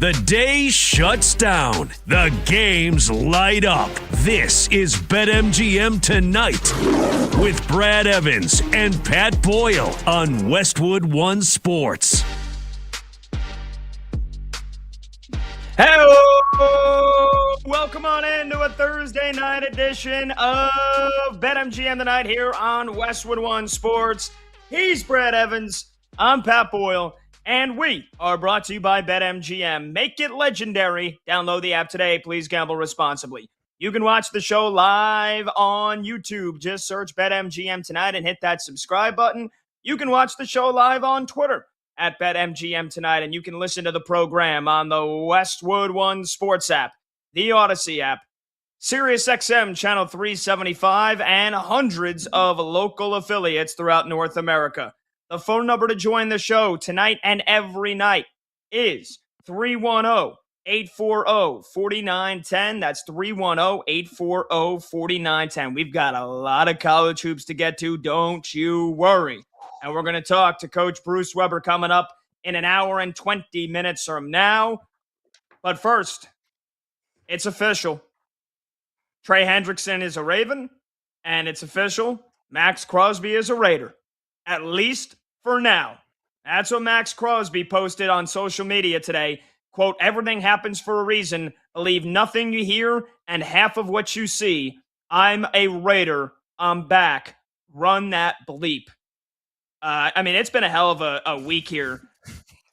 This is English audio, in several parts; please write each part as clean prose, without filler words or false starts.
The day shuts down. The games light up. This is BetMGM Tonight with Brad Evans and Pat Boyle on Westwood One Sports. Hello! Welcome on into a Thursday night edition of BetMGM Tonight here on Westwood One Sports. He's Brad Evans. I'm Pat Boyle. And we are brought to you by BetMGM. Make it legendary. Download the app today. Please gamble responsibly. You can watch the show live on YouTube. Just search BetMGM Tonight and hit that subscribe button. You can watch the show live on Twitter at BetMGM Tonight. And you can listen to the program on the Westwood One Sports app, the Odyssey app, SiriusXM Channel 375, and hundreds of local affiliates throughout North America. The phone number to join the show tonight and every night is 310-840-4910. That's 310-840-4910. We've got a lot of college hoops to get to. Don't you worry. And we're going to talk to Coach Bruce Weber coming up in an hour and 20 minutes from now. But first, it's official. Trey Hendrickson is a Raven, and it's official. Max Crosby is a Raider. At least for now. That's what Max Crosby posted on social media today. Quote, everything happens for a reason. Believe nothing you hear and half of what you see. I'm a Raider. I'm back. Run that bleep. It's been a hell of a week here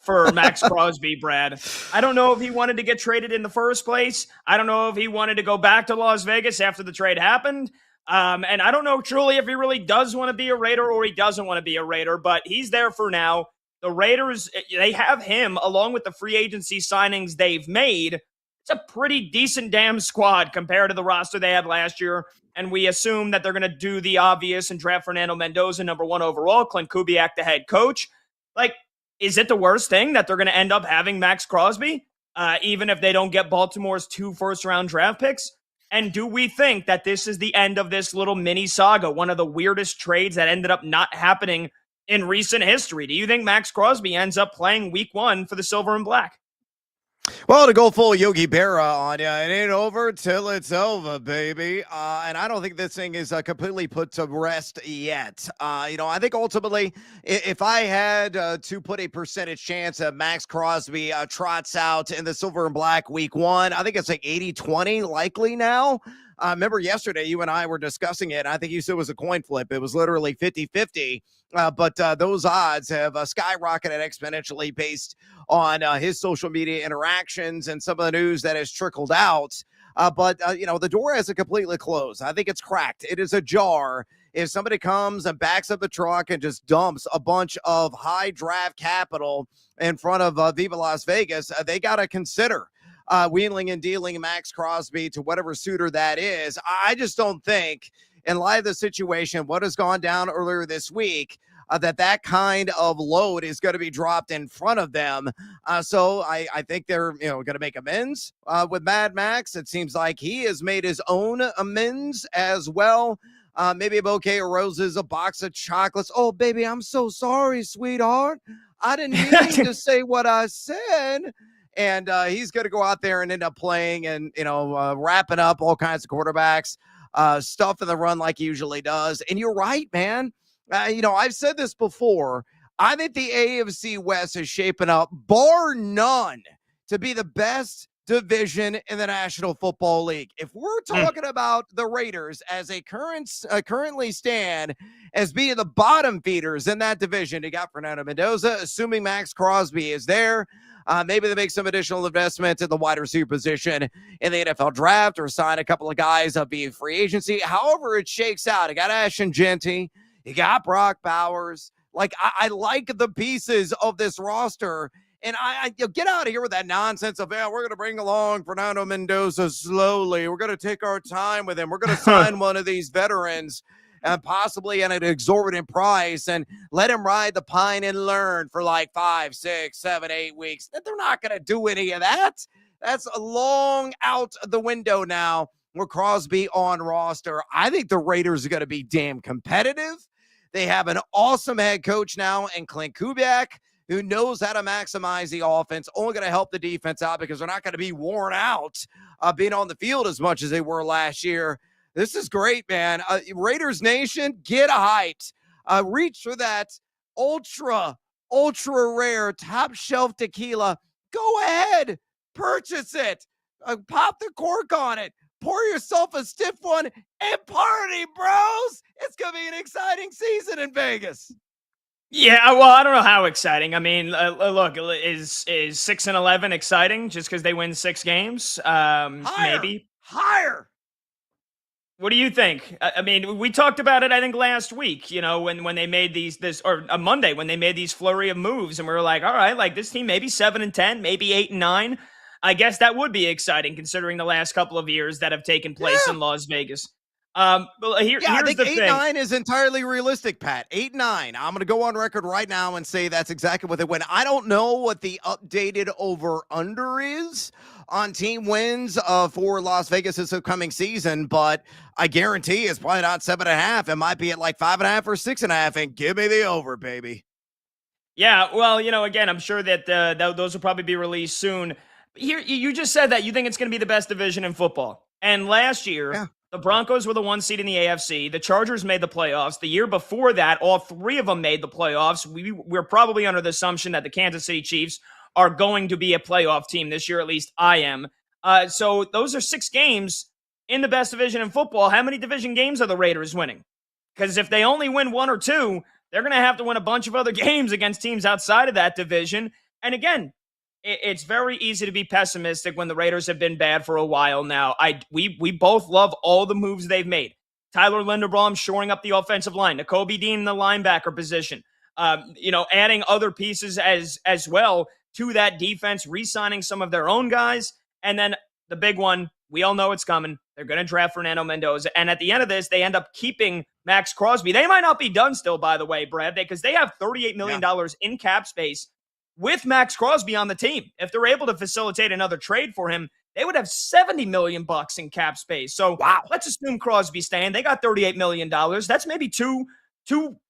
for Max Crosby, Brad. I don't know if he wanted to get traded in the first place. I don't know if he wanted to go back to Las Vegas after the trade happened. And I don't know truly if he really does want to be a Raider or he doesn't want to be a Raider, but he's there for now. The Raiders, they have him along with the free agency signings they've made. It's a pretty decent damn squad compared to the roster they had last year. And we assume that they're going to do the obvious and draft Fernando Mendoza, number 1 overall, Clint Kubiak, the head coach. Like, is it the worst thing that they're going to end up having Max Crosby, even if they don't get Baltimore's 2 first-round draft picks? And do we think that this is the end of this little mini saga, one of the weirdest trades that ended up not happening in recent history? Do you think Max Crosby ends up playing week 1 for the Silver and Black? Well, to go full Yogi Berra on you, it ain't over till it's over, baby. And I don't think this thing is completely put to rest yet. I think ultimately, if I had to put a percentage chance that Max Crosby trots out in the Silver and Black week 1, I think it's like 80-20 likely now. Remember yesterday, you and I were discussing it. I think you said it was a coin flip. It was literally 50-50. But those odds have skyrocketed exponentially based on his social media interactions and some of the news that has trickled out. But the door hasn't completely closed. I think it's cracked. It is ajar. If somebody comes and backs up the truck and just dumps a bunch of high draft capital in front of Viva Las Vegas, they got to consider wheeling and dealing Max Crosby to whatever suitor that is. I just don't think, in light of the situation, what has gone down earlier this week, that kind of load is going to be dropped in front of them. So I think they're going to make amends with Mad Max. It seems like he has made his own amends as well. Maybe a bouquet of roses, a box of chocolates. Oh, baby, I'm so sorry, sweetheart. I didn't mean to say what I said. And he's going to go out there and end up playing and, wrapping up all kinds of quarterbacks, stuff in the run like he usually does. And you're right, man. I've said this before. I think the AFC West is shaping up, bar none, to be the best division in the National Football League. If we're talking about the Raiders as they currently stand as being the bottom feeders in that division, you got Fernando Mendoza, assuming Max Crosby is there. Maybe they make some additional investment in the wide receiver position in the NFL draft or sign a couple of guys via free agency. However it shakes out, you got Ashton Genty, you got Brock Bowers. Like, I like the pieces of this roster. And I get out of here with that nonsense of, we're going to bring along Fernando Mendoza slowly. We're going to take our time with him. We're going to sign one of these veterans possibly at an exorbitant price and let him ride the pine and learn for like 5, 6, 7, 8 weeks. They're not going to do any of that. That's long out the window now with Crosby on roster. I think the Raiders are going to be damn competitive. They have an awesome head coach now and Clint Kubiak. who knows how to maximize the offense, only going to help the defense out because they're not going to be worn out being on the field as much as they were last year. This is great, man. Raiders Nation, get hyped. Reach for that ultra rare top shelf tequila. Go ahead, purchase it. Pop the cork on it. Pour yourself a stiff one and party, bros. It's going to be an exciting season in Vegas. Yeah, well, I don't know how exciting. I mean, look, is 6-11 exciting just because they win 6 games? Maybe higher. What do you think? I mean, we talked about it, I think, last week, when they made or a Monday, when they made these flurry of moves, and we were like, all right, like this team, maybe 7-10, maybe 8-9. I guess that would be exciting considering the last couple of years that have taken place in Las Vegas. I think 8-9 is entirely realistic, Pat. 8-9. I'm going to go on record right now and say that's exactly what they win. I don't know what the updated over-under is on team wins for Las Vegas this upcoming season, but I guarantee it's probably not 7.5. It might be at like 5.5 or 6.5, and give me the over, baby. Yeah, well, again, I'm sure that those will probably be released soon. Here, you just said that you think it's going to be the best division in football. And last year, the Broncos were the 1 seed in the AFC. The Chargers made the playoffs. The year before that, all 3 of them made the playoffs. We're probably under the assumption that the Kansas City Chiefs are going to be a playoff team this year. At least I am. So those are 6 games in the best division in football. How many division games are the Raiders winning? Because if they only win 1 or 2, they're going to have to win a bunch of other games against teams outside of that division. And again, it's very easy to be pessimistic when the Raiders have been bad for a while now. We both love all the moves they've made. Tyler Linderbaum shoring up the offensive line, Nakobe Dean in the linebacker position, adding other pieces as well to that defense, re-signing some of their own guys. And then the big one, we all know it's coming. They're going to draft Fernando Mendoza. And at the end of this, they end up keeping Max Crosby. They might not be done still, by the way, Brad, because they have $38 million in cap space with Max Crosby on the team. If they're able to facilitate another trade for him, they would have $70 million in cap space. So let's assume Crosby's staying. They got $38 million. That's maybe two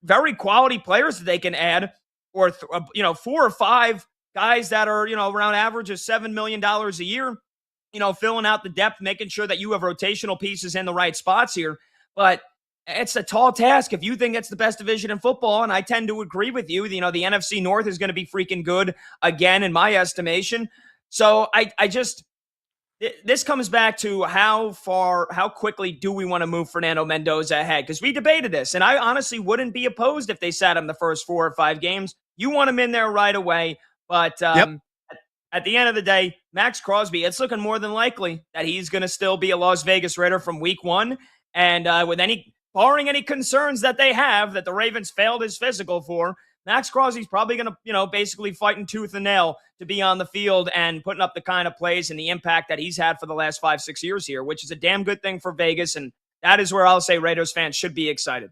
very quality players that they can add, or 4 or 5 guys that are, around average of $7 million a year, filling out the depth, making sure that you have rotational pieces in the right spots here. But it's a tall task if you think it's the best division in football, and I tend to agree with you. The NFC North is going to be freaking good again, in my estimation. So this comes back to how quickly do we want to move Fernando Mendoza ahead? Because we debated this, and I honestly wouldn't be opposed if they sat him the first 4 or 5 games. You want him in there right away, but at the end of the day, Max Crosby, it's looking more than likely that he's going to still be a Las Vegas Raider from week 1, and barring any concerns that they have that the Ravens failed his physical for, Max Crosby's probably going to, basically fighting tooth and nail to be on the field and putting up the kind of plays and the impact that he's had for the last 5-6 years here, which is a damn good thing for Vegas. And that is where I'll say Raiders fans should be excited.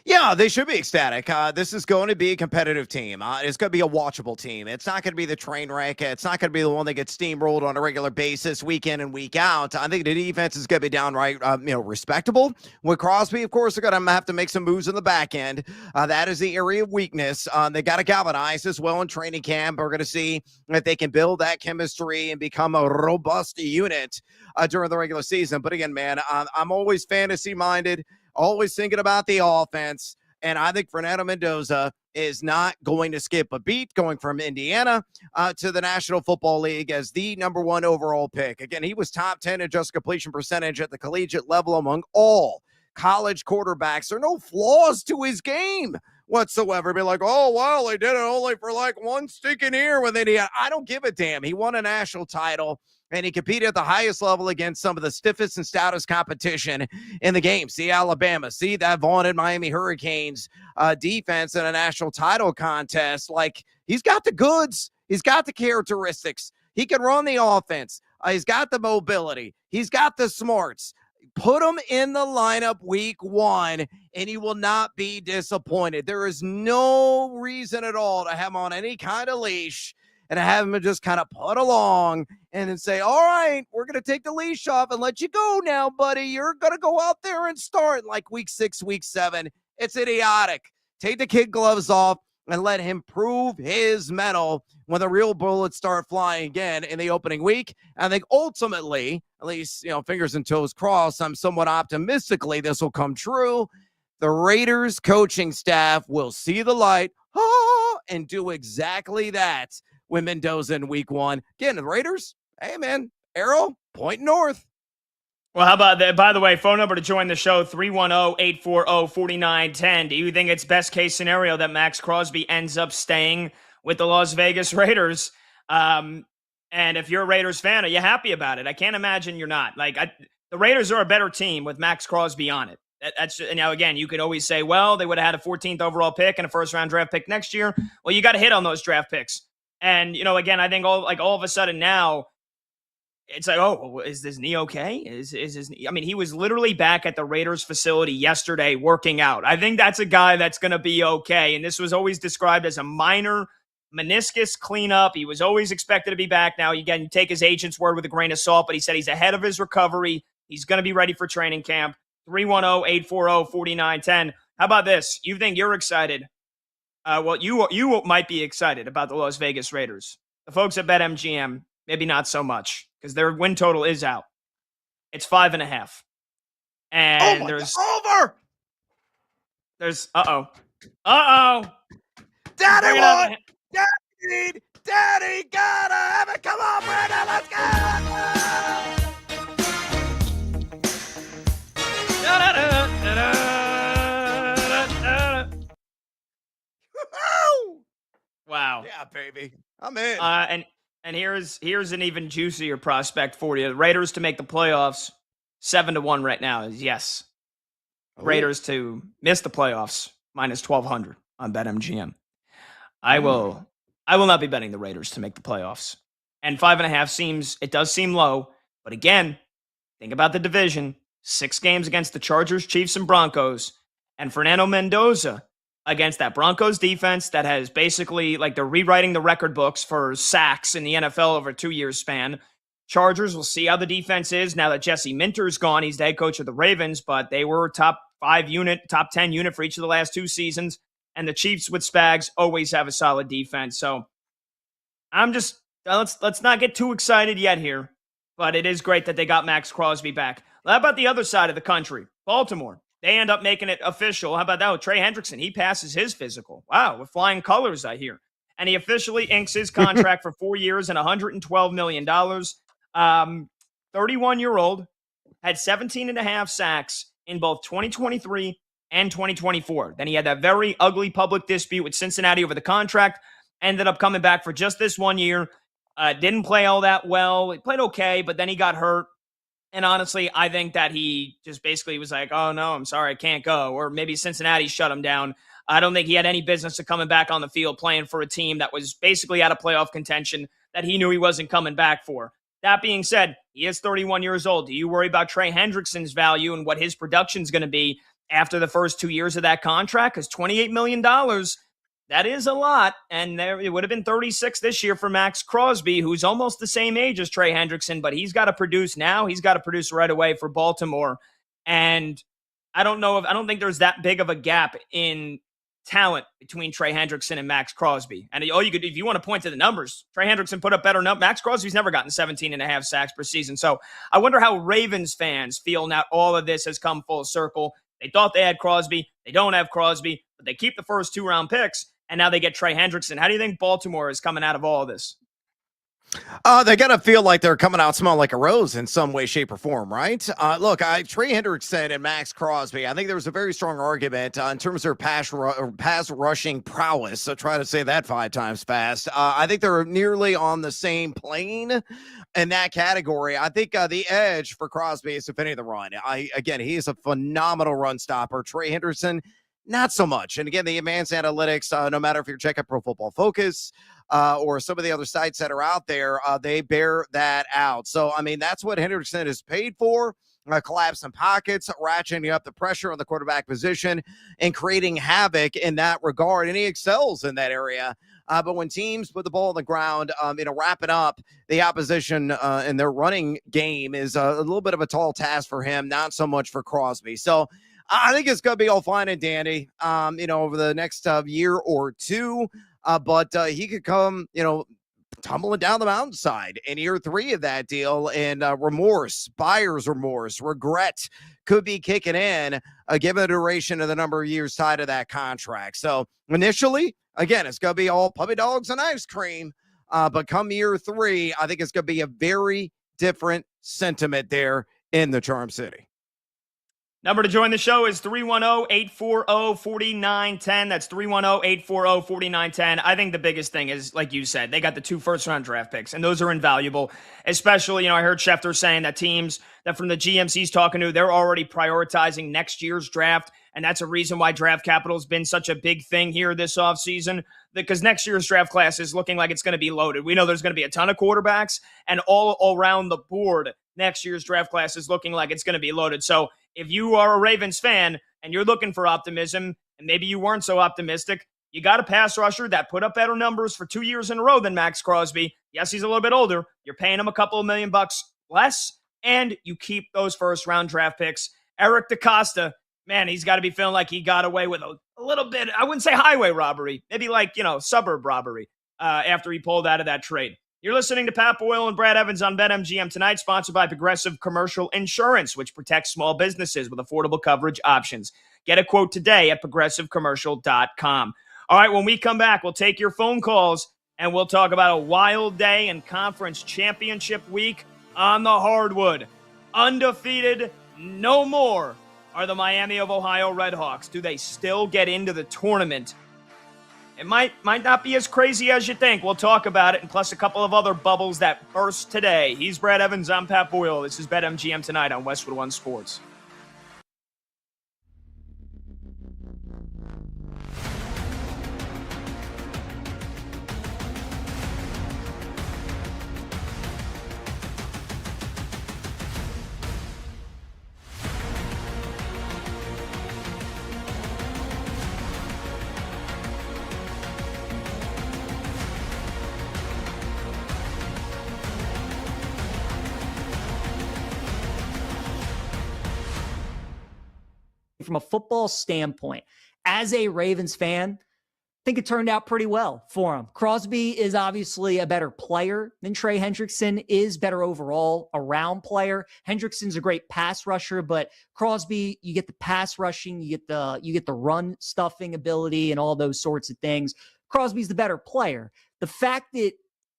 Yeah, they should be ecstatic. This is going to be a competitive team. It's going to be a watchable team. It's not going to be the train wreck. It's not going to be the one that gets steamrolled on a regular basis, week in and week out. I think the defense is going to be downright, respectable. With Crosby, of course, they're going to have to make some moves in the back end. That is the area of weakness. They got to galvanize as well in training camp. We're going to see if they can build that chemistry and become a robust unit during the regular season. But again, man, I'm always fantasy-minded. Always thinking about the offense, and I think Fernando Mendoza is not going to skip a beat, going from Indiana to the National Football League as the number 1 overall pick. Again, he was top 10 adjusted completion percentage at the collegiate level among all college quarterbacks. There are no flaws to his game whatsoever. Be like, oh, well, they did it only for like 1 stinking year with Indiana. I don't give a damn. He won a national title, and he competed at the highest level against some of the stiffest and stoutest competition in the game. See Alabama, see that vaunted Miami Hurricanes defense in a national title contest. Like, he's got the goods. He's got the characteristics. He can run the offense. He's got the mobility. He's got the smarts. Put him in the lineup week 1, and he will not be disappointed. There is no reason at all to have him on any kind of leash and have him just kind of put along and then say, all right, we're going to take the leash off and let you go now, buddy. You're going to go out there and start like week 6, week 7. It's idiotic. Take the kid gloves off. and let him prove his mettle when the real bullets start flying again in the opening week. I think ultimately, at least, fingers and toes crossed, I'm somewhat optimistically this will come true. The Raiders coaching staff will see the light and do exactly that with Mendoza in week 1. Again, the Raiders, hey man, arrow, point north. Well, how about that? By the way, phone number to join the show, 310-840-4910. Do you think it's best case scenario that Max Crosby ends up staying with the Las Vegas Raiders? And if you're a Raiders fan, are you happy about it? I can't imagine you're not. The Raiders are a better team with Max Crosby on it. That's again, you could always say, well, they would have had a 14th overall pick and a first-round draft pick next year. Well, you got to hit on those draft picks. And, again, I think all of a sudden now, it's like, oh, is this knee okay? Is his knee? I mean, he was literally back at the Raiders facility yesterday working out. I think that's a guy that's going to be okay. And this was always described as a minor meniscus cleanup. He was always expected to be back. Now, again, you take his agent's word with a grain of salt, but he said he's ahead of his recovery. He's going to be ready for training camp. 310-840-4910. How about this? You think you're excited? Well, you might be excited about the Las Vegas Raiders. The folks at BetMGM, maybe not so much, because their win total is out. It's 5.5. And there's over. There's Daddy won. Daddy gotta have it. Come on, Brandon, let's go. Wow. Yeah, baby. I'm in. And here's an even juicier prospect for you. The Raiders to make the playoffs, 7-1 right now is yes. Raiders to miss the playoffs, minus 1,200 on BetMGM. I will not be betting the Raiders to make the playoffs. And 5.5 does seem low. But again, think about the division. 6 games against the Chargers, Chiefs, and Broncos. And Fernando Mendoza against that Broncos defense that has basically, they're rewriting the record books for sacks in the NFL over a 2-year span. Chargers, will see how the defense is now that Jesse Minter's gone. He's the head coach of the Ravens, but they were top 10 unit for each of the last 2 seasons. And the Chiefs with Spags always have a solid defense. So I'm just, let's not get too excited yet here, but it is great that they got Max Crosby back. How about the other side of the country? Baltimore. They end up making it official. How about that with Trey Hendrickson? He passes his physical. Wow, with flying colors, I hear. And he officially inks his contract for 4 years and $112 million. 31-year-old, had 17.5 sacks in both 2023 and 2024. Then he had that very ugly public dispute with Cincinnati over the contract. Ended up coming back for just this 1 year. Didn't play all that well. He played okay, but then he got hurt. And honestly, I think that he just basically was like, oh, no, I'm sorry, I can't go. Or maybe Cincinnati shut him down. I don't think he had any business of coming back on the field playing for a team that was basically out of playoff contention that he knew he wasn't coming back for. That being said, he is 31 years old. Do you worry about Trey Hendrickson's value and what his production is going to be after the first 2 years of that contract? Because $28 million, that is a lot. And it would have been 36 this year for Max Crosby, who's almost the same age as Trey Hendrickson, but he's got to produce now. He's got to produce right away for Baltimore. And I don't think there's that big of a gap in talent between Trey Hendrickson and Max Crosby. And all you could do, if you want to point to the numbers, Trey Hendrickson put up better numbers. Max Crosby's never gotten 17.5 sacks per season. So I wonder how Ravens fans feel now all of this has come full circle. They thought they had Crosby. They don't have Crosby, but they keep the first 2-round picks, and now they get Trey Hendrickson. How do you think Baltimore is coming out of all of this? They're going to feel like they're coming out smelling like a rose in some way, shape, or form, right? Look, Trey Hendrickson and Max Crosby, I think there was a very strong argument in terms of their pass rushing prowess. So try to say that 5 times fast. I think they're nearly on the same plane in that category. I think the edge for Crosby is defending the run. Again, he is a phenomenal run stopper. Trey Hendrickson, not so much. And again, the advanced analytics, no matter if you're checking Pro Football Focus or some of the other sites that are out there, they bear that out. So, I mean, that's what Hendrickson is paid for. Collapsing pockets, ratcheting up the pressure on the quarterback position, and creating havoc in that regard. And he excels in that area. But when teams put the ball on the ground, wrapping up the opposition in their running game is a little bit of a tall task for him, not so much for Crosby. So I think it's going to be all fine and dandy, over the next year or two. But he could come, tumbling down the mountainside in year 3 of that deal, and remorse, buyer's remorse, regret could be kicking in, given the duration of the number of years tied to that contract. So initially, again, it's going to be all puppy dogs and ice cream. But come year 3, I think it's going to be a very different sentiment there in the Charm City. Number to join the show is 310-840-4910. That's 310-840-4910. I think the biggest thing is, like you said, they got the 2 first-round draft picks, and those are invaluable. Especially, I heard Schefter saying that teams that from the GMs he's talking to, they're already prioritizing next year's draft, and that's a reason why draft capital has been such a big thing here this offseason, because next year's draft class is looking like it's going to be loaded. We know there's going to be a ton of quarterbacks, and all around the board, next year's draft class is looking like it's going to be loaded. So if you are a Ravens fan and you're looking for optimism, and maybe you weren't so optimistic, you got a pass rusher that put up better numbers for 2 years in a row than Max Crosby. Yes, he's a little bit older. You're paying him a couple of $1 million less, and you keep those first-round draft picks. Eric DeCosta, man, he's got to be feeling like he got away with a little bit, I wouldn't say highway robbery, maybe like, suburb robbery after he pulled out of that trade. You're listening to Pat Boyle and Brad Evans on BetMGM tonight, sponsored by Progressive Commercial Insurance, which protects small businesses with affordable coverage options. Get a quote today at progressivecommercial.com. All right, when we come back, we'll take your phone calls, and we'll talk about a wild day in conference championship week on the hardwood. Undefeated, no more, are the Miami of Ohio Redhawks. Do they still get into the tournament? It might not be as crazy as you think. We'll talk about it, and plus a couple of other bubbles that burst today. He's Brad Evans. I'm Pat Boyle. This is BetMGM tonight on Westwood One Sports. From a football standpoint, as a Ravens fan, I think it turned out pretty well for him. Crosby is obviously a better player than Trey Hendrickson, is better overall around player. Hendrickson's a great pass rusher, but Crosby, you get the pass rushing, you get the run stuffing ability and all those sorts of things. Crosby's the better player. The fact that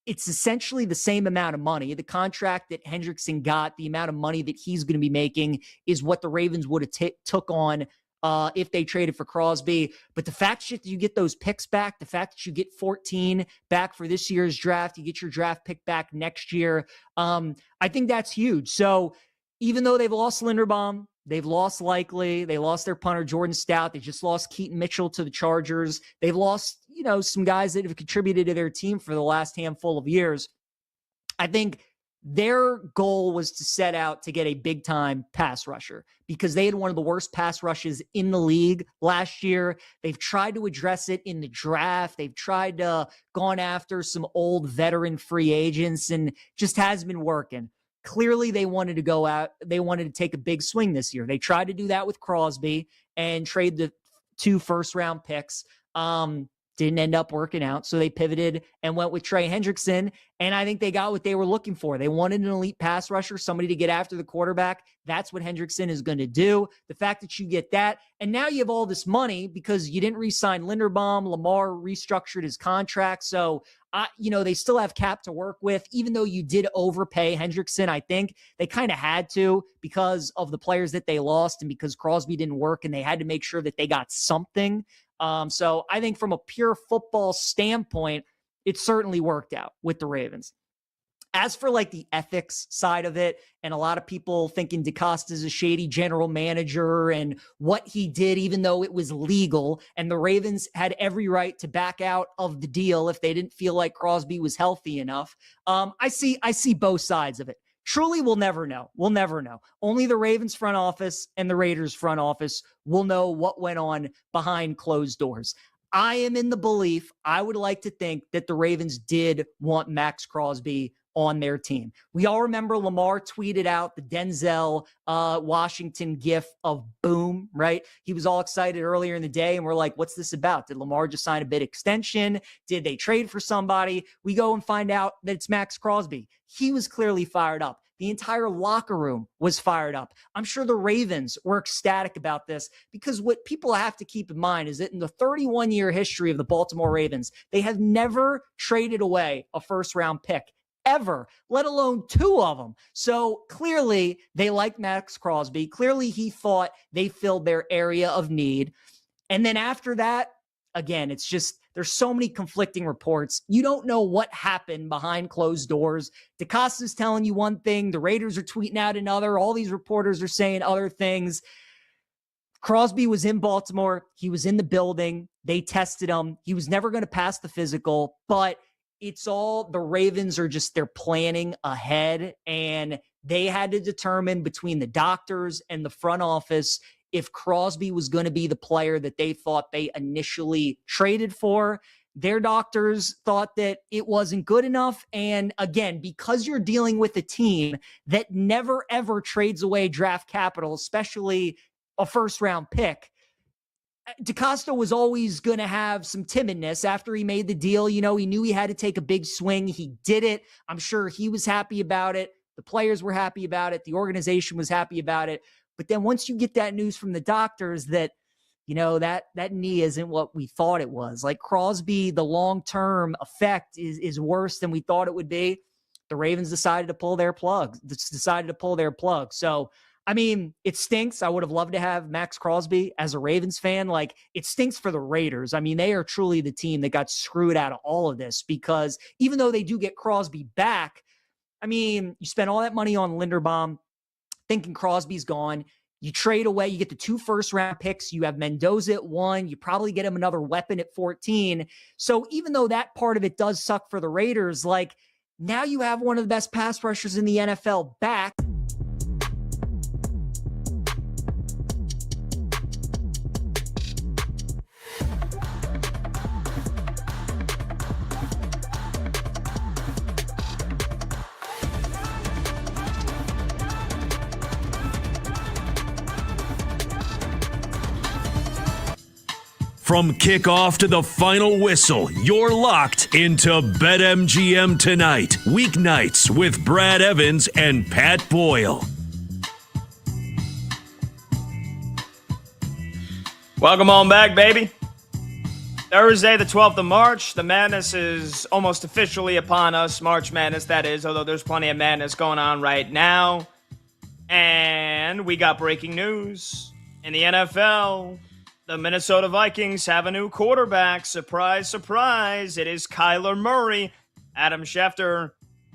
it's essentially the same amount of money. The contract that Hendrickson got, the amount of money that he's going to be making is what the Ravens would have took on if they traded for Crosby. But the fact that you get those picks back, the fact that you get 14 back for this year's draft, you get your draft pick back next year, I think that's huge. So even though they've lost Linderbaum, they've lost Likely, they lost their punter, Jordan Stout, they just lost Keaton Mitchell to the Chargers, they've lost, some guys that have contributed to their team for the last handful of years. I think their goal was to set out to get a big-time pass rusher because they had one of the worst pass rushes in the league last year. They've tried to address it in the draft. They've tried to gone after some old veteran free agents and just hasn't been working. Clearly, they wanted to go out. They wanted to take a big swing this year. They tried to do that with Crosby and trade the 2 first-round picks. Didn't end up working out. So they pivoted and went with Trey Hendrickson. And I think they got what they were looking for. They wanted an elite pass rusher, somebody to get after the quarterback. That's what Hendrickson is going to do. The fact that you get that, and now you have all this money because you didn't re-sign Linderbaum. Lamar restructured his contract. So, they still have cap to work with. Even though you did overpay Hendrickson, I think they kind of had to because of the players that they lost and because Crosby didn't work and they had to make sure that they got something. So I think from a pure football standpoint, it certainly worked out with the Ravens. As for like the ethics side of it, and a lot of people thinking DeCosta's a shady general manager and what he did, even though it was legal, and the Ravens had every right to back out of the deal if they didn't feel like Crosby was healthy enough. I see both sides of it. Truly, we'll never know. We'll never know. Only the Ravens front office and the Raiders front office will know what went on behind closed doors. I am in the belief, I would like to think that the Ravens did want Max Crosby on their team. We all remember Lamar tweeted out the Denzel Washington gif of boom, right? He was all excited earlier in the day, and we're like, what's this about? Did Lamar just sign a bid extension? Did they trade for somebody? We go and find out that it's Max Crosby. He was clearly fired up. The entire locker room was fired up. I'm sure the Ravens were ecstatic about this, because what people have to keep in mind is that in the 31-year history of the Baltimore Ravens, they have never traded away a first-round pick ever, let alone 2 of them. So clearly they like Max Crosby. Clearly he thought they filled their area of need. And then after that, again, it's just, there's so many conflicting reports. You don't know what happened behind closed doors. DeCosta's telling you one thing. The Raiders are tweeting out another. All these reporters are saying other things. Crosby was in Baltimore. He was in the building. They tested him. He was never going to pass the physical, but it's all, the Ravens are just, they're planning ahead, and they had to determine between the doctors and the front office if Crosby was going to be the player that they thought they initially traded for. Their doctors thought that it wasn't good enough. And again, because you're dealing with a team that never, ever trades away draft capital, especially a first-round pick, DeCosta was always going to have some timidness after he made the deal. You know, he knew he had to take a big swing. He did it. I'm sure he was happy about it. The players were happy about it. The organization was happy about it. But then once you get that news from the doctors that, you know, that knee isn't what we thought it was. Like Crosby, the long-term effect is worse than we thought it would be. The Ravens decided to pull their plug. So, I mean, it stinks. I would have loved to have Max Crosby as a Ravens fan. Like, it stinks for the Raiders. I mean, they are truly the team that got screwed out of all of this, because even though they do get Crosby back, I mean, you spend all that money on Linderbaum thinking Crosby's gone. You trade away, you get the 2 first-round picks. You have Mendoza at 1. You probably get him another weapon at 14. So even though that part of it does suck for the Raiders, like, now you have one of the best pass rushers in the NFL back. From kickoff to the final whistle, you're locked into BetMGM tonight. Weeknights with Brad Evans and Pat Boyle. Welcome on back, baby. Thursday, the 12th of March. The madness is almost officially upon us. March Madness, that is, although there's plenty of madness going on right now. And we got breaking news in the NFL. The Minnesota Vikings have a new quarterback. Surprise, surprise. It is Kyler Murray. Adam Schefter,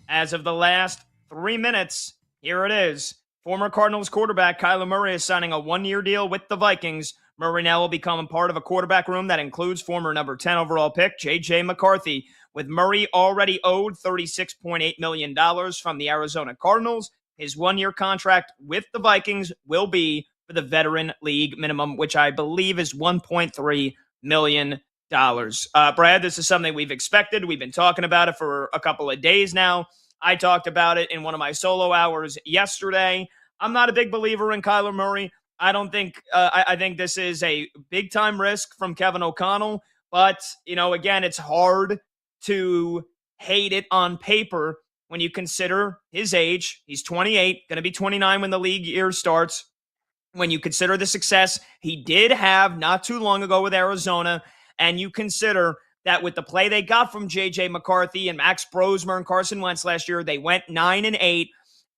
as of the last 3 minutes, here it is. Former Cardinals quarterback Kyler Murray is signing a 1-year deal with the Vikings. Murray now will become a part of a quarterback room that includes former number 10 overall pick J.J. McCarthy. With Murray already owed $36.8 million from the Arizona Cardinals, his 1-year contract with the Vikings will be for the veteran league minimum, which I believe is $1.3 million. Brad, this is something we've expected. We've been talking about it for a couple of days now. I talked about it in one of my solo hours yesterday. I'm not a big believer in Kyler Murray. I don't think I think this is a big-time risk from Kevin O'Connell. But, you know, again, it's hard to hate it on paper when you consider his age. He's 28, going to be 29 when the league year starts. When you consider the success he did have not too long ago with Arizona, and you consider that with the play they got from J.J. McCarthy and Max Brosmer and Carson Wentz last year, they went 9-8,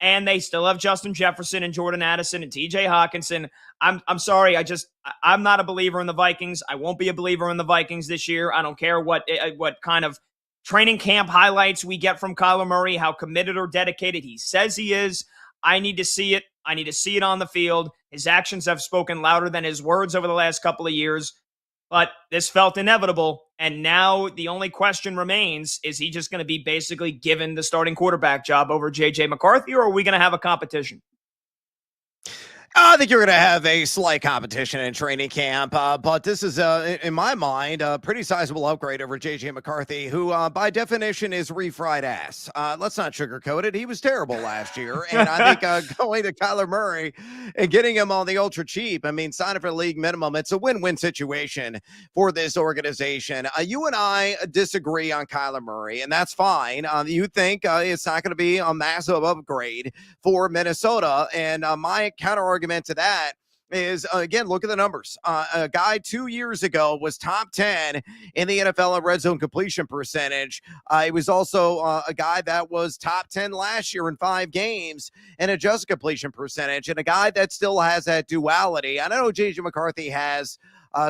and they still have Justin Jefferson and Jordan Addison and T.J. Hawkinson. I'm sorry, I'm not a believer in the Vikings. I won't be a believer in the Vikings this year. I don't care what kind of training camp highlights we get from Kyler Murray, how committed or dedicated he says he is. I need to see it. I need to see it on the field. His actions have spoken louder than his words over the last couple of years, but this felt inevitable. And now the only question remains, is he just going to be basically given the starting quarterback job over J.J. McCarthy, or are we going to have a competition? I think you're going to have a slight competition in training camp, but this is, in my mind, a pretty sizable upgrade over J.J. McCarthy, who, by definition, is refried ass. Let's not sugarcoat it. He was terrible last year, and I think going to Kyler Murray and getting him on the ultra cheap, I mean, sign up for league minimum. It's a win-win situation for this organization. You and I disagree on Kyler Murray, and that's fine. You think it's not going to be a massive upgrade for Minnesota, and my counter-argument to that is, again, look at the numbers. A guy 2 years ago was top 10 in the NFL in red zone completion percentage. He was also a guy that was top 10 last year in 5 games in adjusted completion percentage, and a guy that still has that duality. I know J.J. McCarthy has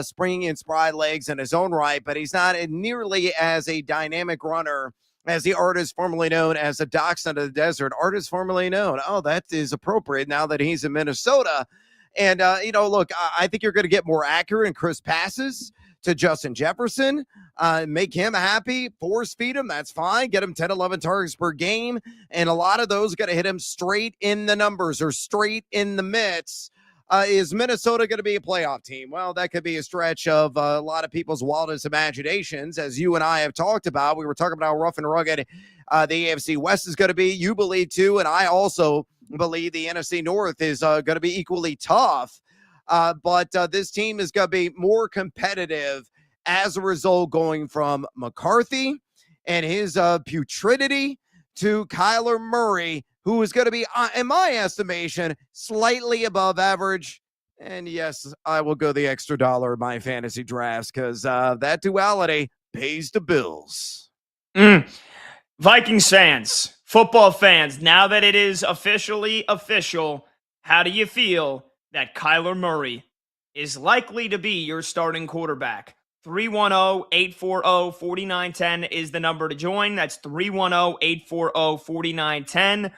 spring and spry legs in his own right, but he's not nearly as a dynamic runner as the artist formerly known as the Dachshund of the Desert. Artist formerly known. Oh, that is appropriate now that he's in Minnesota. And, look, I think you're going to get more accurate and crisp passes to Justin Jefferson. Make him happy. Force feed him. That's fine. Get him 10, 11 targets per game. And a lot of those are going to hit him straight in the numbers or straight in the mitts. Is Minnesota going to be a playoff team? Well, that could be a stretch of a lot of people's wildest imaginations, as you and I have talked about. We were talking about how rough and rugged the AFC West is going to be. You believe too, and I also believe the NFC North is going to be equally tough. But this team is going to be more competitive as a result, going from McCarthy and his putridity to Kyler Murray, who is going to be, in my estimation, slightly above average. And yes, I will go the extra dollar in my fantasy drafts because that duality pays the bills. Vikings fans, football fans, now that it is officially official, how do you feel that Kyler Murray is likely to be your starting quarterback? 310-840-4910 is the number to join. That's 310-840-4910.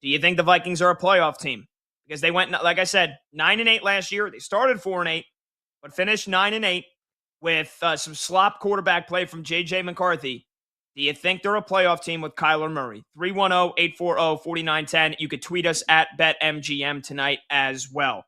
Do you think the Vikings are a playoff team? Because they went, like I said, 9-8 last year. They started 4-8, but finished 9-8 with some slop quarterback play from J.J. McCarthy. Do you think they're a playoff team with Kyler Murray? 310-840-4910. You could tweet us at BetMGM tonight as well.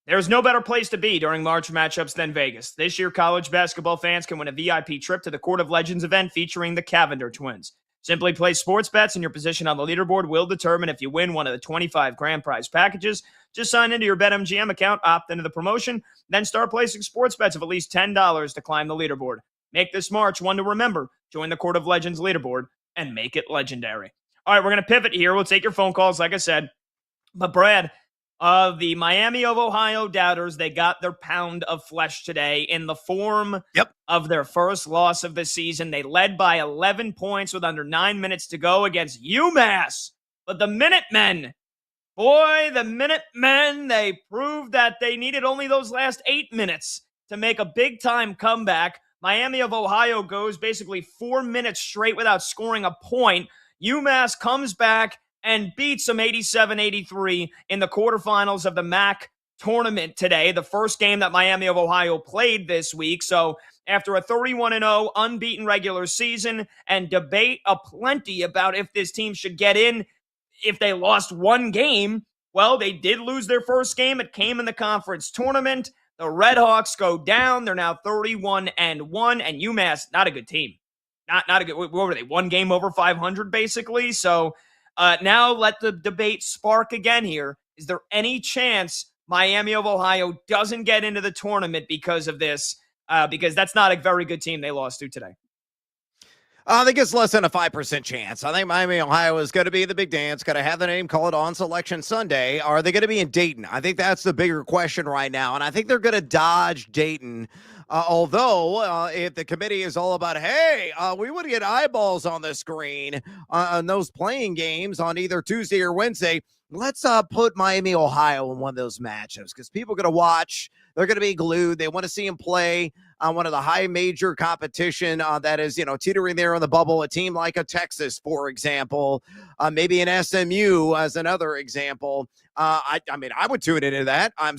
There's no better place to be during large matchups than Vegas. This year, college basketball fans can win a VIP trip to the Court of Legends event featuring the Cavender twins. Simply place sports bets, and your position on the leaderboard will determine if you win one of the 25 grand prize packages. Just sign into your BetMGM account, opt into the promotion, then start placing sports bets of at least $10 to climb the leaderboard. Make this March one to remember. Join the Court of Legends leaderboard and make it legendary. All right, we're going to pivot here. We'll take your phone calls, like I said. But Brad, the Miami of Ohio Doubters, they got their pound of flesh today in the form of their first loss of the season. They led by 11 points with under 9 minutes to go against UMass. But the Minutemen, they proved that they needed only those last 8 minutes to make a big-time comeback. Miami of Ohio goes basically 4 minutes straight without scoring a point. UMass comes back and beats them 87-83 in the quarterfinals of the MAC tournament today, the first game that Miami of Ohio played this week. So after a 31-0 unbeaten regular season and debate aplenty about if this team should get in if they lost one game, well, they did lose their first game. It came in the conference tournament. The Red Hawks go down. They're now 31-1, and UMass, not a good team. Not a good, what were they, one game over 500 basically? So now let the debate spark again here. Is there any chance Miami of Ohio doesn't get into the tournament because of this? Because that's not a very good team they lost to today. I think it's less than a 5% chance. I think Miami, Ohio is going to be in the big dance, going to have the name called on Selection Sunday. Are they going to be in Dayton? I think that's the bigger question right now, and I think they're going to dodge Dayton. Although, if the committee is all about, hey, we would get eyeballs on the screen on those playing games on either Tuesday or Wednesday, let's put Miami, Ohio in one of those matchups because people are going to watch. They're going to be glued. They want to see him play on one of the high major competition that is, teetering there on the bubble. A team like a Texas, for example, maybe an SMU as another example. I mean, I would tune into that. I'm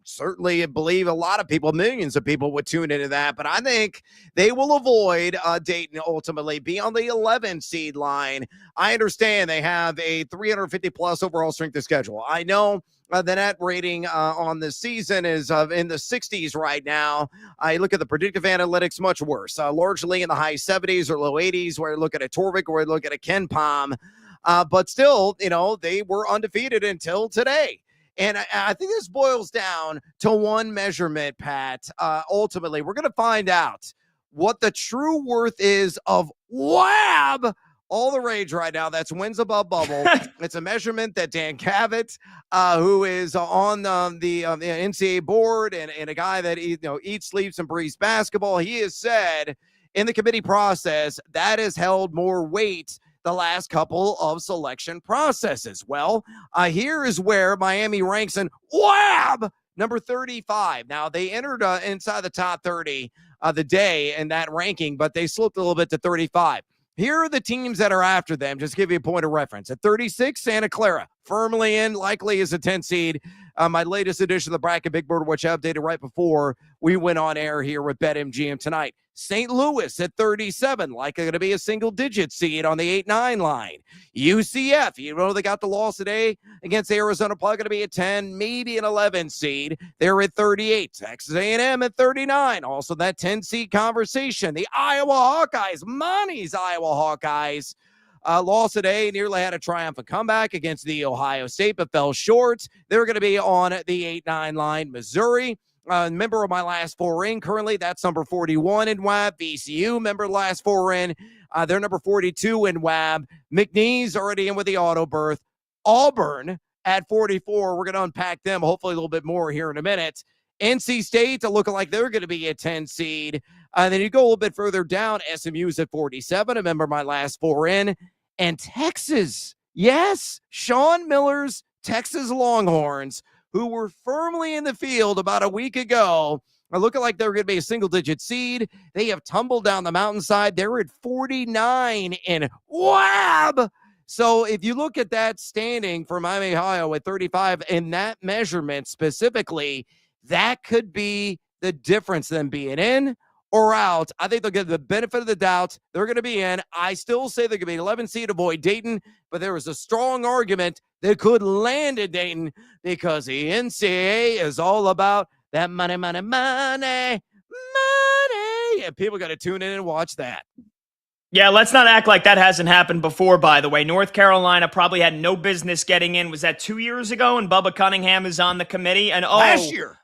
certainly believe a lot of people, millions of people would tune into that. But I think they will avoid Dayton ultimately, be on the 11 seed line. I understand they have a 350 plus overall strength of schedule. I know The net rating on the season is in the 60s right now. I look at the predictive analytics, much worse, largely in the high 70s or low 80s, where I look at a Torvik or I look at a Ken Palm. But still, they were undefeated until today. And I think this boils down to one measurement, Pat. Ultimately, we're going to find out what the true worth is of WAB. All the rage right now. That's wins above bubble. It's a measurement that Dan Cavett, who is on the NCAA board and a guy that eats, sleeps, and breathes basketball, he has said in the committee process that has held more weight the last couple of selection processes. Well, here is where Miami ranks in WAB number 35. Now, they entered inside the top 30 the day in that ranking, but they slipped a little bit to 35. Here are the teams that are after them. Just give you a point of reference. At 36, Santa Clara, firmly in, likely is a 10 seed. My latest edition of the bracket, Big Bird, which I updated right before we went on air here with BetMGM tonight. St. Louis at 37, likely going to be a single-digit seed on the 8-9 line. UCF, they got the loss today against Arizona, probably going to be a 10, maybe an 11 seed. They're at 38. Texas A&M at 39, also that 10-seed conversation. The Iowa Hawkeyes, Monty's Iowa Hawkeyes, lost today, nearly had a triumphant comeback against the Ohio State, but fell short. They're going to be on the 8-9 line. Missouri, member of my last four in currently, that's number 41 in WAB. VCU, member last four in, they're number 42 in WAB. McNeese already in with the auto berth. Auburn at 44, we're going to unpack them hopefully a little bit more here in a minute. NC State looking like they're going to be a 10 seed. And then you go a little bit further down, SMU's at 47, a member of my last four in. And Texas, yes, Sean Miller's Texas Longhorns, who were firmly in the field about a week ago, are looking like they're going to be a single-digit seed. They have tumbled down the mountainside. They're at 49 in WAB. So if you look at that standing for Miami, Ohio at 35 in that measurement specifically, that could be the difference them being in or out. I think they'll get the benefit of the doubt. They're going to be in. I still say they're going to be an 11 seed, avoid Dayton, but there is a strong argument they could land at Dayton because the NCAA is all about that money, money, money, money. And people got to tune in and watch that. Yeah, let's not act like that hasn't happened before, by the way. North Carolina probably had no business getting in. Was that 2 years ago? And Bubba Cunningham is on the committee. And last year.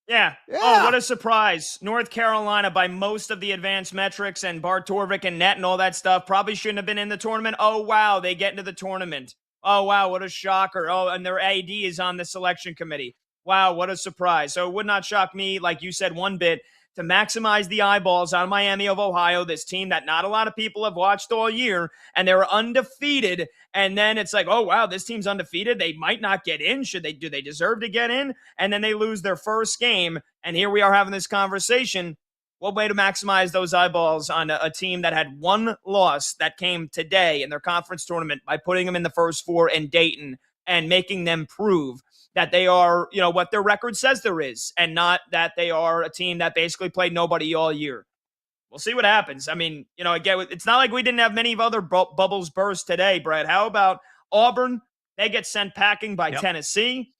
Yeah. Oh, what a surprise. North Carolina, by most of the advanced metrics, and Bart Torvik and net and all that stuff, probably shouldn't have been in the tournament. Oh, wow, they get into the tournament. Oh, wow, what a shocker. Oh, and their AD is on the selection committee. Wow, what a surprise. So it would not shock me, like you said, one bit, to maximize the eyeballs on Miami of Ohio, this team that not a lot of people have watched all year, and they were undefeated. And then it's like, oh, wow, this team's undefeated. They might not get in. Do they deserve to get in? And then they lose their first game. And here we are having this conversation. What way to maximize those eyeballs on a team that had one loss that came today in their conference tournament by putting them in the first four in Dayton and making them prove that they are, what their record says there is, and not that they are a team that basically played nobody all year. We'll see what happens. I mean, again, it's not like we didn't have many other bubbles burst today, Brad. How about Auburn? They get sent packing by Tennessee.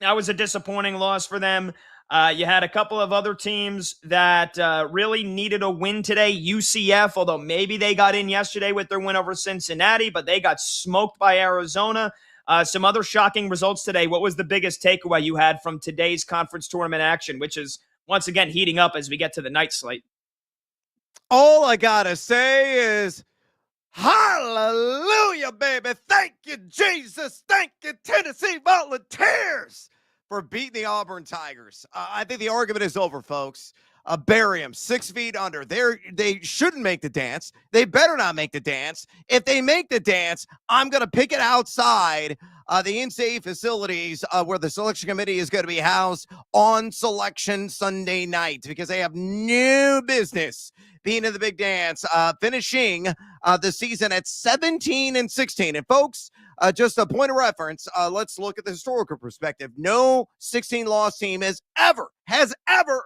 That was a disappointing loss for them. You had a couple of other teams that really needed a win today. UCF, although maybe they got in yesterday with their win over Cincinnati, but they got smoked by Arizona. Some other shocking results today. What was the biggest takeaway you had from today's conference tournament action, which is once again heating up as we get to the night slate? All I gotta say is hallelujah, baby. Thank you, Jesus. Thank you, Tennessee Volunteers, for beating the Auburn Tigers. I think the argument is over, folks. Bury them 6 feet under. They shouldn't make the dance. They better not make the dance. If they make the dance, I'm going to pick it outside the NCAA facilities where the selection committee is going to be housed on selection Sunday night, because they have no business being in the big dance, finishing the season at 17-16. And folks, just a point of reference, let's look at the historical perspective. No 16-loss team has ever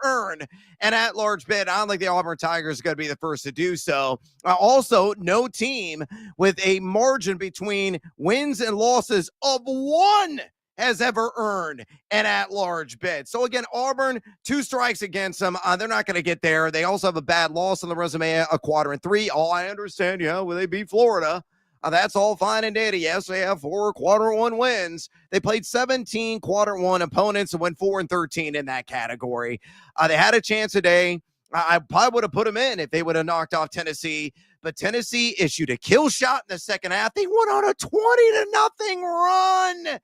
earned an at-large bid. I don't think the Auburn Tigers are going to be the first to do so. Also, no team with a margin between wins and losses of one has ever earned an at-large bid. So again, Auburn, 2 strikes against them. They're not going to get there. They also have a bad loss on the resume, a quadrant 3. Oh, I understand. Yeah, well, they beat Florida. That's all fine and dandy. Yes, they have 4 quadrant 1 wins. They played 17 quadrant 1 opponents and went 4-13 in that category. They had a chance today. I probably would have put them in if they would have knocked off Tennessee, but Tennessee issued a kill shot in the second half. They went on a 20-0 run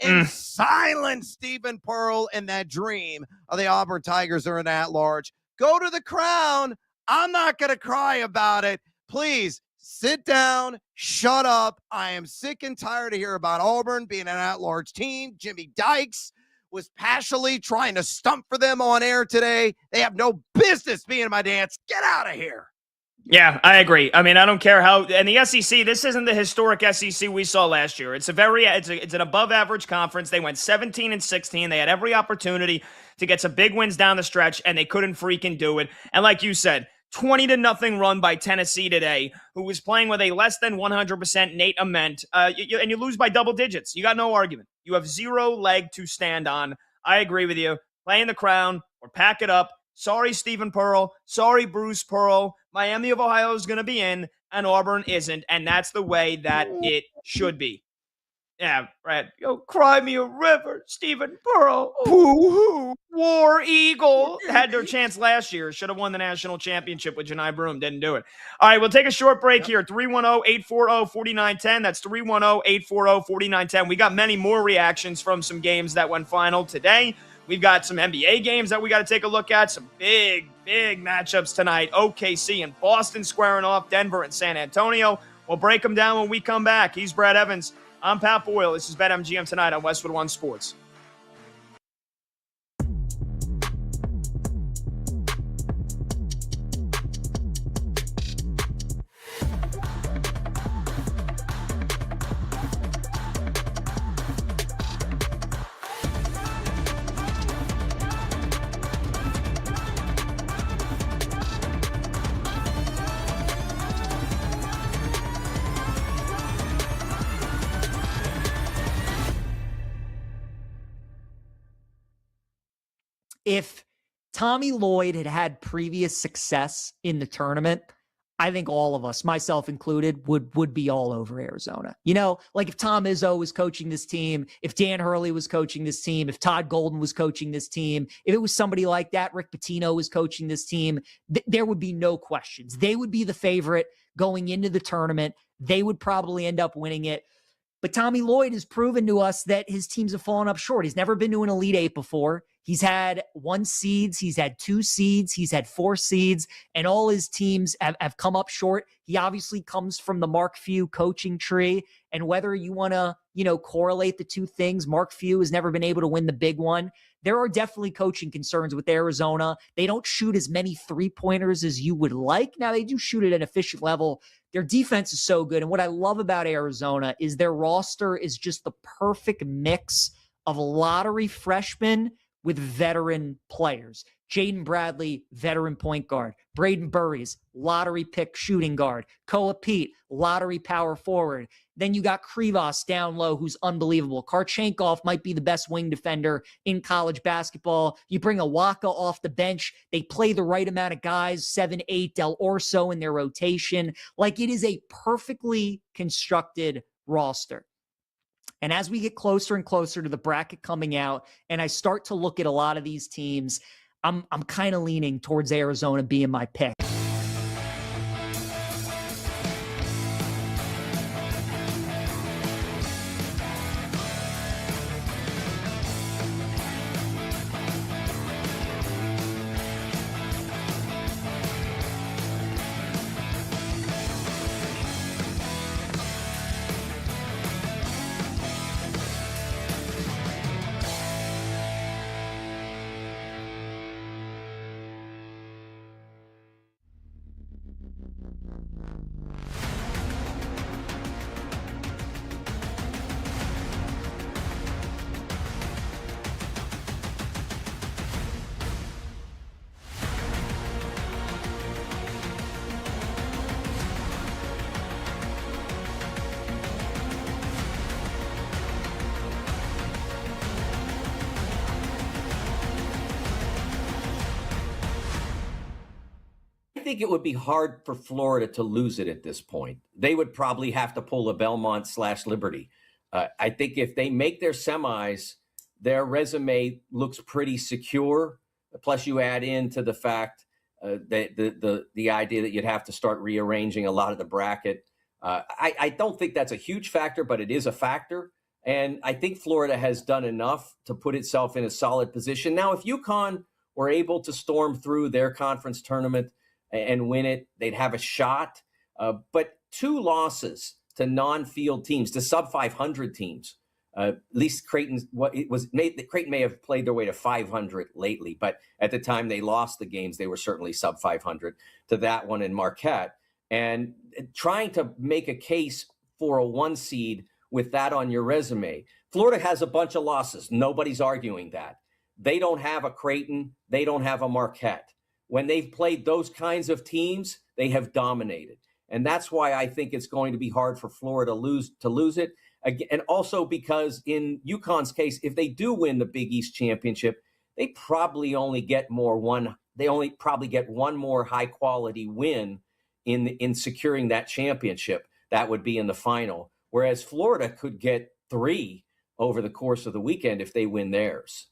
and silence Stephen Pearl and that dream of the Auburn Tigers are in at-large. Go to the Crown. I'm not going to cry about it. Please sit down, shut up. I am sick and tired of hearing about Auburn being an at-large team. Jimmy Dykes was passionately trying to stump for them on air today. They have no business being in my dance. Get out of here. Yeah, I agree. I mean, I don't care how. And the SEC, this isn't the historic SEC we saw last year. It's an above-average conference. They went 17-16. They had every opportunity to get some big wins down the stretch, and they couldn't freaking do it. And like you said, 20-0 run by Tennessee today, who was playing with a less than 100% Nate Ament, and you lose by double digits. You got no argument. You have 0 leg to stand on. I agree with you. Play in the Crown or pack it up. Sorry, Stephen Pearl. Sorry, Bruce Pearl. Miami of Ohio is going to be in, and Auburn isn't, and that's the way that it should be. Yeah, right. Yo, cry me a river, Stephen Pearl. Boo-hoo. War Eagle. Had their chance last year. Should have won the national championship with Janai Broom. Didn't do it. All right, we'll take a short break here. 310-840-4910. That's 310-840-4910. We got many more reactions from some games that went final today. We've got some NBA games that we got to take a look at. Some big matchups tonight. OKC and Boston squaring off. Denver and San Antonio. We'll break them down when we come back. He's Brad Evans. I'm Pat Boyle. This is BetMGM tonight on Westwood One Sports. If Tommy Lloyd had had previous success in the tournament, I think all of us, myself included, would be all over Arizona. You know, like if Tom Izzo was coaching this team, if Dan Hurley was coaching this team, if Todd Golden was coaching this team, if it was somebody like that, Rick Pitino was coaching this team, there would be no questions. They would be the favorite going into the tournament. They would probably end up winning it. But Tommy Lloyd has proven to us that his teams have fallen up short. He's never been to an Elite Eight before. He's had 1 seeds. He's had 2 seeds. He's had 4 seeds. And all his teams have come up short. He obviously comes from the Mark Few coaching tree. And whether you want to, correlate the two things, Mark Few has never been able to win the big one. There are definitely coaching concerns with Arizona. They don't shoot as many 3-pointers as you would like. Now, they do shoot at an efficient level. Their defense is so good. And what I love about Arizona is their roster is just the perfect mix of lottery freshmen with veteran players. Jaden Bradley, veteran point guard. Braden Burries, lottery pick shooting guard. Koa Pete, lottery power forward. Then you got Krivas down low, who's unbelievable. Karchenkov might be the best wing defender in college basketball. You bring a Waka off the bench. They play the right amount of guys, 7-8, Del Orso in their rotation. Like, it is a perfectly constructed roster. And as we get closer and closer to the bracket coming out, and I start to look at a lot of these teams, I'm kind of leaning towards Arizona being my pick. think it would be hard for Florida to lose it at this point. They would probably have to pull a Belmont/Liberty. I think if they make their semis, their resume looks pretty secure. Plus, you add into the fact that the idea that you'd have to start rearranging a lot of the bracket. I don't think that's a huge factor, but it is a factor. And I think Florida has done enough to put itself in a solid position. Now, if UConn were able to storm through their conference tournament and win it, they'd have a shot. But 2 losses to non-field teams, to sub-500 teams, at least Creighton may have played their way to 500 lately, but at the time they lost the games, they were certainly sub-500 to that one in Marquette. And trying to make a case for a 1 seed with that on your resume. Florida has a bunch of losses. Nobody's arguing that. They don't have a Creighton. They don't have a Marquette. When they've played those kinds of teams, they have dominated. And that's why I think it's going to be hard for Florida to lose it. And also because in UConn's case, if they do win the Big East championship, they probably only get one more high quality win in securing that championship. That would be in the final. Whereas Florida could get 3 over the course of the weekend if they win theirs.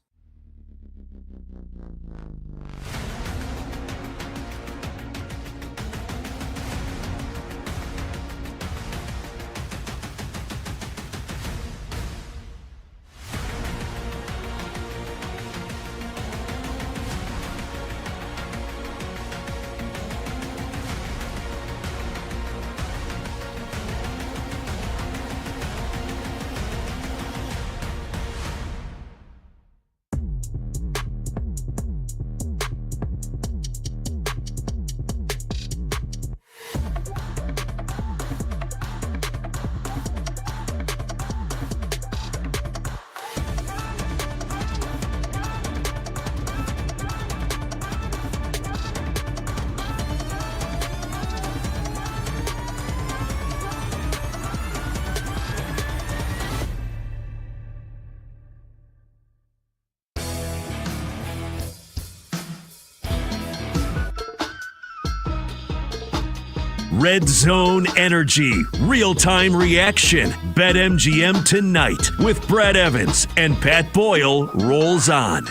Red Zone Energy, real-time reaction. BetMGM tonight with Brad Evans and Pat Boyle rolls on.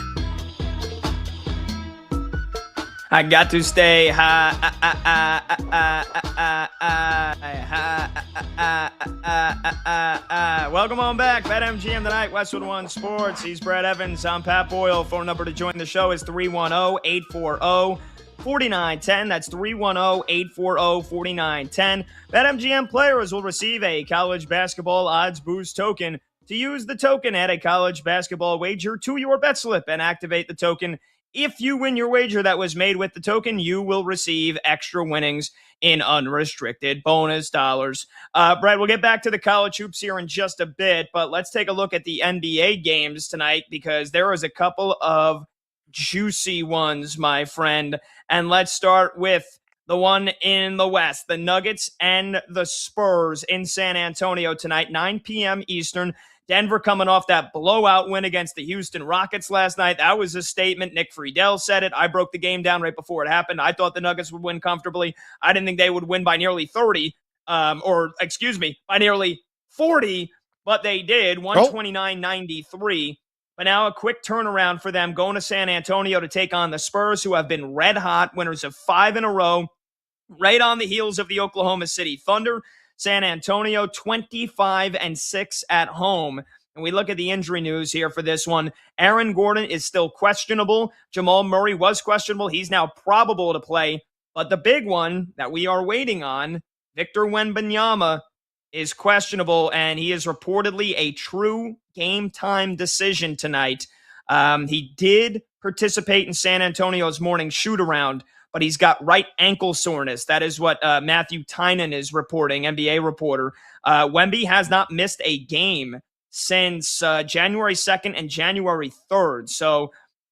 I got to stay high. Welcome on back. BetMGM tonight, Westwood One Sports. He's Brad Evans. I'm Pat Boyle. Phone number to join the show is 310-840-4910. That's 310-840-4910. BetMGM players will receive a college basketball odds boost token. To use the token, add a college basketball wager to your bet slip and activate the token. If you win your wager that was made with the token, you will receive extra winnings in unrestricted bonus dollars. Brad, we'll get back to the college hoops here in just a bit, but let's take a look at the NBA games tonight because there is a couple of juicy ones, my friend. And let's start with the one in the West, the Nuggets and the Spurs in San Antonio tonight, 9 p.m. Eastern. Denver coming off that blowout win against the Houston Rockets last night. That was a statement. Nick Friedel said it. I broke the game down right before it happened. I thought the Nuggets would win comfortably. I didn't think they would win by nearly 30, by nearly 40, but they did, 129-93. But now a quick turnaround for them going to San Antonio to take on the Spurs, who have been red hot, winners of 5 in a row, right on the heels of the Oklahoma City Thunder. San Antonio 25-6 at home. And we look at the injury news here for this one. Aaron Gordon is still questionable. Jamal Murray was questionable. He's now probable to play. But the big one that we are waiting on, Victor Wembanyama, is questionable, and he is reportedly a true game-time decision tonight. He did participate in San Antonio's morning shoot-around, but he's got right ankle soreness. That is what Matthew Tynan is reporting, NBA reporter. Wemby has not missed a game since January 2nd and January 3rd. So,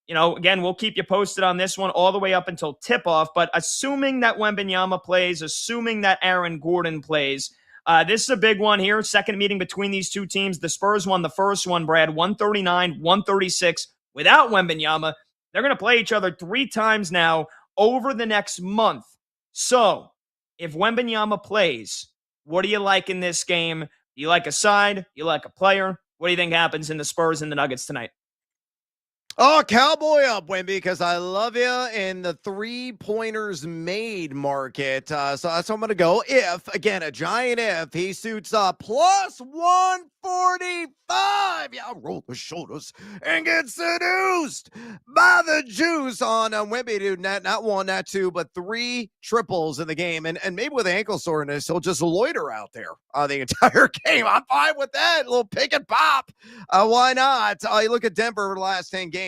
again, we'll keep you posted on this one all the way up until tip-off. But assuming that Wembanyama plays, assuming that Aaron Gordon plays, this is a big one here. Second meeting between these two teams. The Spurs won the first one, Brad, 139-136 without Wembanyama. They're going to play each other 3 times now over the next month. So if Wembanyama plays, what do you like in this game? Do you like a side? Do you like a player? What do you think happens in the Spurs and the Nuggets tonight? Oh, cowboy up, Wimby, because I love you in the 3-pointers made market. So that's what I'm going to go. If, again, a giant if, he suits up plus 145. Yeah, I'll roll the shoulders and get seduced by the juice on Wimby, dude. Not one, not two, but 3 triples in the game. And maybe with ankle soreness, he'll just loiter out there the entire game. I'm fine with that. A little pick and pop. Why not? You look at Denver over the last 10 games.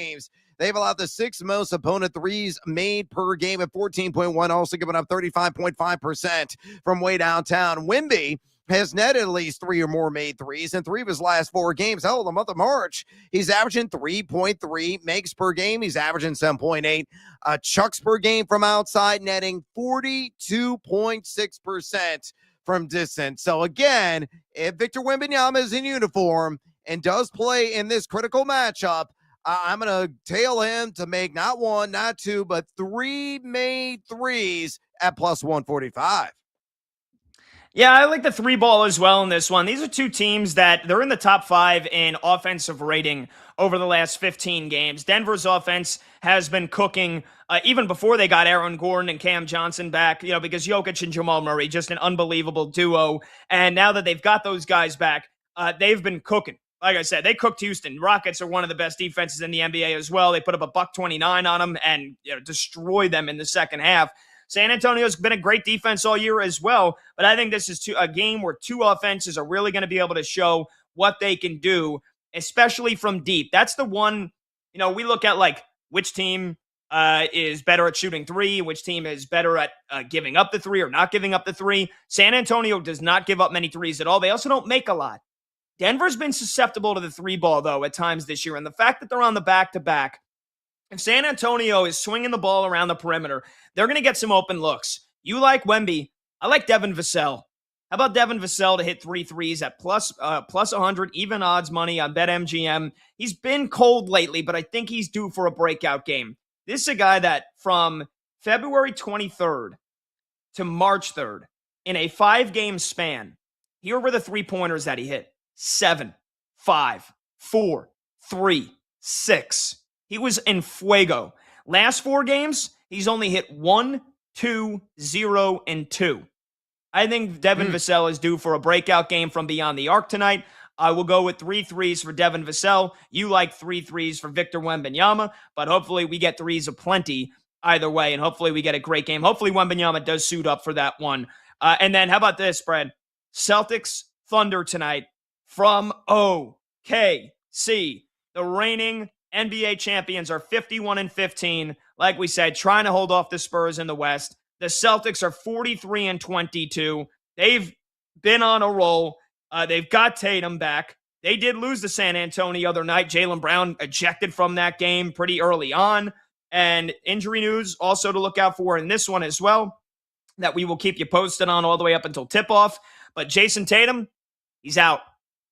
They've allowed the 6th most opponent threes made per game at 14.1, also giving up 35.5% from way downtown. Wemby has netted at least 3 or more made threes in 3 of his last 4 games. Hell, the month of March, he's averaging 3.3 makes per game. He's averaging 7.8 chucks per game from outside, netting 42.6% from distance. So again, if Victor Wembanyama is in uniform and does play in this critical matchup, I'm going to tail him to make not 1, not 2, but 3 made threes at plus 145. Yeah, I like the 3 ball as well in this one. These are 2 teams that they're in the top 5 in offensive rating over the last 15 games. Denver's offense has been cooking even before they got Aaron Gordon and Cam Johnson back, because Jokic and Jamal Murray, just an unbelievable duo. And now that they've got those guys back, they've been cooking. Like I said, they cooked Houston. Rockets are one of the best defenses in the NBA as well. They put up a $129 on them and destroyed them in the second half. San Antonio's been a great defense all year as well, but I think this is a game where 2 offenses are really going to be able to show what they can do, especially from deep. That's the one, we look at like which team is better at shooting 3, which team is better at giving up the 3 or not giving up the 3. San Antonio does not give up many threes at all. They also don't make a lot. Denver's been susceptible to the 3 ball, though, at times this year. And the fact that they're on the back-to-back, if San Antonio is swinging the ball around the perimeter, they're going to get some open looks. You like Wemby. I like Devin Vassell. How about Devin Vassell to hit 3 threes at plus 100, even odds money on BetMGM? He's been cold lately, but I think he's due for a breakout game. This is a guy that from February 23rd to March 3rd, in a 5-game span, here were the 3-pointers that he hit. 7, 5, 4, 3, 6. He was in fuego. Last 4 games, he's only hit 1, 2, 0, and 2. I think Devin Vassell is due for a breakout game from beyond the arc tonight. I will go with 3 threes for Devin Vassell. You like 3 threes for Victor Wembanyama, but hopefully we get threes aplenty either way, and hopefully we get a great game. Hopefully Wembanyama does suit up for that one. And then how about this, Brad? Celtics Thunder tonight. From OKC, the reigning NBA champions are 51-15. Like we said, trying to hold off the Spurs in the West. The Celtics are 43-22. They've been on a roll. They've got Tatum back. They did lose to San Antonio the other night. Jaylen Brown ejected from that game pretty early on. And injury news also to look out for in this one as well, that we will keep you posted on all the way up until tip-off. But Jason Tatum, he's out.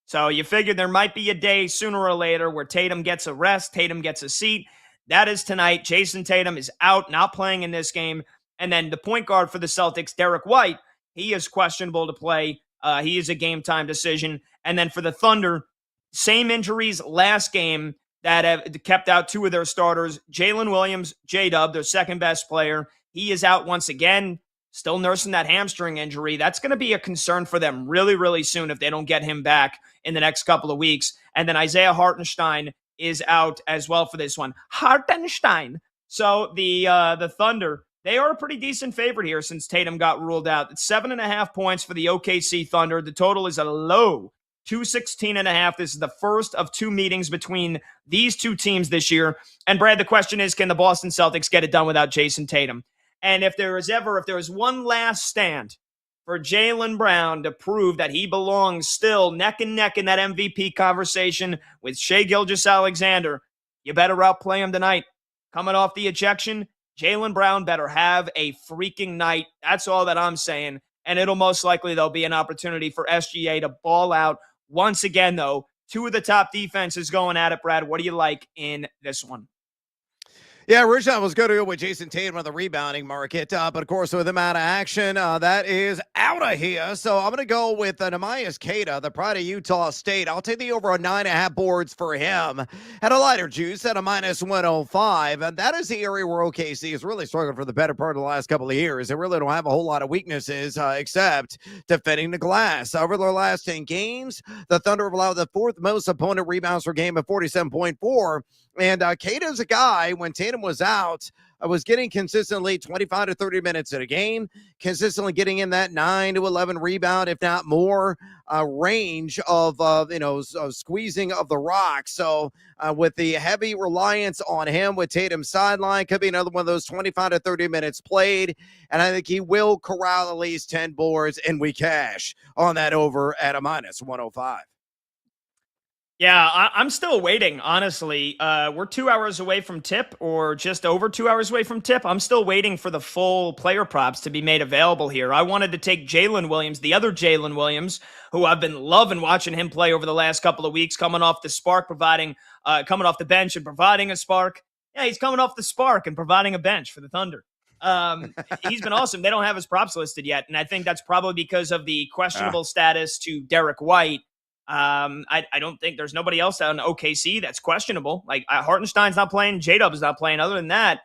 So you figure there might be a day sooner or later where Tatum gets a rest, Tatum gets a seat. That is tonight. Jason Tatum is out, not playing in this game. And then the point guard for the Celtics, Derek White, he is questionable to play. He is a game-time decision. And then for the Thunder, same injuries last game that have kept out 2 of their starters. Jalen Williams, J-Dub, their second-best player, he is out once again. Still nursing that hamstring injury. That's going to be a concern for them really, really soon if they don't get him back in the next couple of weeks. And then Isaiah Hartenstein is out as well for this one. Hartenstein. So the Thunder, they are a pretty decent favorite here since Tatum got ruled out. It's 7.5 points for the OKC Thunder. The total is a low 216.5. This is the first of 2 meetings between these 2 teams this year. And Brad, the question is, can the Boston Celtics get it done without Jason Tatum? And if there is one last stand for Jaylen Brown to prove that he belongs still neck and neck in that MVP conversation with Shai Gilgeous-Alexander, you better outplay him tonight. Coming off the ejection, Jaylen Brown better have a freaking night. That's all that I'm saying. And it'll most likely, there'll be an opportunity for SGA to ball out. Once again, though, 2 of the top defenses going at it, Brad. What do you like in this one? Yeah, originally I was going to go with Jason Tatum on the rebounding market, but of course with him out of action, that is out of here. So I'm going to go with Nehemias Queta, the pride of Utah State. I'll take the over on 9.5 boards for him at a lighter juice at a -105. And that is the area where OKC is really struggling for the better part of the last couple of years. They really don't have a whole lot of weaknesses except defending the glass. Over their last 10 games, the Thunder have allowed the fourth most opponent rebounds per game at 47.4. And Queta's a guy, when Tatum was out, I was getting consistently 25 to 30 minutes in a game, consistently getting in that 9 to 11 rebound, if not more, range of squeezing of the rock. So with the heavy reliance on him with Tatum's sideline, could be another one of those 25 to 30 minutes played. And I think he will corral at least 10 boards, and we cash on that over at a -105. Yeah, I'm still waiting, honestly. We're 2 hours away from tip, or just over 2 hours away from tip. I'm still waiting for the full player props to be made available here. I wanted to take Jalen Williams, the other Jalen Williams, who I've been loving watching him play over the last couple of weeks, coming off the spark, coming off the bench and providing a spark. Yeah, he's coming off the spark and providing a bench for the Thunder. He's been awesome. They don't have his props listed yet, and I think that's probably because of the questionable status to Derek White. I don't think there's nobody else on OKC that's questionable. Like Hartenstein's not playing, J-Dub's not playing. Other than that,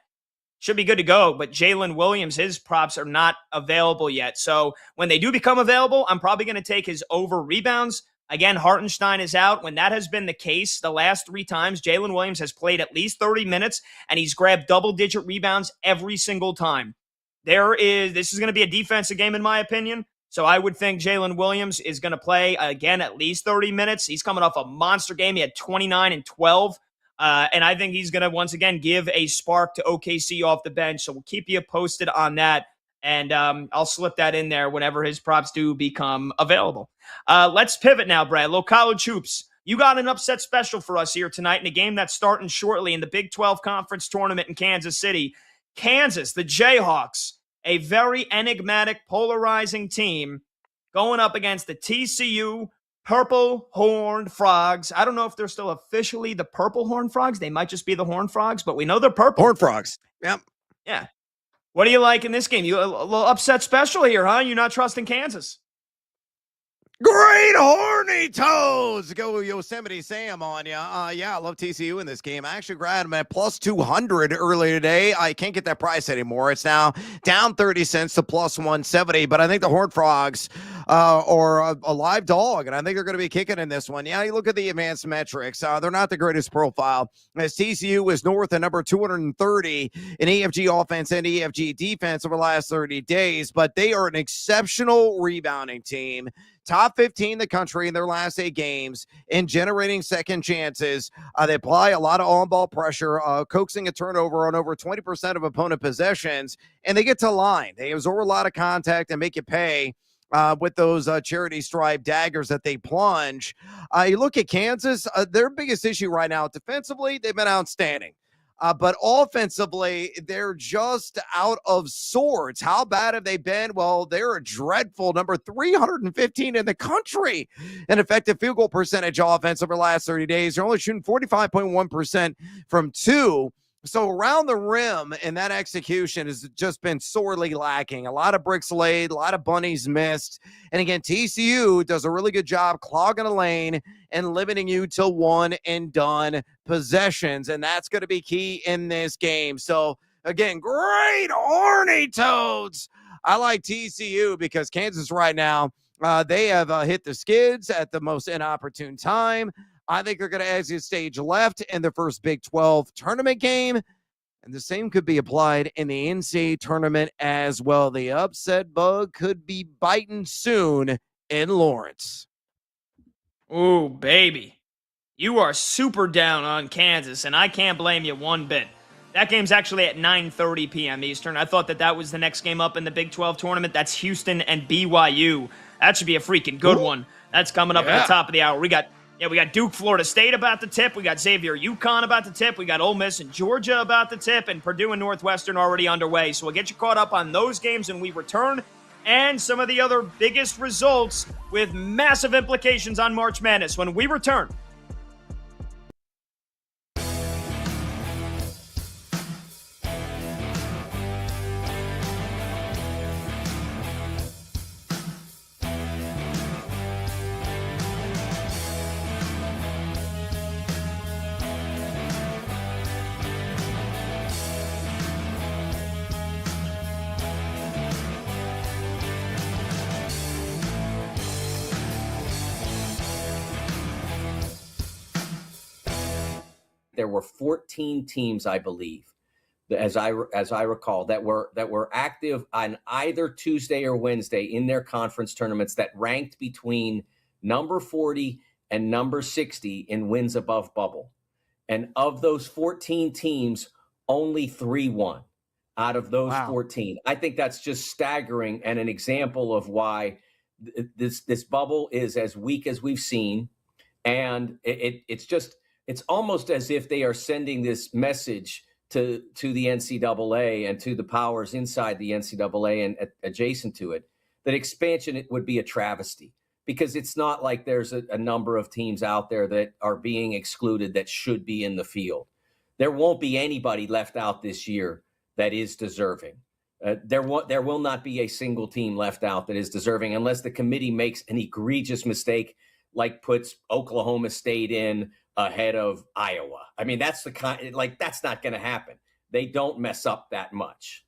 should be good to go. But Jalen Williams, his props are not available yet. So when they do become available, I'm probably going to take his over rebounds. Again, Hartenstein is out. When that has been the case, the last 3 times, Jalen Williams has played at least 30 minutes, and he's grabbed double-digit rebounds every single time. This is going to be a defensive game, in my opinion. So I would think Jalen Williams is going to play, again, at least 30 minutes. He's coming off a monster game. He had 29 and 12. And I think he's going to, once again, give a spark to OKC off the bench. So we'll keep you posted on that. And I'll slip that in there whenever his props do become available. Let's pivot now, Brad. Little college hoops. You got an upset special for us here tonight in a game that's starting shortly in the Big 12 Conference Tournament in Kansas City. Kansas, the Jayhawks, a very enigmatic, polarizing team going up against the TCU Purple Horned Frogs. I don't know if they're still officially the Purple Horned Frogs. They might just be the Horned Frogs, but we know they're purple. Horned Frogs. Yep. Yeah. What do you like in this game? You a little upset special here, huh? You're not trusting Kansas. Great horny toes. Go Yosemite Sam on you. Yeah, I love TCU in this game. I actually grabbed them at plus 200 earlier today. I can't get that price anymore. It's now down 30 cents to plus 170. But I think the Horned Frogs are a live dog, and I think they're going to be kicking in this one. Yeah, you look at the advanced metrics. They're not the greatest profile, as TCU is north of number 230 in EFG offense and EFG defense over the last 30 days. But they are an exceptional rebounding team. Top 15 in the country in their last 8 games in generating second chances. They apply a lot of on-ball pressure, coaxing a turnover on over 20% of opponent possessions, and they get to line. They absorb a lot of contact and make you pay with those charity stripe daggers that they plunge. You look at Kansas, their biggest issue right now, defensively, they've been outstanding. But offensively, they're just out of sorts. How bad have they been? Well, they're a dreadful number 315 in the country in effective field goal percentage offense over the last 30 days. They're only shooting 45.1% from 2. So around the rim, and that execution has just been sorely lacking. A lot of bricks laid, a lot of bunnies missed. And again, TCU does a really good job clogging a lane and limiting you to one and done possessions. And that's going to be key in this game. So again, great horny toads. I like TCU because Kansas right now, they have hit the skids at the most inopportune time. I think they're going to exit stage left in their first Big 12 tournament game. And the same could be applied in the NCAA tournament as well. The upset bug could be biting soon in Lawrence. Ooh, baby. You are super down on Kansas, and I can't blame you one bit. That game's actually at 9:30 p.m. Eastern. I thought that was the next game up in the Big 12 tournament. That's Houston and BYU. That should be a freaking good one. That's coming up at the top of the hour. We got Duke, Florida State about to tip. We got Xavier, UConn about to tip. We got Ole Miss and Georgia about to tip, and Purdue and Northwestern already underway. So we'll get you caught up on those games when we return, and some of the other biggest results with massive implications on March Madness when we return. there were 14 teams, I believe, as I recall, that were active on either Tuesday or Wednesday in their conference tournaments that ranked between number 40 and number 60 in wins above bubble. And of those 14 teams, only 3 won out of those 14. I think that's just staggering and an example of why this bubble is as weak as we've seen. And it's almost as if they are sending this message to the NCAA and to the powers inside the NCAA and adjacent to it, that expansion would be a travesty, because it's not like there's a number of teams out there that are being excluded that should be in the field. There won't be anybody left out this year that is deserving. There will not be a single team left out that is deserving unless the committee makes an egregious mistake, like puts Oklahoma State in ahead of Iowa. I mean, that's that's not going to happen. They don't mess up that much.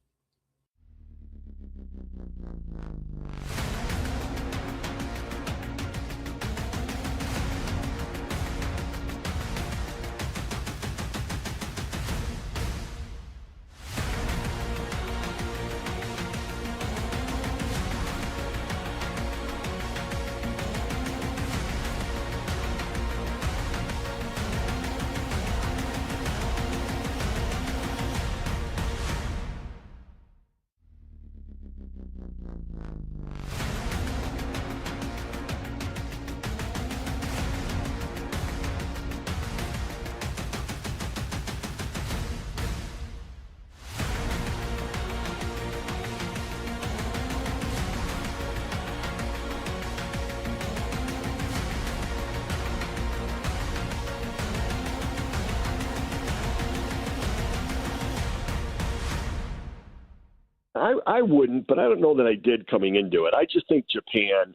I wouldn't, but I don't know that I did coming into it. I just think Japan,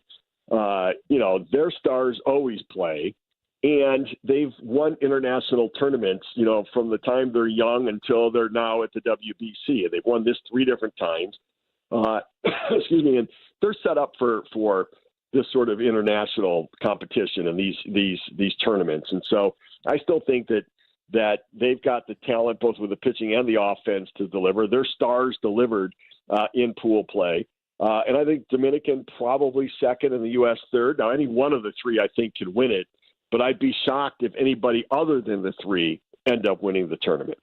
their stars always play, and they've won international tournaments, from the time they're young until they're now at the WBC. They've won this 3 different times. Excuse me, and they're set up for this sort of international competition and these tournaments. And so I still think that they've got the talent, both with the pitching and the offense, to deliver. Their stars delivered in pool play. And I think Dominican probably second and the U.S. third. Now, any one of the 3, I think, could win it. But I'd be shocked if anybody other than the 3 end up winning the tournament.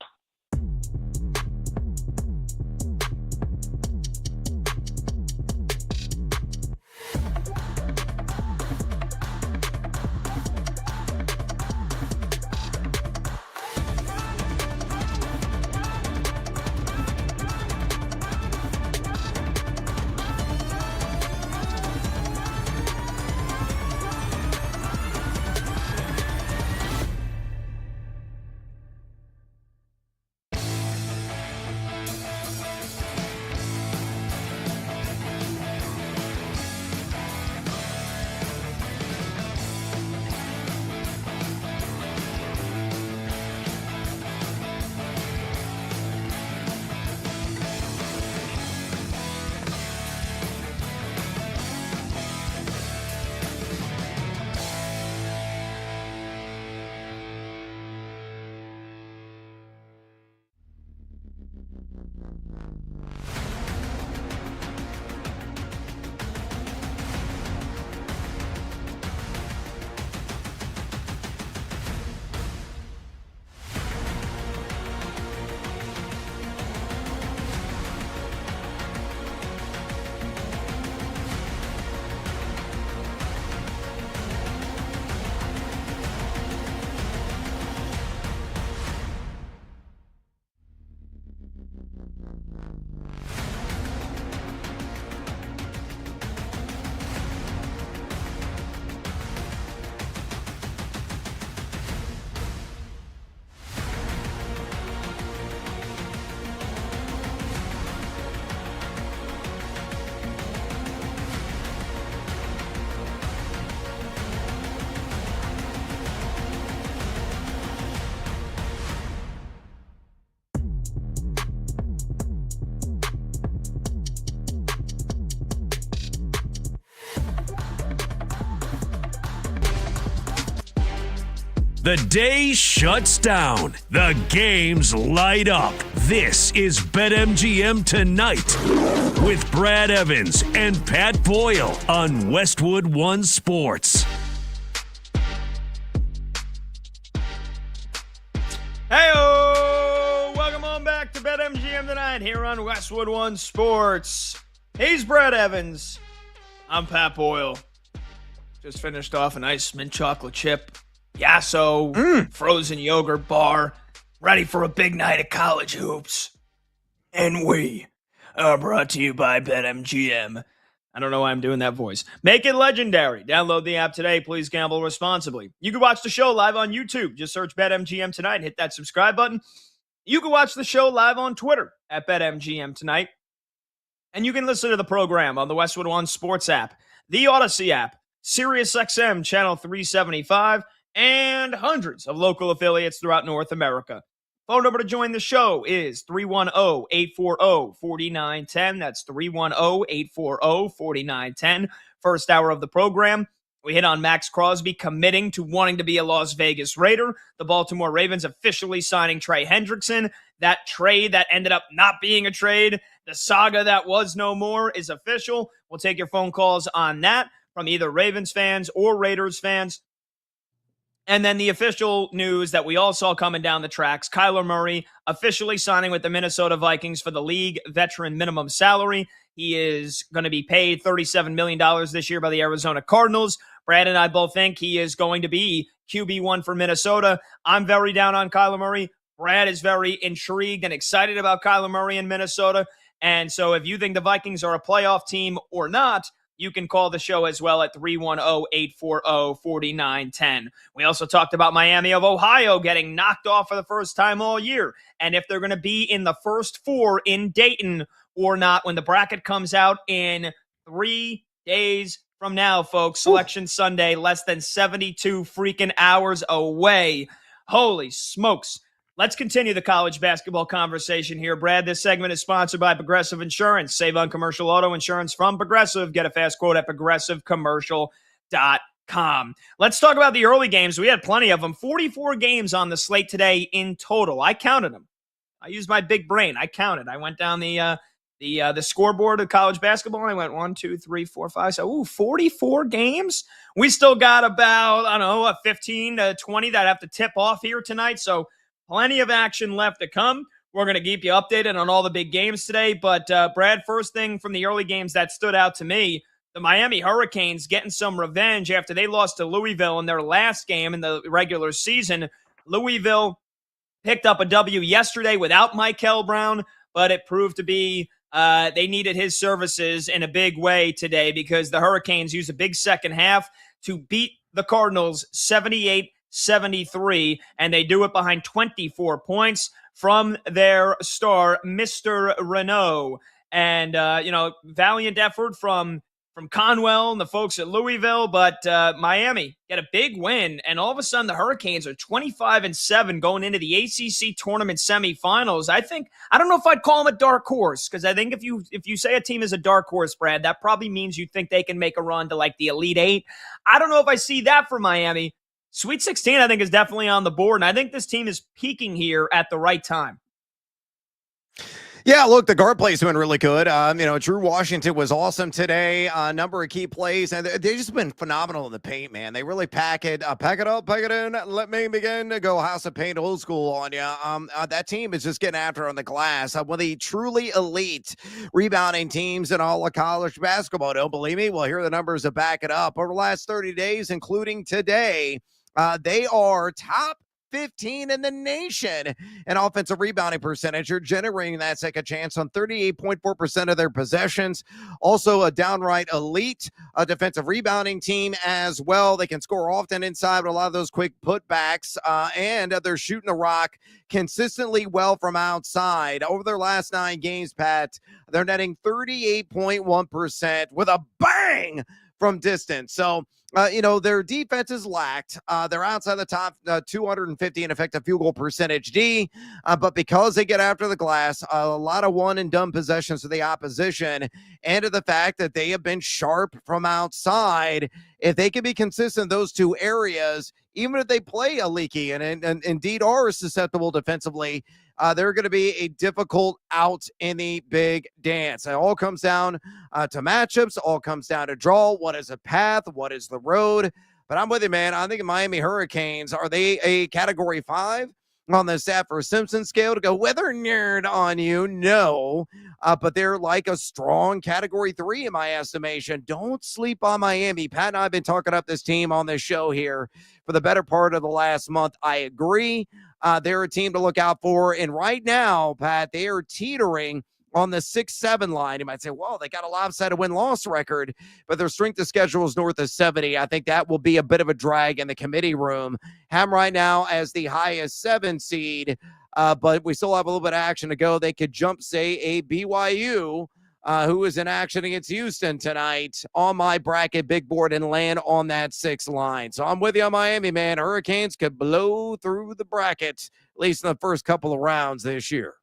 The day shuts down. The games light up. This is BetMGM Tonight with Brad Evans and Pat Boyle on Westwood One Sports. Hey-o! Welcome on back to BetMGM Tonight here on Westwood One Sports. He's Brad Evans. I'm Pat Boyle. Just finished off a nice mint chocolate chip, Yasso, frozen yogurt bar, ready for a big night of college hoops. And we are brought to you by BetMGM. I don't know why I'm doing that voice. Make it legendary. Download the app today. Please gamble responsibly. You can watch the show live on YouTube. Just search BetMGM Tonight and hit that subscribe button. You can watch the show live on Twitter at BetMGM Tonight. And you can listen to the program on the Westwood One Sports app, the Odyssey app, SiriusXM Channel 375, and hundreds of local affiliates throughout North America. Phone number to join the show is 310-840-4910. That's 310-840-4910. First hour of the program, we hit on Max Crosby committing to wanting to be a Las Vegas Raider. The Baltimore Ravens officially signing Trey Hendrickson. That trade that ended up not being a trade, the saga that was no more, is official. We'll take your phone calls on that from either Ravens fans or Raiders fans. And then the official news that we all saw coming down the tracks, Kyler Murray officially signing with the Minnesota Vikings for the league veteran minimum salary. He is going to be paid $37 million this year by the Arizona Cardinals. Brad and I both think he is going to be QB1 for Minnesota. I'm very down on Kyler Murray. Brad is very intrigued and excited about Kyler Murray in Minnesota. And so if you think the Vikings are a playoff team or not, you can call the show as well at 310-840-4910. We also talked about Miami of Ohio getting knocked off for the first time all year, and if they're going to be in the first four in Dayton or not when the bracket comes out in 3 days from now, folks. Selection Sunday, less than 72 freaking hours away. Holy smokes. Let's continue the college basketball conversation here, Brad. This segment is sponsored by Progressive Insurance. Save on commercial auto insurance from Progressive. Get a fast quote at progressivecommercial.com. Let's talk about the early games. We had plenty of them. 44 games on the slate today in total. I counted them. I used my big brain. I counted. I went down the scoreboard of college basketball, and I went 1, 2, 3, 4, 5. So, 44 games. We still got about, 15 to 20 that have to tip off here tonight. So, plenty of action left to come. We're going to keep you updated on all the big games today. But, Brad, first thing from the early games that stood out to me, the Miami Hurricanes getting some revenge after they lost to Louisville in their last game in the regular season. Louisville picked up a W yesterday without Michael Brown, but it proved to be they needed his services in a big way today because the Hurricanes used a big second half to beat the Cardinals 78-73, and they do it behind 24 points from their star, Mr. Renault. And, valiant effort from Conwell and the folks at Louisville, but Miami get a big win, and all of a sudden the Hurricanes are 25-7 going into the ACC tournament semifinals. I don't know if I'd call them a dark horse, because I think if you say a team is a dark horse, Brad, that probably means you think they can make a run to like the Elite Eight. I don't know if I see that for Miami. Sweet 16, I think, is definitely on the board, and I think this team is peaking here at the right time. Yeah, look, the guard play's been really good. Drew Washington was awesome today. A number of key plays, and they've just been phenomenal in the paint, man. They really pack it up, pack it in. Let me begin to go House of Paint old school on you. That team is just getting after on the glass. One of the truly elite rebounding teams in all of college basketball. Don't believe me? Well, here are the numbers to back it up. Over the last 30 days, including today, they are top 15 in the nation in offensive rebounding percentage. You're generating that second chance on 38.4% of their possessions. Also a downright elite defensive rebounding team as well. They can score often inside with a lot of those quick putbacks, and they're shooting the rock consistently well from outside. Over their last 9 games, Pat, they're netting 38.1% with a bang from distance. So, their defense is lacked. They're outside the top 250 in effective field goal percentage D, but because they get after the glass, a lot of one and done possessions to the opposition, and to the fact that they have been sharp from outside, if they can be consistent in those two areas, even if they play a leaky and indeed are susceptible defensively, they're going to be a difficult out in the big dance. It all comes down to matchups, all comes down to draw. What is a path? What is the road? But I'm with you, man. I think Miami Hurricanes, are they a category 5 on the Safford-Simpson scale to go weather nerd on you? No, but they're like a strong category 3 in my estimation. Don't sleep on Miami. Pat and I have been talking up this team on this show here for the better part of the last month. I agree. They're a team to look out for. And right now, Pat, they are teetering on the 6-7 line. You might say, well, they got a lopsided win-loss record, but their strength of schedule is north of 70. I think that will be a bit of a drag in the committee room. Ham right now as the highest 7 seed, but we still have a little bit of action to go. They could jump, say, a BYU, who is in action against Houston tonight on my bracket big board and land on that 6 line. So I'm with you on Miami, man. Hurricanes could blow through the bracket, at least in the first couple of rounds this year.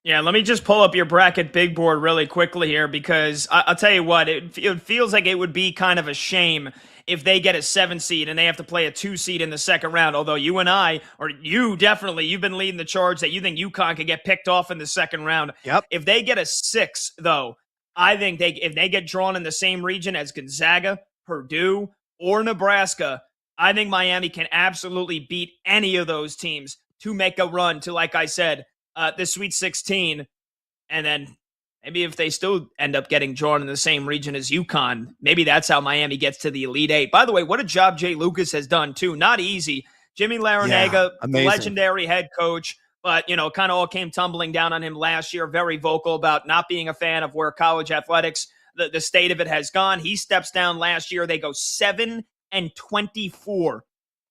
Yeah, let me just pull up your bracket big board really quickly here, because I'll tell you what, it feels like it would be kind of a shame if they get a 7 seed and they have to play a 2 seed in the second round. Although you and I, or you definitely, you've been leading the charge that you think UConn could get picked off in the second round. Yep. If they get a 6, though, I think if they get drawn in the same region as Gonzaga, Purdue, or Nebraska, I think Miami can absolutely beat any of those teams to make a run to, like I said, the Sweet 16, and then maybe if they still end up getting drawn in the same region as UConn, maybe that's how Miami gets to the Elite 8. By the way, what a job Jay Lucas has done, too. Not easy. Jimmy Larinaga, legendary head coach, but, kind of all came tumbling down on him last year. Very vocal about not being a fan of where college athletics, the state of it has gone. He steps down last year. They go 7-24.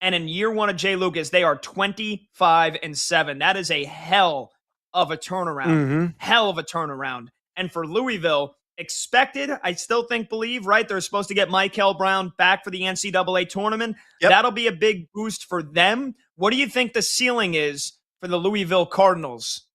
And in year 1 of Jay Lucas, they are 25-7. That is a hell of a turnaround. Mm-hmm. Hell of a turnaround. And for Louisville, expected, I still believe, right? They're supposed to get Michael Brown back for the NCAA tournament. Yep. That'll be a big boost for them. What do you think the ceiling is for the Louisville Cardinals?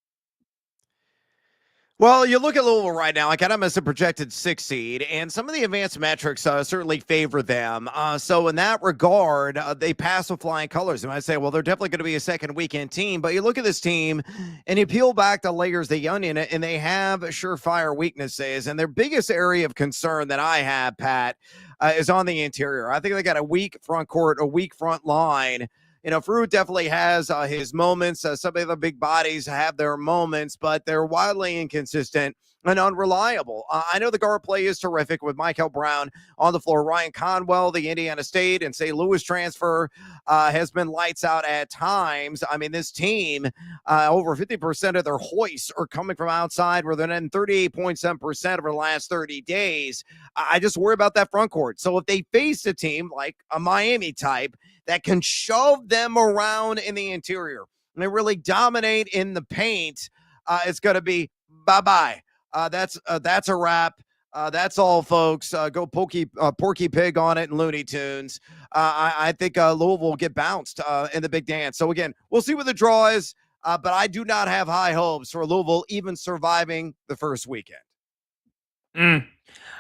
Well, you look at Louisville right now, I got them as a projected 6 seed, and some of the advanced metrics certainly favor them. So in that regard, they pass with flying colors. And I say, well, they're definitely going to be a second weekend team. But you look at this team, and you peel back the layers of the onion, and they have surefire weaknesses. And their biggest area of concern that I have, Pat, is on the interior. I think they got a weak front court, a weak front line. Fruit definitely has his moments. Some of the big bodies have their moments, but they're wildly inconsistent and unreliable. I know the guard play is terrific with Michael Brown on the floor. Ryan Conwell, the Indiana State and St. Louis transfer, has been lights out at times. I mean, this team, over 50% of their hoists are coming from outside, rather than 38.7% over the last 30 days. I just worry about that front court. So if they face a team like a Miami type that can shove them around in the interior and they really dominate in the paint, it's going to be bye-bye. That's a wrap. That's all, folks. Go Porky Pig on it and Looney Tunes. I think Louisville will get bounced in the big dance. So, again, we'll see what the draw is, but I do not have high hopes for Louisville even surviving the first weekend.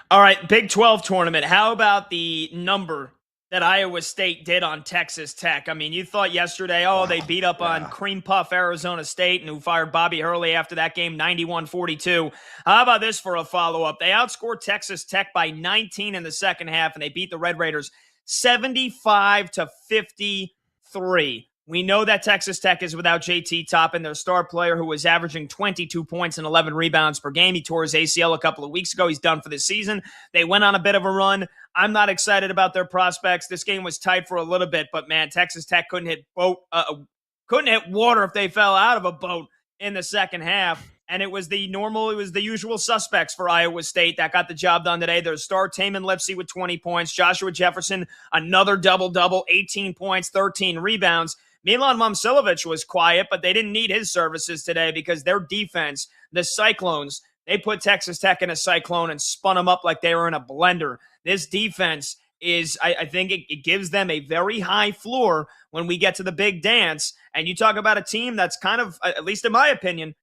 All right, Big 12 tournament. How about the number that Iowa State did on Texas Tech? I mean, you thought yesterday, they beat up on cream puff Arizona State, and who fired Bobby Hurley after that game, 91-42. How about this for a follow-up? They outscored Texas Tech by 19 in the second half, and they beat the Red Raiders 75-53. We know that Texas Tech is without JT Toppin, their star player, who was averaging 22 points and 11 rebounds per game. He tore his ACL a couple of weeks ago. He's done for the season. They went on a bit of a run. I'm not excited about their prospects. This game was tight for a little bit, but man, Texas Tech couldn't hit water if they fell out of a boat in the second half. And it was the usual suspects for Iowa State that got the job done today. Their star, Taman Lipsey, with 20 points. Joshua Jefferson, another double-double, 18 points, 13 rebounds. Milan Momcilovic was quiet, but they didn't need his services today because their defense, the Cyclones, They put Texas Tech in a cyclone and spun them up like they were in a blender. This defense is, I think it gives them a very high floor when we get to the big dance. And you talk about a team that's kind of, at least in my opinion,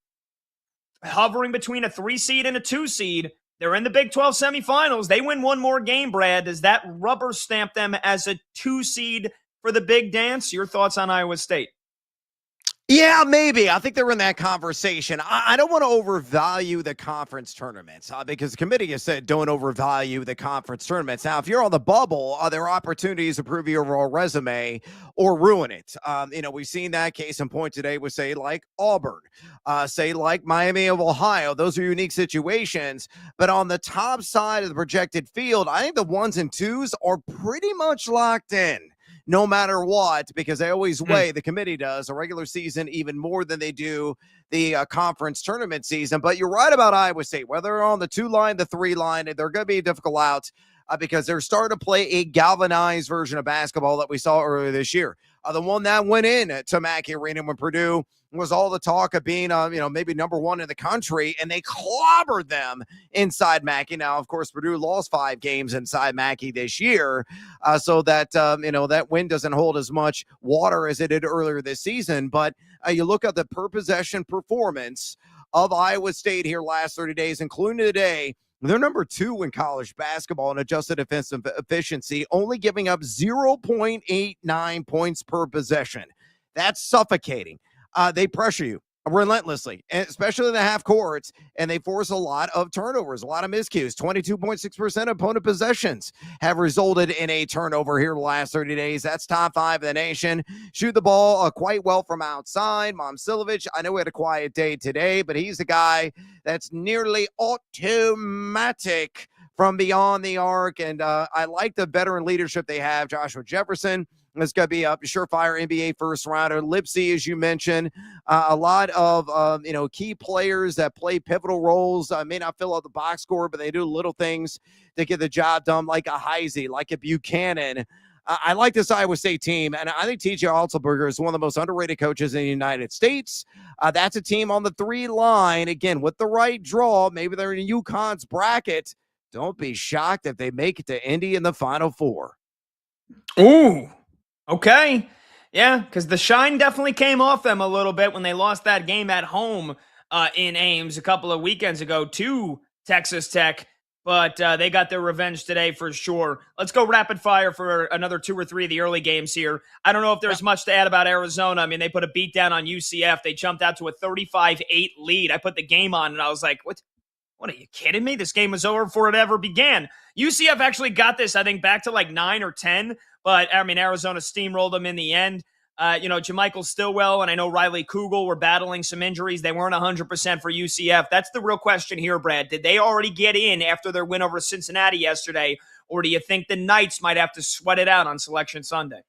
hovering between a 3 seed and a 2 seed. They're in the Big 12 semifinals. They win one more game, Brad. Does that rubber stamp them as a 2 seed for the big dance? Your thoughts on Iowa State? Yeah, maybe. I think they're in that conversation. I don't want to overvalue the conference tournaments because the committee has said don't overvalue the conference tournaments. Now, if you're on the bubble, there are opportunities to prove your overall resume or ruin it. We've seen that case in point today with, say, like Auburn, say, like Miami of Ohio. Those are unique situations. But on the top side of the projected field, I think the 1s and 2s are pretty much locked in, no matter what, because they always weigh, the committee does, a regular season even more than they do the conference tournament season. But you're right about Iowa State. Whether they're on the 2 line, the 3 line, they're going to be difficult out because they're starting to play a galvanized version of basketball that we saw earlier this year. The one that went in to Mackey Arena when Purdue was all the talk of being, maybe number 1 in the country, and they clobbered them inside Mackey. Now, of course, Purdue lost 5 games inside Mackey this year, so that, that win doesn't hold as much water as it did earlier this season. But you look at the per possession performance of Iowa State here last 30 days, including today. They're number 2 in college basketball in adjusted defensive efficiency, only giving up 0.89 points per possession. That's suffocating. They pressure you relentlessly, especially in the half courts, and they force a lot of turnovers, a lot of miscues. 22.6% of opponent possessions have resulted in a turnover here the last 30 days. That's top 5 in the nation. Shoot the ball quite well from outside. Momcilovic, I know we had a quiet day today, but he's the guy that's nearly automatic from beyond the arc, and I like the veteran leadership they have. Joshua Jefferson is going to be a surefire NBA first rounder. Lipsey, as you mentioned, a lot of key players that play pivotal roles. May not fill out the box score, but they do little things to get the job done, like a Heisey, like a Buchanan. I like this Iowa State team, and I think TJ Altenberger is one of the most underrated coaches in the United States. That's a team on the 3 line. Again, with the right draw, maybe they're in UConn's bracket. Don't be shocked if they make it to Indy in the Final Four. Ooh, okay. Yeah, because the shine definitely came off them a little bit when they lost that game at home in Ames a couple of weekends ago to Texas Tech. But they got their revenge today for sure. Let's go rapid fire for another 2 or 3 of the early games here. I don't know if there's much to add about Arizona. I mean, they put a beat down on UCF. They jumped out to a 35-8 lead. I put the game on, and I was like, what are you kidding me? This game was over before it ever began. UCF actually got this, I think, back to like 9 or 10. But, I mean, Arizona steamrolled them in the end. Jamichael Stillwell and I know Riley Kugel were battling some injuries. They weren't 100% for UCF. That's the real question here, Brad. Did they already get in after their win over Cincinnati yesterday, or do you think the Knights might have to sweat it out on Selection Sunday?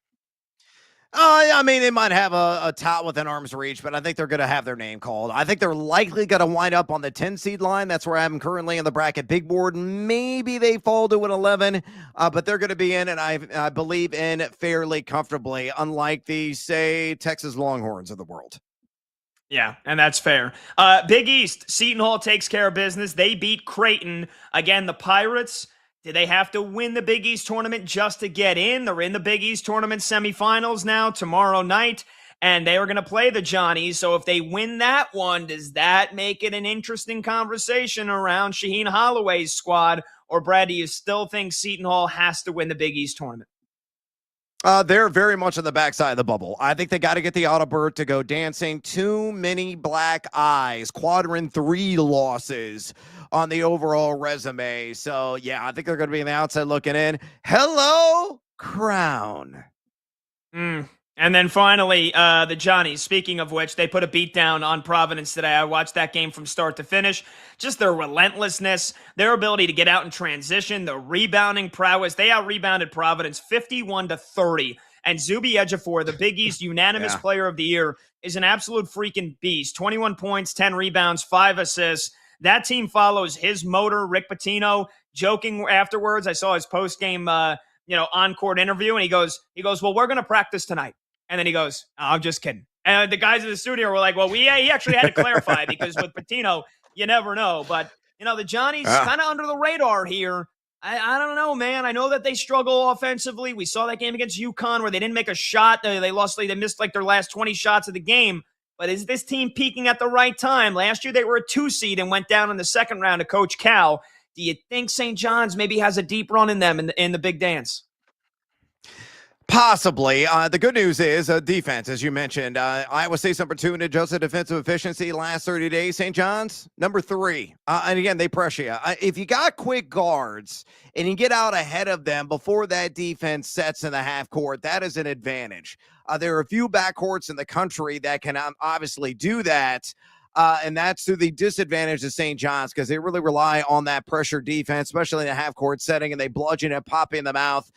They might have a tout within arm's reach, but I think they're going to have their name called. I think they're likely going to wind up on the 10 seed line. That's where I am currently in the bracket big board. Maybe they fall to an 11, but they're going to be in, and I believe in fairly comfortably, unlike the, say, Texas Longhorns of the world. Yeah, and that's fair. Big East, Seton Hall takes care of business. They beat Creighton. Again, the Pirates, do they have to win the Big East tournament just to get in? They're in the Big East tournament semifinals now tomorrow night, and they are going to play the Johnnies. So if they win that one, does that make it an interesting conversation around Shaheen Holloway's squad? Or, Brad, do you still think Seton Hall has to win the Big East tournament? They're very much on the backside of the bubble. I think they got to get the auto bird to go dancing. Too many black eyes, quadrant 3 losses on the overall resume. So, yeah, I think they're going to be on the outside looking in. Hello, Crown. And then finally, the Johnnies, speaking of which, they put a beat down on Providence today. I watched that game from start to finish. Just their relentlessness, their ability to get out in transition, the rebounding prowess. They out-rebounded Providence 51-30. And Zuby Ejiofor, the Big East unanimous player of the year, is an absolute freaking beast. 21 points, 10 rebounds, 5 assists. That team follows his motor, Rick Pitino, joking afterwards. I saw his post-game on-court interview, and he goes, well, we're going to practice tonight. And then he goes, oh, I'm just kidding. And the guys in the studio were like, well, he actually had to clarify because with Pitino, you never know. But The Johnnies kind of under the radar here. I don't know, man. I know that they struggle offensively. We saw that game against UConn where they didn't make a shot. They lost. They missed like their last 20 shots of the game. But is this team peaking at the right time? Last year they were a 2 seed and went down in the second round to Coach Cal. Do you think St. John's maybe has a deep run in them in the big dance? Possibly. The good news is defense, as you mentioned. Iowa State's number 2 in adjusted defensive efficiency last 30 days. St. John's, number 3. And again, they pressure you. If you got quick guards and you get out ahead of them before that defense sets in the half court, that is an advantage. There are a few backcourts in the country that can obviously do that. And that's to the disadvantage of St. John's because they really rely on that pressure defense, especially in a half-court setting, and they bludgeon and pop in the mouth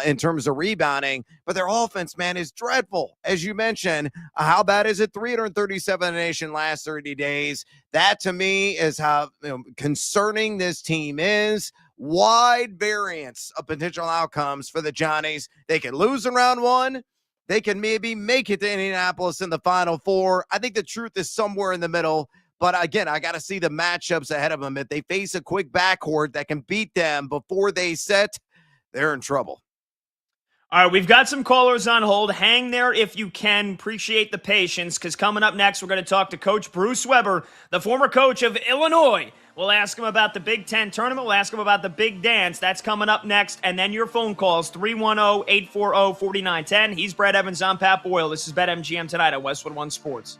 in terms of rebounding. But their offense, man, is dreadful. As you mentioned, how bad is it? 337 in the nation last 30 days. That, to me, is how concerning this team is. Wide variance of potential outcomes for the Johnnies. They can lose in round 1. They can maybe make it to Indianapolis in the Final Four. I think the truth is somewhere in the middle. But again, I got to see the matchups ahead of them. If they face a quick backcourt that can beat them before they set, they're in trouble. All right, we've got some callers on hold. Hang there if you can. Appreciate the patience, because coming up next, we're going to talk to Coach Bruce Weber, the former coach of Illinois. We'll ask him about the Big Ten tournament. We'll ask him about the big dance. That's coming up next. And then your phone calls, 310-840-4910. He's Brad Evans. I'm Pat Boyle. This is BetMGM tonight at Westwood One Sports.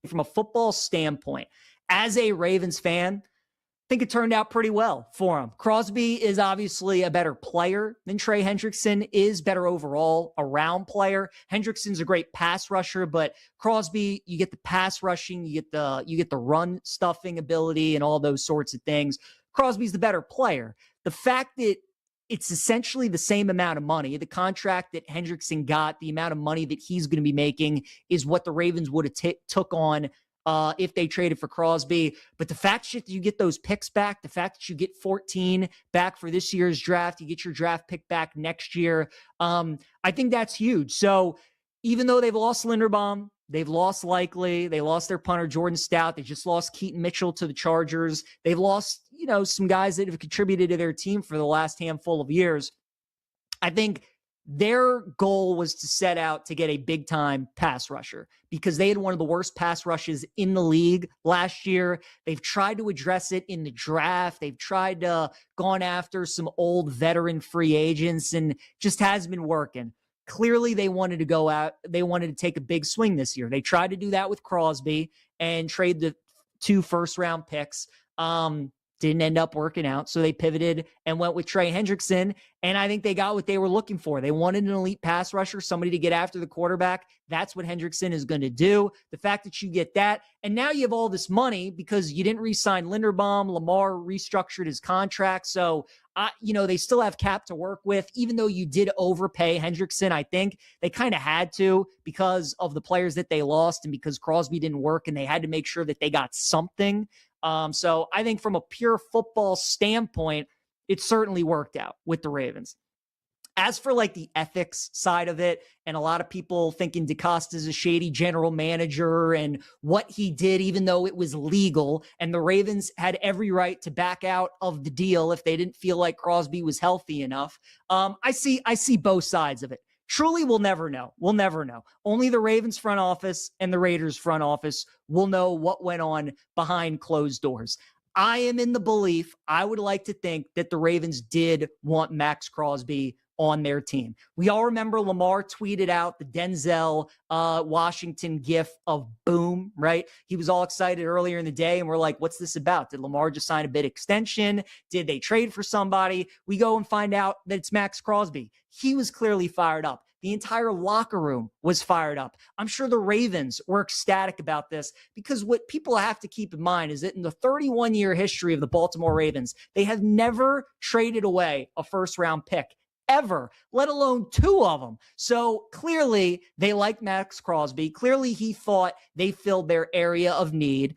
From a football standpoint, as a Ravens fan, I think it turned out pretty well for him. Crosby is obviously a better player than Trey Hendrickson is, better overall around player. Hendrickson's a great pass rusher, but Crosby, you get the pass rushing, you get the run stuffing ability and all those sorts of things. Crosby's the better player. The fact that it's essentially the same amount of money. The contract that Hendrickson got, the amount of money that he's going to be making is what the Ravens would have took on if they traded for Crosby. But the fact that you get those picks back, the fact that you get 14 back for this year's draft, you get your draft pick back next year, I think that's huge. So even though they've lost Linderbaum, they've lost Likely, they lost their punter, Jordan Stout, they just lost Keaton Mitchell to the Chargers, they've lost, some guys that have contributed to their team for the last handful of years. I think their goal was to set out to get a big-time pass rusher because they had one of the worst pass rushes in the league last year. They've tried to address it in the draft. They've tried to gone after some old veteran free agents and just hasn't been working. Clearly, they wanted to go out. They wanted to take a big swing this year. They tried to do that with Crosby and trade the 2 first-round picks. Didn't end up working out. So they pivoted and went with Trey Hendrickson. And I think they got what they were looking for. They wanted an elite pass rusher, somebody to get after the quarterback. That's what Hendrickson is going to do. The fact that you get that, and now you have all this money because you didn't re-sign Linderbaum. Lamar restructured his contract. So, they still have cap to work with. Even though you did overpay Hendrickson, I think they kind of had to because of the players that they lost and because Crosby didn't work and they had to make sure that they got something. So I think from a pure football standpoint, it certainly worked out with the Ravens. As for like the ethics side of it, and a lot of people thinking DeCosta's a shady general manager and what he did, even though it was legal, and the Ravens had every right to back out of the deal if they didn't feel like Crosby was healthy enough. I see both sides of it. Truly, we'll never know. We'll never know. Only the Ravens front office and the Raiders front office will know what went on behind closed doors. I am in the belief, I would like to think that the Ravens did want Max Crosby on their team. We all remember Lamar tweeted out the Denzel Washington gif of boom, right? He was all excited earlier in the day, and we're like, what's this about? Did Lamar just sign a bid extension? Did they trade for somebody? We go and find out that it's Max Crosby. He was clearly fired up. The entire locker room was fired up. I'm sure the Ravens were ecstatic about this, because what people have to keep in mind is that in the 31-year history of the Baltimore Ravens, they have never traded away a first-round pick ever, let alone 2 of them. So clearly they like Max Crosby. Clearly he thought they filled their area of need.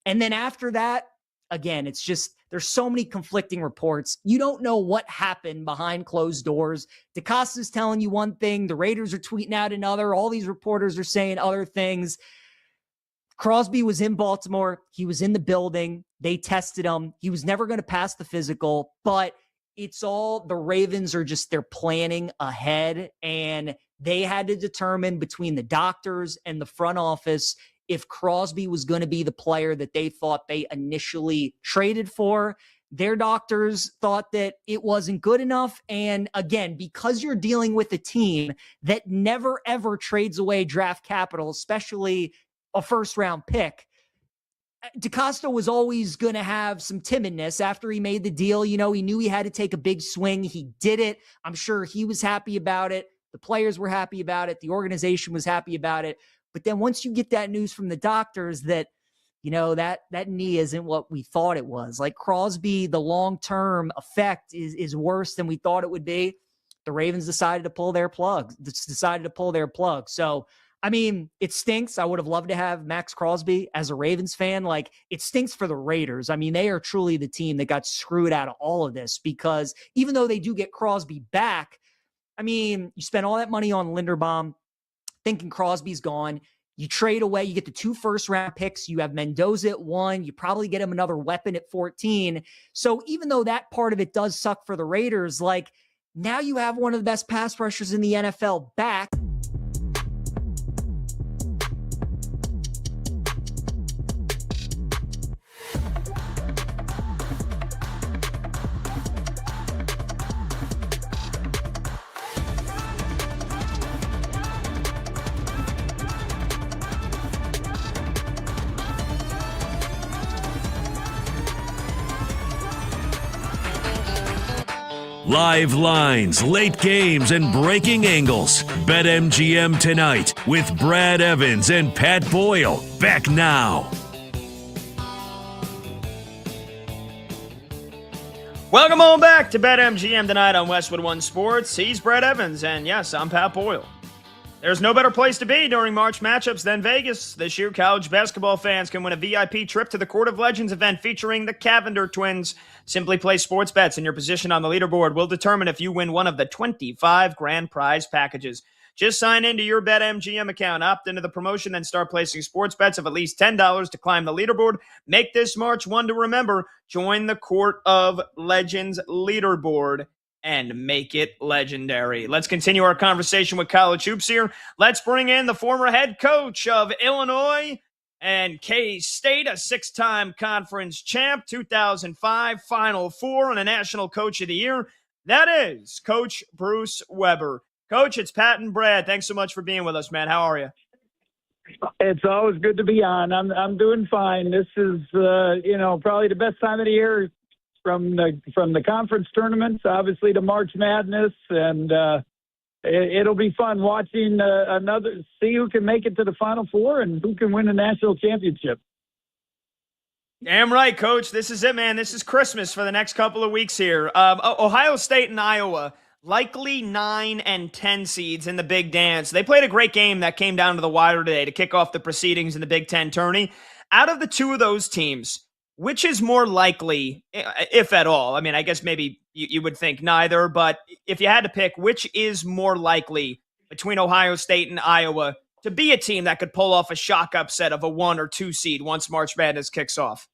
And then after that, again, it's just, there's so many conflicting reports. You don't know what happened behind closed doors. DeCosta's telling you one thing. The Raiders are tweeting out another. All these reporters are saying other things. Crosby was in Baltimore. He was in the building. They tested him. He was never going to pass the physical, but it's all, the Ravens are just, they're planning ahead, and they had to determine between the doctors and the front office if Crosby was going to be the player that they thought they initially traded for. Their doctors thought that it wasn't good enough. And again, because you're dealing with a team that never, ever trades away draft capital, especially a first-round pick, DeCosta was always going to have some timidness after he made the deal. You know, he knew he had to take a big swing. He did it. I'm sure he was happy about it. The players were happy about it. The organization was happy about it. But then once you get that news from the doctors that, you know, that knee isn't what we thought it was. Like Crosby, the long-term effect is worse than we thought it would be. The Ravens decided to pull their plug. So, I mean, it stinks. I would have loved to have Max Crosby as a Ravens fan. Like, it stinks for the Raiders. I mean, they are truly the team that got screwed out of all of this, because even though they do get Crosby back, I mean, you spend all that money on Linderbaum thinking Crosby's gone. You trade away, you get the 2 first-round picks. You have Mendoza at 1. You probably get him another weapon at 14. So even though that part of it does suck for the Raiders, like, now you have one of the best pass rushers in the NFL back. Live lines, late games, and breaking angles. BetMGM tonight with Brad Evans and Pat Boyle. Back now. Welcome on back to BetMGM tonight on Westwood One Sports. He's Brad Evans, and yes, I'm Pat Boyle. There's no better place to be during March matchups than Vegas. This year, college basketball fans can win a VIP trip to the Court of Legends event featuring the Cavender twins. Simply place sports bets, and your position on the leaderboard will determine if you win one of the 25 grand prize packages. Just sign into your BetMGM account, opt into the promotion, then start placing sports bets of at least $10 to climb the leaderboard. Make this March one to remember. Join the Court of Legends leaderboard and make it legendary. Let's continue our conversation with college hoops here. Let's bring in the former head coach of Illinois and K-State, a 6-time conference champ, 2005 Final Four, and a National Coach of the Year. That is Coach Bruce Weber. Coach, it's Pat and Brad. Thanks so much for being with us, man. How are you? It's always good to be on. I'm doing fine. This is probably the best time of the year, from the conference tournaments, obviously, to March Madness, and it'll be fun watching see who can make it to the Final Four and who can win the national championship. Damn right, Coach. This is it, man. This is Christmas for the next couple of weeks here. Ohio State and Iowa, likely 9 and 10 seeds in the Big Dance. They played a great game that came down to the wire today to kick off the proceedings in the Big Ten tourney. Out of the two of those teams, which is more likely, if at all? I mean, I guess maybe you would think neither, but if you had to pick, which is more likely between Ohio State and Iowa to be a team that could pull off a shock upset of a 1 or 2 seed once March Madness kicks off?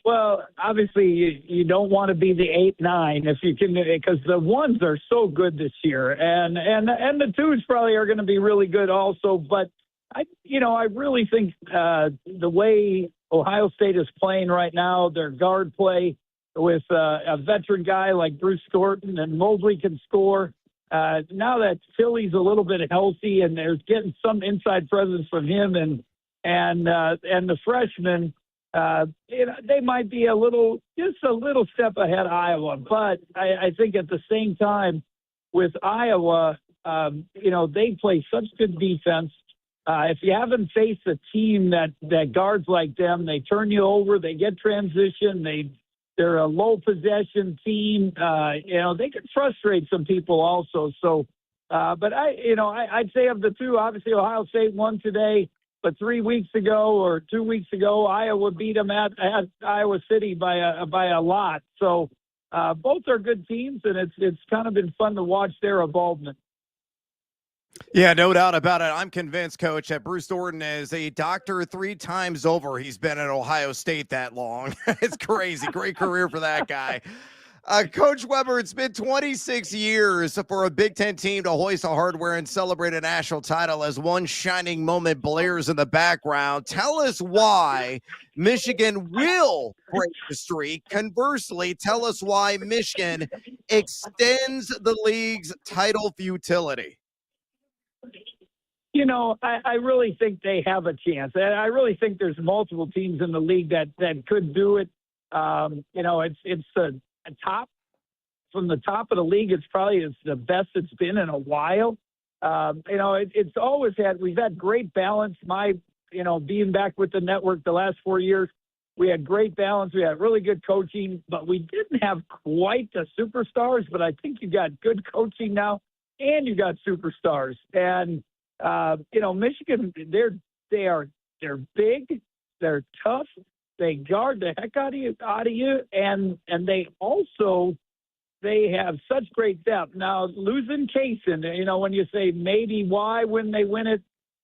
Well, obviously, you don't want to be the 8-9 if you can, because the ones are so good this year, and the twos probably are going to be really good also. But I really think the way Ohio State is playing right now, their guard play with a veteran guy like Bruce Thornton, and Mobley can score. Now that Philly's a little bit healthy and they're getting some inside presence from him and the freshmen, they might be just a little step ahead of Iowa. But I think at the same time with Iowa, They play such good defense. If you haven't faced a team that guards like them, they turn you over, they get transition, they're a low possession team. They can frustrate some people also. So, but I'd say of the two, obviously Ohio State won today, but 3 weeks ago or 2 weeks ago, Iowa beat them at Iowa City by a lot. So both are good teams, and it's kind of been fun to watch their involvement. Yeah, no doubt about it. I'm convinced, Coach, that Bruce Thornton is a doctor 3 times over. He's been at Ohio State that long. It's crazy. Great career for that guy. Coach Weber, it's been 26 years for a Big Ten team to hoist a hardware and celebrate a national title as one shining moment blares in the background. Tell us why Michigan will break the streak. Conversely, tell us why Michigan extends the league's title futility. I really think they have a chance. I really think there's multiple teams in the league that could do it. It's a top from the top of the league. It's probably the best it's been in a while. It's always we've had great balance. Being back with the network the last 4 years, we had great balance. We had really good coaching, but we didn't have quite the superstars. But I think you got good coaching now, and you got superstars. And Michigan, they're big, they're tough, they guard the heck out of you, and they have such great depth. Now losing Kaysen, when you say maybe why when they win it,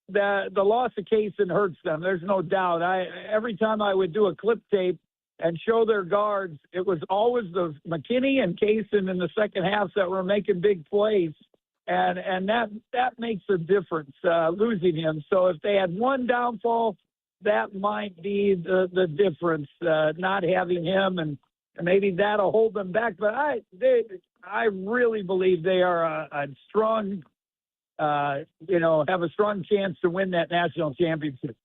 the loss of Kaysen hurts them. There's no doubt. Every time I would do a clip tape and show their guards, it was always the McKinney and Kaysen in the second half that were making big plays. And that makes a difference, losing him. So if they had one downfall, that might be the difference, not having him, and maybe that'll hold them back. But I really believe they are a strong, have a strong chance to win that national championship.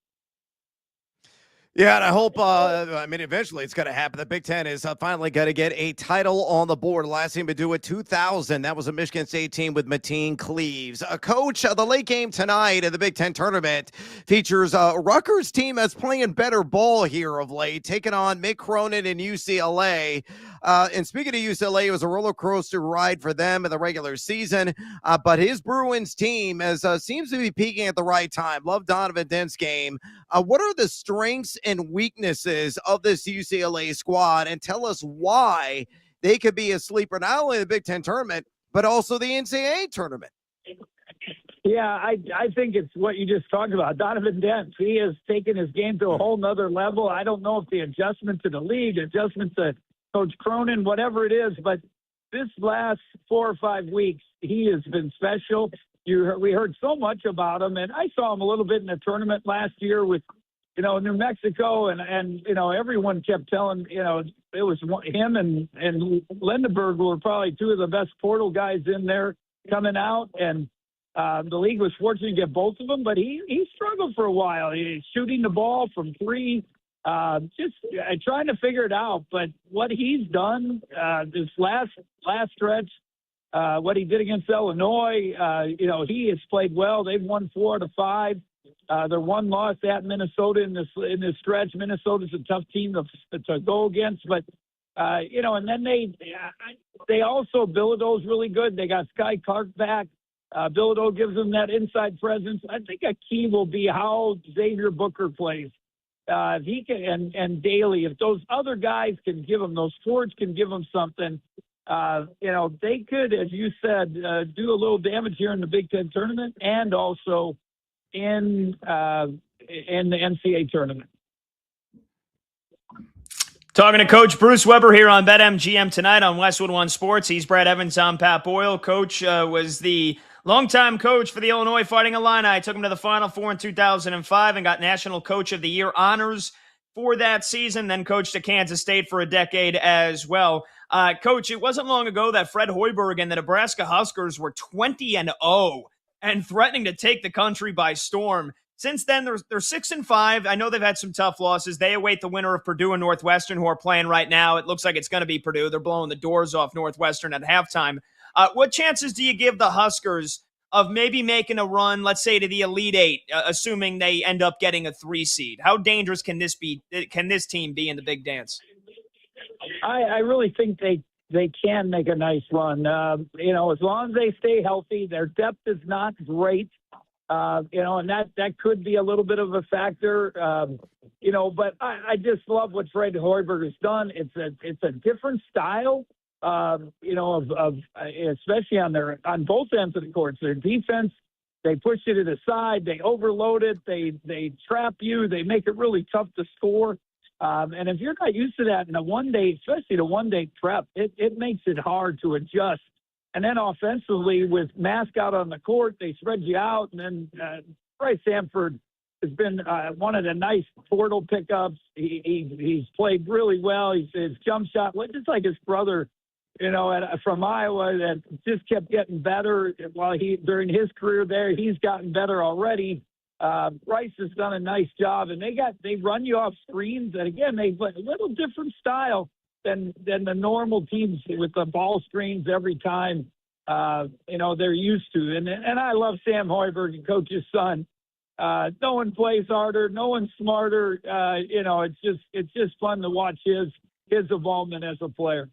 Yeah, and I hope, eventually it's going to happen. The Big Ten is finally going to get a title on the board. Last team to do it, 2000. That was a Michigan State team with Mateen Cleaves. Coach, the late game tonight in the Big Ten tournament features Rutgers team that's playing better ball here of late, taking on Mick Cronin and UCLA. And speaking of UCLA, it was a roller coaster ride for them in the regular season. But his Bruins team seems to be peaking at the right time. Love Donovan Dent's game. What are the strengths and weaknesses of this UCLA squad, and tell us why they could be a sleeper, not only in the Big Ten tournament, but also the NCAA tournament? Yeah, I think it's what you just talked about. Donovan Dent, he has taken his game to a whole nother level. I don't know if the adjustment to the league, adjustment to Coach Cronin, whatever it is, but this last 4 or 5 weeks, he has been special. We heard so much about him, and I saw him a little bit in the tournament last year with New Mexico, and everyone kept telling, it was him and Lindenberg were probably 2 of the best portal guys in there coming out, and the league was fortunate to get both of them, but he struggled for a while. He's shooting the ball from 3, just trying to figure it out. But what he's done this last stretch, what he did against Illinois, he has played well. They've won 4 out of 5. Their one loss at Minnesota in this stretch. Minnesota's a tough team to go against, but and then they also Bilodeau's really good. They got Sky Clark back. Bilodeau gives them that inside presence. I think a key will be how Xavier Booker plays. If he can and Daly, if those other guys can give them, those forwards can give them something. They could, as you said, do a little damage here in the Big Ten tournament and also in the NCAA tournament. Talking to Coach Bruce Weber here on BetMGM tonight on Westwood One Sports. He's Brad Evans. I'm Pat Boyle. Coach was the longtime coach for the Illinois Fighting Illini. Took him to the Final Four in 2005 and got National Coach of the Year honors for that season. Then coached at Kansas State for a decade as well. Coach, it wasn't long ago that Fred Hoiberg and the Nebraska Huskers were 20-0 and threatening to take the country by storm. Since then, they're 6-5. I know they've had some tough losses. They await the winner of Purdue and Northwestern, who are playing right now. It looks like it's going to be Purdue. They're blowing the doors off Northwestern at halftime. What chances do you give the Huskers of maybe making a run, let's say to the Elite Eight, assuming they end up getting a 3 seed? How dangerous can this be? Can this team be in the big dance? I really think they can make a nice run. As long as they stay healthy, their depth is not great. And that could be a little bit of a factor. But I just love what Fred Hoiberg has done. It's a different style. Especially on both ends of the court. Their defense, they push it to the side, they overload it, they trap you, they make it really tough to score. And if you're not used to that in a one-day, especially the one-day prep, it makes it hard to adjust. And then offensively, with Mask out on the court, they spread you out. And then Bryce Samford has been one of the nice portal pickups. He's played really well. His jump shot, just like his brother, from Iowa, that just kept getting better while during his career there. He's gotten better already. Bryce has done a nice job, and they run you off screens. And again, they play a little different style than the normal teams with the ball screens every time. They're used to. And I love Sam Hoiberg, coach's son. No one plays harder, no one's smarter. It's just fun to watch his involvement as a player.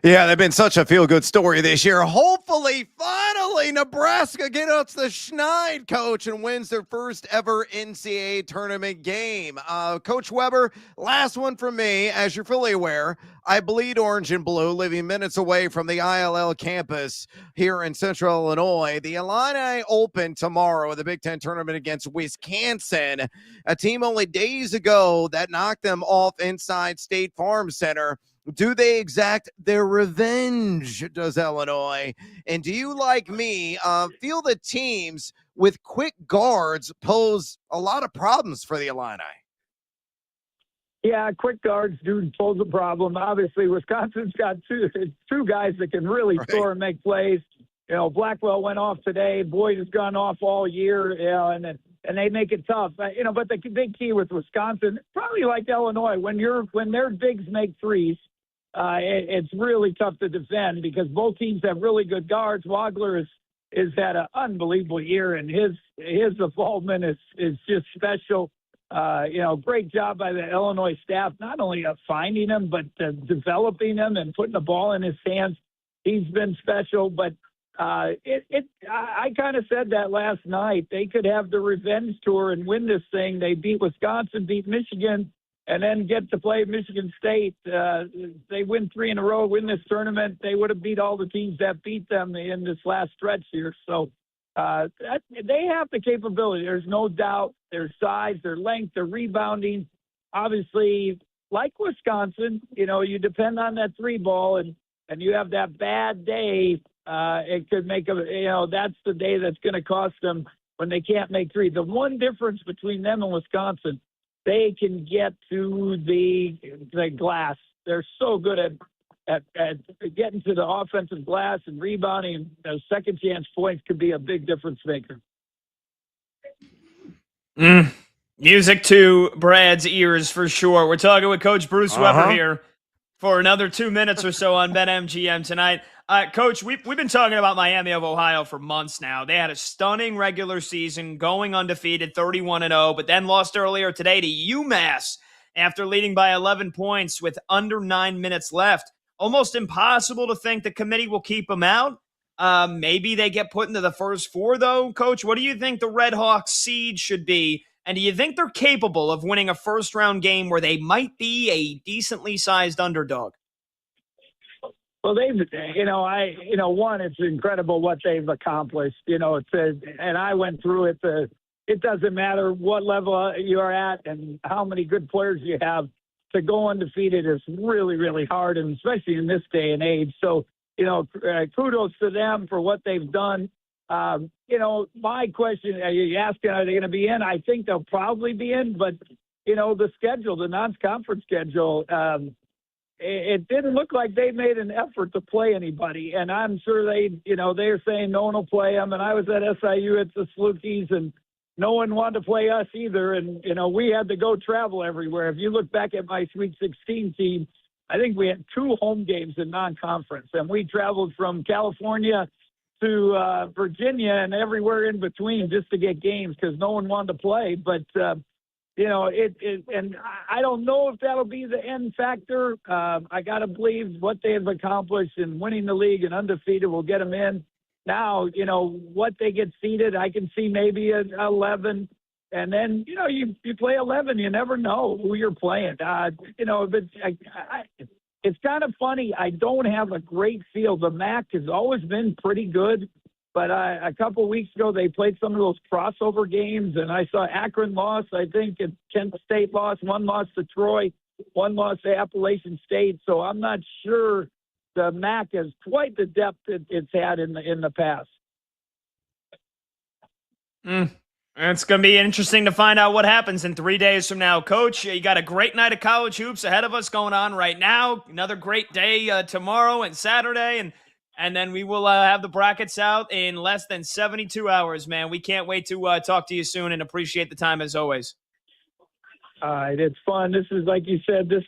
Yeah, they've been such a feel-good story this year. Hopefully, finally, Nebraska gets the Schneid, coach, and wins their first ever NCAA tournament game. Coach Weber, last one from me. As you're fully aware, I bleed orange and blue, living minutes away from the ILL campus here in Central Illinois. The Illini open tomorrow with the Big Ten tournament against Wisconsin, a team only days ago that knocked them off inside State Farm Center. Do they exact their revenge, does Illinois? And do you, like me, feel the teams with quick guards pose a lot of problems for the Illini? Yeah, quick guards do pose a problem. Obviously, Wisconsin's got two guys that can really score and make plays. Blackwell went off today. Boyd has gone off all year, and they make it tough. But the big key with Wisconsin, probably like Illinois, when their bigs make threes, it's really tough to defend because both teams have really good guards. Wagler has had an unbelievable year, and his involvement is just special. Great job by the Illinois staff, not only of finding him, but developing him and putting the ball in his hands. He's been special, but I kind of said that last night. They could have the revenge tour and win this thing. They beat Wisconsin, beat Michigan, and then get to play Michigan State. They win 3 in a row, win this tournament. They would have beat all the teams that beat them in this last stretch here. So they have the capability. There's no doubt. Their size, their length, their rebounding. Obviously, like Wisconsin, you depend on that 3 ball, and you have that bad day. It could make that's the day that's going to cost them when they can't make 3. The one difference between them and Wisconsin, they can get to the glass. They're so good at getting to the offensive glass and rebounding. Those second chance points could be a big difference maker. Music to Brad's ears for sure. We're talking with Coach Bruce Weber here for another 2 minutes or so on BetMGM tonight. Coach, we've been talking about Miami of Ohio for months now. They had a stunning regular season, going undefeated, 31-0, but then lost earlier today to UMass after leading by 11 points with under 9 minutes left. Almost impossible to think the committee will keep them out. Maybe they get put into the first 4, though. Coach, what do you think the Red Hawks seed should be? And do you think they're capable of winning a first-round game where they might be a decently sized underdog? Well, one, it's incredible what they've accomplished. And I went through it. It doesn't matter what level you're at and how many good players you have. To go undefeated is really, really hard, and especially in this day and age. So, kudos to them for what they've done. My question, are you asking, are they going to be in? I think they'll probably be in, but, the schedule, the non-conference schedule, it didn't look like they made an effort to play anybody. And I'm sure they're saying no one will play them. And I was at SIU at the Salukis, and no one wanted to play us either. And, we had to go travel everywhere. If you look back at my Sweet 16 team, I think we had 2 home games in non-conference. And we traveled from California to Virginia and everywhere in between just to get games because no one wanted to play. But, and I don't know if that'll be the end factor. I got to believe what they have accomplished in winning the league and undefeated will get them in. Now, what they get seeded, I can see maybe an 11. And then, you play 11, you never know who you're playing. But it's kind of funny. I don't have a great feel. The MAC has always been pretty good, but a couple of weeks ago they played some of those crossover games, and I saw Akron lost, I think, and Kent State lost. One lost to Troy, one lost to Appalachian State. So I'm not sure the MAC has quite the depth it's had in the past. It's going to be interesting to find out what happens in 3 days from now. Coach, you got a great night of college hoops ahead of us going on right now. Another great day tomorrow and Saturday. And then we will have the brackets out in less than 72 hours, man. We can't wait to talk to you soon and appreciate the time as always. All right. It's fun. This is, like you said, this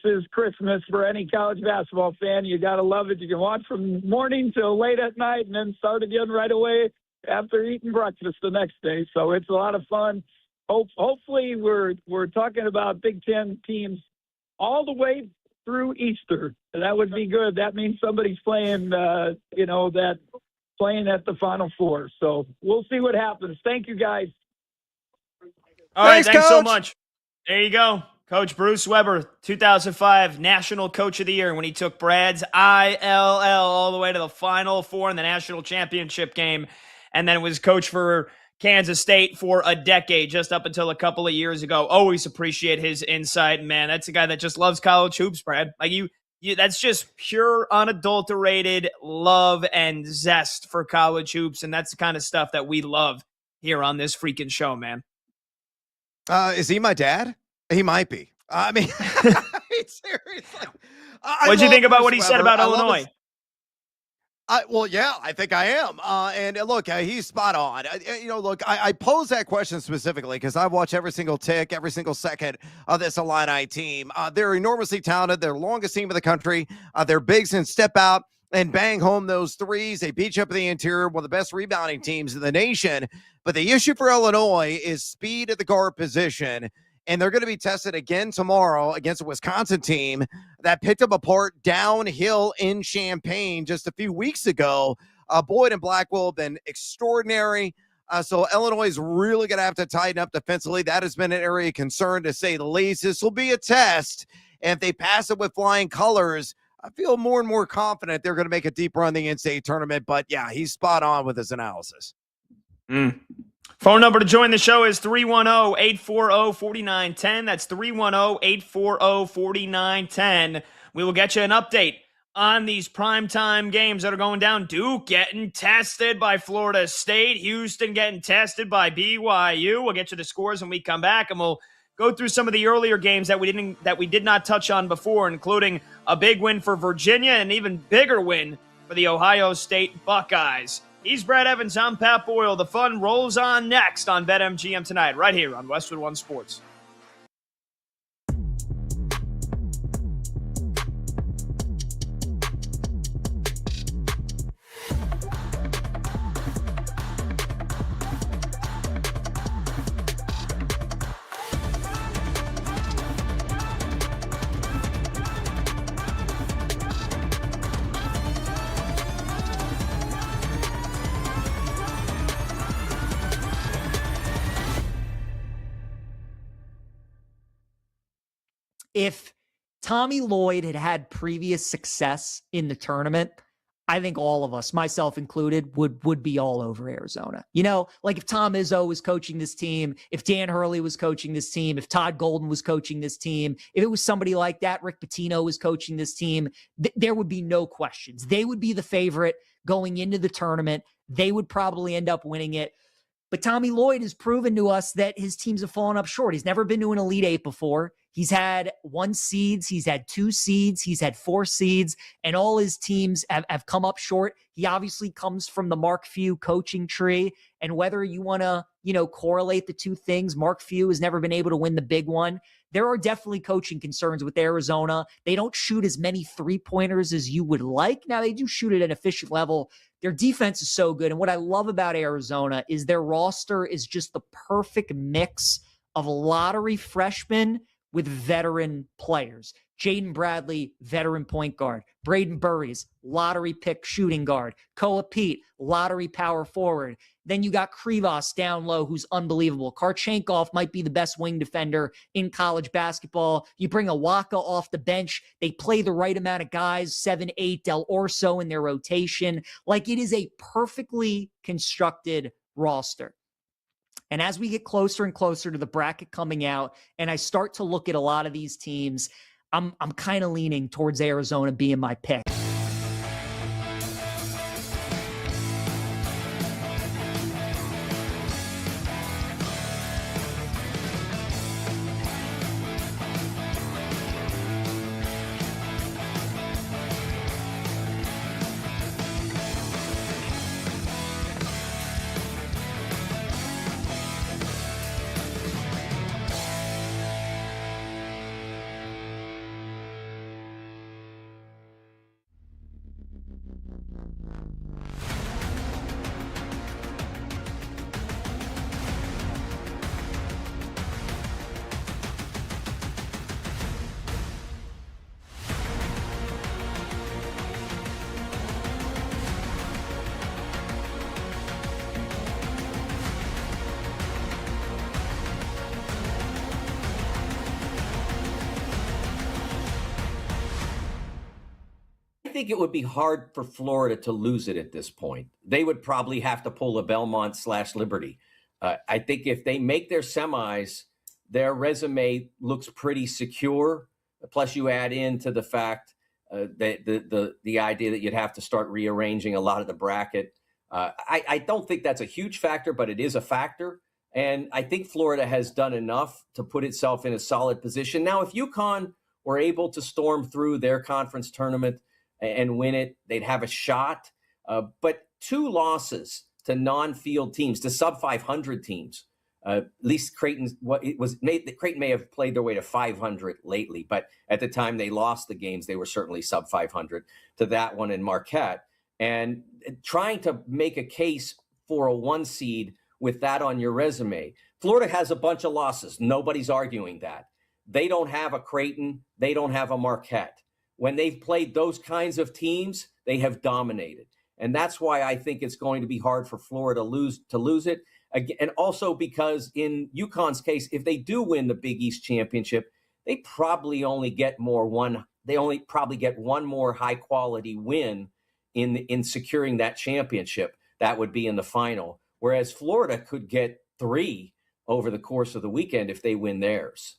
is Christmas for any college basketball fan. You got to love it. You can watch from morning till late at night and then start again right away after eating breakfast the next day. So it's a lot of fun. Hopefully we're talking about Big Ten teams all the way through Easter. That would be good. That means somebody's playing, playing at the Final Four. So we'll see what happens. Thank you, guys. All right, thanks so Coach. much. There you go. Coach Bruce Weber, 2005 National Coach of the Year when he took Brad's ILL all the way to the Final Four in the national championship game. And then was coach for Kansas State for a decade, just up until a couple of years ago. Always appreciate his insight. Man, that's a guy that just loves college hoops, Brad. Like you that's just pure, unadulterated love and zest for college hoops. And that's the kind of stuff that we love here on this freaking show, man. Is he my dad? He might be. I mean, seriously. What'd you think about what he said about Illinois? Well, yeah, I think I am. And look, he's spot on. I pose that question specifically because I watch every single tick, every single second of this Illini team. They're enormously talented. They're the longest team in the country. They're bigs and step out and bang home those threes. They beat you up in the interior, one of the best rebounding teams in the nation. But the issue for Illinois is speed at the guard position. And they're going to be tested again tomorrow against a Wisconsin team that picked up apart downhill in Champaign just a few weeks ago. Boyd and Blackwell have been extraordinary. So Illinois is really going to have to tighten up defensively. That has been an area of concern, to say the least. This will be a test. And if they pass it with flying colors, I feel more and more confident they're going to make a deep run in the NCAA tournament. But, yeah, he's spot on with his analysis. Phone number to join the show is 310-840-4910. That's 310-840-4910. We will get you an update on these primetime games that are going down. Duke getting tested by Florida State. Houston getting tested by BYU. We'll get you the scores when we come back, and we'll go through some of the earlier games that we did not touch on before, including a big win for Virginia and an even bigger win for the Ohio State Buckeyes. He's Brad Evans. I'm Pat Boyle. The fun rolls on next on BetMGM tonight, right here on Westwood One Sports. If Tommy Lloyd had had previous success in the tournament, I think all of us, myself included, would be all over Arizona. Like if Tom Izzo was coaching this team, if Dan Hurley was coaching this team, if Todd Golden was coaching this team, if it was somebody like that, Rick Pitino was coaching this team, there would be no questions. They would be the favorite going into the tournament. They would probably end up winning it. But Tommy Lloyd has proven to us that his teams have fallen up short. He's never been to an Elite Eight before. He's had 1 seeds. He's had 2 seeds. He's had 4 seeds. And all his teams have come up short. He obviously comes from the Mark Few coaching tree. And whether you want to, correlate the two things, Mark Few has never been able to win the big one. there are definitely coaching concerns with Arizona. They don't shoot as many three-pointers as you would like. Now, they do shoot at an efficient level. Their defense is so good. And what I love about Arizona is their roster is just the perfect mix of lottery freshmen with veteran players. Jaden Bradley, veteran point guard. Braden Burries, lottery pick shooting guard. Koa Pete, lottery power forward. Then you got Krivas down low, who's unbelievable. Karchenkov might be the best wing defender in college basketball. You bring a Waka off the bench. They play the right amount of guys, 7-8, Del Orso in their rotation. Like, it is a perfectly constructed roster. And as we get closer and closer to the bracket coming out, and I start to look at a lot of these teams, I'm kind of leaning towards Arizona being my pick. I think it would be hard for Florida to lose it at this point. They would probably have to pull a Belmont/Liberty. I think if they make their semis, their resume looks pretty secure. Plus, you add into the fact that the idea that you'd have to start rearranging a lot of the bracket. I don't think that's a huge factor, but it is a factor. And I think Florida has done enough to put itself in a solid position. Now, if UConn were able to storm through their conference tournament and win it, they'd have a shot. But 2 losses to non-field teams, to sub-500 teams, at least Creighton may have played their way to 500 lately, but at the time they lost the games, they were certainly sub-500 to that one in Marquette. And trying to make a case for a 1 seed with that on your resume. Florida has a bunch of losses. Nobody's arguing that. They don't have a Creighton. They don't have a Marquette. When they've played those kinds of teams, they have dominated. And that's why I think it's going to be hard for Florida to lose it. And also because in UConn's case, if they do win the Big East championship, they probably only get one more high quality win in securing that championship. That would be in the final. Whereas Florida could get 3 over the course of the weekend if they win theirs.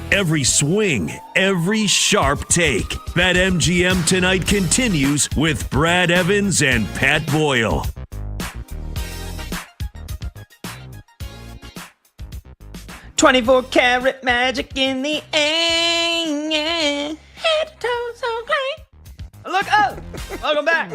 Every swing, every sharp take. BetMGM tonight continues with Brad Evans and Pat Boyle. "24-karat magic in the air. Head to toe so clean." Look up. Welcome back.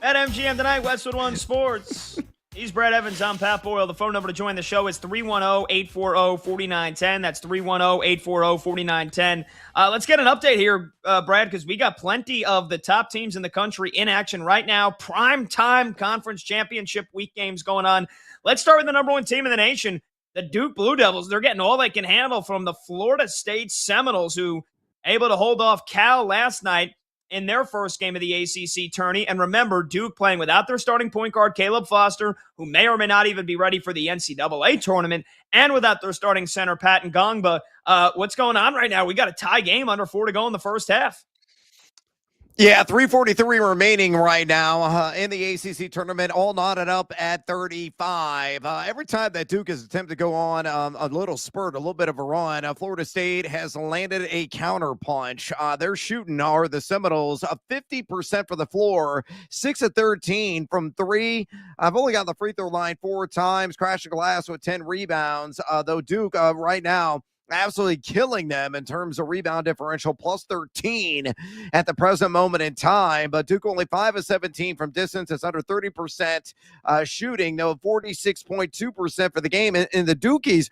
BetMGM tonight, Westwood One Sports. He's Brad Evans. I'm Pat Boyle. The phone number to join the show is 310-840-4910. That's 310-840-4910. Let's get an update here, Brad, because we got plenty of the top teams in the country in action right now. Prime time conference championship week games going on. Let's start with the number one team in the nation, the Duke Blue Devils. They're getting all they can handle from the Florida State Seminoles, who able to hold off Cal last night in their first game of the ACC tourney. And remember, Duke playing without their starting point guard, Caleb Foster, who may or may not even be ready for the NCAA tournament, and without their starting center, Pat Ngongba. What's going on right now? We got a tie game, under 4 to go in the first half. Yeah, 3:43 remaining right now in the ACC tournament, all knotted up at 35. Every time that Duke has attempted to go on a little spurt, a little bit of a run, Florida State has landed a counter punch. They're shooting the Seminoles 50% for the floor, 6 of 13 from three. I've only got the free throw line 4 times, crashing glass with 10 rebounds. Though Duke right now absolutely killing them in terms of rebound differential, plus 13 at the present moment in time. But Duke only 5 of 17 from distance. It's under 30% shooting, though 46.2% for the game. And the Dukies,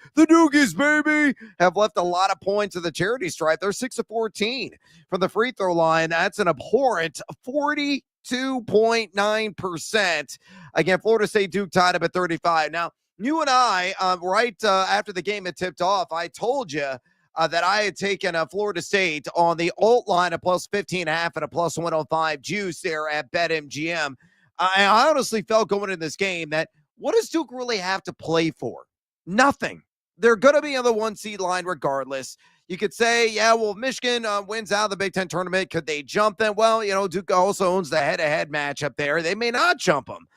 baby, have left a lot of points of the charity stripe. They're 6 of 14 from the free throw line. That's an abhorrent 42.9%. Again, Florida State Duke tied up at 35. Now, you and I, right after the game had tipped off, I told you that I had taken Florida State on the alt line of plus 15.5 and a plus 105 juice there at BetMGM. I honestly felt going in this game that what does Duke really have to play for? Nothing. They're going to be on the 1 seed line regardless. You could say, yeah, well, Michigan wins out of the Big Ten tournament. Could they jump them? Well, Duke also owns the head-to-head matchup there. They may not jump them.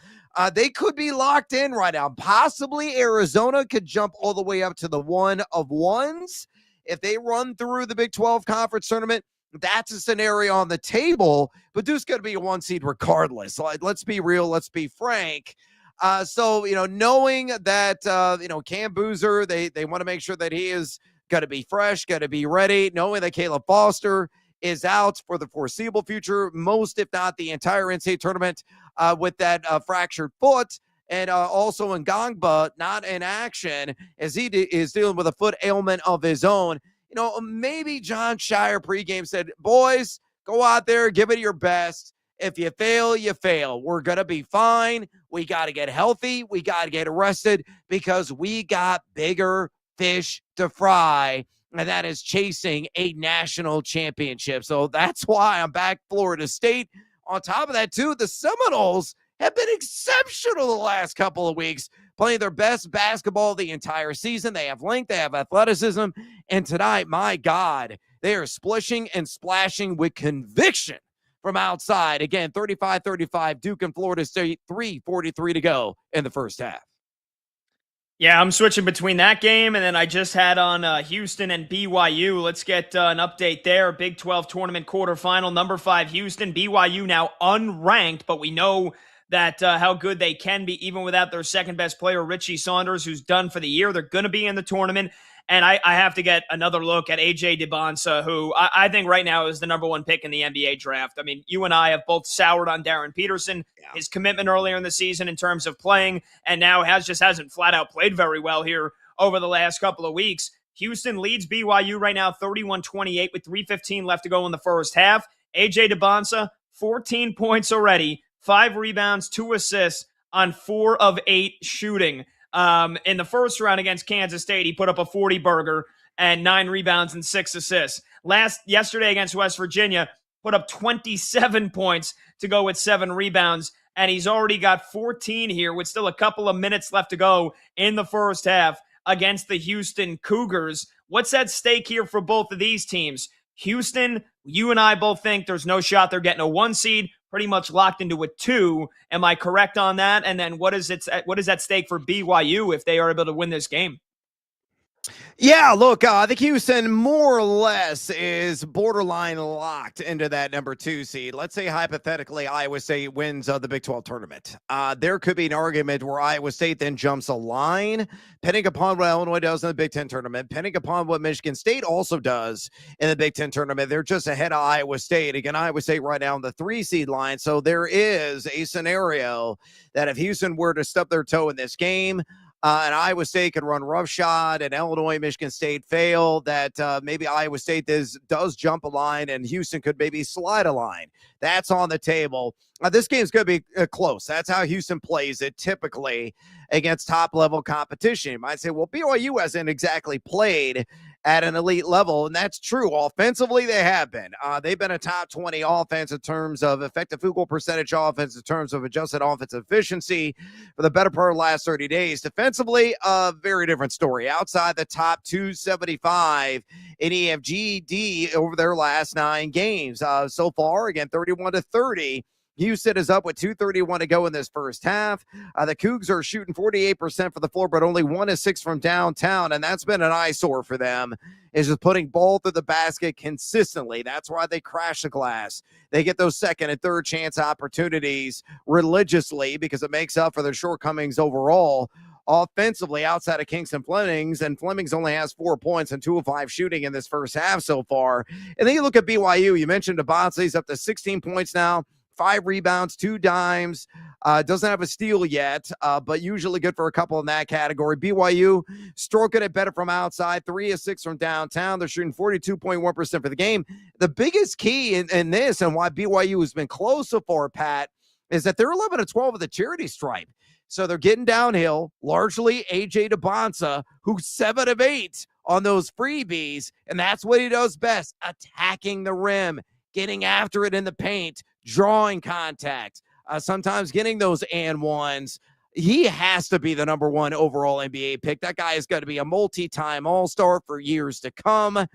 They could be locked in right now. Possibly Arizona could jump all the way up to the 1 of 1s. If they run through the Big 12 conference tournament, that's a scenario on the table. But Duke's going to be a 1 seed regardless. Let's be real. Let's be frank. So, knowing that, Cam Boozer, they want to make sure that he is going to be fresh, going to be ready, knowing that Caleb Foster is out for the foreseeable future, most if not the entire NCAA tournament with that fractured foot. And also Ngongba not in action as he is dealing with a foot ailment of his own. Maybe John Shire pregame said, boys, go out there, give it your best. If you fail, you fail. We're going to be fine. We got to get healthy. We got to get arrested because we got bigger fish to fry. And that is chasing a national championship. So that's why I'm back Florida State. On top of that, too, the Seminoles have been exceptional the last couple of weeks, playing their best basketball the entire season. They have length, they have athleticism. And tonight, my God, they are splishing and splashing with conviction from outside. Again, 35-35, Duke and Florida State, 3:43 to go in the first half. Yeah, I'm switching between that game, and then I just had on Houston and BYU. Let's get an update there. Big 12 tournament quarterfinal, number 5 Houston. BYU now unranked, but we know that how good they can be even without their second best player, Richie Saunders, who's done for the year. They're going to be in the tournament. And I have to get another look at A.J. DeBonsa, who I think right now is the number 1 pick in the NBA draft. I mean, you and I have both soured on Darren Peterson, his commitment earlier in the season in terms of playing, and now hasn't flat out played very well here over the last couple of weeks. Houston leads BYU right now 31-28 with 3:15 left to go in the first half. A.J. DeBonsa, 14 points already, 5 rebounds, 2 assists on 4 of 8 shooting. In the first round against Kansas State, he put up a 40-burger and 9 rebounds and 6 assists. Yesterday against West Virginia, put up 27 points to go with 7 rebounds, and he's already got 14 here with still a couple of minutes left to go in the first half against the Houston Cougars. What's at stake here for both of these teams? Houston, you and I both think there's no shot they're getting a 1 seed, pretty much locked into a 2. Am I correct on that? And then what is at stake for BYU if they are able to win this game? Yeah, look, I think Houston more or less is borderline locked into that number 2 seed. Let's say hypothetically Iowa State wins the Big 12 tournament. There could be an argument where Iowa State then jumps a line, depending upon what Illinois does in the Big 10 tournament, depending upon what Michigan State also does in the Big 10 tournament. They're just ahead of Iowa State. Again, Iowa State right now on the 3 seed line. So there is a scenario that if Houston were to stub their toe in this game, and Iowa State could run roughshod, and Illinois, Michigan State fail, that maybe Iowa State does jump a line, and Houston could maybe slide a line. That's on the table. This game's going to be close. That's how Houston plays it typically against top-level competition. You might say, well, BYU hasn't exactly played at an elite level, and that's true. Offensively, they have been. They've been a top 20 offense in terms of effective field goal percentage offense, in terms of adjusted offensive efficiency for the better part of the last 30 days. Defensively, a very different story. Outside the top 275 in EFGD over their last 9 games. So far, again, 31-30. Houston is up with 2:31 to go in this first half. The Cougs are shooting 48% for the floor, but only 1 of 6 from downtown, and that's been an eyesore for them, is just putting ball through the basket consistently. That's why they crash the glass. They get those second and third chance opportunities religiously because it makes up for their shortcomings overall. Offensively, outside of Kingston Flemings, and Flemings only has 4 points and 2 of 5 shooting in this first half so far. And then you look at BYU. You mentioned Abonsi. He's up to 16 points now. 5 rebounds, 2 dimes, doesn't have a steal yet, but usually good for a couple in that category. BYU stroking it better from outside, 3 of 6 from downtown. They're shooting 42.1% for the game. The biggest key in this, and why BYU has been close so far, Pat, is that they're 11-12 of the charity stripe. So they're getting downhill, largely AJ DeBonsa, who's 7 of 8 on those freebies, and that's what he does best, attacking the rim, getting after it in the paint, drawing contact, sometimes getting those and ones. He has to be the number 1 overall NBA pick. That guy is going to be a multi-time all-star for years to come.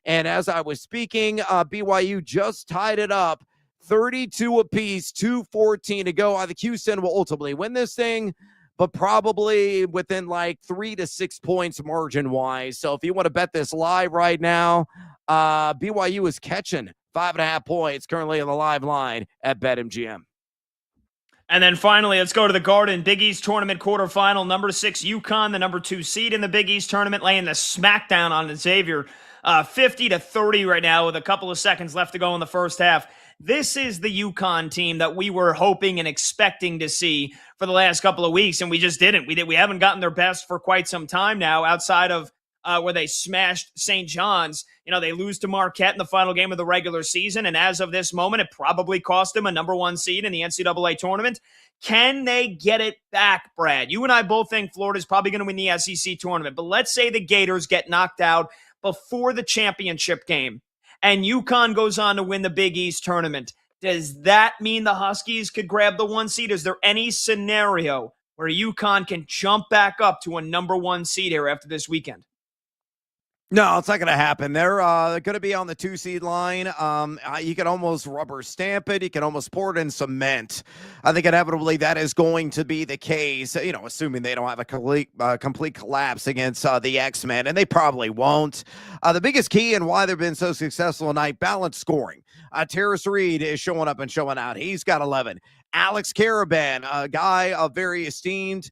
And as I was speaking, BYU just tied it up, 32 apiece, 2:14 to go. I think Houston will ultimately win this thing, but probably within like 3 to 6 points margin-wise. So if you want to bet this live right now, BYU is catching 5.5 points currently on the live line at BetMGM. And then finally, let's go to the Garden. Big East Tournament quarterfinal. Number 6, UConn, the number 2 seed in the Big East Tournament, laying the smackdown on Xavier. 50-30 right now with a couple of seconds left to go in the first half. This is the UConn team that we were hoping and expecting to see for the last couple of weeks, and we just didn't. We haven't gotten their best for quite some time now, outside of where they smashed St. John's. They lose to Marquette in the final game of the regular season, and as of this moment, it probably cost them a number 1 seed in the NCAA tournament. Can they get it back, Brad? You and I both think Florida's probably going to win the SEC tournament, but let's say the Gators get knocked out before the championship game, and UConn goes on to win the Big East tournament. Does that mean the Huskies could grab the 1 seed? Is there any scenario where UConn can jump back up to a number 1 seed here after this weekend? No, it's not going to happen. They're going to be on the 2 seed line. You can almost rubber stamp it. You can almost pour it in cement. I think inevitably that is going to be the case, assuming they don't have a complete collapse against the X-Men, and they probably won't. The biggest key and why they've been so successful tonight, balanced scoring. Terrace Reed is showing up and showing out. He's got 11. Alex Caravan, a guy of very esteemed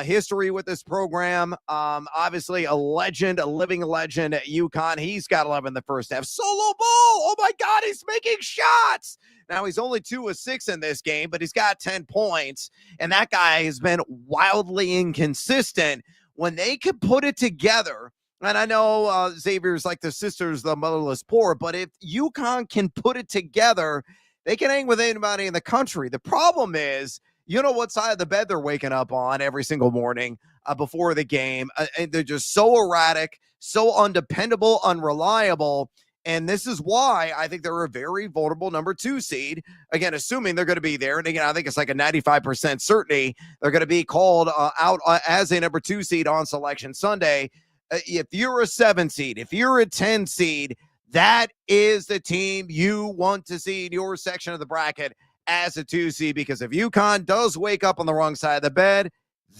history with this program. Obviously a legend, a living legend at UConn. He's got 11 in the first half. Solo ball. Oh my God, he's making shots. Now he's only 2 of 6 in this game, but he's got 10 points. And that guy has been wildly inconsistent. When they could put it together, and I know Xavier's like the sisters, the motherless poor, but if UConn can put it together, they can hang with anybody in the country. The problem is, you know what side of the bed they're waking up on every single morning before the game. And they're just so erratic, so undependable, unreliable. And this is why I think they're a very vulnerable number 2 seed. Again, assuming they're going to be there. And again, I think it's like a 95% certainty they're going to be called out as a number 2 seed on Selection Sunday. If you're a 7 seed, if you're a 10 seed, that is the team you want to see in your section of the bracket as a 2 seed, because if UConn does wake up on the wrong side of the bed,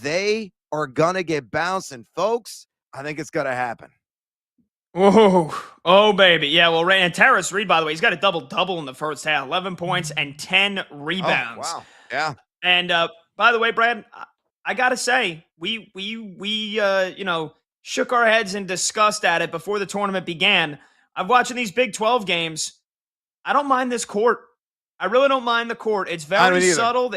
they are going to get bounced. And folks, I think it's going to happen. Oh, baby. Yeah, well, and Terrace Reed, by the way, he's got a double-double in the first half, 11 points and 10 rebounds. Oh, wow. Yeah. And by the way, Brad, I got to say, we shook our heads in disgust at it before the tournament began. I'm watching these Big 12 games. I don't mind this court. I really don't mind the court. It's very subtle.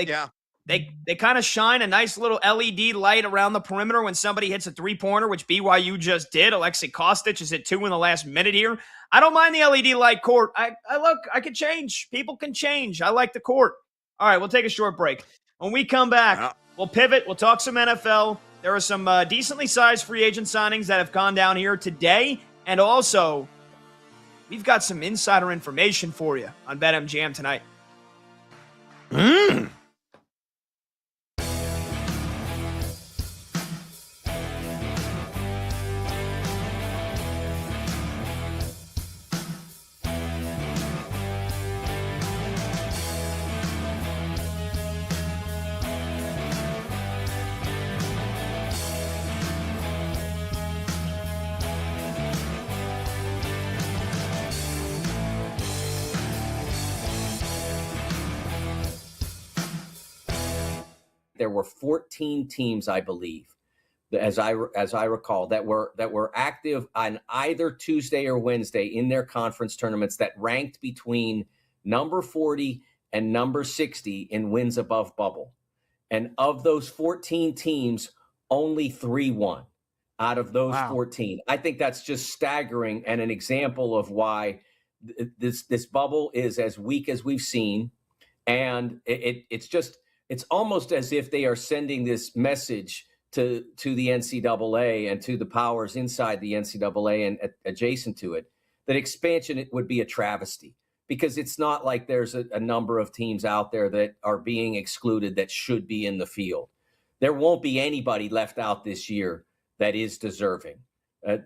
They kind of shine a nice little LED light around the perimeter when somebody hits a three-pointer, which BYU just did. Alexei Kostic is at 2 in the last minute here. I don't mind the LED light court. I can change. People can change. I like the court. All right, we'll take a short break. When we come back, we'll pivot. We'll talk some NFL. There are some decently sized free agent signings that have gone down here today. And also, we've got some insider information for you on BetMGM tonight. There were 14 teams, I believe, as I recall, that were active on either Tuesday or Wednesday in their conference tournaments that ranked between number 40 and number 60 in wins above bubble. And of those 14 teams, only 3 won out of those 14. I think that's just staggering and an example of why this bubble is as weak as we've seen. And it's almost as if they are sending this message to the NCAA and to the powers inside the NCAA and adjacent to it, that expansion would be a travesty, because it's not like there's a number of teams out there that are being excluded that should be in the field. There won't be anybody left out this year that is deserving.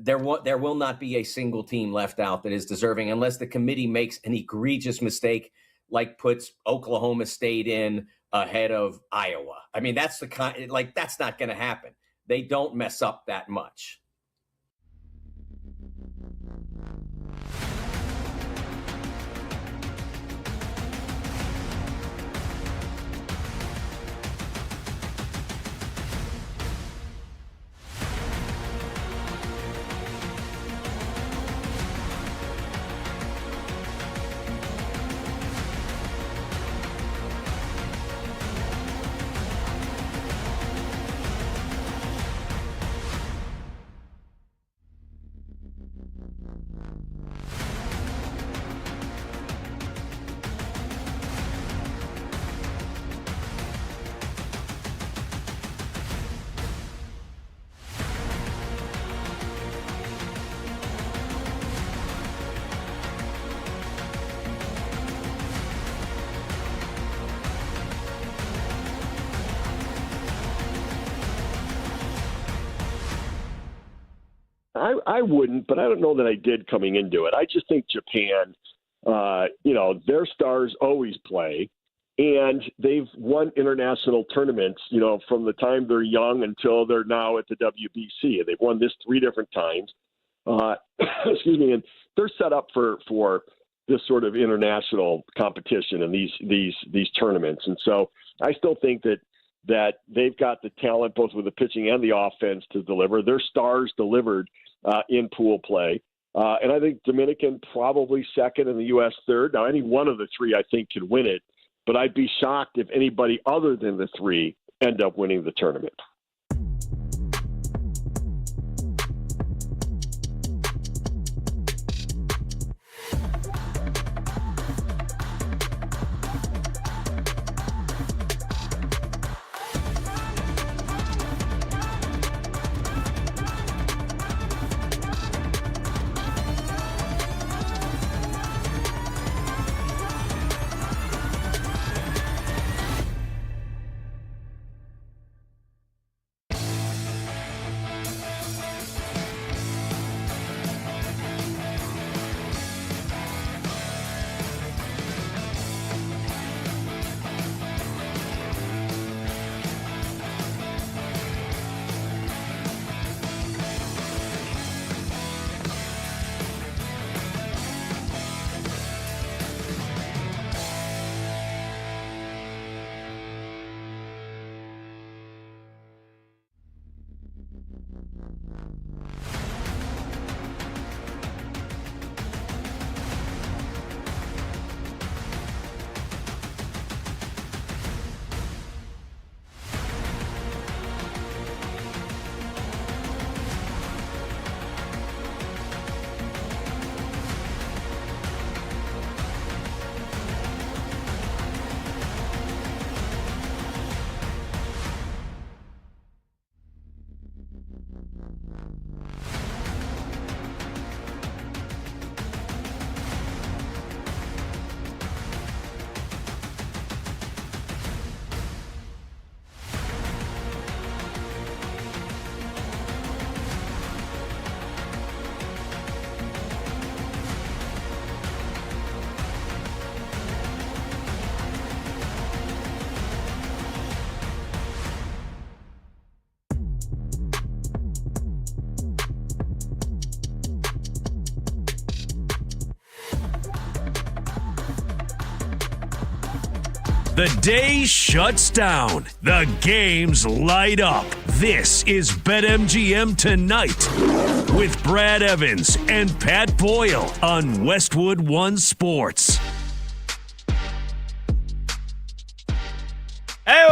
There will not be a single team left out that is deserving unless the committee makes an egregious mistake, like puts Oklahoma State in ahead of Iowa. I mean, that's that's not going to happen. They don't mess up that much. I wouldn't, but I don't know that I did coming into it. I just think Japan, their stars always play, and they've won international tournaments, from the time they're young until they're now at the WBC. And they've won this 3 different times. Excuse me, and they're set up for this sort of international competition and these tournaments. And so I still think that they've got the talent, both with the pitching and the offense, to deliver. Their stars delivered in pool play. And I think Dominican probably second and the U.S. third. Now, any one of the 3, I think, can win it. But I'd be shocked if anybody other than the 3 end up winning the tournament. The day shuts down. The games light up. This is BetMGM Tonight with Brad Evans and Pat Boyle on Westwood One Sports. Hey,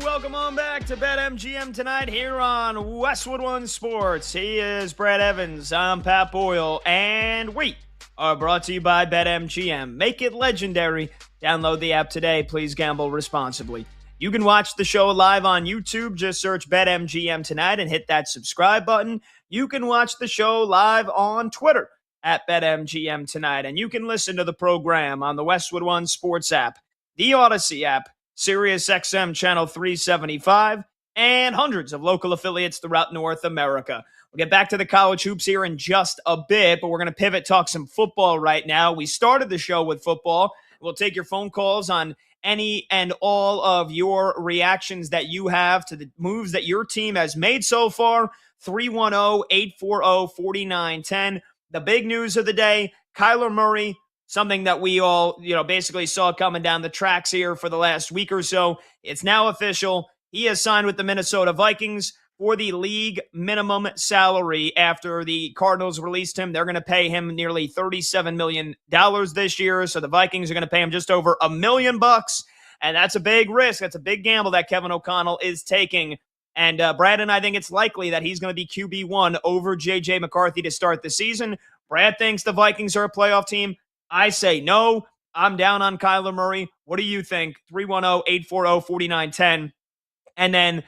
welcome on back to BetMGM Tonight here on Westwood One Sports. He is Brad Evans. I'm Pat Boyle, and we are brought to you by BetMGM. Make it legendary. Download the app today. Please gamble responsibly. You can watch the show live on YouTube. Just search BetMGM Tonight and hit that subscribe button. You can watch the show live on Twitter at BetMGM Tonight. And you can listen to the program on the Westwood One Sports app, the Odyssey app, SiriusXM Channel 375, and hundreds of local affiliates throughout North America. We'll get back to the college hoops here in just a bit, but we're going to pivot, talk some football right now. We started the show with football. We'll take your phone calls on any and all of your reactions that you have to the moves that your team has made so far. 310-840-4910. The big news of the day, Kyler Murray, something that we all, basically saw coming down the tracks here for the last week or so. It's now official. He has signed with the Minnesota Vikings for the league minimum salary after the Cardinals released him. They're going to pay him nearly $37 million this year. So the Vikings are going to pay him just over $1 million. And that's a big risk. That's a big gamble that Kevin O'Connell is taking. And Brad and I think it's likely that he's going to be QB1 over J.J. McCarthy to start the season. Brad thinks the Vikings are a playoff team. I say no. I'm down on Kyler Murray. What do you think? 310-840-4910. And then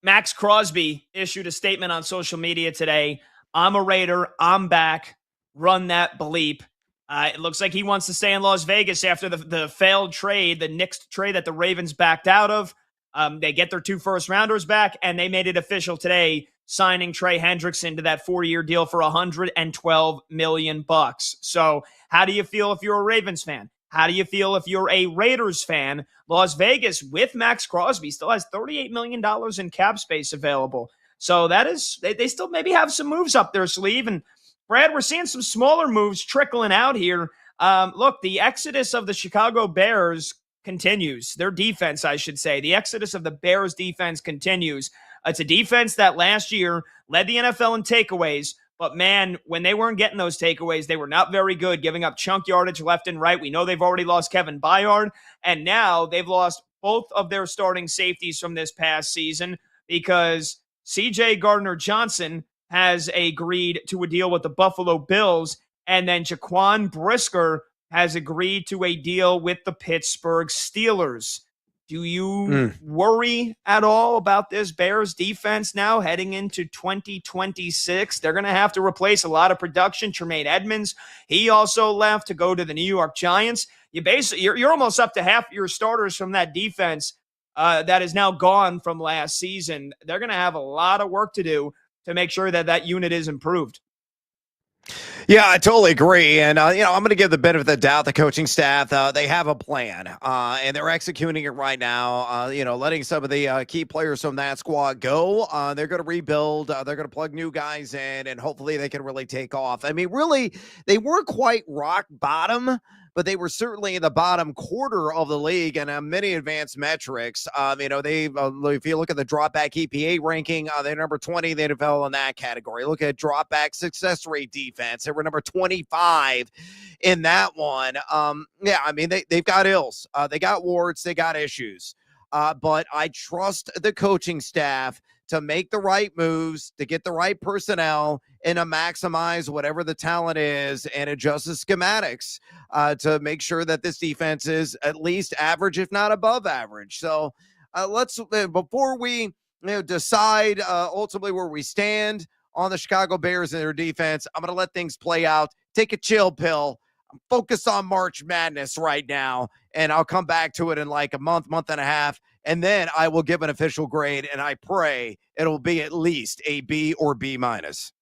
Max Crosby issued a statement on social media today. I'm a Raider. I'm back. Run that bleep. It looks like he wants to stay in Las Vegas after the failed trade, the Knicks trade that the Ravens backed out of. They get their 2 first-rounders back, and they made it official today, signing Trey Hendrickson to that 4-year deal for $112 million. So how do you feel if you're a Ravens fan? How do you feel if you're a Raiders fan? Las Vegas, with Max Crosby, still has $38 million in cap space available. So that is, they still maybe have some moves up their sleeve. And Brad, we're seeing some smaller moves trickling out here. Look, the exodus of the Chicago Bears continues. Their defense, I should say. The exodus of the Bears defense continues. It's a defense that last year led the NFL in takeaways. But, man, when they weren't getting those takeaways, they were not very good, giving up chunk yardage left and right. We know they've already lost Kevin Byard, and now they've lost both of their starting safeties from this past season because C.J. Gardner-Johnson has agreed to a deal with the Buffalo Bills, and then Jaquan Brisker has agreed to a deal with the Pittsburgh Steelers. Do you worry at all about this Bears defense now heading into 2026? They're going to have to replace a lot of production. Tremaine Edmonds, he also left to go to the New York Giants. You're almost up to half your starters from that defense that is now gone from last season. They're going to have a lot of work to do to make sure that that unit is improved. Yeah, I totally agree. And, I'm going to give the benefit of the doubt. The coaching staff, they have a plan and they're executing it right now. Letting some of the key players from that squad go. They're going to rebuild. They're going to plug new guys in and hopefully they can really take off. I mean, really, they weren't quite rock bottom, but they were certainly in the bottom quarter of the league and many advanced metrics. If you look at the dropback EPA ranking, they're number 20. They fell in that category. Look at dropback success rate defense. They were number 25 in that one. They've got ills. They got warts. They got issues. But I trust the coaching staff to make the right moves, to get the right personnel, and to maximize whatever the talent is and adjust the schematics to make sure that this defense is at least average, if not above average. So let's before we decide ultimately where we stand on the Chicago Bears and their defense, I'm going to let things play out. Take a chill pill. I'm focused on March Madness right now, and I'll come back to it in like a month and a half, and then I will give an official grade, and I pray it'll be at least a B or B minus.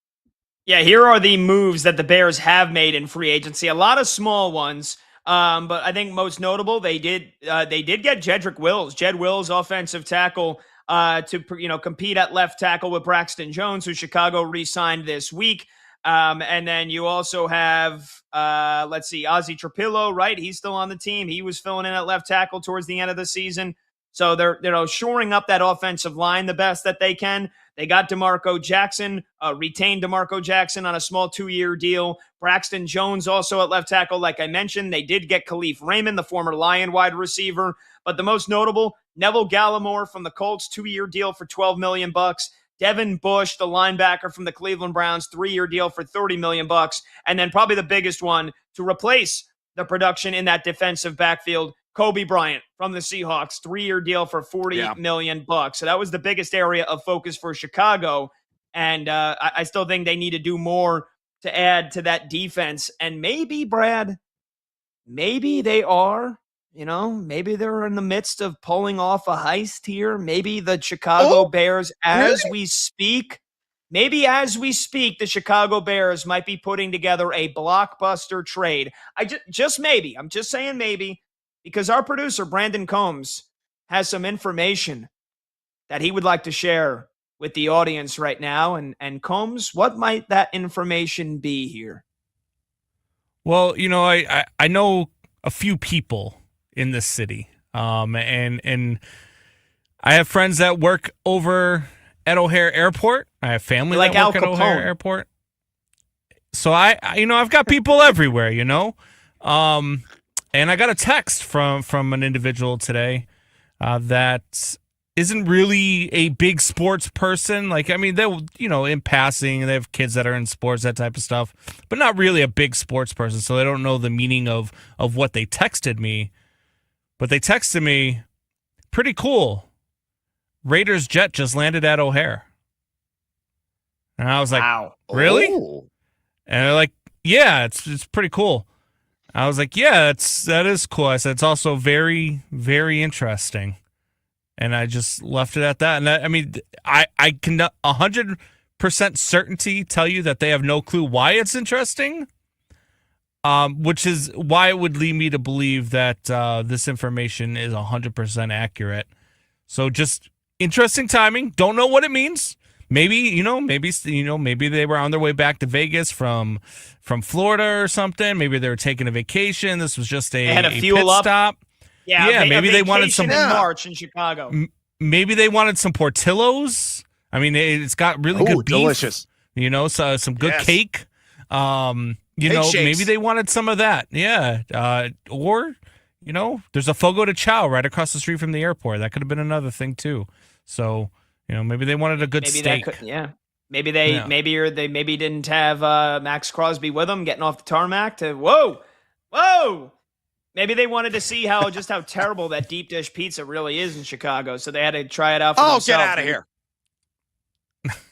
Yeah, here are the moves that the Bears have made in free agency. A lot of small ones, but I think most notable, they did get Jedrick Wills, Jed Wills, offensive tackle, to compete at left tackle with Braxton Jones, who Chicago re-signed this week. And then you also have, let's see, Ozzy Trapillo, right? He's still on the team. He was filling in at left tackle towards the end of the season. So they're shoring up that offensive line the best that they can. They got DeMarco Jackson, retained DeMarco Jackson on a small 2-year deal. Braxton Jones also at left tackle. Like I mentioned, they did get Khalif Raymond, the former Lion wide receiver. But the most notable, Neville Gallimore from the Colts, 2-year deal for $12 million. Devin Bush, the linebacker from the Cleveland Browns, 3-year deal for $30 million. And then probably the biggest one to replace the production in that defensive backfield, Kobe Bryant from the Seahawks, 3-year deal for $40 million. So that was the biggest area of focus for Chicago. And I still think they need to do more to add to that defense. And maybe, Brad, maybe they are. Maybe they're in the midst of pulling off a heist here. Maybe the Chicago Bears, as we speak, the Chicago Bears might be putting together a blockbuster trade. Just maybe. I'm just saying maybe, because our producer, Brandon Combs, has some information that he would like to share with the audience right now. And Combs, what might that information be here? Well, I know a few people in this city. And I have friends that work over at O'Hare Airport. I have family like that work at O'Hare Airport. So I've got people everywhere, and I got a text from an individual today that isn't really a big sports person. They'll, in passing, they have kids that are in sports, that type of stuff, but not really a big sports person. So they don't know the meaning of what they texted me. But they texted me, pretty cool. Raiders jet just landed at O'Hare. And I was like, wow. Really? Oh. And they're like, yeah, it's pretty cool. I was like, yeah, that is cool. I said, it's also very, very interesting. And I just left it at that. And I can 100% certainty tell you that they have no clue why it's interesting. Which is why it would lead me to believe that this information is 100% accurate. So just interesting timing. Don't know what it means. Maybe they were on their way back to Vegas from Florida or something. Maybe they were taking a vacation. This was just a fuel pit stop. Yeah, maybe they wanted some in March in Chicago. Maybe they wanted some Portillo's. It's got really good beef. Delicious. So some good cake. Maybe they wanted some of that. Yeah. Or, there's a Fogo de Chao right across the street from the airport. That could have been another thing too. So, maybe they wanted a good steak. Maybe they didn't have Max Crosby with them getting off the tarmac to whoa. Maybe they wanted to see how terrible that deep dish pizza really is in Chicago. So they had to try it out for themselves. Get out of here.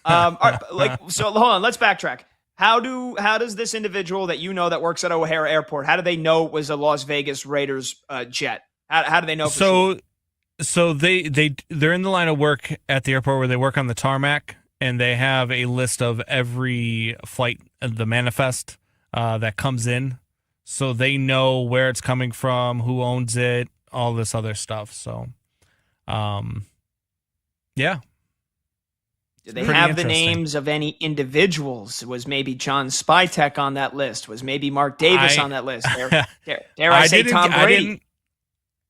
All right, so hold on, let's backtrack. How does this individual that works at O'Hare Airport, how do they know it was a Las Vegas Raiders jet? How do they know for sure? So they're in the line of work at the airport where they work on the tarmac, and they have a list of every flight, the manifest that comes in. So they know where it's coming from, who owns it, all this other stuff. So, yeah. Do they have the names of any individuals? Was maybe John Spytek on that list? Was maybe Mark Davis on that list? Dare I say Tom Brady?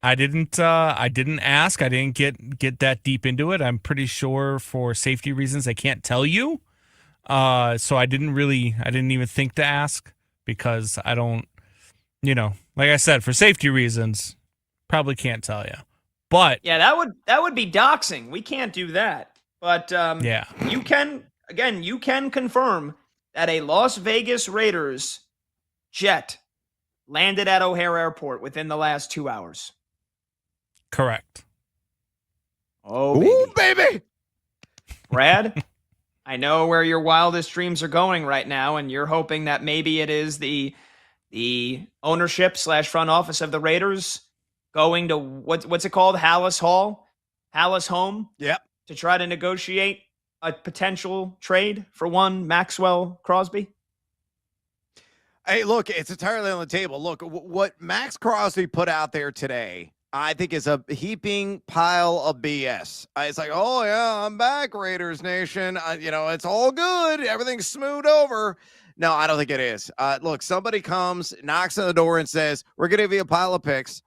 I didn't ask. I didn't get that deep into it. I'm pretty sure for safety reasons I can't tell you. So I didn't even think to ask, because I don't, like I said, for safety reasons, probably can't tell you. But yeah, that would be doxing. We can't do that. But you can confirm that a Las Vegas Raiders jet landed at O'Hare Airport within the last 2 hours. Correct. Oh, baby. Brad, I know where your wildest dreams are going right now, and you're hoping that maybe it is the ownership / front office of the Raiders going to what's it called? Hallis Home? Yep. To try to negotiate a potential trade for one Maxwell Crosby? Hey, look, it's entirely on the table. Look, what Max Crosby put out there today, I think is a heaping pile of BS. It's like, oh yeah, I'm back, Raiders Nation. It's all good. Everything's smoothed over. No, I don't think it is. Look, somebody comes, knocks on the door and says, we're going to give you a pile of picks.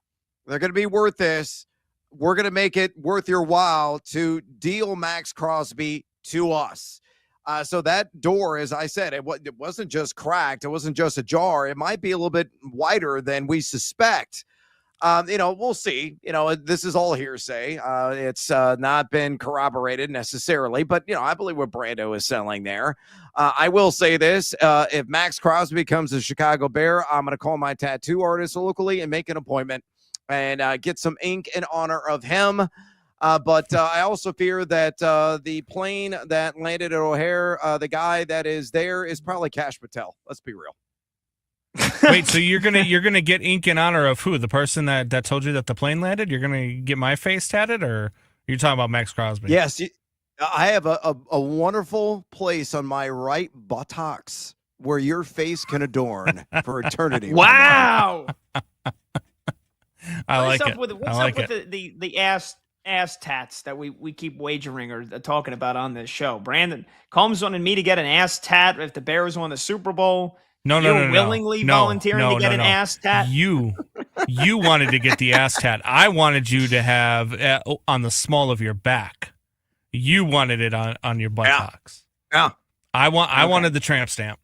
They're going to be worth this. We're going to make it worth your while to deal Max Crosby to us. So that door, as I said, it wasn't just cracked. It wasn't just ajar. It might be a little bit wider than we suspect. We'll see. This is all hearsay. It's not been corroborated necessarily, but, I believe what Brando is selling there. I will say this. If Max Crosby becomes a Chicago Bear, I'm going to call my tattoo artist locally and make an appointment and get some ink in honor of him. But I also fear that the plane that landed at O'Hare, the guy that is there is probably Kash Patel. Let's be real. Wait, so you're gonna get ink in honor of who? The person that told you that the plane landed? You're gonna get my face tatted, or you're talking about Max Crosby? Yes, I have a wonderful place on my right buttocks where your face can adorn for eternity. Wow. I like it. What's up with the ass tats that we keep wagering or talking about on this show? Brandon Combs wanted me to get an ass tat if the Bears won the Super Bowl. No, willingly volunteering to get an ass tat. You wanted to get the ass tat. I wanted you to have on the small of your back. You wanted it on your buttocks. Yeah. I wanted the tramp stamp.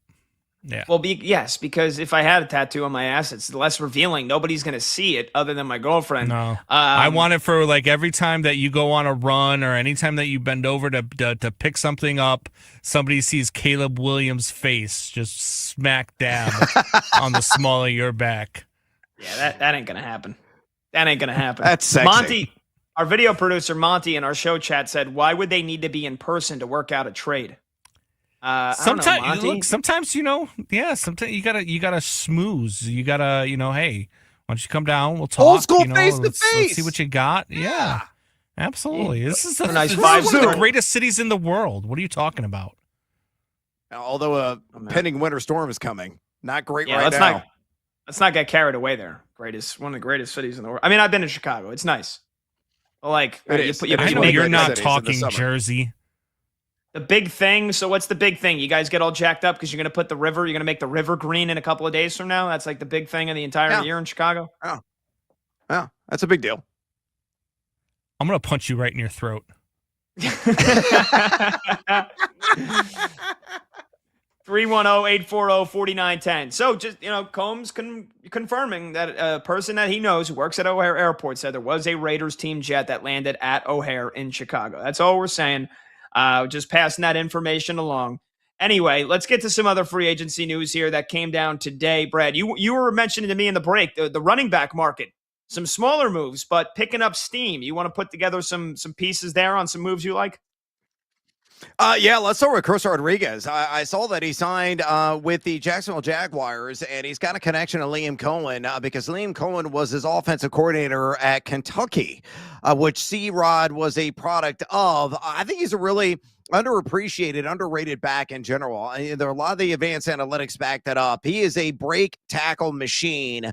Yeah. Well, yes, because if I had a tattoo on my ass, it's less revealing. Nobody's going to see it other than my girlfriend. No. I want it for like every time that you go on a run or anytime that you bend over to pick something up, somebody sees Caleb Williams' face just smack dab on the small of your back. Yeah, that ain't going to happen. That ain't going to happen. That's sexy. Monty, our video producer, Monty, in our show chat said, why would they need to be in person to work out a trade? Sometimes, sometimes you gotta smooze. You gotta, hey, why don't you come down? We'll talk. Old school face to let's face. See what you got. Yeah, absolutely. This is nice this vibe. is one of the greatest cities in the world. What are you talking about? Although a pending winter storm is coming, not great right now. Let's not get carried away there. One of the greatest cities in the world. I mean, I've been in Chicago. It's nice. Like I know you're not talking Jersey. The big thing. So what's the big thing? You guys get all jacked up because you're going to put you're going to make the river green in a couple of days from now. That's like the big thing of the entire year in Chicago. Yeah, that's a big deal. I'm going to punch you right in your throat. 310-840-4910. So just, Combs confirming that a person that he knows who works at O'Hare Airport said there was a Raiders team jet that landed at O'Hare in Chicago. That's all we're saying. Just passing that information along. Anyway, let's get to some other free agency news here that came down today. Brad, you were mentioning to me in the break, the running back market, some smaller moves, but picking up steam. You want to put together some pieces there on some moves you like? Yeah, let's start with Chris Rodriguez. I saw that he signed with the Jacksonville Jaguars, and he's got a connection to Liam Cohen because Liam Cohen was his offensive coordinator at Kentucky, which C-Rod was a product of. I think he's a really underappreciated, underrated back in general. There are a lot of the advanced analytics back that up. He is a break tackle machine,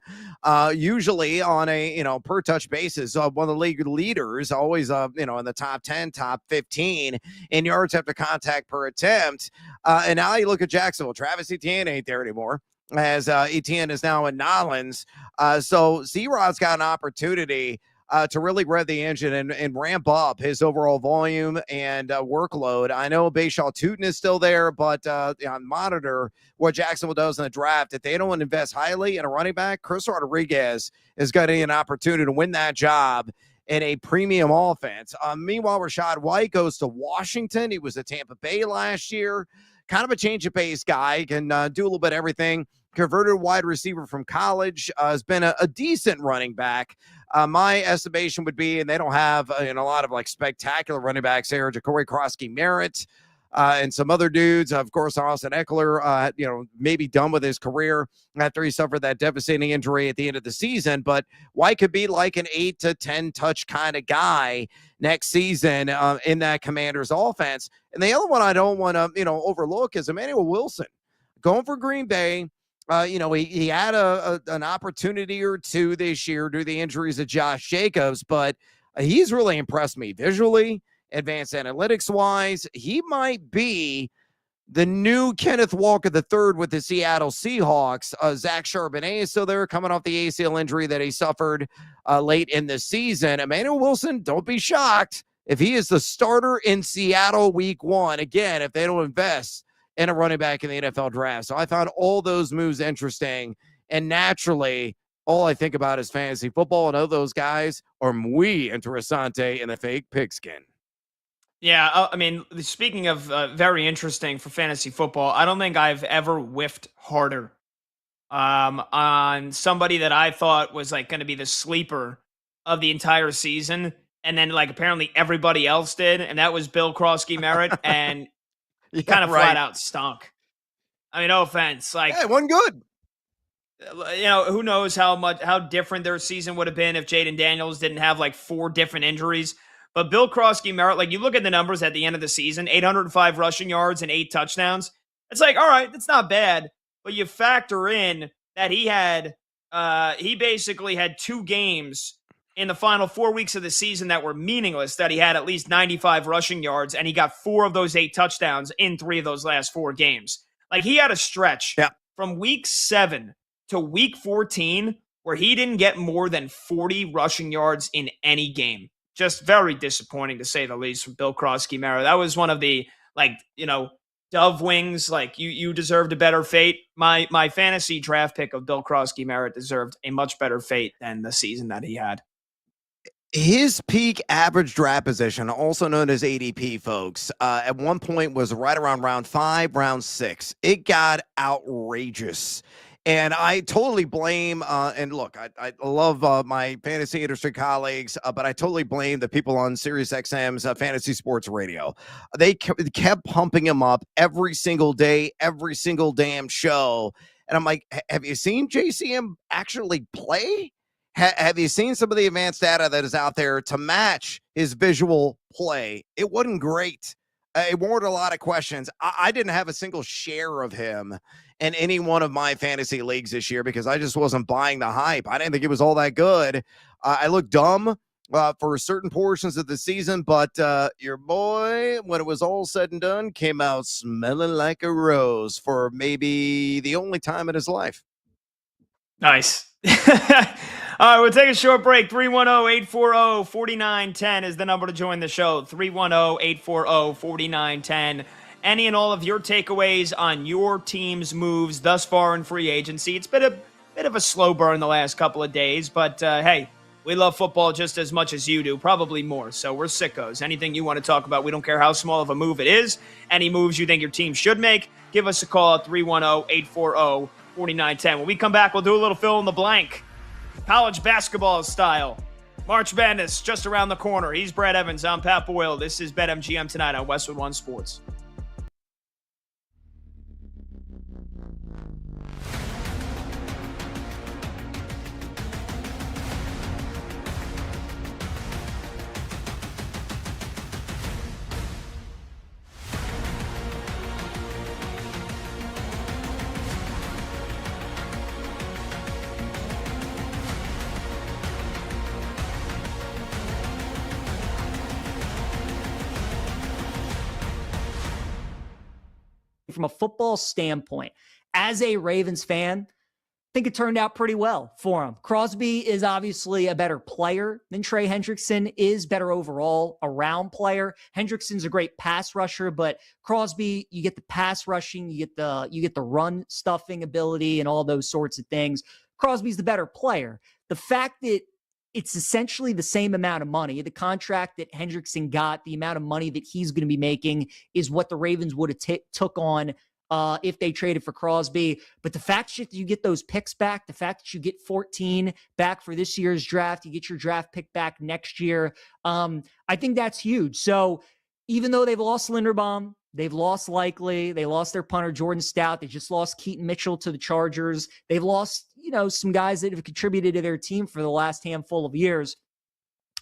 usually on a per touch basis. One of the league leaders, always in the top 10, top 15 in yards after contact per attempt. And now you look at Jacksonville. Travis Etienne ain't there anymore, as Etienne is now in Nolens. So C-Rod's got an opportunity to really rev the engine and ramp up his overall volume and workload. I know Bayshaw Tootin is still there, but monitor what Jacksonville does in the draft. If they don't invest highly in a running back, Chris Rodriguez is getting an opportunity to win that job in a premium offense. Meanwhile, Rachaad White goes to Washington. He was at Tampa Bay last year. Kind of a change of pace guy, can do a little bit of everything. Converted wide receiver from college, has been a decent running back. My estimation would be, and they don't have a lot of spectacular running backs here, Ja'Cory Crosky-Merritt and some other dudes. Of course, Austin Eckler, maybe done with his career after he suffered that devastating injury at the end of the season. But White could be like an 8 to 10 touch kind of guy next season in that Commanders offense. And the other one I don't want to, overlook is Emmanuel Wilson going for Green Bay. He had an opportunity or two this year due to the injuries of Josh Jacobs, but he's really impressed me visually, advanced analytics wise. He might be the new Kenneth Walker III with the Seattle Seahawks. Zach Charbonnet is still there, coming off the ACL injury that he suffered late in the season. Emmanuel Wilson, don't be shocked if he is the starter in Seattle week 1. Again, if they don't invest in a running back in the NFL draft. So I found all those moves interesting. And naturally, all I think about is fantasy football, and all those guys are muy interesante in the fake pigskin. Yeah, I mean, speaking of very interesting for fantasy football, I don't think I've ever whiffed harder on somebody that I thought was like going to be the sleeper of the entire season, and then like apparently everybody else did, and that was Bill Krosky Merritt, and he kind of flat out stunk. I mean, no offense, like it wasn't good. Who knows how different their season would have been if Jaden Daniels didn't have like 4 different injuries. But Bill Krosky Merritt, like you look at the numbers at the end of the season, 805 rushing yards and 8 touchdowns. It's like, all right, that's not bad. But you factor in that he basically had 2 games in the final 4 weeks of the season that were meaningless, that he had at least 95 rushing yards, and he got 4 of those 8 touchdowns in 3 of those last 4 games. Like he had a stretch from week 7 to week 14 where he didn't get more than 40 rushing yards in any game. Just very disappointing, to say the least, from Bill Krosky Merritt. That was one of the, dove wings. Like, you deserved a better fate. My fantasy draft pick of Bill Krosky Merritt deserved a much better fate than the season that he had. His peak average draft position, also known as ADP, folks, at one point was right around round 5, round 6. It got outrageous. And I totally blame, and look, I love my fantasy industry colleagues, but I totally blame the people on SiriusXM's Fantasy Sports Radio. They kept pumping him up every single day, every single damn show. And I'm like, have you seen JCM actually play? Have you seen some of the advanced data that is out there to match his visual play? It wasn't great. It warranted a lot of questions. I didn't have a single share of him in any one of my fantasy leagues this year because I just wasn't buying the hype. I didn't think it was all that good. I looked dumb for certain portions of the season, but your boy, when it was all said and done, came out smelling like a rose for maybe the only time in his life. Nice. All right, we'll take a short break. 310-840-4910 is the number to join the show. 310-840-4910. Any and all of your takeaways on your team's moves thus far in free agency. It's been a bit of a slow burn the last couple of days, but hey, we love football just as much as you do, probably more. So we're sickos. Anything you want to talk about, we don't care how small of a move it is. Any moves you think your team should make, give us a call at 310-840-4910. When we come back, we'll do a little fill in the blank. College basketball style. March Madness just around the corner. He's Brad Evans. I'm Pat Boyle. This is BetMGM tonight on Westwood One Sports. From a football standpoint, as a Ravens fan, I think it turned out pretty well for him. Crosby is obviously a better player than Trey Hendrickson is, better overall around player. Hendrickson's a great pass rusher, but Crosby, you get the pass rushing, you get the run stuffing ability and all those sorts of things. Crosby's the better player. The fact that it's essentially the same amount of money. The contract that Hendrickson got, the amount of money that he's going to be making is what the Ravens would have took on if they traded for Crosby. But the fact that you get those picks back, the fact that you get 14 back for this year's draft, you get your draft pick back next year, I think that's huge. So even though they've lost Linderbaum, they've lost Likely, they lost their punter Jordan Stout, they just lost Keaton Mitchell to the Chargers, they've lost some guys that have contributed to their team for the last handful of years.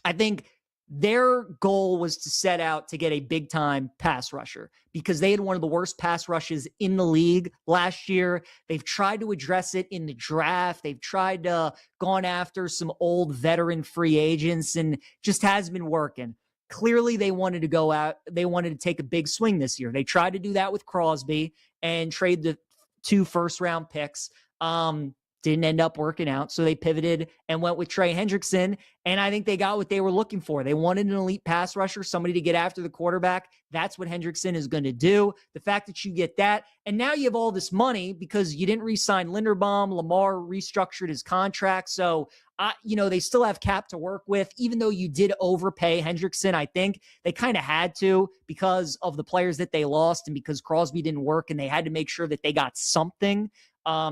I think their goal was to set out to get a big-time pass rusher because they had one of the worst pass rushes in the league last year. They've tried to address it in the draft. They've tried to gone after some old veteran free agents and just hasn't been working. Clearly, they wanted to go out. They wanted to take a big swing this year. They tried to do that with Crosby and trade the 2 first-round picks. Didn't end up working out. So they pivoted and went with Trey Hendrickson. And I think they got what they were looking for. They wanted an elite pass rusher, somebody to get after the quarterback. That's what Hendrickson is going to do. The fact that you get that, and now you have all this money because you didn't re-sign Linderbaum. Lamar restructured his contract. So, they still have cap to work with. Even though you did overpay Hendrickson, I think they kind of had to because of the players that they lost and because Crosby didn't work and they had to make sure that they got something.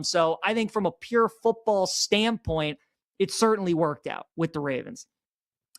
So I think from a pure football standpoint, it certainly worked out with the Ravens.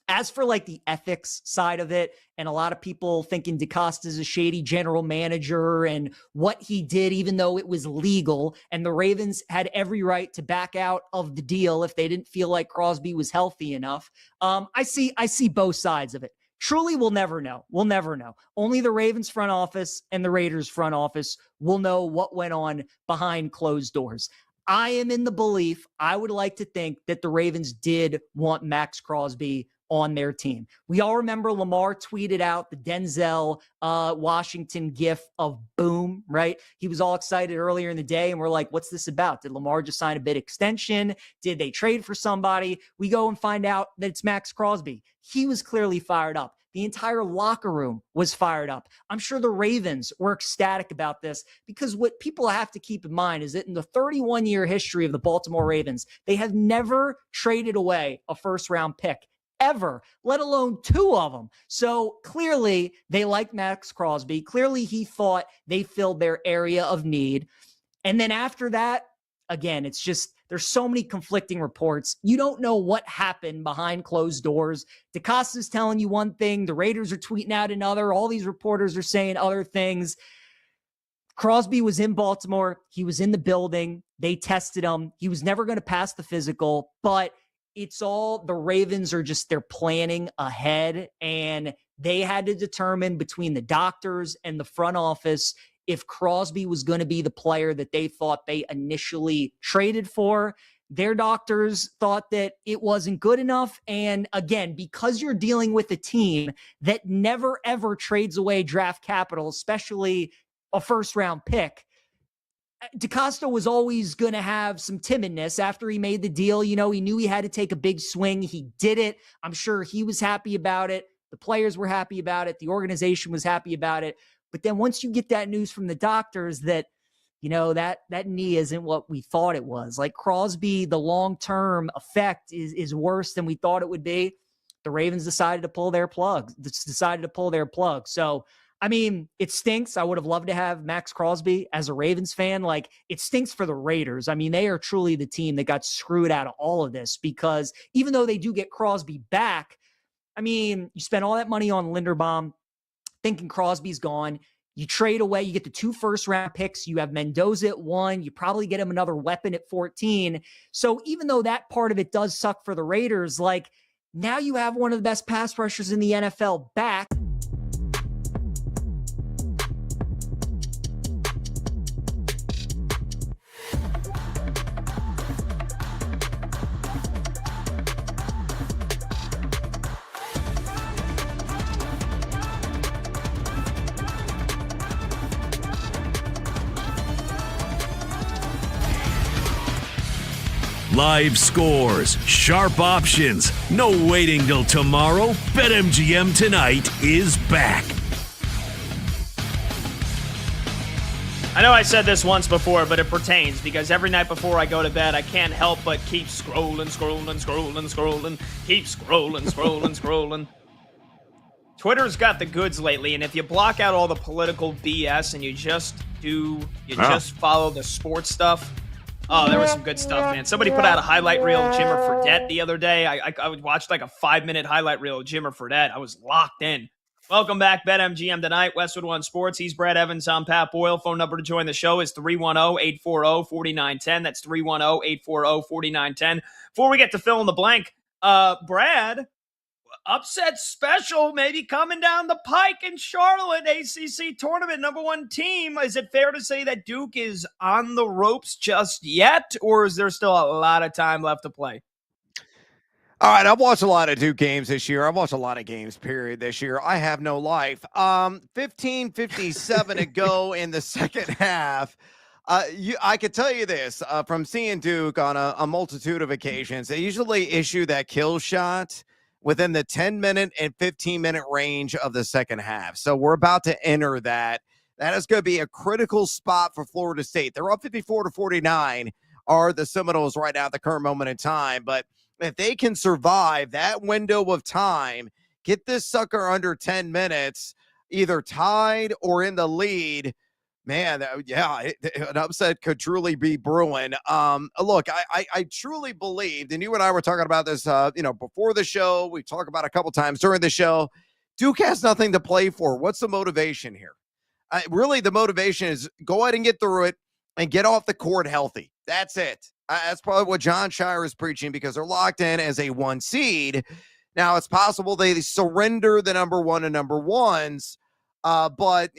As for like the ethics side of it, and a lot of people thinking DeCosta's a shady general manager and what he did, even though it was legal, and the Ravens had every right to back out of the deal if they didn't feel like Crosby was healthy enough. I see both sides of it. Truly, we'll never know. We'll never know. Only the Ravens front office and the Raiders front office will know what went on behind closed doors. I am in the belief, I would like to think that the Ravens did want Max Crosby on their team. We all remember Lamar tweeted out the Denzel Washington gif of boom, right? He was all excited earlier in the day and we're like, what's this about? Did Lamar just sign a bid extension? Did they trade for somebody? We go and find out that it's Max Crosby. He was clearly fired up. The entire locker room was fired up. I'm sure the Ravens were ecstatic about this because what people have to keep in mind is that in the 31-year history of the Baltimore Ravens, they have never traded away a first-round pick ever, let alone 2 of them. So clearly they like Max Crosby. Clearly he thought they filled their area of need. And then after that, again, it's just, there's so many conflicting reports. You don't know what happened behind closed doors. DeCosta's telling you one thing. The Raiders are tweeting out another. All these reporters are saying other things. Crosby was in Baltimore. He was in the building. They tested him. He was never going to pass the physical, but it's all the Ravens are just, they're planning ahead and they had to determine between the doctors and the front office if Crosby was going to be the player that they thought they initially traded for. Their doctors thought that it wasn't good enough. And again, because you're dealing with a team that never, ever trades away draft capital, especially a first-round pick, DeCosta was always going to have some timidness after he made the deal. He knew he had to take a big swing. He did it. I'm sure he was happy about it. The players were happy about it. The organization was happy about it. But then once you get that news from the doctors that, that knee isn't what we thought it was. Like Crosby, the long-term effect is worse than we thought it would be. The Ravens decided to pull their plug. So, it stinks. I would have loved to have Max Crosby as a Ravens fan. Like, it stinks for the Raiders. They are truly the team that got screwed out of all of this because even though they do get Crosby back, you spend all that money on Linderbaum thinking Crosby's gone. You trade away, you get the 2 first-round picks. You have Mendoza at 1. You probably get him another weapon at 14. So even though that part of it does suck for the Raiders, now you have one of the best pass rushers in the NFL back. Live scores, sharp options, no waiting till tomorrow. BetMGM Tonight is back. I know I said this once before, but it pertains because every night before I go to bed, I can't help but keep scrolling. Keep scrolling. Twitter's got the goods lately, and if you block out all the political BS and you just follow the sports stuff. Oh, there was some good stuff, man. Somebody put out a highlight reel of Jimmer Fredette the other day. I watched a 5-minute highlight reel of Jimmer Fredette. I was locked in. Welcome back, BetMGM Tonight, Westwood One Sports. He's Brad Evans. I'm Pat Boyle. Phone number to join the show is 310-840-4910. That's 310-840-4910. Before we get to fill in the blank, Brad, upset special maybe coming down the pike in Charlotte, ACC tournament, number one team. Is it fair to say that Duke is on the ropes just yet, or is there still a lot of time left to play? All right, I've watched a lot of Duke games this year. I've watched a lot of games, period, this year. I have no life. 15:57 to go in the second half. I could tell you this from seeing Duke on a multitude of occasions. They usually issue that kill shot within the 10-minute and 15-minute range of the second half. So we're about to enter that. That is going to be a critical spot for Florida State. They're up 54-49 are the Seminoles right now at the current moment in time. But if they can survive that window of time, get this sucker under 10 minutes, either tied or in the lead, man, an upset could truly be brewing. Look, I truly believed, and you and I were talking about this, before the show. We talked about it a couple times during the show. Duke has nothing to play for. What's the motivation here? Really, the motivation is go ahead and get through it and get off the court healthy. That's it. That's probably what John Shire is preaching because they're locked in as a 1 seed. Now, it's possible they surrender the number 1 and number 1s, but,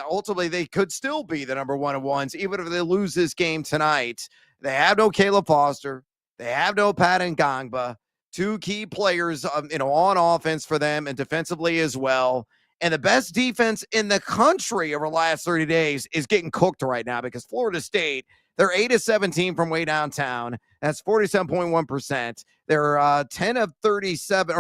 ultimately they could still be the number 1 and 1s, even if they lose this game tonight. They have no Caleb Foster. They have no Pat Ngangba, 2 key players, on offense for them and defensively as well. And the best defense in the country over the last 30 days is getting cooked right now because Florida State, they're 8-17 from way downtown. That's 47.1%. They're 19 of 37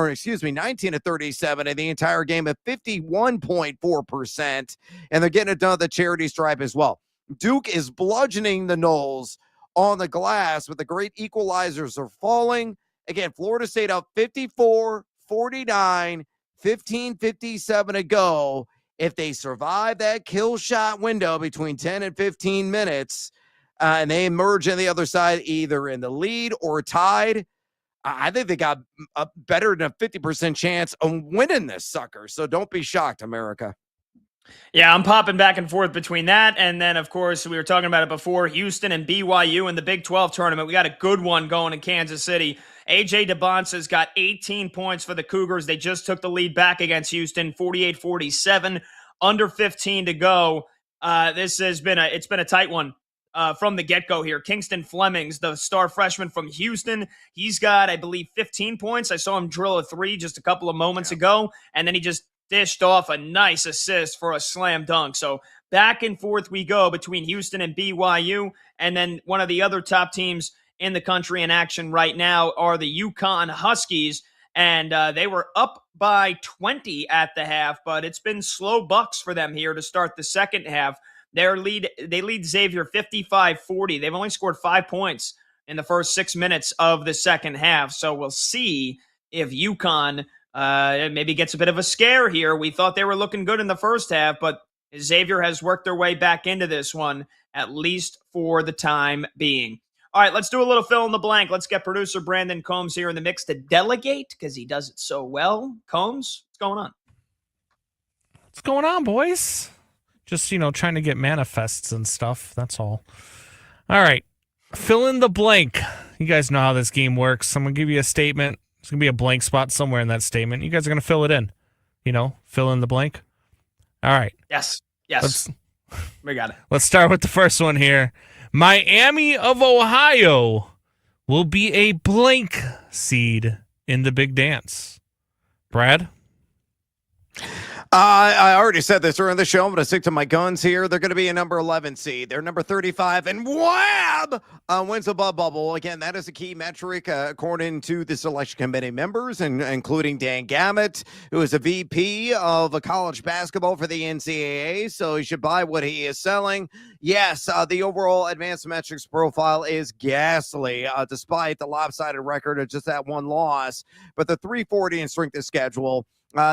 in the entire game at 51.4%. And they're getting it done at the charity stripe as well. Duke is bludgeoning the Noles on the glass, but the great equalizers are falling. Again, Florida State up 54-49. 15:57 to go. If they survive that kill shot window between 10 and 15 minutes, and they emerge on the other side either in the lead or tied, I think they got a better than a 50% chance of winning this sucker. So don't be shocked, America. Yeah, I'm popping back and forth between that. And then, of course, we were talking about it before, Houston and BYU in the Big 12 tournament. We got a good one going in Kansas City. A.J. DeBonce's got 18 points for the Cougars. They just took the lead back against Houston, 48-47, under 15 to go. This has been a tight one from the get-go here. Kingston Flemings, the star freshman from Houston, he's got, I believe, 15 points. I saw him drill a 3 just a couple of moments ago, and then he just dished off a nice assist for a slam dunk. So back and forth we go between Houston and BYU, and then one of the other top teams in the country in action right now are the UConn Huskies, and they were up by 20 at the half, but it's been slow bucks for them here to start the second half. They lead Xavier 55-40. They've only scored 5 points in the first 6 minutes of the second half, so we'll see if UConn maybe gets a bit of a scare here. We thought they were looking good in the first half, but Xavier has worked their way back into this one, at least for the time being. All right, let's do a little fill in the blank. Let's get producer Brandon Combs here in the mix to delegate because he does it so well. Combs, what's going on? What's going on, boys? Just, trying to get manifests and stuff. That's all. All right, fill in the blank. You guys know how this game works. I'm going to give you a statement. There's going to be a blank spot somewhere in that statement. You guys are going to fill it in. Fill in the blank. All right. Yes. We got it. Let's start with the first one here. Miami of Ohio will be a blank seed in the big dance. Brad? I already said this earlier in the show. I'm going to stick to my guns here. They're going to be a number 11 seed. They're number 35, and wham! Wins above bubble. Again, that is a key metric according to the selection committee members, and including Dan Gammett, who is a VP of college basketball for the NCAA. So he should buy what he is selling. Yes, the overall advanced metrics profile is ghastly, despite the lopsided record of just that one loss. But the 340 in strength of schedule.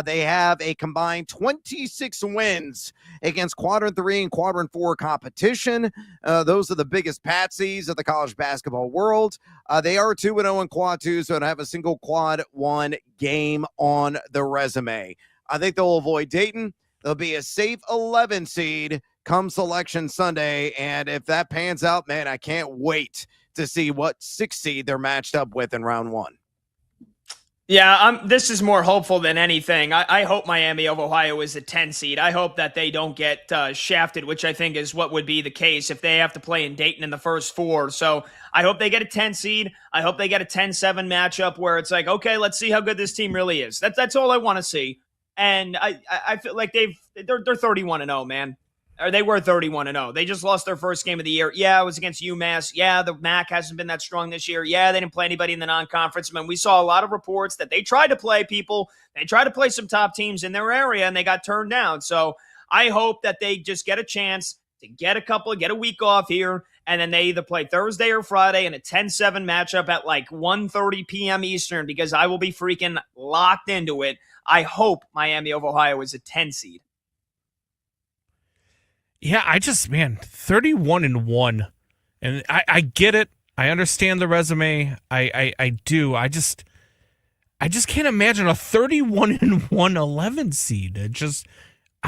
They have a combined 26 wins against Quadrant 3 and Quadrant 4 competition. Those are the biggest patsies of the college basketball world. They are 2-0 in Quad 2, so they have a single Quad 1 game on the resume. I think they'll avoid Dayton. They'll be a safe 11 seed come Selection Sunday, and if that pans out, man, I can't wait to see what 6 seed they're matched up with in round 1. Yeah, this is more hopeful than anything. I hope Miami of Ohio is a 10 seed. I hope that they don't get shafted, which I think is what would be the case if they have to play in Dayton in the first 4. So I hope they get a 10 seed. I hope they get a 10-7 matchup where it's like, okay, let's see how good this team really is. That's all I want to see. And I feel like they're 31-0, man. Or they were 31-0. They just lost their first game of the year. Yeah, it was against UMass. Yeah, the MAC hasn't been that strong this year. Yeah, they didn't play anybody in the non-conference. I mean, we saw a lot of reports that they tried to play people. They tried to play some top teams in their area, and they got turned down. So I hope that they just get a chance to get a week off here, and then they either play Thursday or Friday in a 10-7 matchup at like 1:30 p.m. Eastern, because I will be freaking locked into it. I hope Miami of Ohio is a 10 seed. Yeah, 31-1. And I get it. I understand the resume. I do. I just can't imagine a 31-1 11 seed. I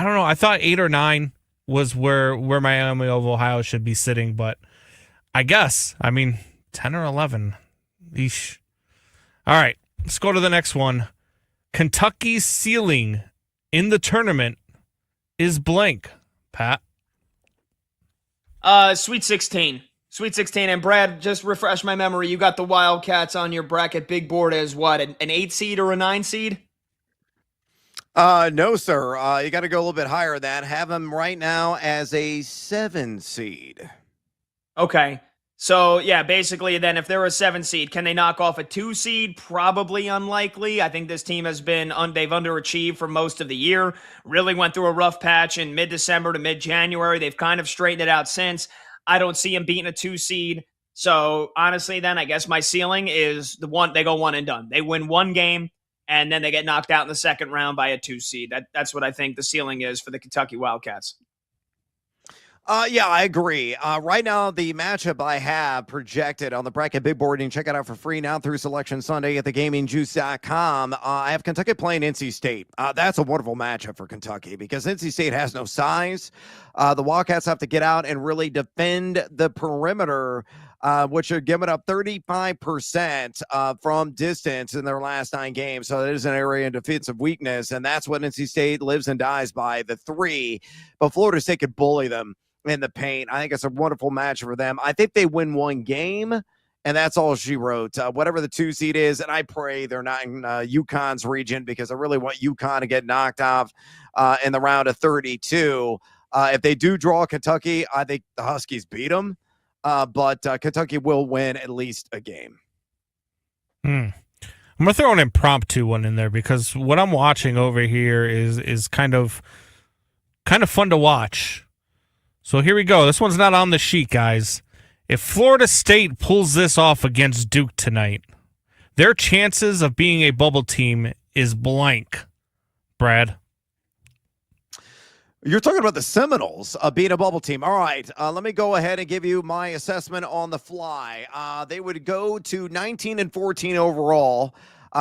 don't know. I thought 8 or 9 was where Miami of Ohio should be sitting, but I guess, 10 or 11. Eesh. All right, let's go to the next one. Kentucky's ceiling in the tournament is blank, Pat. Sweet 16. Sweet 16. And Brad, just refresh my memory. You got the Wildcats on your bracket big board as what? An 8 seed or a 9 seed? No, sir. You got to go a little bit higher than that. Have them right now as a 7 seed. Okay. So, yeah, basically then if they're a 7 seed, can they knock off a 2 seed? Probably unlikely. I think this team has been, they've underachieved for most of the year. Really went through a rough patch in mid-December to mid-January. They've kind of straightened it out since. I don't see them beating a 2 seed. So, honestly, then I guess my ceiling is they go one and done. They win one game, and then they get knocked out in the second round by a 2 seed. That's what I think the ceiling is for the Kentucky Wildcats. Yeah, I agree. Right now, the matchup I have projected on the bracket big board, and check it out for free now through Selection Sunday at thegamingjuice.com. I have Kentucky playing NC State. That's a wonderful matchup for Kentucky because NC State has no size. The Wildcats have to get out and really defend the perimeter, which are giving up 35% from distance in their last 9 games. So it is an area of defensive weakness, and that's what NC State lives and dies by, the 3. But Florida State could bully them in the paint. I think it's a wonderful match for them. I think they win one game, and that's all she wrote. Whatever the 2 seed is, and I pray they're not in UConn's region because I really want UConn to get knocked off in the round of 32. If they do draw Kentucky, I think the Huskies beat them, but Kentucky will win at least a game. I'm going to throw an impromptu one in there because what I'm watching over here is kind of fun to watch. So here we go. This one's not on the sheet, guys. If Florida State pulls this off against Duke tonight, their chances of being a bubble team is blank. Brad? You're talking about the Seminoles being a bubble team. All right, let me go ahead and give you my assessment on the fly. They would go to 19-14 overall.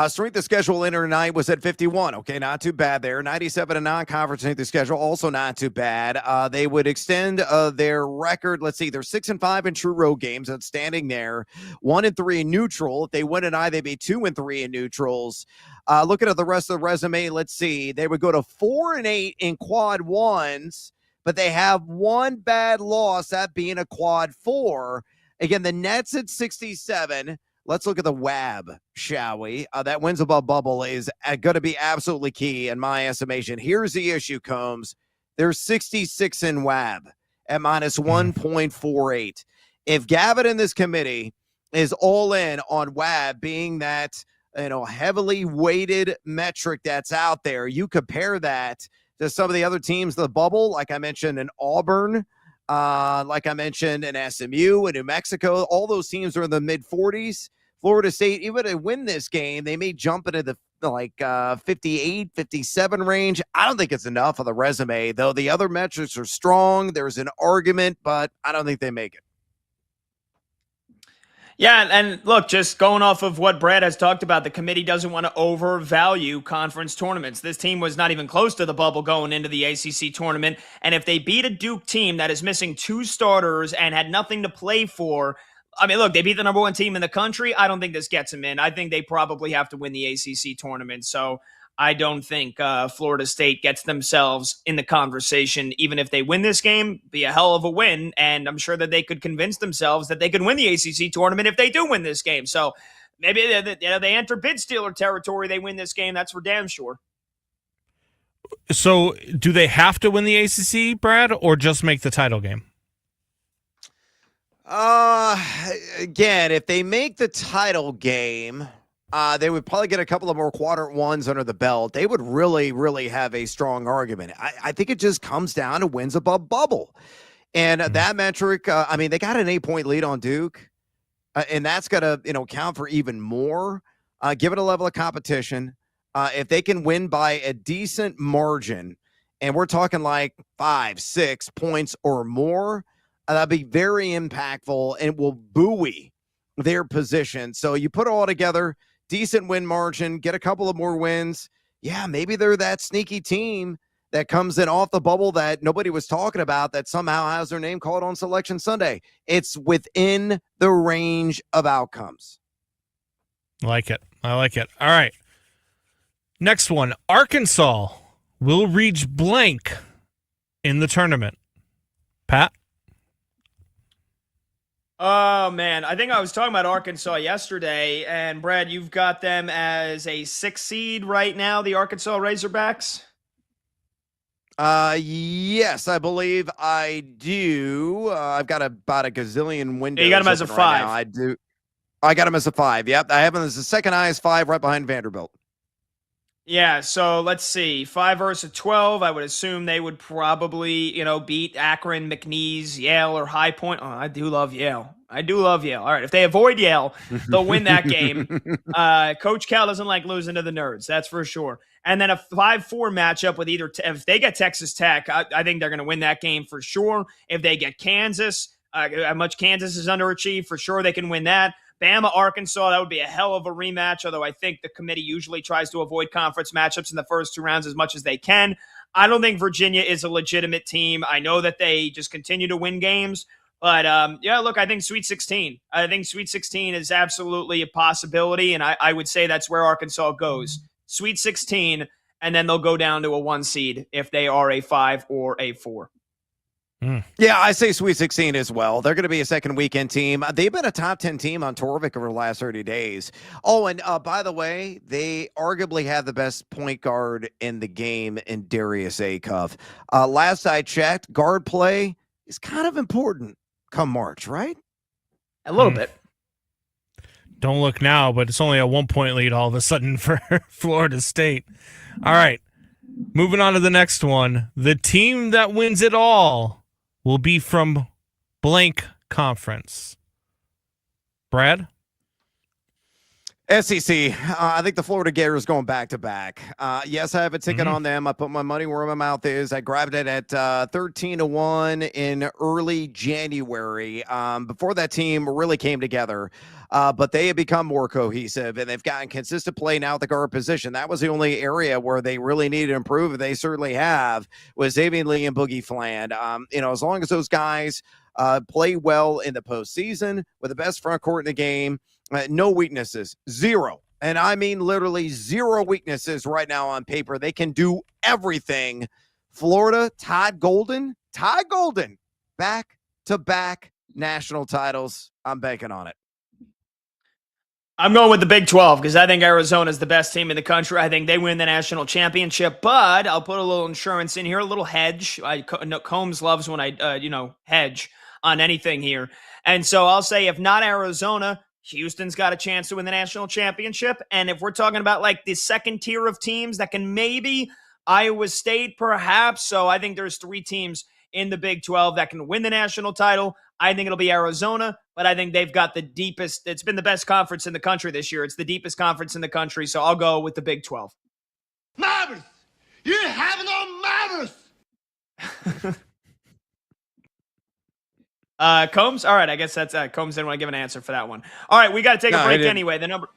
Strength of schedule in tonight was at 51. Okay, not too bad there. 97 in non-conference strength of schedule, also not too bad. They would extend their record. Let's see, they're 6-5 in true road games. Outstanding there. 1-3 in neutral. If they win tonight, they'd be 2-3 in neutrals. Looking at the rest of the resume, let's see. They would go to 4-8 in quad ones, but they have one bad loss, that being a quad 4. Again, the net's at 67. Let's look at the WAB, shall we? That wins above bubble is going to be absolutely key in my estimation. Here's the issue, Combs. They're 66 in WAB at minus 1.48. If Gavin and this committee is all in on WAB being that, heavily weighted metric that's out there, you compare that to some of the other teams in the bubble, like I mentioned in Auburn, like I mentioned in SMU and New Mexico, all those teams are in the mid-40s. Florida State, even to win this game, they may jump into the 58, 57 range. I don't think it's enough on the resume, though. The other metrics are strong. There's an argument, but I don't think they make it. Yeah, and look, just going off of what Brad has talked about, the committee doesn't want to overvalue conference tournaments. This team was not even close to the bubble going into the ACC tournament, and if they beat a Duke team that is missing 2 starters and had nothing to play for, I mean, look, they beat the number one team in the country. I don't think this gets them in. I think they probably have to win the ACC tournament. So I don't think Florida State gets themselves in the conversation. Even if they win this game, be a hell of a win. And I'm sure that they could convince themselves that they could win the ACC tournament if they do win this game. So maybe they enter bid stealer territory. They win this game. That's for damn sure. So do they have to win the ACC, Brad, or just make the title game? Again, if they make the title game, they would probably get a couple of more quadrant ones under the belt. They would really, really have a strong argument. I think it just comes down to wins above bubble. And that metric, I mean, they got an 8-point lead on Duke, and that's got to, count for even more, given a level of competition. If they can win by a decent margin, and we're talking like 5-6 points or more, that'd be very impactful and will buoy their position. So you put it all together, decent win margin, get a couple of more wins. Yeah, maybe they're that sneaky team that comes in off the bubble that nobody was talking about that somehow has their name called on Selection Sunday. It's within the range of outcomes. I like it. All right. Next one. Arkansas will reach blank in the tournament. Pat? Oh, man. I think I was talking about Arkansas yesterday, and Brad, you've got them as a 6 seed right now, the Arkansas Razorbacks? Yes, I believe I do. I've got about a gazillion windows. You got them as a 5. Right now. I do. I got them as a 5. Yep. I have them as the second highest 5 right behind Vanderbilt. Yeah, so let's see. 5 versus 12. I would assume they would probably, beat Akron, McNeese, Yale, or High Point. Oh, I do love Yale. All right, if they avoid Yale, they'll win that game. Coach Cal doesn't like losing to the nerds, that's for sure. And then a 5-4 matchup with either if they get Texas Tech, I think they're going to win that game for sure. If they get Kansas, how much Kansas is underachieved, for sure they can win that. Bama, Arkansas, that would be a hell of a rematch, although I think the committee usually tries to avoid conference matchups in the first 2 rounds as much as they can. I don't think Virginia is a legitimate team. I know that they just continue to win games, but look, I think Sweet 16. I think Sweet 16 is absolutely a possibility, and I would say that's where Arkansas goes. Sweet 16, and then they'll go down to a 1 seed if they are a 5 or a 4. Yeah, I say Sweet 16 as well. They're going to be a second weekend team. They've been a top 10 team on Torvik over the last 30 days. Oh, and by the way, they arguably have the best point guard in the game in Darius Acuff. Last I checked, guard play is kind of important come March, right? A little bit. Don't look now, but it's only a 1-point lead all of a sudden for Florida State. All right, moving on to the next one. The team that wins it all will be from blank conference. Brad? SEC. I think the Florida Gators going back to back. Yes, I have a ticket on them. I put my money where my mouth is. I grabbed it at 13-1 in early January. Before that team really came together. But they have become more cohesive, and they've gotten consistent play now at the guard position. That was the only area where they really needed to improve, and they certainly have, with Xavier Lee and Boogie Fland. As long as those guys play well in the postseason with the best front court in the game, no weaknesses, 0. And I mean literally 0 weaknesses right now on paper. They can do everything. Florida, Todd Golden, back-to-back national titles. I'm banking on it. I'm going with the Big 12 because I think Arizona is the best team in the country. I think they win the national championship, but I'll put a little insurance in here, a little hedge. Combs loves when I, hedge on anything here. And so I'll say if not Arizona, Houston's got a chance to win the national championship. And if we're talking about like the second tier of teams that can maybe Iowa State, perhaps. So I think there's 3 teams in the Big 12 that can win the national title. I think it'll be Arizona, but I think they've got the deepest. It's been the best conference in the country this year. It's the deepest conference in the country, so I'll go with the Big 12. Marbles! You have no marbles! Combs? All right, I guess that's Combs didn't want to give an answer for that one. All right, we got to take a break anyway. The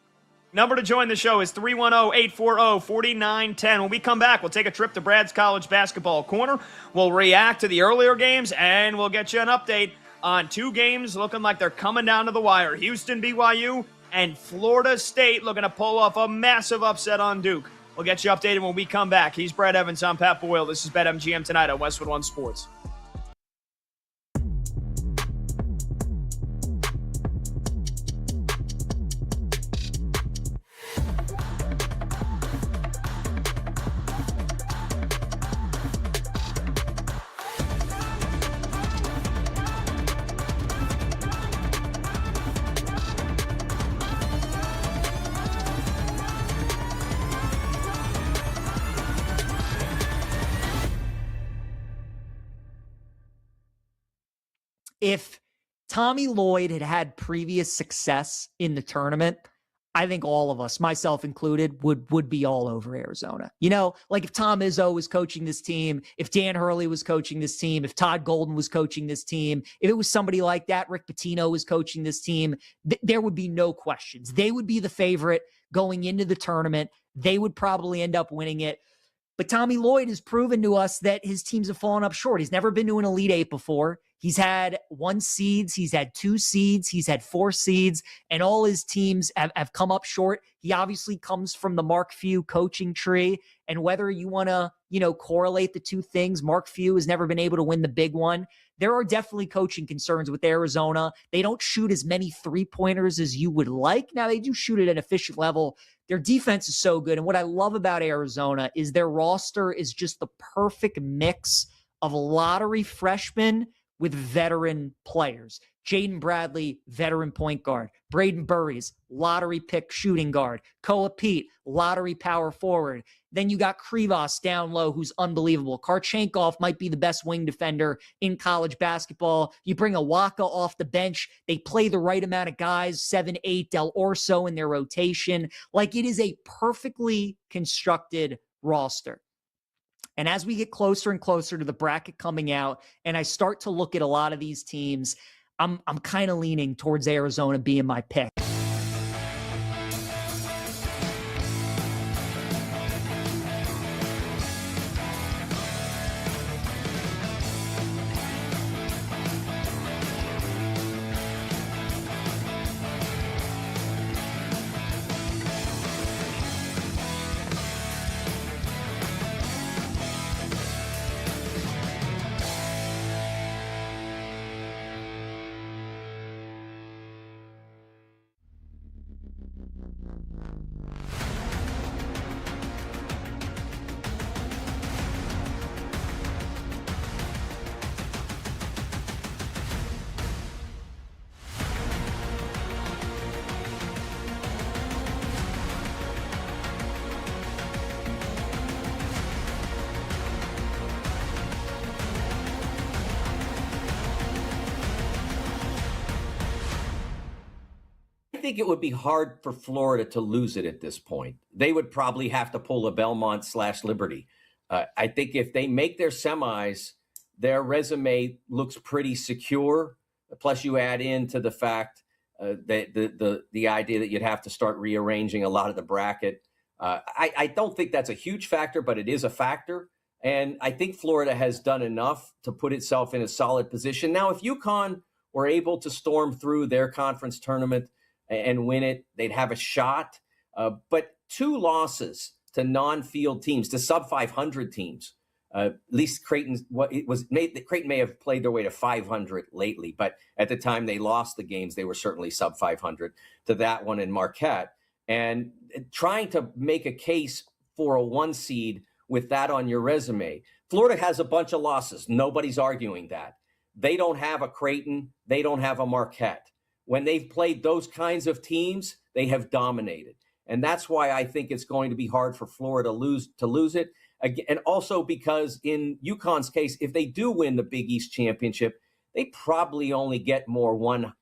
number to join the show is 310-840-4910. When we come back, we'll take a trip to Brad's College Basketball Corner. We'll react to the earlier games, and we'll get you an update on 2 games looking like they're coming down to the wire. Houston, BYU, and Florida State looking to pull off a massive upset on Duke. We'll get you updated when we come back. He's Brad Evans. I'm Pat Boyle. This is BetMGM tonight on Westwood One Sports. If Tommy Lloyd had had previous success in the tournament, I think all of us, myself included, would be all over Arizona. You know, like if Tom Izzo was coaching this team, if Dan Hurley was coaching this team, if Todd Golden was coaching this team, if it was somebody like that, Rick Pitino was coaching this team, there would be no questions. They would be the favorite going into the tournament. They would probably end up winning it. But Tommy Lloyd has proven to us that his teams have fallen up short. He's never been to an Elite Eight before. He's had 1 seeds, he's had 2 seeds, he's had 4 seeds, and all his teams have come up short. He obviously comes from the Mark Few coaching tree, and whether you want to, correlate the two things, Mark Few has never been able to win the big one. There are definitely coaching concerns with Arizona. They don't shoot as many 3-pointers as you would like. Now, they do shoot at an efficient level. Their defense is so good, and what I love about Arizona is their roster is just the perfect mix of lottery freshmen with veteran players. Jaden Bradley, veteran point guard. Braden Burries, lottery pick shooting guard. Koa Pete, lottery power forward. Then you got Krivas down low, who's unbelievable. Karchenkov might be the best wing defender in college basketball. You bring a Waka off the bench. They play the right amount of guys, 7-8, Del Orso in their rotation. Like, it is a perfectly constructed roster. And as we get closer and closer to the bracket coming out, and I start to look at a lot of these teams, I'm kind of leaning towards Arizona being my pick. I think it would be hard for Florida to lose it at this point. They would probably have to pull a Belmont/Liberty. I think if they make their semis, their resume looks pretty secure. Plus, you add into the fact that the idea that you'd have to start rearranging a lot of the bracket. I don't think that's a huge factor, but it is a factor. And I think Florida has done enough to put itself in a solid position. Now, if UConn were able to storm through their conference tournament and win it, they'd have a shot. But 2 losses to non-field teams, to sub-500 teams, at least Creighton may have played their way to 500 lately, but at the time they lost the games, they were certainly sub-500 to that one in Marquette. And trying to make a case for a 1 seed with that on your resume. Florida has a bunch of losses. Nobody's arguing that. They don't have a Creighton. They don't have a Marquette. When they've played those kinds of teams, they have dominated. And that's why I think it's going to be hard for Florida to lose it. And also because in UConn's case, if they do win the Big East championship, they probably only get one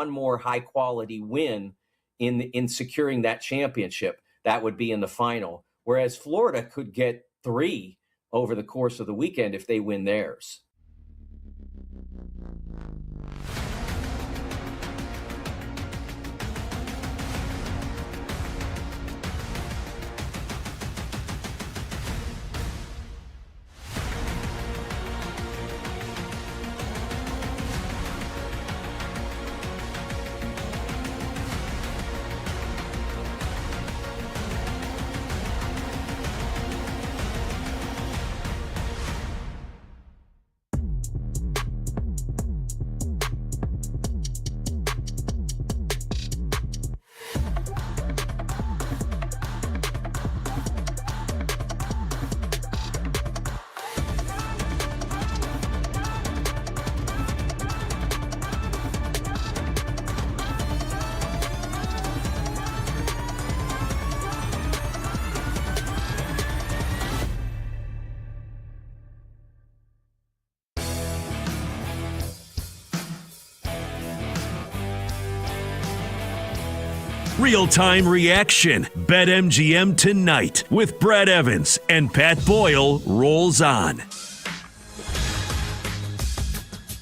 more high quality win in securing that championship. That would be in the final. Whereas Florida could get 3 over the course of the weekend if they win theirs. Real-time reaction. BetMGM Tonight with Brad Evans and Pat Boyle rolls on.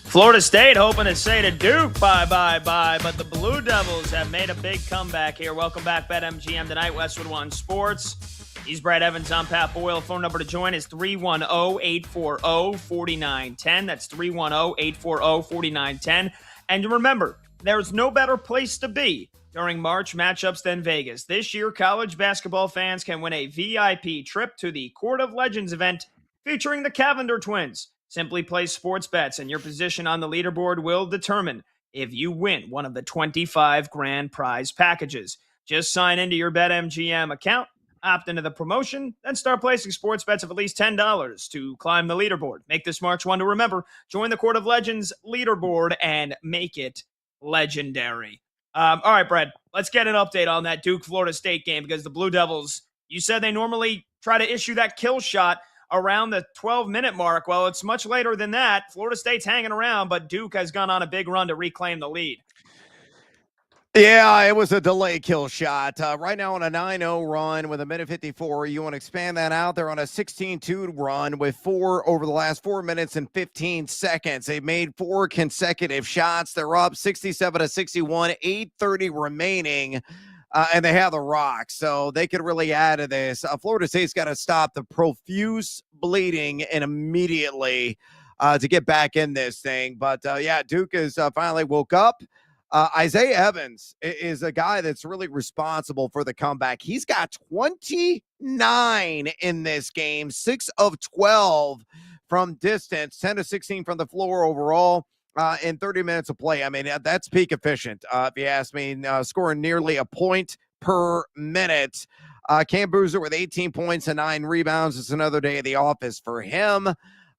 Florida State hoping to say to Duke bye, but the Blue Devils have made a big comeback here. Welcome back, BetMGM Tonight, Westwood One Sports. He's Brad Evans. I'm Pat Boyle. Phone number to join is 310-840-4910. That's 310-840-4910. And remember, there's no better place to be during March matchups than Vegas. This year, college basketball fans can win a VIP trip to the Court of Legends event featuring the Cavender twins. Simply place sports bets, and your position on the leaderboard will determine if you win one of the 25 grand prize packages. Just sign into your BetMGM account, opt into the promotion, then start placing sports bets of at least $10 to climb the leaderboard. Make this March one to remember. Join the Court of Legends leaderboard and make it legendary. All right, Brad, let's get an update on that Duke-Florida State game because the Blue Devils, you said they normally try to issue that kill shot around the 12-minute mark. Well, it's much later than that. Florida State's hanging around, but Duke has gone on a big run to reclaim the lead. Yeah, it was a delay kill shot. Right now on a 9-0 run with a minute 54. You want to expand that out? They're on a 16-2 run with 4 over the last 4 minutes and 15 seconds. They've made 4 consecutive shots. They're up 67-61, 8:30 remaining. And they have the rock, so they could really add to this. Florida State's got to stop the profuse bleeding and immediately to get back in this thing. But, yeah, Duke is finally woke up. Isaiah Evans is a guy that's really responsible for the comeback. He's got 29 in this game, 6 of 12 from distance, 10 of 16 from the floor overall. In 30 minutes of play. I mean, that's peak efficient, if you ask me, scoring nearly a point per minute. Cam Boozer with 18 points and 9 rebounds. It's another day of the office for him.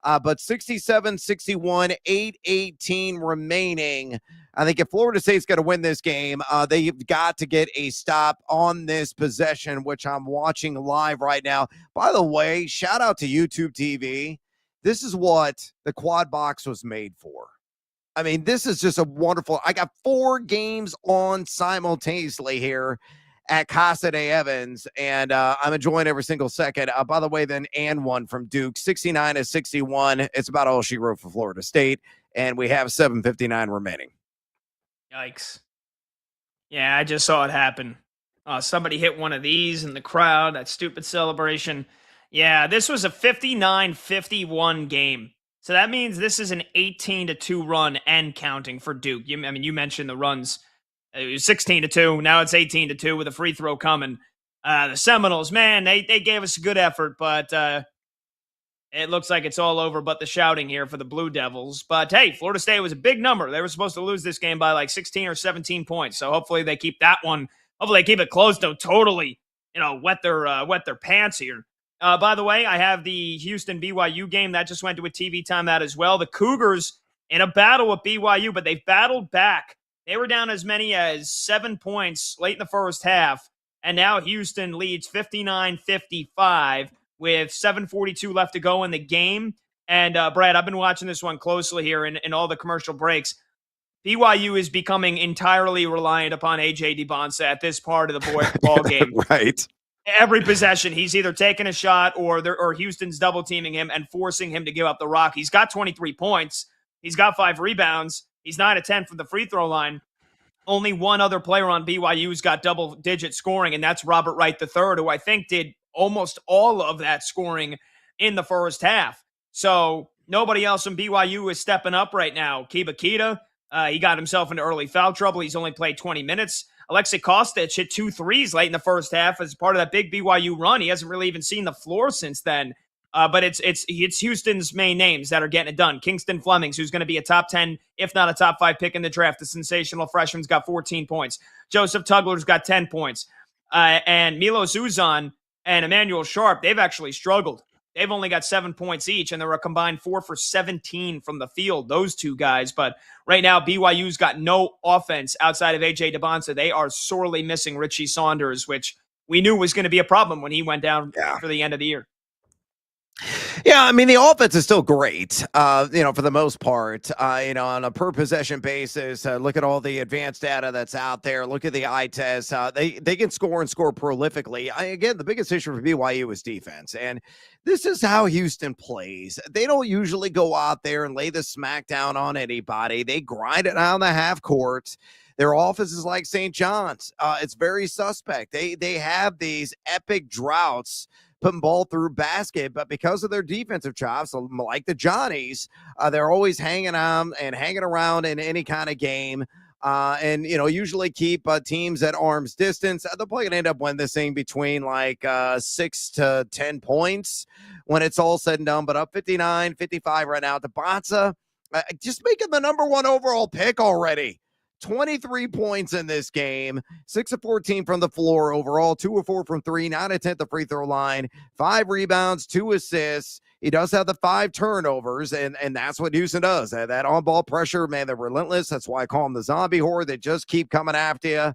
But 67-61, 8:18 remaining. I think if Florida State's going to win this game, they've got to get a stop on this possession, which I'm watching live right now. By the way, shout out to YouTube TV. This is what the quad box was made for. I mean, this is just a wonderful. I got 4 games on simultaneously here at Casa de Evans, and I'm enjoying every single second. By the way, then and one from Duke, 69-61. It's about all she wrote for Florida State, and we have 7:59 remaining. Yikes. Yeah, I just saw it happen. Somebody hit one of these in the crowd, that stupid celebration. Yeah, this was a 59-51 game. So that means this is an 18-2 run and counting for Duke. You mentioned the runs. It was 16-2. Now it's 18-2 with a free throw coming. The Seminoles, man, they gave us a good effort, but it looks like it's all over but the shouting here for the Blue Devils. But, hey, Florida State was a big number. They were supposed to lose this game by like 16 or 17 points. So hopefully they keep that one. Hopefully they keep it close to totally, wet their pants here. By the way, I have the Houston-BYU game. That just went to a TV timeout as well. The Cougars in a battle with BYU, but they've battled back. They were down as many as 7 points late in the first half, and now Houston leads 59-55 with 7:42 left to go in the game. And, Brad, I've been watching this one closely here in all the commercial breaks. BYU is becoming entirely reliant upon A.J. DeBonsa at this part of the ball game. Right. Every possession, he's either taking a shot or Houston's double teaming him and forcing him to give up the rock. He's got 23 points. He's got 5 rebounds. He's 9 of 10 from the free throw line. Only one other player on BYU's got double-digit scoring, and that's Robert Wright III, who I think did almost all of that scoring in the first half. So nobody else in BYU is stepping up right now. Kiba Kita, he got himself into early foul trouble. He's only played 20 minutes. Alexei Kostic hit 2 threes late in the first half as part of that big BYU run. He hasn't really even seen the floor since then. But it's Houston's main names that are getting it done. Kingston Flemings, who's going to be a top 10, if not a top 5 pick in the draft. The sensational freshman's got 14 points. Joseph Tugler's got 10 points. And Milos Uzan and Emmanuel Sharp, they've actually struggled. They've only got 7 points each, and they're a combined 4 for 17 from the field, those two guys. But right now, BYU's got no offense outside of A.J. DeBonsa. They are sorely missing Richie Saunders, which we knew was going to be a problem when he went down for the end of the year. Yeah, I mean, the offense is still great, for the most part, on a per possession basis. Look at all the advanced data that's out there. Look at the eye test. They can score and score prolifically. Again, the biggest issue for BYU is defense. And this is how Houston plays. They don't usually go out there and lay the smack down on anybody. They grind it out on the half court. Their offense is like St. John's. It's very suspect. They have these epic droughts putting ball through basket, but because of their defensive chops, like the Johnnies, they're always hanging on and hanging around in any kind of game. And usually keep teams at arm's distance. They're probably gonna end up winning this thing between 6 to 10 points when it's all said and done. But up 59-55 right now. Tabata just making the number 1 overall pick already. 23 points in this game, 6 of 14 from the floor overall, 2 of 4 from 3, 9 of 10 at the free throw line, 5 rebounds, 2 assists. He does have the 5 turnovers, and that's what Houston does. That on-ball pressure, man, they're relentless. That's why I call them the zombie horde. They just keep coming after you.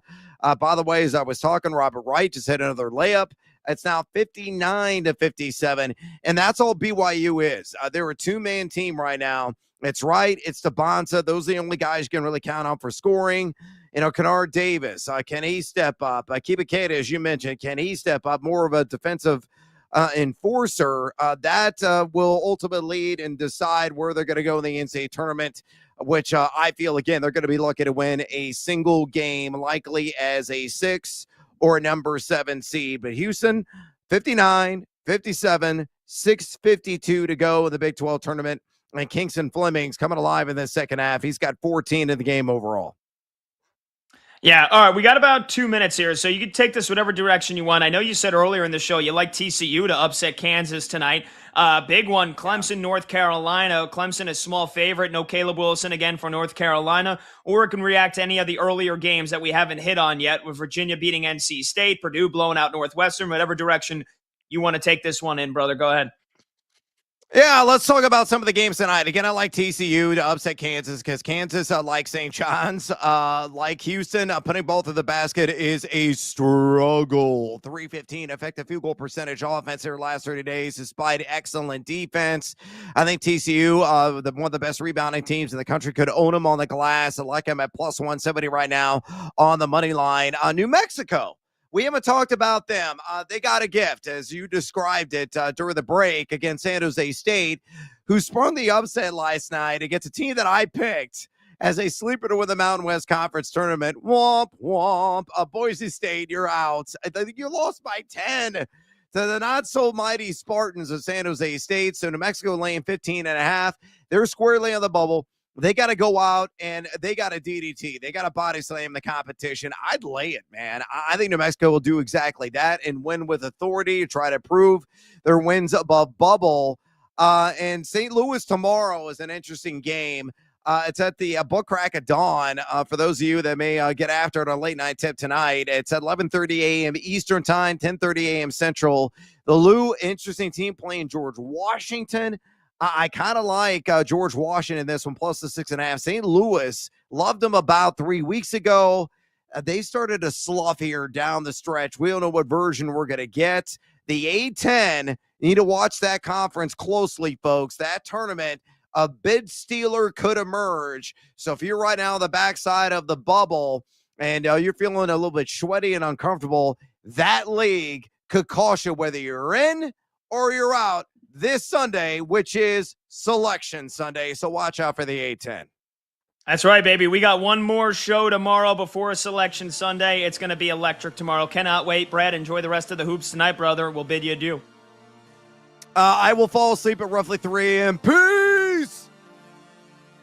By the way, as I was talking, Robert Wright just hit another layup. It's now 59-57, and that's all BYU is. They're a 2-man team right now. It's right. It's Tabonsa. Those are the only guys you can really count on for scoring. Kennard Davis, can he step up? Kibakeda, as you mentioned, can he step up? More of a defensive enforcer. That will ultimately lead and decide where they're going to go in the NCAA tournament, which I feel, again, they're going to be lucky to win a single game, likely as a 6 or a number 7 seed. But Houston, 59-57, 6:52 to go in the Big 12 tournament. And Kingston Fleming's coming alive in the second half. He's got 14 in the game overall. Yeah, all right, we got about 2 minutes here, so you can take this whatever direction you want. I know you said earlier in the show you like TCU to upset Kansas tonight. Big one, Clemson, North Carolina. Clemson is small favorite. No Caleb Wilson again for North Carolina. Or it can react to any of the earlier games that we haven't hit on yet, with Virginia beating NC State, Purdue blowing out Northwestern. Whatever direction you want to take this one in, brother, go ahead. Yeah, let's talk about some of the games tonight. Again, I like TCU to upset Kansas because Kansas, like St. John's, like Houston, putting both in the basket is a struggle. 315 effective field goal percentage offense their last 30 days, despite excellent defense. I think TCU, one of the best rebounding teams in the country, could own them on the glass. I like them at plus 170 right now on the money line. New Mexico. We haven't talked about them. They got a gift, as you described it during the break, against San Jose State, who sprung the upset last night against a team that I picked as a sleeper to win the Mountain West Conference tournament. Womp, womp. Boise State, you're out. I think you lost by 10 to the not-so-mighty Spartans of San Jose State. So New Mexico laying 15.5. They're squarely on the bubble. They got to go out and they got to DDT. They got to body slam the competition. I'd lay it, man. I think New Mexico will do exactly that and win with authority, try to prove their wins above bubble. And St. Louis tomorrow is an interesting game. It's at the Book Crack of Dawn. For those of you that may get after it on late night tip tonight, it's at 11:30 a.m. Eastern time, 10:30 a.m. Central. The Lou, interesting team playing George Washington. I kind of like George Washington in this one, plus the 6.5. St. Louis, loved them about 3 weeks ago. They started to slough here down the stretch. We don't know what version we're going to get. The A-10, you need to watch that conference closely, folks. That tournament, a bid stealer could emerge. So if you're right now on the backside of the bubble and you're feeling a little bit sweaty and uncomfortable, that league could cost you whether you're in or you're out this Sunday, which is Selection Sunday. So watch out for the A-10. That's right, baby. We got one more show tomorrow before Selection Sunday. It's going to be electric tomorrow. Cannot wait. Brad, enjoy the rest of the hoops tonight, brother. We'll bid you adieu. I will fall asleep at roughly 3 a.m. Peace!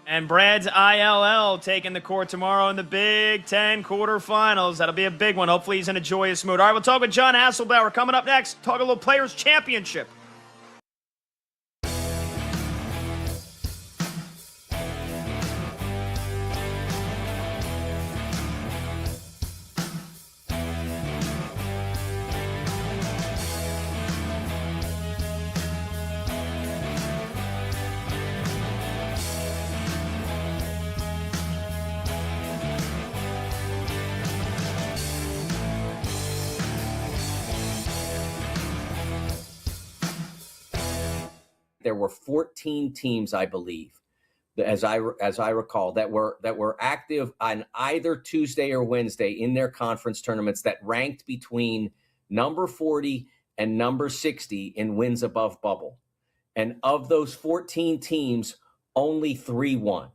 And Brad's ILL taking the court tomorrow in the Big Ten quarterfinals. That'll be a big one. Hopefully he's in a joyous mood. All right, we'll talk with John Hasselbauer coming up next. Talk a little Players' Championship. there were 14 teams, I believe, as I recall, that were active on either Tuesday or Wednesday in their conference tournaments that ranked between number 40 and number 60 in wins above bubble. And of those 14 teams, only 3 won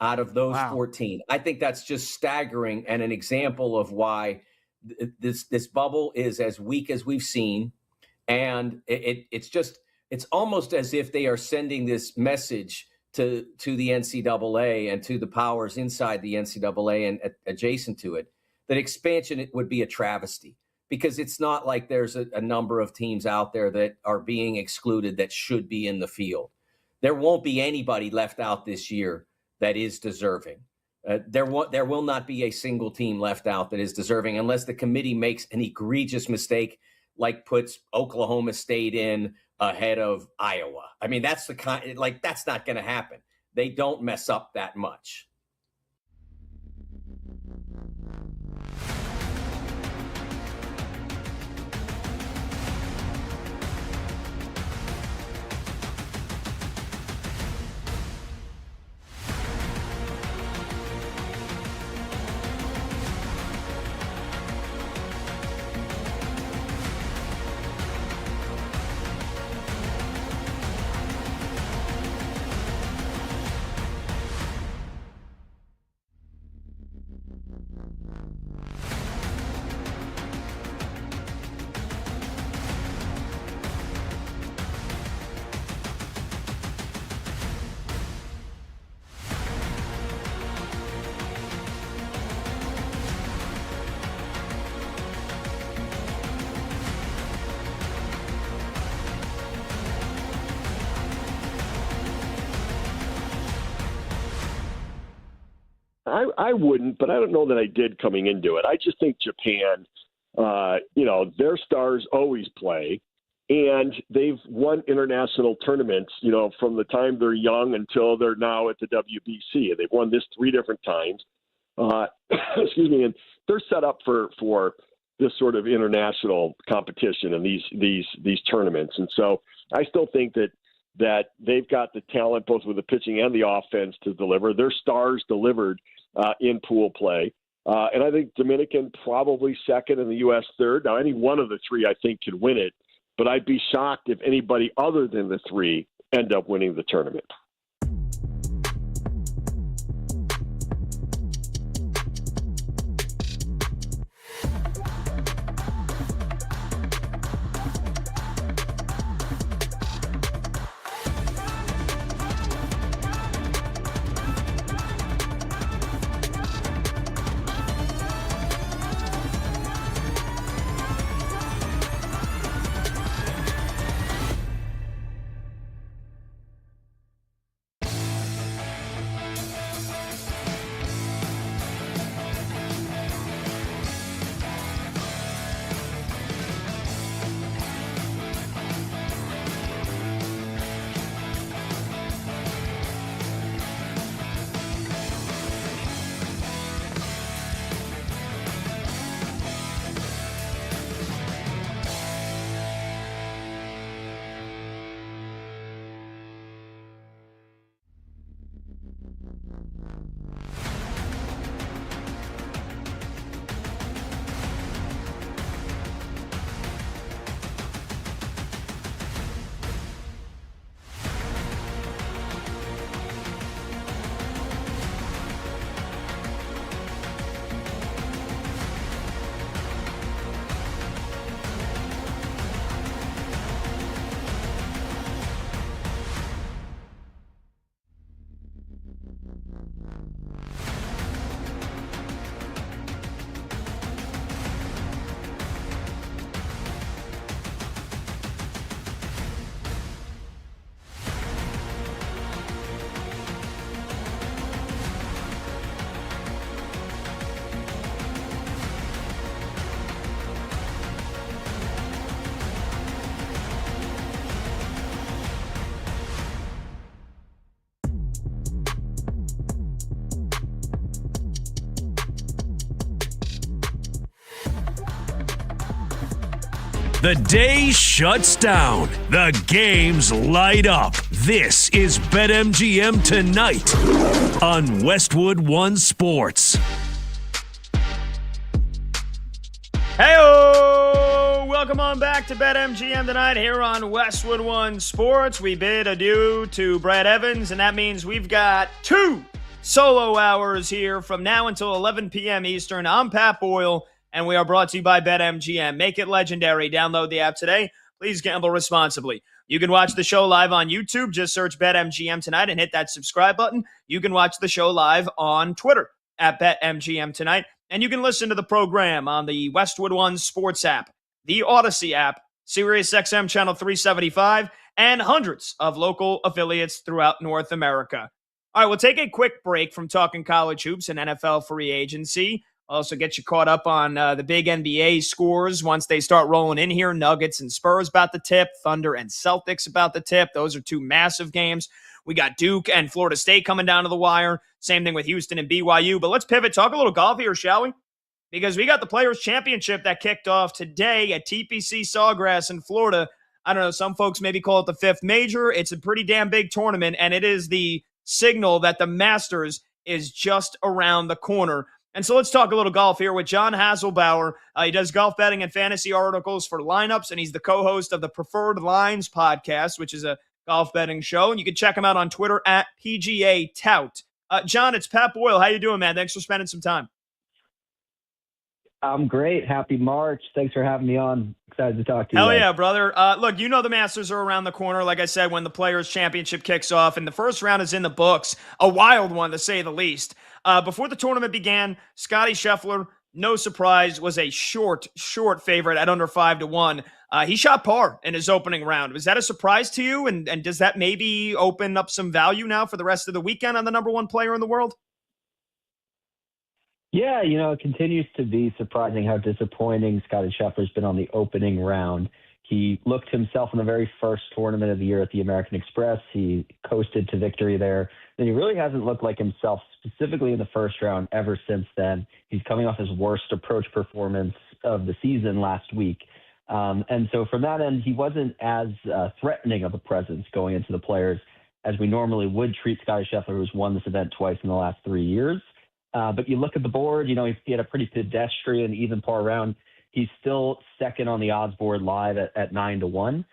out of those 14. I think that's just staggering and an example of why this bubble is as weak as we've seen. And it's almost as if they are sending this message to the NCAA and to the powers inside the NCAA and adjacent to it, that expansion would be a travesty, because it's not like there's a number of teams out there that are being excluded that should be in the field. There won't be anybody left out this year that is deserving. There will not be a single team left out that is deserving unless the committee makes an egregious mistake, like puts Oklahoma State in ahead of Iowa. I mean, that's that's not going to happen. They don't mess up that much. I wouldn't, but I don't know that I did coming into it. I just think Japan, their stars always play, and they've won international tournaments, from the time they're young until they're now at the WBC. And they've won this 3 different times. Excuse me, and they're set up for this sort of international competition and these tournaments. And so I still think that they've got the talent, both with the pitching and the offense, to deliver. Their stars delivered in pool play. And I think Dominican probably second and the U.S. third. Now, any one of the 3, I think, could win it. But I'd be shocked if anybody other than the 3 end up winning the tournament. The day shuts down. The games light up. This is BetMGM Tonight on Westwood One Sports. Hey-o! Welcome on back to BetMGM Tonight here on Westwood One Sports. We bid adieu to Brad Evans, and that means we've got 2 solo hours here from now until 11 p.m. Eastern. I'm Pat Boyle, and we are brought to you by BetMGM. Make it legendary. Download the app today. Please gamble responsibly. You can watch the show live on YouTube. Just search BetMGM Tonight and hit that subscribe button. You can watch the show live on Twitter at BetMGM Tonight. And you can listen to the program on the Westwood One Sports app, the Odyssey app, SiriusXM Channel 375, and hundreds of local affiliates throughout North America. All right, we'll take a quick break from talking college hoops and NFL free agency. Also get you caught up on the big NBA scores once they start rolling in here. Nuggets and Spurs about the tip. Thunder and Celtics about the tip. Those are 2 massive games. We got Duke and Florida State coming down to the wire. Same thing with Houston and BYU. But let's pivot. Talk a little golf here, shall we? Because we got the Players' Championship that kicked off today at TPC Sawgrass in Florida. I don't know. Some folks maybe call it the 5th major. It's a pretty damn big tournament, and it is the signal that the Masters is just around the corner. And so let's talk a little golf here with John Hasselbauer. He does golf betting and fantasy articles for Lineups, and he's the co-host of the Preferred Lines podcast, which is a golf betting show. And you can check him out on Twitter at PGA Tout. John, it's Pat Boyle. How you doing, man? Thanks for spending some time. I'm great. Happy March. Thanks for having me on. Excited to talk to you. Hell yeah, brother. Look, you know the Masters are around the corner, like I said, when the Players' Championship kicks off, and the first round is in the books. A wild one, to say the least. Before the tournament began, Scottie Scheffler, no surprise, was a short favorite at under 5-1. He shot par in his opening round. Was that a surprise to you? And does that maybe open up some value now for the rest of the weekend on the number 1 player in the world? Yeah, it continues to be surprising how disappointing Scottie Scheffler's been on the opening round. He looked himself in the very first tournament of the year at the American Express. He coasted to victory there. Then he really hasn't looked like himself, specifically in the first round, ever since then. He's coming off his worst approach performance of the season last week. And so from that end, he wasn't as threatening of a presence going into the Players as we normally would treat Scottie Scheffler, who's won this event twice in the last 3 years. But you look at the board, he had a pretty pedestrian, even par round. He's still second on the odds board live at 9-1.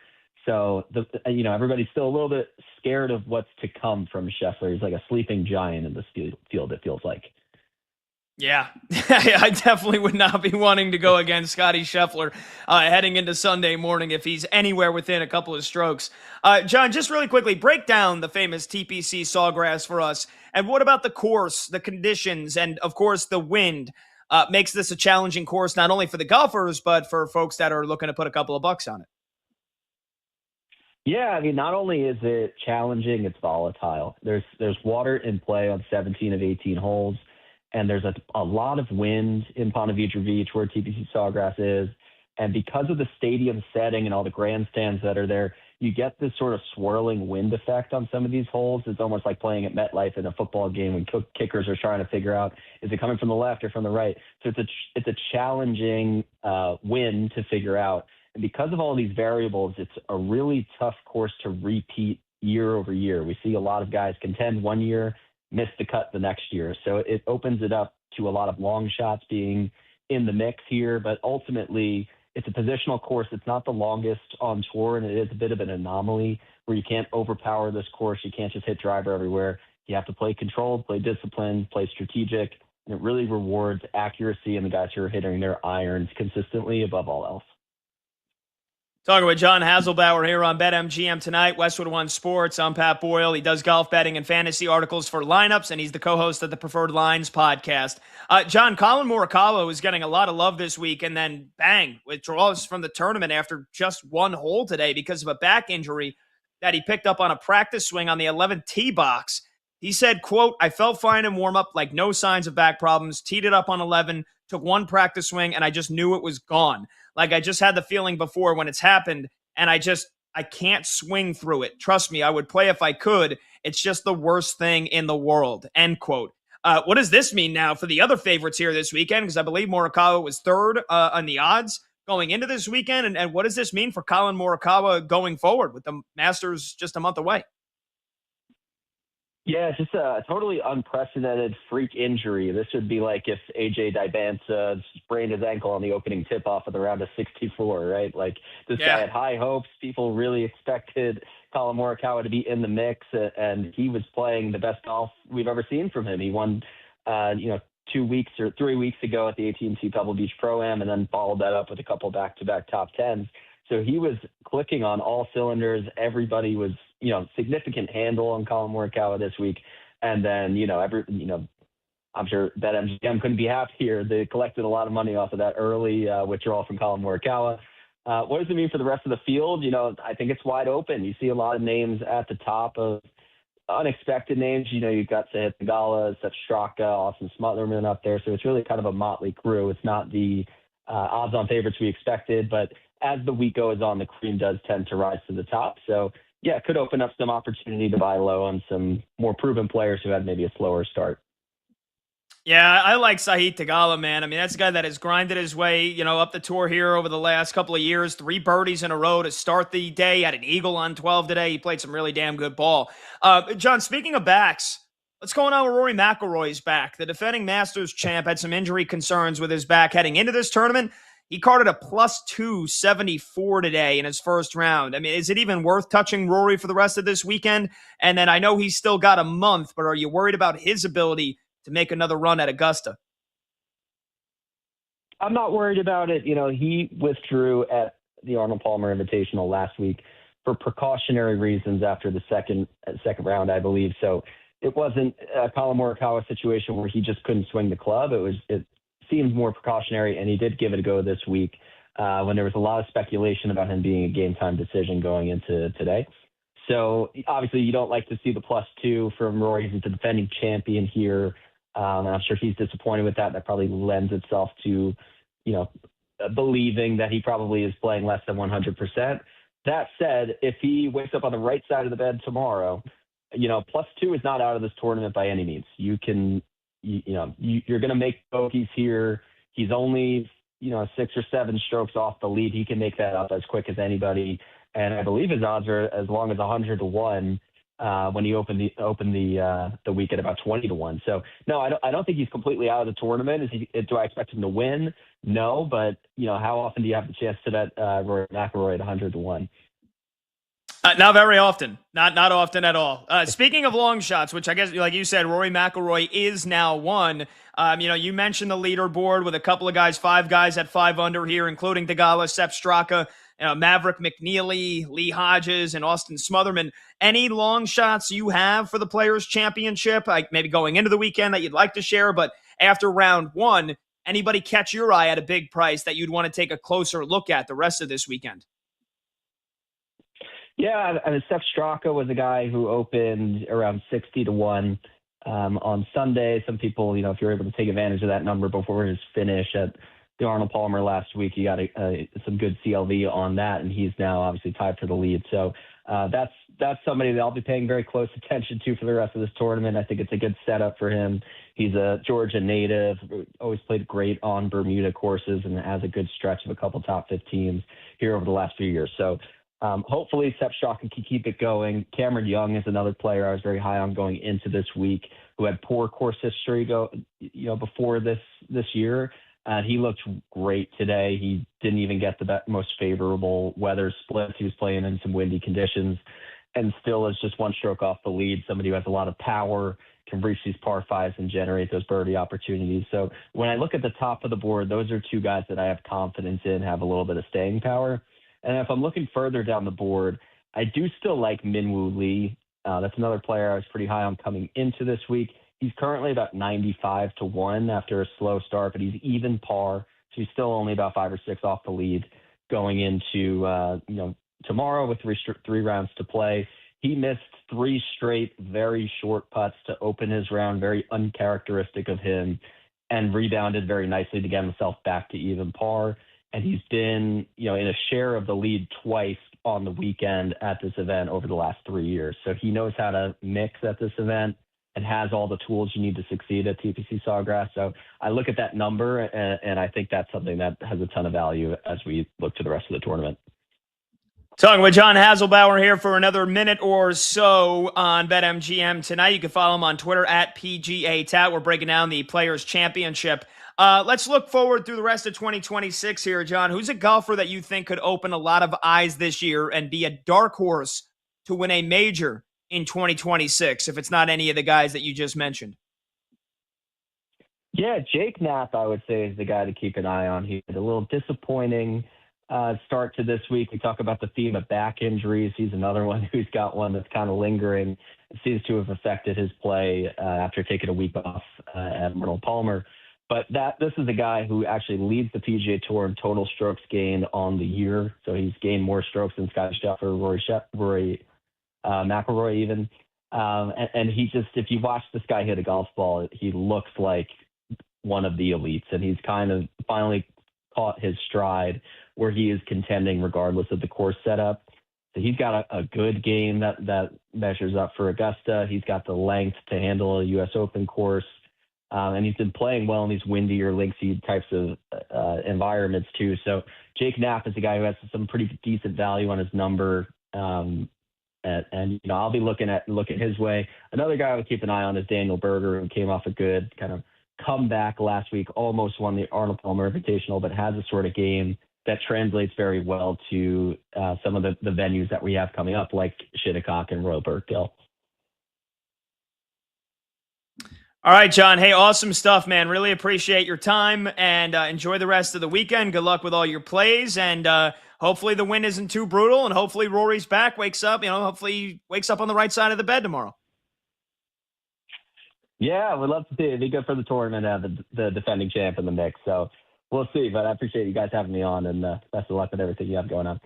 So, everybody's still a little bit scared of what's to come from Scheffler. He's like a sleeping giant in this field, it feels like. Yeah, I definitely would not be wanting to go against Scottie Scheffler heading into Sunday morning if he's anywhere within a couple of strokes. John, just really quickly, break down the famous TPC Sawgrass for us. And what about the course, the conditions, and, of course, the wind? Makes this a challenging course, not only for the golfers, but for folks that are looking to put a couple of bucks on it. Yeah, not only is it challenging, it's volatile. There's water in play on 17 of 18 holes, and there's a lot of wind in Ponte Vedra Beach where TPC Sawgrass is. And because of the stadium setting and all the grandstands that are there, you get this sort of swirling wind effect on some of these holes. It's almost like playing at MetLife in a football game when kickers are trying to figure out, is it coming from the left or from the right? So it's a challenging wind to figure out. And because of all these variables, it's a really tough course to repeat year over year. We see a lot of guys contend one year, miss the cut the next year. So it opens it up to a lot of long shots being in the mix here, but ultimately it's a positional course. It's not the longest on tour, and it is a bit of an anomaly where you can't overpower this course. You can't just hit driver everywhere. You have to play controlled, play disciplined, play strategic, and it really rewards accuracy and the guys who are hitting their irons consistently above all else. Talking with John Hasselbauer here on BetMGM Tonight, Westwood One Sports. I'm Pat Boyle. He does golf betting and fantasy articles for Lineups, and he's the co-host of the Preferred Lines podcast. John, Colin Morikawa was getting a lot of love this week, and then bang, withdraws from the tournament after just one hole today because of a back injury that he picked up on a practice swing on the 11th tee box. He said, quote, "I felt fine in warm-up, like no signs of back problems, teed it up on 11, took one practice swing, and I just knew it was gone. Like I just had the feeling before when it's happened, and I can't swing through it. Trust me, I would play if I could. It's just the worst thing in the world," end quote. What does this mean now for the other favorites here this weekend? Because I believe Morikawa was third on the odds going into this weekend? And what does this mean for Colin Morikawa going forward with the Masters just a month away? Yeah, it's just a totally unprecedented freak injury. This would be like if AJ Dibanza sprained his ankle on the opening tip-off of the round of 64, right? Like, this guy had high hopes. People really expected Colin Morikawa to be in the mix, and he was playing the best golf we've ever seen from him. He won, 2 weeks or 3 weeks ago at the AT&T Pebble Beach Pro-Am, and then followed that up with a couple back-to-back top tens. So he was clicking on all cylinders. Everybody was, significant handle on Colin Morikawa this week. And then, I'm sure BetMGM couldn't be happier. They collected a lot of money off of that early withdrawal from Colin Morikawa. What does it mean for the rest of the field? I think it's wide open. You see a lot of names at the top of unexpected names. You've got Sahith Theegala, Sepp Straka, Austin Smotherman up there. So it's really kind of a motley crew. It's not the odds-on favorites we expected, but as the week goes on, the cream does tend to rise to the top. So, yeah, it could open up some opportunity to buy low on some more proven players who had maybe a slower start. Yeah, I like Sahith Theegala, man. I mean, that's a guy that has grinded his way, up the tour here over the last couple of years. 3 birdies in a row to start the day. Had an eagle on 12 today. He played some really damn good ball. John, speaking of backs, what's going on with Rory McIlroy's back? The defending Masters champ had some injury concerns with his back heading into this tournament. He carded a plus 274 today in his first round. I mean, is it even worth touching Rory for the rest of this weekend? And then I know he's still got a month, but are you worried about his ability to make another run at Augusta? I'm not worried about it. He withdrew at the Arnold Palmer Invitational last week for precautionary reasons after the second round, I believe. So it wasn't a Colin Morikawa situation where he just couldn't swing the club. It seemed more precautionary, and he did give it a go this week when there was a lot of speculation about him being a game-time decision going into today. So obviously you don't like to see the +2 from Rory. He's the defending champion here. And I'm sure he's disappointed with that. That probably lends itself to, believing that he probably is playing less than 100%. That said, if he wakes up on the right side of the bed tomorrow, +2 is not out of this tournament by any means. You're going to make bogeys here. He's only, 6 or 7 strokes off the lead. He can make that up as quick as anybody. And I believe his odds are as long as 100 to 1 when he opened the week at about 20 to 1. So no, I don't think he's completely out of the tournament. Do I expect him to win? No, but how often do you have the chance to bet Rory McIlroy at 100 to 1? Not very often. Not often at all. Speaking of long shots, which I guess, like you said, Rory McIlroy is now 1. You mentioned the leaderboard with a couple of guys, 5 guys at 5 under here, including Theegala, Sepp Straka, Maverick McNeely, Lee Hodges, and Austin Smotherman. Any long shots you have for the Players' Championship, like maybe going into the weekend that you'd like to share, but after round 1, anybody catch your eye at a big price that you'd want to take a closer look at the rest of this weekend? Yeah, I mean, Sepp Straka was a guy who opened around 60 to 1 on Sunday. Some people, if you're able to take advantage of that number before his finish at the Arnold Palmer last week, he got some good CLV on that, and he's now obviously tied for the lead. So that's somebody that I'll be paying very close attention to for the rest of this tournament. I think it's a good setup for him. He's a Georgia native, always played great on Bermuda courses, and has a good stretch of a couple top 15s here over the last few years. So hopefully Sepp Straka can keep it going. Cameron Young is another player I was very high on going into this week, who had poor course history before this year. He looked great today. He didn't even get the most favorable weather splits. He was playing in some windy conditions, and still is just 1 stroke off the lead. Somebody who has a lot of power, can reach these par 5s and generate those birdie opportunities. So when I look at the top of the board, those are 2 guys that I have confidence in, have a little bit of staying power. And if I'm looking further down the board, I do still like Minwoo Lee. That's another player I was pretty high on coming into this week. He's currently about 95 to 1 after a slow start, but he's even par. So he's still only about 5 or 6 off the lead going into tomorrow with three rounds to play. He missed 3 straight very short putts to open his round, very uncharacteristic of him, and rebounded very nicely to get himself back to even par. And he's been, in a share of the lead twice on the weekend at this event over the last 3 years. So he knows how to mix at this event. and has all the tools you need to succeed at TPC Sawgrass. So I look at that number, and I think that's something that has a ton of value as we look to the rest of the tournament. Talking with John Hasselbauer here for another minute or so on BetMGM tonight. You can follow him on Twitter at PGA Tout. We're breaking down the Players' Championship. Let's look forward through the rest of 2026 here, John. Who's a golfer that you think could open a lot of eyes this year and be a dark horse to win a major in 2026, if it's not any of the guys that you just mentioned? Yeah, Jake Knapp, I would say, is the guy to keep an eye on. He had a little disappointing start to this week. We talk about the theme of back injuries. He's another one who's got one that's kind of lingering. It seems to have affected his play after taking a week off at Arnold Palmer. But this is a guy who actually leads the PGA Tour in total strokes gained on the year. So he's gained more strokes than Scotty Scheffler, Rory McIlroy even. And he just, if you watch this guy hit a golf ball, he looks like one of the elites. And he's kind of finally caught his stride where he is contending regardless of the course setup. So he's got a good game that measures up for Augusta. He's got the length to handle a U.S. Open course. And he's been playing well in these windier, linksy types of environments too. So Jake Knapp is a guy who has some pretty decent value on his number. And I'll be looking his way. Another guy I would keep an eye on is Daniel Berger, who came off a good kind of comeback last week, almost won the Arnold Palmer Invitational, but has a sort of game that translates very well to some of the venues that we have coming up, like Shinnecock and Royal Birkdale. All right, John. Hey, awesome stuff, man. Really appreciate your time, and enjoy the rest of the weekend. Good luck with all your plays, and hopefully the win isn't too brutal, and hopefully Rory's back, hopefully he wakes up on the right side of the bed tomorrow. Yeah, we'd love to see it. It'd be good for the tournament, the defending champ in the mix. So we'll see, but I appreciate you guys having me on, and best of luck with everything you have going on.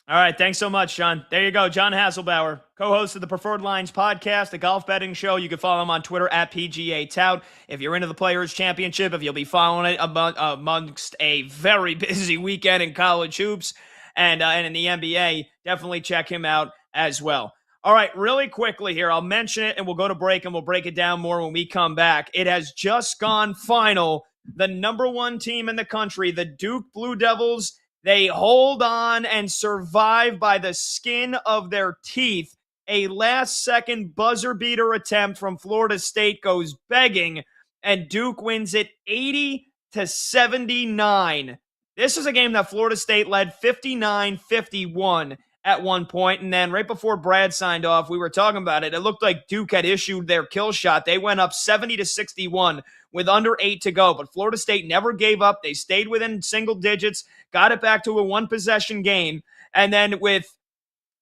All right, thanks so much, John. There you go, John Hasselbauer, co-host of the Preferred Lines podcast, a golf betting show. You can follow him on Twitter at PGA Tout. If you're into the Players' Championship, if you'll be following it amongst a very busy weekend in college hoops and in the NBA, definitely check him out as well. All right, really quickly here, I'll mention it, and we'll go to break, and we'll break it down more when we come back. It has just gone final. The number one team in the country, the Duke Blue Devils, they hold on and survive by the skin of their teeth. A last-second buzzer-beater attempt from Florida State goes begging, and Duke wins it 80-79. This is a game that Florida State led 59-51 at one point, and then right before Brad signed off, we were talking about it. It looked like Duke had issued their kill shot. They went up 70-61 with under 8 to go, but Florida State never gave up. They stayed within single digits, got it back to a one-possession game, and then with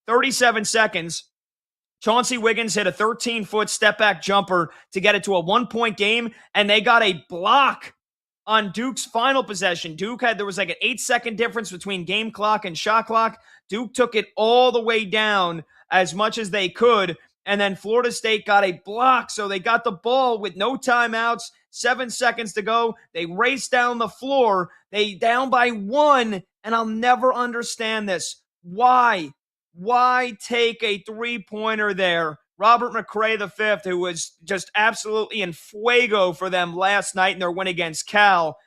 37 seconds, Chauncey Wiggins hit a 13-foot step-back jumper to get it to a one-point game, and they got a block on Duke's final possession. There was like an 8-second difference between game clock and shot clock. Duke took it all the way down as much as they could, and then Florida State got a block, so they got the ball with no timeouts, 7 seconds to go. They raced down the floor. They down by 1, and I'll never understand this. Why? Why take a three-pointer there? Robert McRae V, who was just absolutely in fuego for them last night in their win against Cal,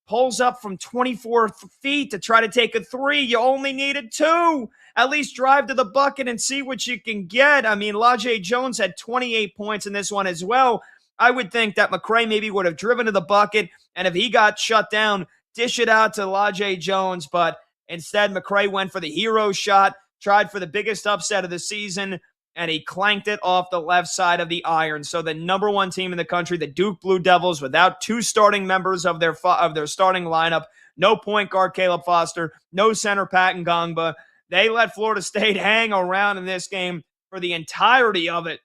pulls up from 24 feet to try to take a three. You only needed 2. At least drive to the bucket and see what you can get. I mean, Lajay Jones had 28 points in this one as well. I would think that McRae maybe would have driven to the bucket, and if he got shut down, dish it out to Lajay Jones. But instead, McRae went for the hero shot, tried for the biggest upset of the season, and he clanked it off the left side of the iron. So the number one team in the country, the Duke Blue Devils, without 2 starting members of their starting lineup, no point guard Caleb Foster, no center Pat Ngongba. They let Florida State hang around in this game for the entirety of it,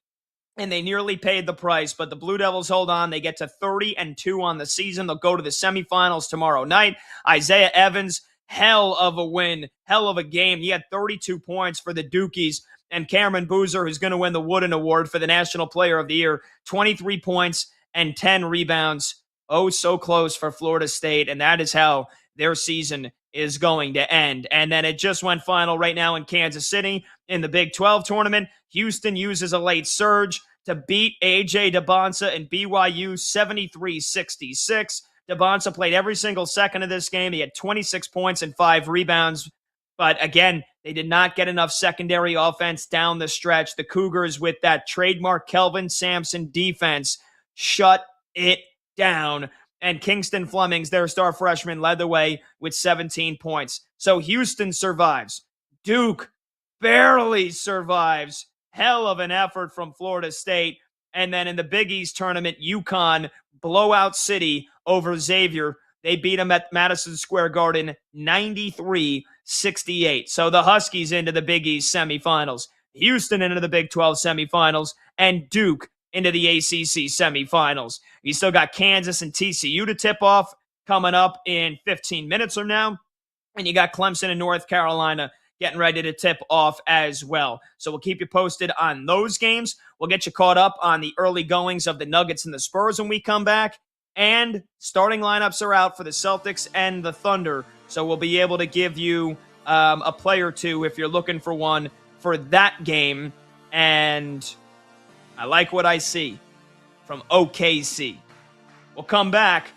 and they nearly paid the price. But the Blue Devils hold on. They get to 30-2 on the season. They'll go to the semifinals tomorrow night. Isaiah Evans, hell of a win, hell of a game. He had 32 points for the Dukies. And Cameron Boozer, who's going to win the Wooden Award for the National Player of the Year, 23 points and 10 rebounds. Oh, so close for Florida State, and that is how their season is going to end. And then it just went final right now in Kansas City in the Big 12 tournament. Houston uses a late surge to beat AJ DeBonsa and BYU 73-66. DeBonsa played every single second of this game. He had 26 points and 5 rebounds. But again, they did not get enough secondary offense down the stretch. The Cougars, with that trademark Kelvin Sampson defense, shut it down. And Kingston Flemings, their star freshman, led the way with 17 points. So Houston survives. Duke barely survives. Hell of an effort from Florida State. And then in the Big East tournament, UConn, blowout city over Xavier. They beat them at Madison Square Garden 93-68. So the Huskies into the Big East semifinals, Houston into the Big 12 semifinals, and Duke into the ACC semifinals. You still got Kansas and TCU to tip off coming up in 15 minutes from now. And you got Clemson and North Carolina getting ready to tip off as well. So we'll keep you posted on those games. We'll get you caught up on the early goings of the Nuggets and the Spurs when we come back. And starting lineups are out for the Celtics and the Thunder. So we'll be able to give you a play or two if you're looking for one for that game. And I like what I see from OKC. We'll come back.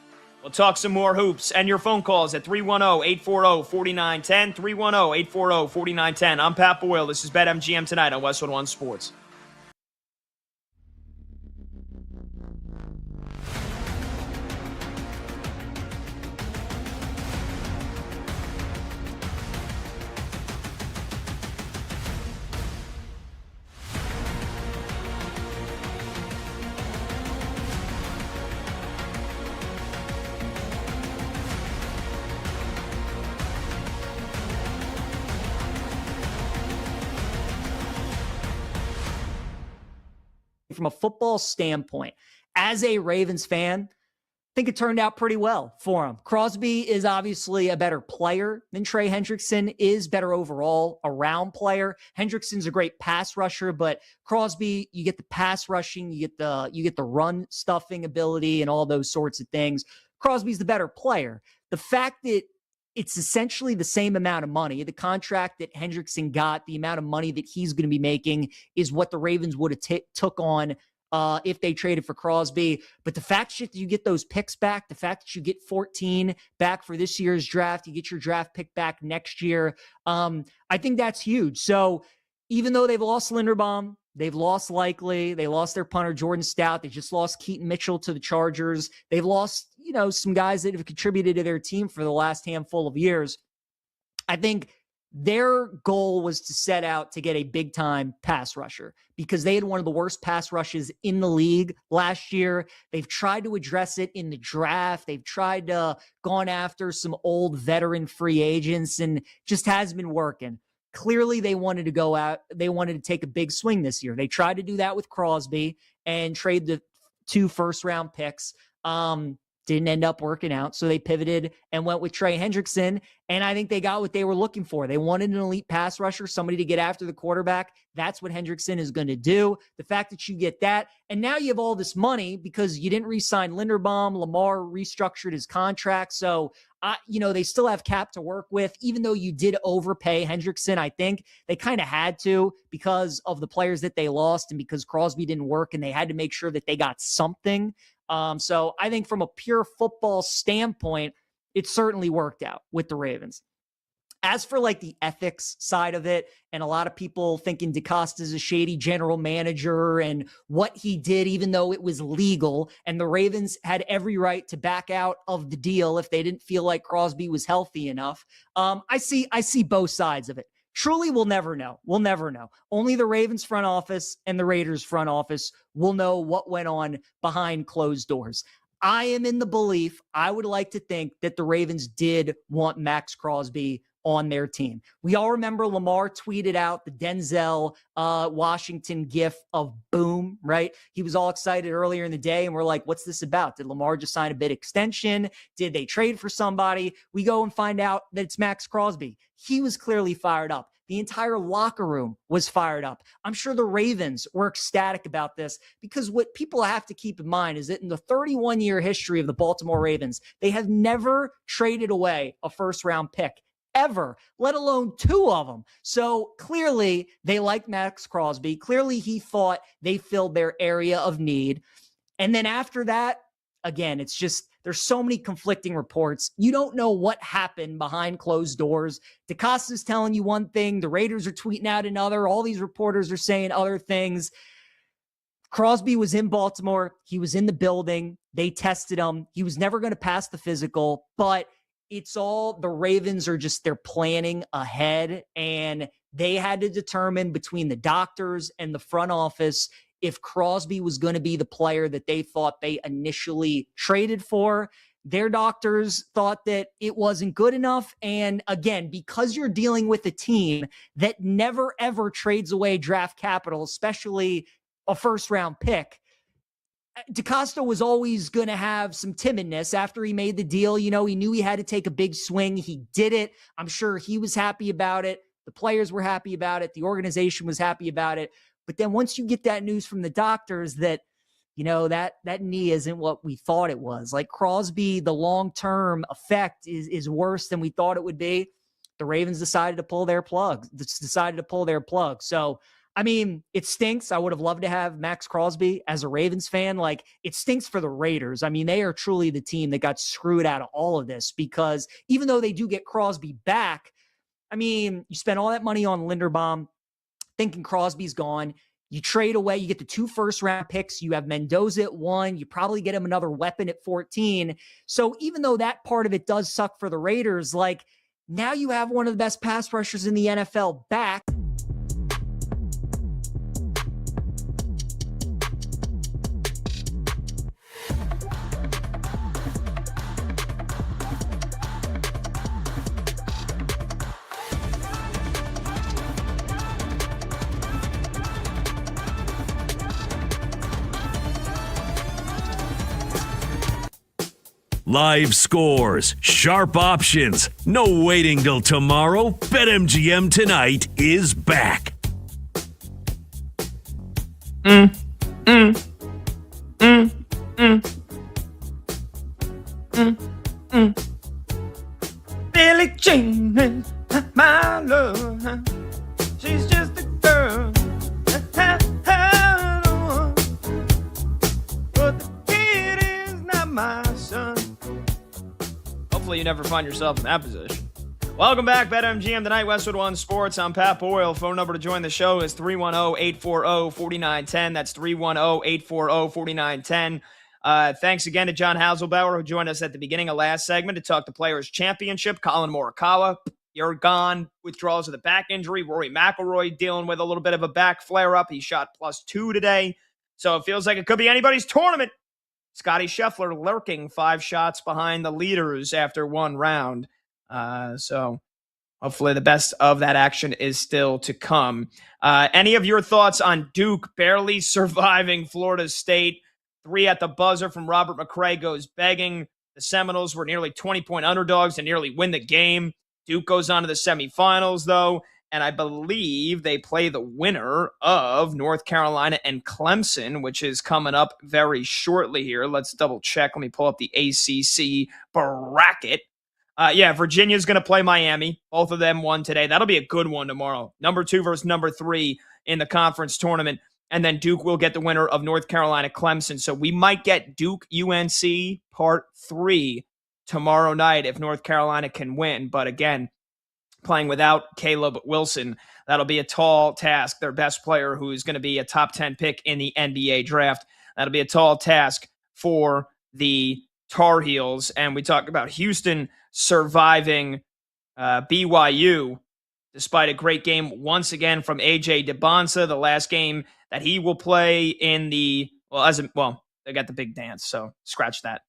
We'll talk some more hoops and your phone calls at 310-840-4910, 310-840-4910. I'm Pat Boyle. This is BetMGM tonight on Westwood One Sports. From a football standpoint, as a Ravens fan, I think it turned out pretty well for him. Crosby is obviously a better player than Trey Hendrickson is, better overall around player. Hendrickson's a great pass rusher, but Crosby, you get the pass rushing, you get the run stuffing ability and all those sorts of things. Crosby's the better player. The fact that it's essentially the same amount of money. The contract that Hendrickson got, the amount of money that he's going to be making is what the Ravens would have took on if they traded for Crosby. But the fact that you get those picks back, the fact that you get 14 back for this year's draft, you get your draft pick back next year, I think that's huge. So even though they've lost Linderbaum, they've lost Likely, they lost their punter Jordan Stout, they just lost Keaton Mitchell to the Chargers, they've lost, some guys that have contributed to their team for the last handful of years. I think their goal was to set out to get a big-time pass rusher because they had one of the worst pass rushes in the league last year. They've tried to address it in the draft. They've tried to gone after some old veteran free agents and just hasn't been working. Clearly, they wanted to go out. They wanted to take a big swing this year. They tried to do that with Crosby and trade the 2 first-round picks. Didn't end up working out. So they pivoted and went with Trey Hendrickson. And I think they got what they were looking for. They wanted an elite pass rusher, somebody to get after the quarterback. That's what Hendrickson is going to do. The fact that you get that, and now you have all this money because you didn't re-sign Linderbaum. Lamar restructured his contract. So, they still have cap to work with. Even though you did overpay Hendrickson, I think they kind of had to because of the players that they lost and because Crosby didn't work and they had to make sure that they got something. So I think from a pure football standpoint, it certainly worked out with the Ravens. As for like the ethics side of it, and a lot of people thinking DeCosta's a shady general manager and what he did, even though it was legal, and the Ravens had every right to back out of the deal if they didn't feel like Crosby was healthy enough. I see both sides of it. Truly, we'll never know. We'll never know. Only the Ravens front office and the Raiders front office will know what went on behind closed doors. I am in the belief, I would like to think that the Ravens did want Max Crosby on their team. We all remember Lamar tweeted out the Denzel Washington gif of boom, right? He was all excited earlier in the day, and we're like, what's this about? Did Lamar just sign a bid extension? Did they trade for somebody? We go and find out that it's Max Crosby. He was clearly fired up. The entire locker room was fired up. I'm sure the Ravens were ecstatic about this because what people have to keep in mind is that in the 31-year history of the Baltimore Ravens, they have never traded away a first-round pick ever, let alone 2 of them. So clearly they like Max Crosby. Clearly he thought they filled their area of need. And then after that, again, it's just, there's so many conflicting reports. You don't know what happened behind closed doors. DeCosta's telling you one thing. The Raiders are tweeting out another. All these reporters are saying other things. Crosby was in Baltimore. He was in the building. They tested him. He was never going to pass the physical, but it's all, the Ravens are just, they're planning ahead, and they had to determine between the doctors and the front office if Crosby was going to be the player that they thought they initially traded for. Their doctors thought that it wasn't good enough. And again, because you're dealing with a team that never, ever trades away draft capital, especially a first-round pick, DeCosta was always going to have some timidness after he made the deal. You know, he knew he had to take a big swing. He did it. I'm sure he was happy about it. The players were happy about it. The organization was happy about it. But then once you get that news from the doctors that, you know, that knee isn't what we thought it was. Like Crosby, the long-term effect is worse than we thought it would be. The Ravens decided to pull their plug. So, I mean, it stinks. I would have loved to have Max Crosby as a Ravens fan. Like, it stinks for the Raiders. I mean, they are truly the team that got screwed out of all of this, because even though they do get Crosby back, I mean, you spend all that money on Linderbaum thinking Crosby's gone. You trade away, you get the 2 first-round picks. You have Mendoza at 1. You probably get him another weapon at 14. So even though that part of it does suck for the Raiders, like, now you have one of the best pass rushers in the NFL back. Live scores, sharp options, no waiting till tomorrow. BetMGM Tonight is back. Billie Jean is my love. She's just a girl. But the kid is not my son. Hopefully you never find yourself in that position. Welcome back, BetMGM Tonight, Westwood One Sports. I'm Pat Boyle. Phone number to join the show is 310-840-4910. That's 310-840-4910. Thanks again to John Haselbauer, who joined us at the beginning of last segment to talk the Players' Championship. Colin Morikawa, you're gone. Withdrawals of the back injury. Rory McIlroy dealing with a little bit of a back flare-up. He shot +2 today. So it feels like it could be anybody's tournament. Scotty Scheffler lurking 5 shots behind the leaders after 1 round. So hopefully the best of that action is still to come. Any of your thoughts on Duke barely surviving Florida State? 3 at the buzzer from Robert McRae goes begging. The Seminoles were nearly 20-point underdogs and nearly win the game. Duke goes on to the semifinals, though, and I believe they play the winner of North Carolina and Clemson, which is coming up very shortly here. Let's double check. Let me pull up the ACC bracket. Virginia's going to play Miami. Both of them won today. That'll be a good one tomorrow. Number 2 versus number 3 in the conference tournament. And then Duke will get the winner of North Carolina Clemson. So we might get Duke UNC part 3 tomorrow night if North Carolina can win. But again, playing without Caleb Wilson, that'll be a tall task. Their best player, who is going to be a top 10 pick in the NBA draft. That'll be a tall task for the Tar Heels. And we talked about Houston surviving BYU despite a great game once again from AJ DeBonsa, the last game that he will play in the, they got the big dance, so scratch that.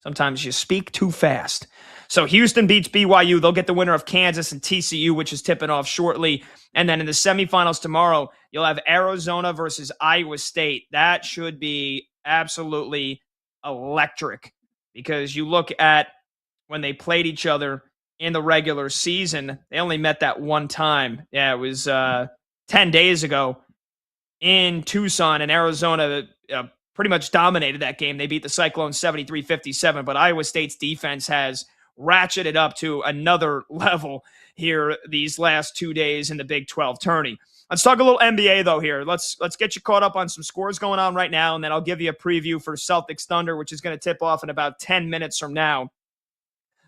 Sometimes you speak too fast. So Houston beats BYU. They'll get the winner of Kansas and TCU, which is tipping off shortly. And then in the semifinals tomorrow, you'll have Arizona versus Iowa State. That should be absolutely electric, because you look at when they played each other in the regular season, they only met that one time. Yeah, it was 10 days ago in Tucson, and Arizona pretty much dominated that game. They beat the Cyclones 73-57, but Iowa State's defense has ratchet it up to another level here these last 2 days in the Big 12 tourney. Let's talk a little NBA though here. Let's get you caught up on some scores going on right now, and then I'll give you a preview for Celtics Thunder, which is going to tip off in about 10 minutes from now.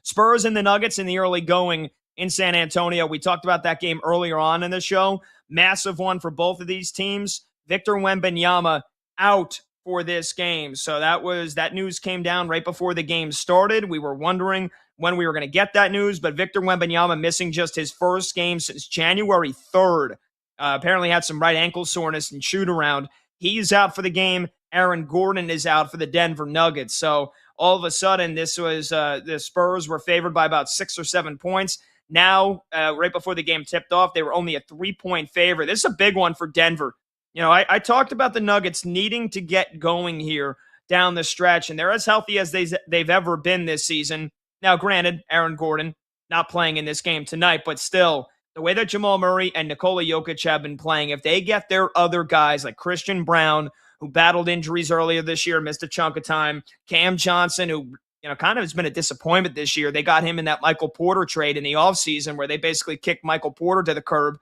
Spurs and the Nuggets in the early going in San Antonio. We talked about that game earlier on in the show. Massive one for both of these teams. Victor Wembanyama out for this game. So that news came down right before the game started. We were wondering when we were going to get that news, but Victor Wembanyama missing just his first game since January 3rd. Apparently had some right ankle soreness and shoot around. He's out for the game. Aaron Gordon is out for the Denver Nuggets. So all of a sudden, this was the Spurs were favored by about 6 or 7 points. Now, right before the game tipped off, they were only a 3-point favorite. This is a big one for Denver. You know, I talked about the Nuggets needing to get going here down the stretch, and they're as healthy as they've ever been this season. Now, granted, Aaron Gordon not playing in this game tonight, but still, the way that Jamal Murray and Nikola Jokic have been playing, if they get their other guys like Christian Brown, who battled injuries earlier this year, missed a chunk of time, Cam Johnson, who kind of has been a disappointment this year. They got him in that Michael Porter trade in the offseason where they basically kicked Michael Porter to the curb.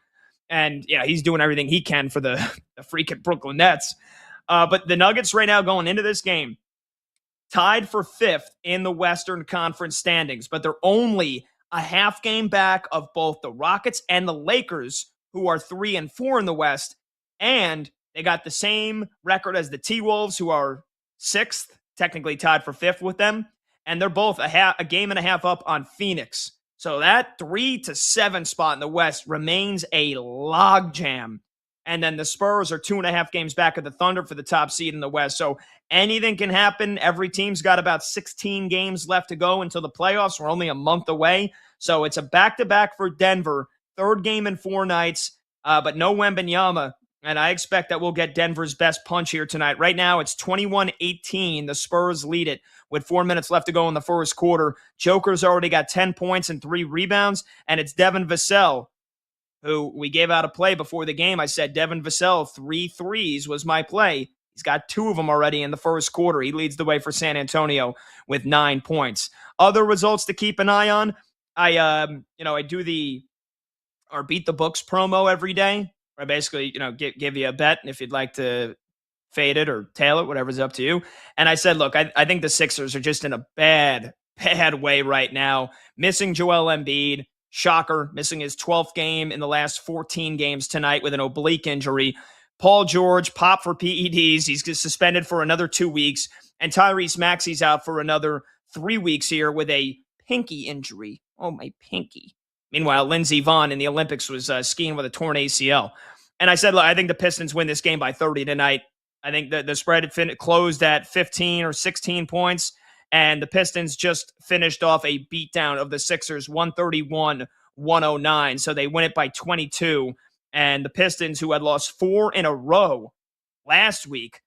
And, he's doing everything he can for the freaking Brooklyn Nets. But the Nuggets right now going into this game, tied for 5th in the Western Conference standings, but they're only a half game back of both the Rockets and the Lakers, who are 3 and 4 in the West. And they got the same record as the T-Wolves, who are 6th, technically tied for 5th with them. And they're both a game and a half up on Phoenix. So that 3 to 7 spot in the West remains a logjam. And then the Spurs are 2.5 games back of the Thunder for the top seed in the West. So anything can happen. Every team's got about 16 games left to go until the playoffs. We're only a month away. So it's a back-to-back for Denver. 3rd game in 4 nights, but no Wembanyama. And I expect that we'll get Denver's best punch here tonight. Right now, it's 21-18. The Spurs lead it with 4 minutes left to go in the first quarter. Joker's already got 10 points and 3 rebounds, and it's Devin Vassell, who we gave out a play before the game. I said Devin Vassell, 3 threes was my play. He's got 2 of them already in the first quarter. He leads the way for San Antonio with 9 points. Other results to keep an eye on. I do our Beat the Books promo every day. I basically, give you a bet, and if you'd like to fade it or tail it, whatever's up to you. And I said, look, I think the Sixers are just in a bad way right now. Missing Joel Embiid, shocker, missing his 12th game in the last 14 games tonight with an oblique injury. Paul George, pop for PEDs. He's suspended for another 2 weeks. And Tyrese Maxey's out for another 3 weeks here with a pinky injury. Oh, my pinky. Meanwhile, Lindsey Vonn in the Olympics was skiing with a torn ACL. And I said, look, I think the Pistons win this game by 30 tonight. I think the spread closed at 15 or 16 points, and the Pistons just finished off a beatdown of the Sixers, 131-109. So they win it by 22. And the Pistons, who had lost 4 in a row last week,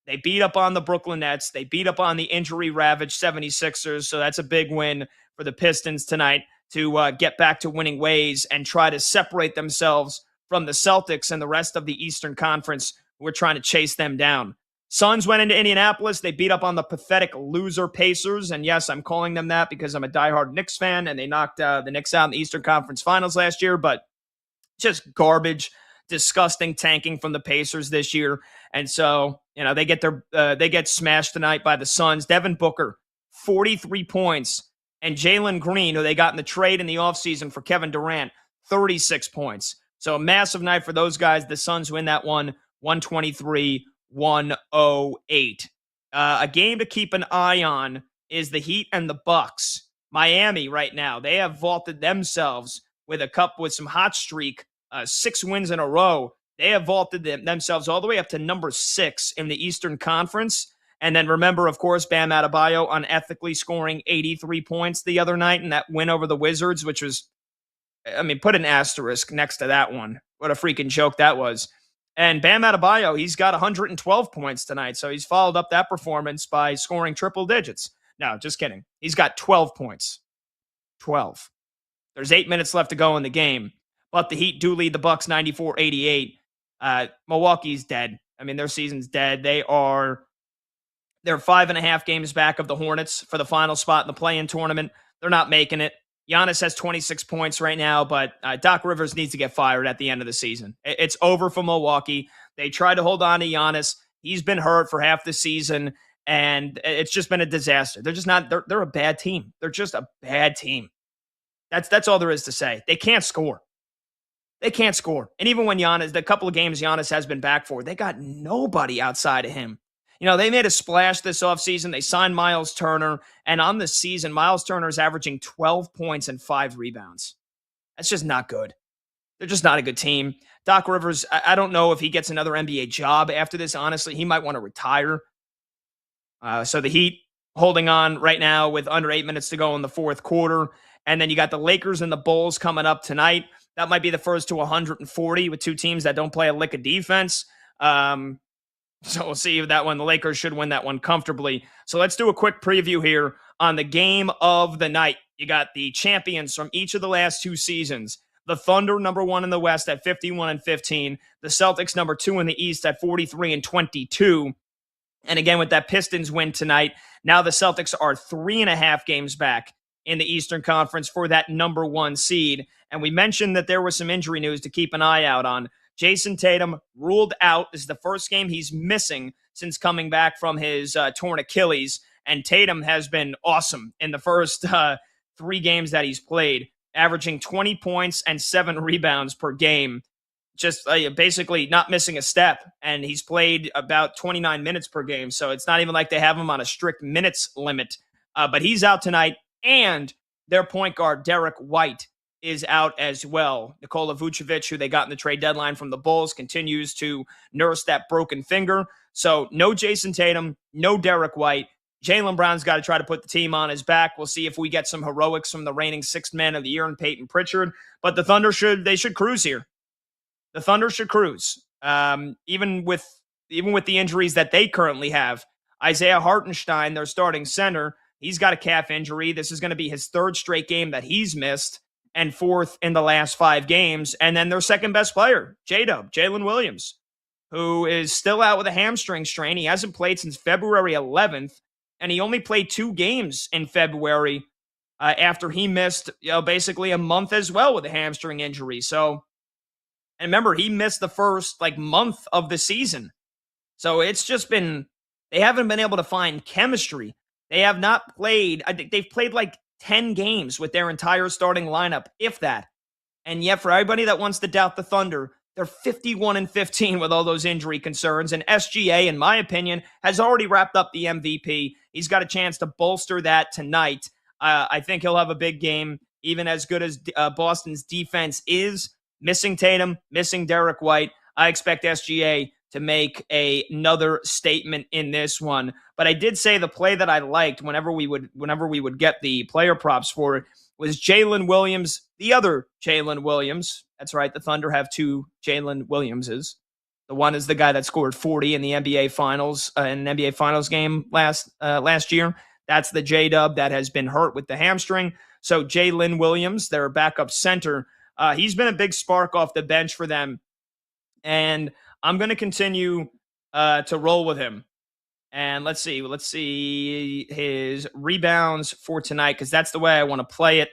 they beat up on the Brooklyn Nets. They beat up on the injury-ravaged 76ers. So that's a big win for the Pistons tonight to get back to winning ways and try to separate themselves from the Celtics and the rest of the Eastern Conference, who are trying to chase them down. Suns went into Indianapolis. They beat up on the pathetic loser Pacers. And yes, I'm calling them that because I'm a diehard Knicks fan, and they knocked the Knicks out in the Eastern Conference Finals last year. But just garbage, disgusting tanking from the Pacers this year. And so, they get smashed tonight by the Suns. Devin Booker, 43 points. And Jalen Green, who they got in the trade in the offseason for Kevin Durant, 36 points. So a massive night for those guys. The Suns win that one, 123-108. A game to keep an eye on is the Heat and the Bucks. Miami right now, they have vaulted themselves with some hot streak, 6 wins in a row. They have vaulted themselves all the way up to number 6 in the Eastern Conference. And then remember, of course, Bam Adebayo unethically scoring 83 points the other night in that win over the Wizards, which was, put an asterisk next to that one. What a freaking joke that was. And Bam Adebayo, he's got 112 points tonight, so he's followed up that performance by scoring triple digits. No, just kidding. He's got 12 points. 12. There's 8 minutes left to go in the game, but the Heat do lead the Bucks 94-88. Milwaukee's dead. Their season's dead. They're 5.5 games back of the Hornets for the final spot in the play-in tournament. They're not making it. Giannis has 26 points right now, but Doc Rivers needs to get fired at the end of the season. It's over for Milwaukee. They tried to hold on to Giannis. He's been hurt for half the season, and it's just been a disaster. They're just not. They're a bad team. They're just a bad team. That's all there is to say. They can't score. They can't score. And even when Giannis, the couple of games Giannis has been back for, they got nobody outside of him. They made a splash this offseason. They signed Miles Turner. And on the season, Miles Turner is averaging 12 points and 5 rebounds. That's just not good. They're just not a good team. Doc Rivers, I don't know if he gets another NBA job after this. Honestly, he might want to retire. So the Heat holding on right now with under 8 minutes to go in the fourth quarter. And then you got the Lakers and the Bulls coming up tonight. That might be the first to 140 with two teams that don't play a lick of defense. So we'll see if that one, the Lakers should win that one comfortably. So let's do a quick preview here on the game of the night. You got the champions from each of the last two seasons. The Thunder, number 1 in the West at 51-15. The Celtics, number 2 in the East at 43-22. And again, with that Pistons win tonight, now the Celtics are 3.5 games back in the Eastern Conference for that number 1 seed. And we mentioned that there was some injury news to keep an eye out on. Jason Tatum ruled out. This is the first game he's missing since coming back from his torn Achilles. And Tatum has been awesome in the first 3 games that he's played, averaging 20 points and 7 rebounds per game. Just basically not missing a step. And he's played about 29 minutes per game. So it's not even like they have him on a strict minutes limit. But he's out tonight. And their point guard, Derek White, is out as well. Nikola Vucevic, who they got in the trade deadline from the Bulls, continues to nurse that broken finger. So no Jason Tatum, no Derek White. Jaylen Brown's got to try to put the team on his back. We'll see if we get some heroics from the reigning 6th man of the year in Peyton Pritchard. But the Thunder should cruise here. The Thunder should cruise. Even with the injuries that they currently have. Isaiah Hartenstein, their starting center, he's got a calf injury. This is going to be his 3rd straight game that he's missed, and 4th in the last 5 games. And then their second best player, J-Dub, Jalen Williams, who is still out with a hamstring strain. He hasn't played since February 11th, and he only played 2 games in February after he missed basically a month as well with a hamstring injury. So, and remember, he missed the first month of the season. So it's just been, they haven't been able to find chemistry. They have not played, I think they've played 10 games with their entire starting lineup, if that. And yet, for everybody that wants to doubt the Thunder, they're 51-15 with all those injury concerns. And SGA, in my opinion, has already wrapped up the MVP. He's got a chance to bolster that tonight. I think he'll have a big game, even as good as Boston's defense is. Missing Tatum, missing Derek White. I expect SGA to make another statement in this one. But I did say the play that I liked whenever we would get the player props for it was Jalen Williams, the other Jalen Williams. That's right, the Thunder have 2 Jalen Williamses. The one is the guy that scored 40 in the NBA Finals, in an NBA Finals game last year. That's the J-Dub that has been hurt with the hamstring. So Jalen Williams, their backup center, he's been a big spark off the bench for them. And I'm going to continue to roll with him. And let's see his rebounds for tonight, because that's the way I want to play it.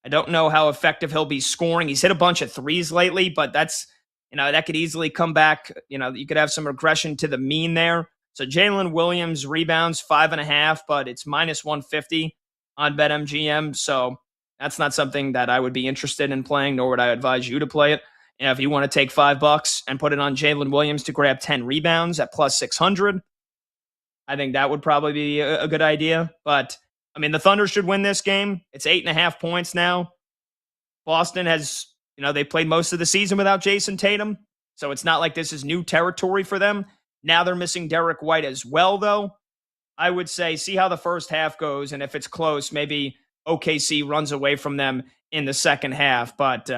I don't know how effective he'll be scoring. He's hit a bunch of threes lately, but that's, that could easily come back. You could have some regression to the mean there. So Jalen Williams rebounds 5.5, but it's -150 on BetMGM. So that's not something that I would be interested in playing, nor would I advise you to play it. If you want to take $5 and put it on Jalen Williams to grab 10 rebounds at +600, I think that would probably be a good idea. But, the Thunder should win this game. It's 8.5 points now. Boston has, they played most of the season without Jason Tatum, so it's not like this is new territory for them. Now they're missing Derek White as well, though. I would say see how the first half goes, and if it's close, maybe OKC runs away from them in the second half. But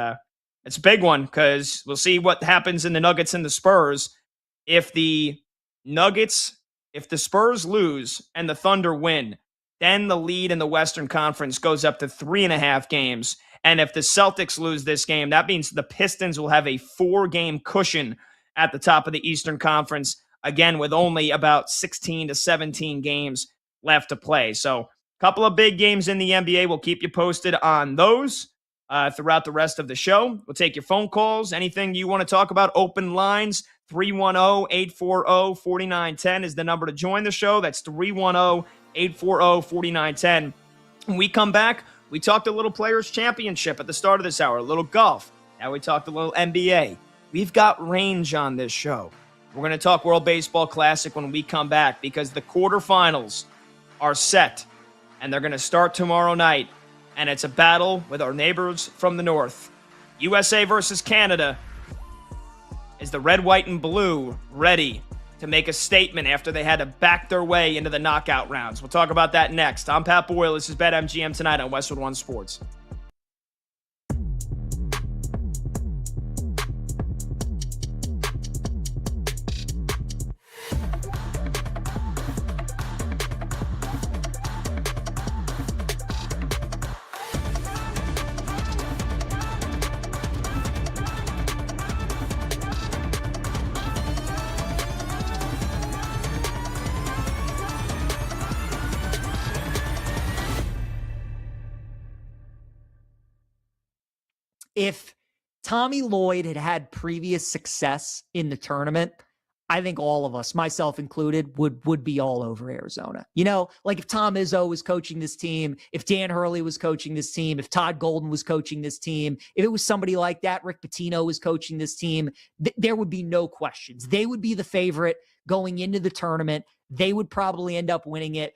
it's a big one, because we'll see what happens in the Nuggets and the Spurs. If the Spurs lose and the Thunder win, then the lead in the Western Conference goes up to 3.5 games. And if the Celtics lose this game, that means the Pistons will have a 4-game cushion at the top of the Eastern Conference, again, with only about 16 to 17 games left to play. So Couple of big games in the NBA. We'll keep you posted on those throughout the rest of the show. We'll take your phone calls. Anything you want to talk about, open lines. 310-840-4910 is the number to join the show. That's 310-840-4910. When we come back, we talked a little Players' Championship at the start of this hour, a little golf. Now we talked a little NBA. We've got range on this show. We're going to talk World Baseball Classic when we come back because the quarterfinals are set, and they're going to start tomorrow night, and it's a battle with our neighbors from the north. USA versus Canada. Is the red, white, and blue ready to make a statement after they had to back their way into the knockout rounds? We'll talk about that next. I'm Pat Boyle. This is BetMGM tonight on Westwood One Sports. If Tommy Lloyd had had previous success in the tournament, I think all of us, myself included, would be all over Arizona. You know, like if Tom Izzo was coaching this team, if Dan Hurley was coaching this team, if Todd Golden was coaching this team, if it was somebody like that, Rick Pitino was coaching this team, there would be no questions. They would be the favorite going into the tournament. They would probably end up winning it.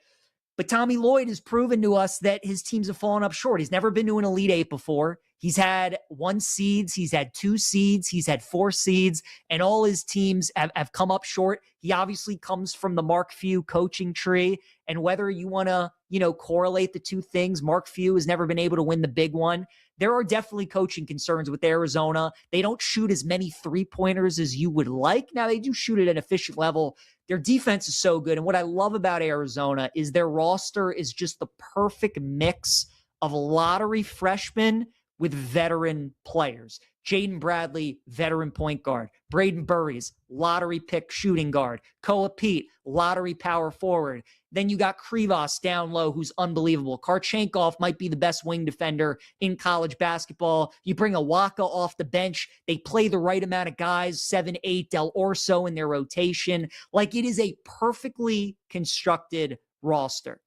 But Tommy Lloyd has proven to us that his teams have fallen up short. He's never been to an Elite Eight before. He's had 1 seeds. He's had 2 seeds. He's had 4 seeds. And all his teams have come up short. He obviously comes from the Mark Few coaching tree. And whether you want to, correlate the two things, Mark Few has never been able to win the big one. There are definitely coaching concerns with Arizona. They don't shoot as many three-pointers as you would like. Now, they do shoot at an efficient level. Their defense is so good. And what I love about Arizona is their roster is just the perfect mix of lottery freshmen with veteran players. Jaden Bradley, veteran point guard. Braden Burries, lottery pick shooting guard. Koa Pete, lottery power forward. Then you got Krivas down low, who's unbelievable. Karchenkov might be the best wing defender in college basketball. You bring a Waka off the bench. They play the right amount of guys, 7, 8, Del Orso in their rotation. Like, it is a perfectly constructed roster.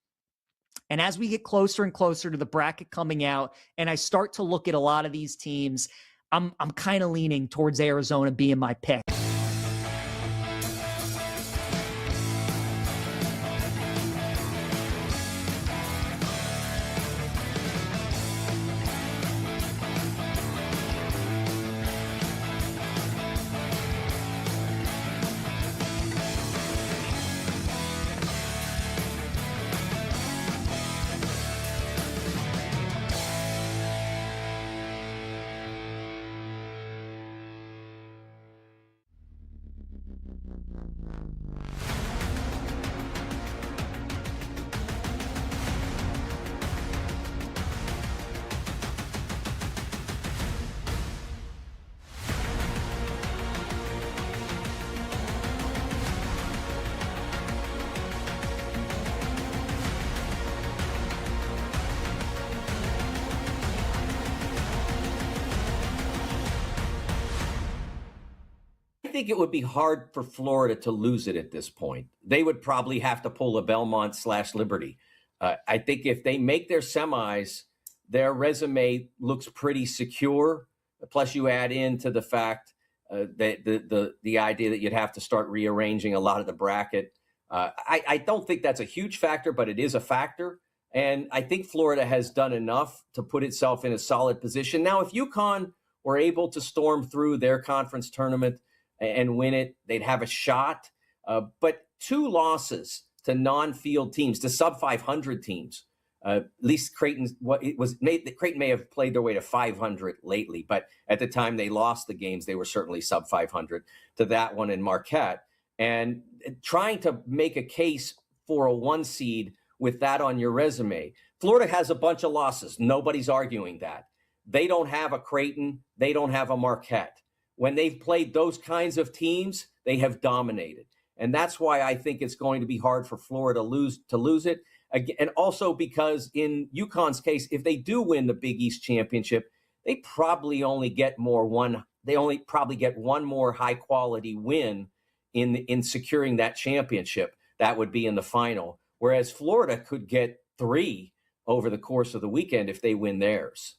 And as we get closer and closer to the bracket coming out, and I start to look at a lot of these teams, I'm kind of leaning towards Arizona being my pick. I think it would be hard for Florida to lose it at this point. They would probably have to pull a Belmont/Liberty. I think if they make their semis, their resume looks pretty secure. Plus, you add into the fact that the idea that you'd have to start rearranging a lot of the bracket. I don't think that's a huge factor, but it is a factor. And I think Florida has done enough to put itself in a solid position. Now, if UConn were able to storm through their conference tournament and win it, they'd have a shot. But 2 losses to non-field teams, to sub-500 teams, at least Creighton may have played their way to 500 lately, but at the time they lost the games, they were certainly sub-500 to that one in Marquette. And trying to make a case for a 1 seed with that on your resume. Florida has a bunch of losses. Nobody's arguing that. They don't have a Creighton. They don't have a Marquette. When they've played those kinds of teams, they have dominated. And that's why I think it's going to be hard for Florida to lose it. And also because in UConn's case, if they do win the Big East championship, they probably only get one more high quality win in securing that championship. That would be in the final. Whereas Florida could get 3 over the course of the weekend if they win theirs.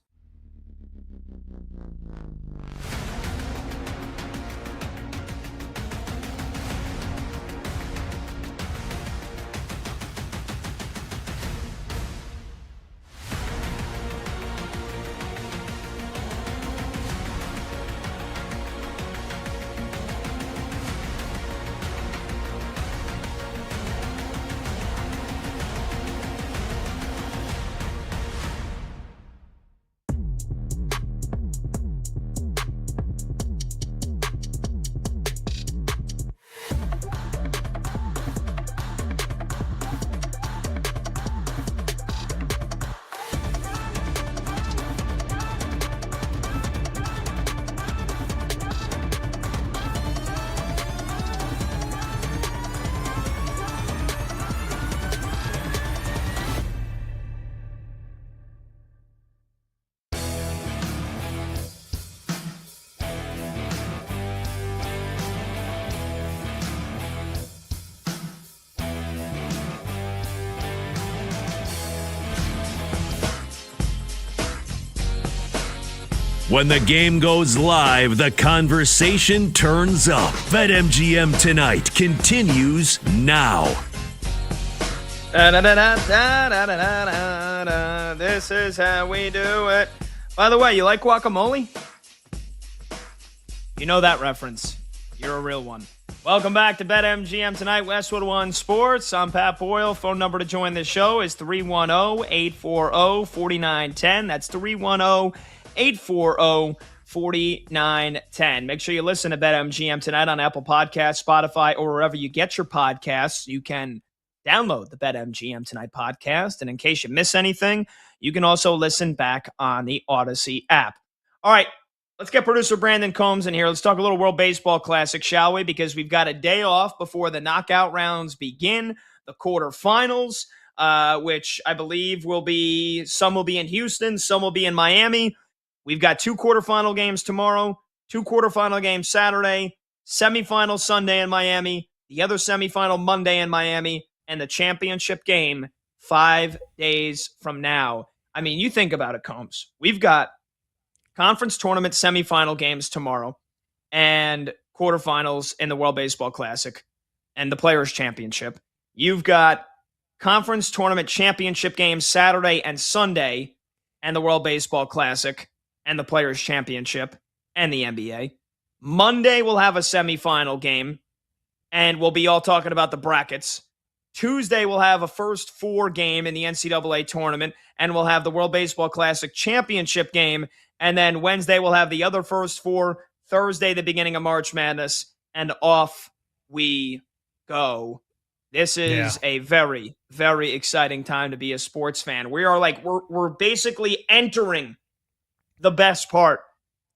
When the game goes live, the conversation turns up. BetMGM Tonight continues now. This is how we do it. By the way, you like guacamole? You know that reference. You're a real one. Welcome back to BetMGM Tonight, Westwood One Sports. I'm Pat Boyle. Phone number to join the show is 310-840-4910. That's 310-840-4910. Make sure you listen to BetMGM Tonight on Apple Podcasts, Spotify, or wherever you get your podcasts. You can download the BetMGM Tonight podcast. And in case you miss anything, you can also listen back on the Odyssey app. All right, let's get producer Brandon Combs in here. Let's talk a little World Baseball Classic, shall we? Because we've got a day off before the knockout rounds begin, the quarterfinals, which I believe some will be in Houston, some will be in Miami. We've got 2 quarterfinal games tomorrow, 2 quarterfinal games Saturday, semifinal Sunday in Miami, the other semifinal Monday in Miami, and the championship game 5 days from now. I mean, you think about it, Combs. We've got conference tournament semifinal games tomorrow and quarterfinals in the World Baseball Classic and the Players' Championship. You've got conference tournament championship games Saturday and Sunday and the World Baseball Classic and the Players' Championship and the NBA. Monday, we'll have a semifinal game, and we'll be all talking about the brackets. Tuesday, we'll have a first 4 game in the NCAA tournament, and we'll have the World Baseball Classic championship game. And then Wednesday, we'll have the other first 4. Thursday, the beginning of March Madness, and off we go. This is a very, very exciting time to be a sports fan. We're basically entering the best part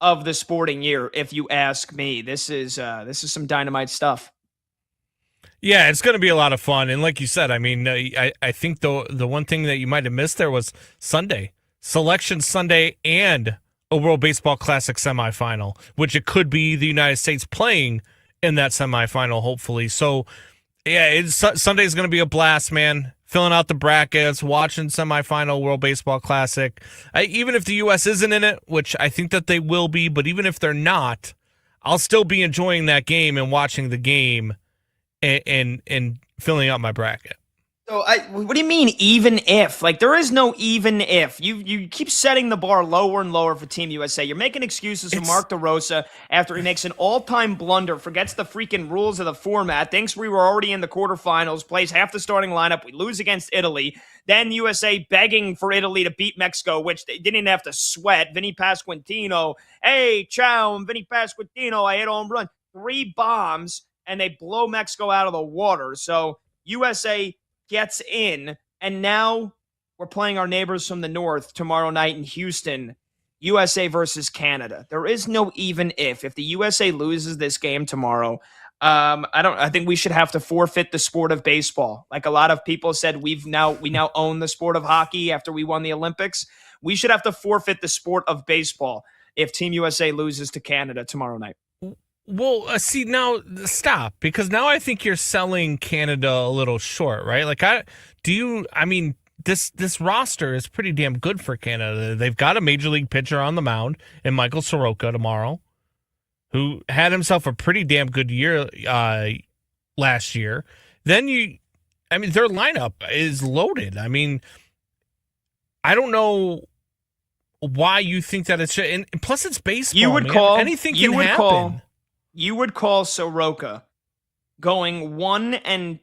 of the sporting year, if you ask me. This is some dynamite stuff. Yeah, it's going to be a lot of fun. And like you said, I mean, I think the one thing that you might have missed there was Sunday. Selection Sunday and a World Baseball Classic semifinal, which it could be the United States playing in that semifinal, hopefully. So, yeah, Sunday's going to be a blast, man. Filling out the brackets, watching semifinal World Baseball Classic. Even if the U.S. isn't in it, which I think that they will be, but even if they're not, I'll still be enjoying that game and watching the game and filling out my bracket. So what do you mean even if? Like, there is no even if. You keep setting the bar lower and lower for Team USA. You're making excuses for Mark DeRosa after he makes an all-time blunder, forgets the freaking rules of the format, thinks we were already in the quarterfinals, plays half the starting lineup, we lose against Italy, then USA begging for Italy to beat Mexico, which they didn't have to sweat. Vinny Pasquantino, hey, ciao, I'm Vinny Pasquantino, I hit a home run. 3 bombs, and they blow Mexico out of the water. So USA gets in, and now we're playing our neighbors from the north tomorrow night in Houston, USA versus Canada. There is no even if. If the USA loses this game tomorrow, I think we should have to forfeit the sport of baseball. Like a lot of people said, we now own the sport of hockey after we won the Olympics. We should have to forfeit the sport of baseball if Team USA loses to Canada tomorrow night. Well, see, now stop, because now I think you're selling Canada a little short, right? Like, this roster is pretty damn good for Canada. They've got a major league pitcher on the mound in Michael Soroka tomorrow, who had himself a pretty damn good year last year. Then their lineup is loaded. I mean, I don't know why you think that it's, and plus it's baseball. Anything can happen. You would call Soroka going 1-2,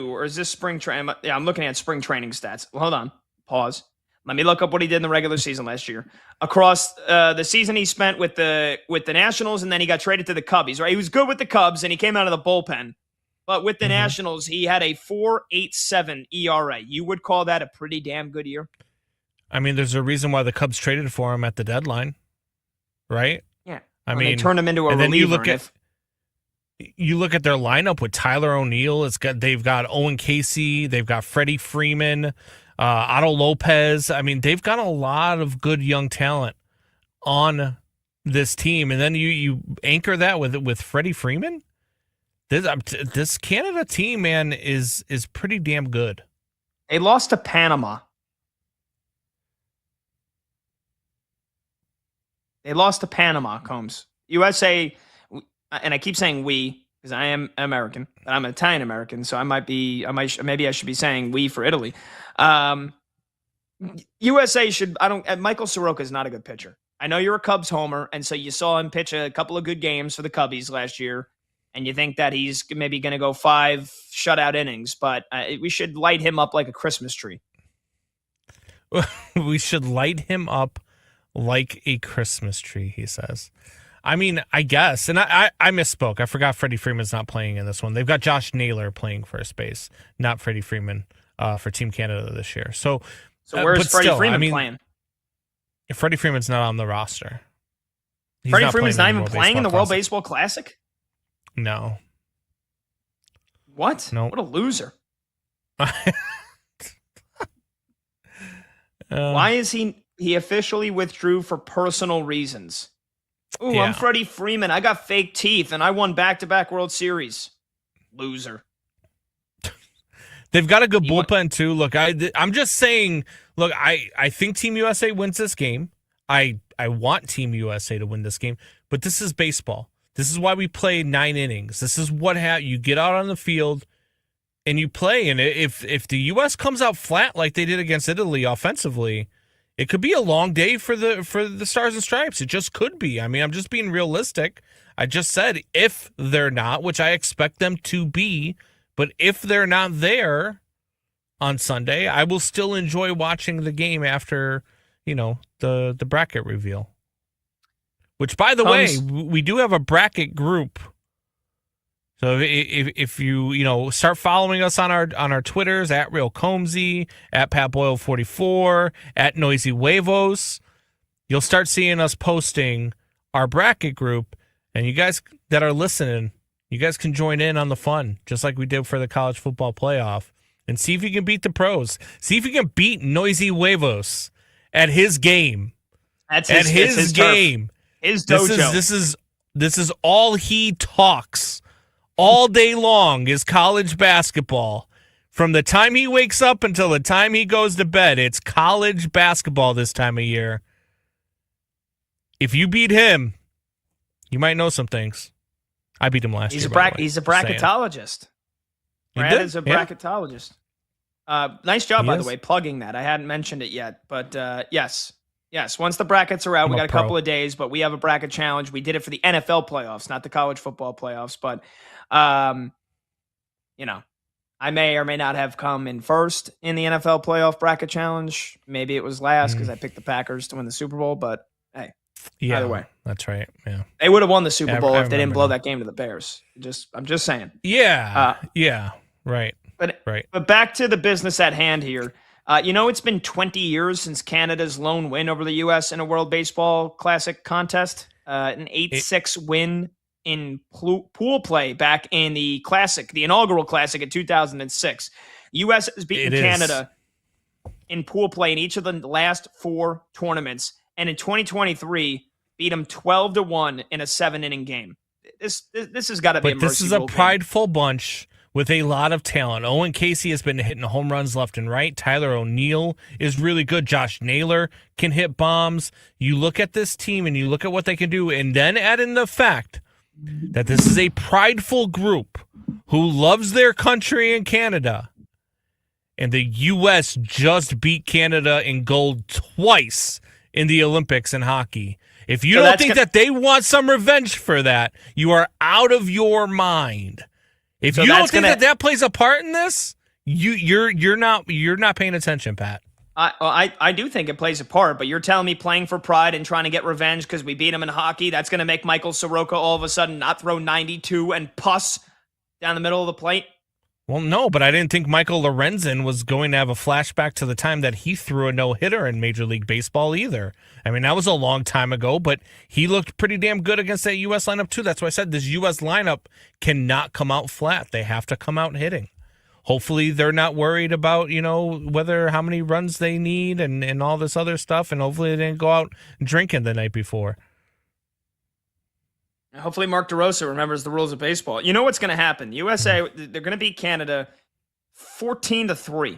or is this spring training? Yeah, I'm looking at spring training stats. Hold on. Pause. Let me look up what he did in the regular season last year. Across the season he spent with the Nationals, and then he got traded to the Cubbies, right? He was good with the Cubs, and he came out of the bullpen. But with the Nationals, he had a 4.87 ERA. You would call that a pretty damn good year? I mean, there's a reason why the Cubs traded for him at the deadline, right? Yeah. I mean, they turned him into a reliever. You look at their lineup with Tyler O'Neill. They've got Owen Casey. They've got Freddie Freeman, Otto Lopez. I mean, they've got a lot of good young talent on this team, and then you anchor that with Freddie Freeman. This Canada team, man, is pretty damn good. They lost to Panama. Combs. USA, and I keep saying we because I am American, but I'm Italian American, so maybe I should be saying we for Italy. USA should. Michael Soroka is not a good pitcher. I know you're a Cubs homer, and so you saw him pitch a couple of good games for the Cubbies last year, and you think that he's maybe going to go 5 shutout innings, but we should light him up like a Christmas tree. We should light him up like a Christmas tree, he says. I mean, I guess. And I misspoke. I forgot Freddie Freeman's not playing in this one. They've got Josh Naylor playing first base, not Freddie Freeman for Team Canada this year. So where's Freddie Freeman playing? Freddie Freeman's not on the roster. Freddie Freeman's not even playing in the World Baseball Classic? No. What? No. What a loser. Why is he officially withdrew for personal reasons? Ooh, yeah. I'm Freddie Freeman. I got fake teeth, and I won back-to-back World Series. Loser. They've got a good bullpen, too. Look, I'm just saying, look, I think Team USA wins this game. I want Team USA to win this game, but this is baseball. This is why we play 9 innings. This is what you get out on the field and you play. And if the U.S. comes out flat like they did against Italy offensively, it could be a long day for the Stars and Stripes. It just could be. I mean, I'm just being realistic. I just said if they're not, which I expect them to be, but if they're not there on Sunday, I will still enjoy watching the game after, the bracket reveal. Which, by the way, we do have a bracket group. So if you start following us on our Twitters at Real Combsy, at Pat Boyle 44, at Noisy Huevos, you'll start seeing us posting our bracket group, and you guys that are listening, you guys can join in on the fun, just like we did for the college football playoff, and see if you can beat the pros. See if you can beat Noisy Huevos at his game. That's his game. Turf. His dojo. This is all he talks all day long is college basketball. From the time he wakes up until the time he goes to bed, it's college basketball this time of year. If you beat him, you might know some things. I beat him last year. He's a bracketologist. Brad is a bracketologist. Nice job, by the way, plugging that. I hadn't mentioned it yet, but yes. Yes, once the brackets are out, we got a couple of days, but we have a bracket challenge. We did it for the NFL playoffs, not the college football playoffs. But, I may or may not have come in first in the NFL playoff bracket challenge. Maybe it was last because I picked the Packers to win the Super Bowl. But, hey, either way. That's right. Yeah, they would have won the Super Bowl if they didn't blow that game to the Bears. I'm just saying. Yeah, right. But back to the business at hand here. It's been 20 years since Canada's lone win over the U.S. in a World Baseball Classic contest, an 8-6 win in pool play back in the Classic, the inaugural Classic in 2006. U.S. has beaten Canada in pool play in each of the last 4 tournaments, and in 2023 beat them 12-1 in a 7-inning game. This has got to be. But this is a prideful bunch with a lot of talent. Owen Casey has been hitting home runs left and right. Tyler O'Neill is really good. Josh Naylor can hit bombs. You look at this team and you look at what they can do, and then add in the fact that this is a prideful group who loves their country and Canada. And the U.S. just beat Canada in gold twice in the Olympics in hockey. If you don't think that they want some revenge for that, you are out of your mind. If you don't think that plays a part in this, you're not paying attention, Pat. I do think it plays a part, but you're telling me playing for pride and trying to get revenge because we beat him in hockey, that's going to make Michael Soroka all of a sudden not throw 92 and puss down the middle of the plate? Well, no, but I didn't think Michael Lorenzen was going to have a flashback to the time that he threw a no-hitter in Major League Baseball either. I mean, that was a long time ago, but he looked pretty damn good against that U.S. lineup too. That's why I said this U.S. lineup cannot come out flat. They have to come out hitting. Hopefully they're not worried about, how many runs they need and all this other stuff, and hopefully they didn't go out drinking the night before. Hopefully Mark DeRosa remembers the rules of baseball. You know what's going to happen? USA, they're going to beat Canada 14-3.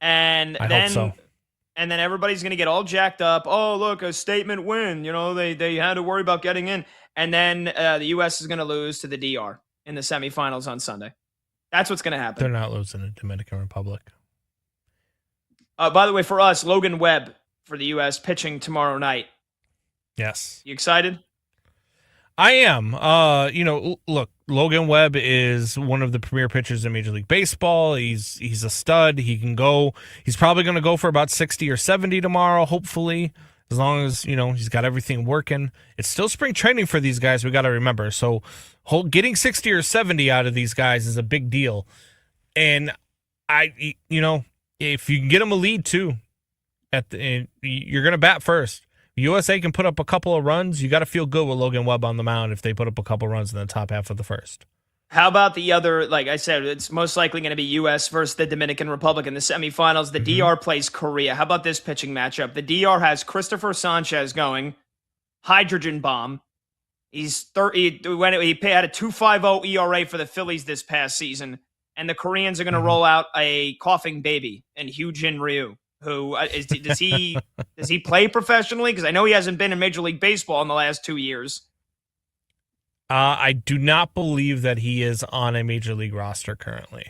And then everybody's going to get all jacked up. Oh, look, a statement win. They had to worry about getting in. And then the U.S. is going to lose to the DR in the semifinals on Sunday. That's what's going to happen. They're not losing to Dominican Republic. By the way, for us, Logan Webb for the U.S. pitching tomorrow night. Yes. You excited? I am. Look, Logan Webb is one of the premier pitchers in Major League Baseball. He's a stud. He can go. He's probably going to go for about 60 or 70 tomorrow, hopefully, as long as, he's got everything working. It's still spring training for these guys, we got to remember. So getting 60 or 70 out of these guys is a big deal. And if you can get them a lead too, you're going to bat first. USA can put up a couple of runs. You got to feel good with Logan Webb on the mound if they put up a couple runs in the top half of the first. How about the other, like I said, it's most likely going to be U.S. versus the Dominican Republic in the semifinals. The DR plays Korea. How about this pitching matchup? The DR has Christopher Sanchez going, hydrogen bomb. He had a 2.50 ERA for the Phillies this past season, and the Koreans are going to roll out a coughing baby in Hyun-Jin Ryu. Who does he play professionally? Because I know he hasn't been in Major League Baseball in the last 2 years. I do not believe that he is on a Major League roster currently.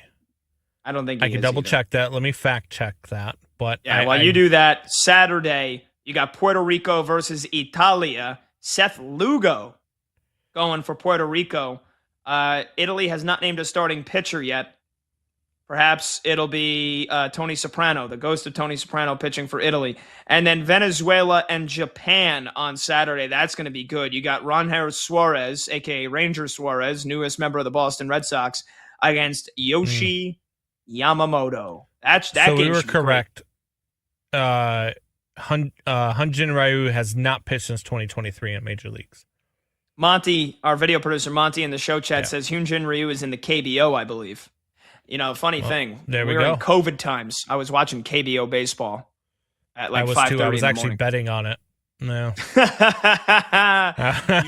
I don't think I can double check that. Let me fact check that. But yeah, while you do that, Saturday you got Puerto Rico versus Italia. Seth Lugo going for Puerto Rico. Italy has not named a starting pitcher yet. Perhaps it'll be Tony Soprano, the ghost of Tony Soprano, pitching for Italy. And then Venezuela and Japan on Saturday. That's going to be good. You got Ranger Suarez, a.k.a. Ranger Suarez, newest member of the Boston Red Sox, against Yoshi Yamamoto. So we were correct. Hyun-Jin Ryu has not pitched since 2023 in Major Leagues. Monty, our video producer, Monty in the show chat says Hyun-Jin Ryu is in the KBO, I believe. Funny thing. There we were go. In COVID times. I was watching KBO baseball at like 5:30 in the morning. I was actually betting on it. No.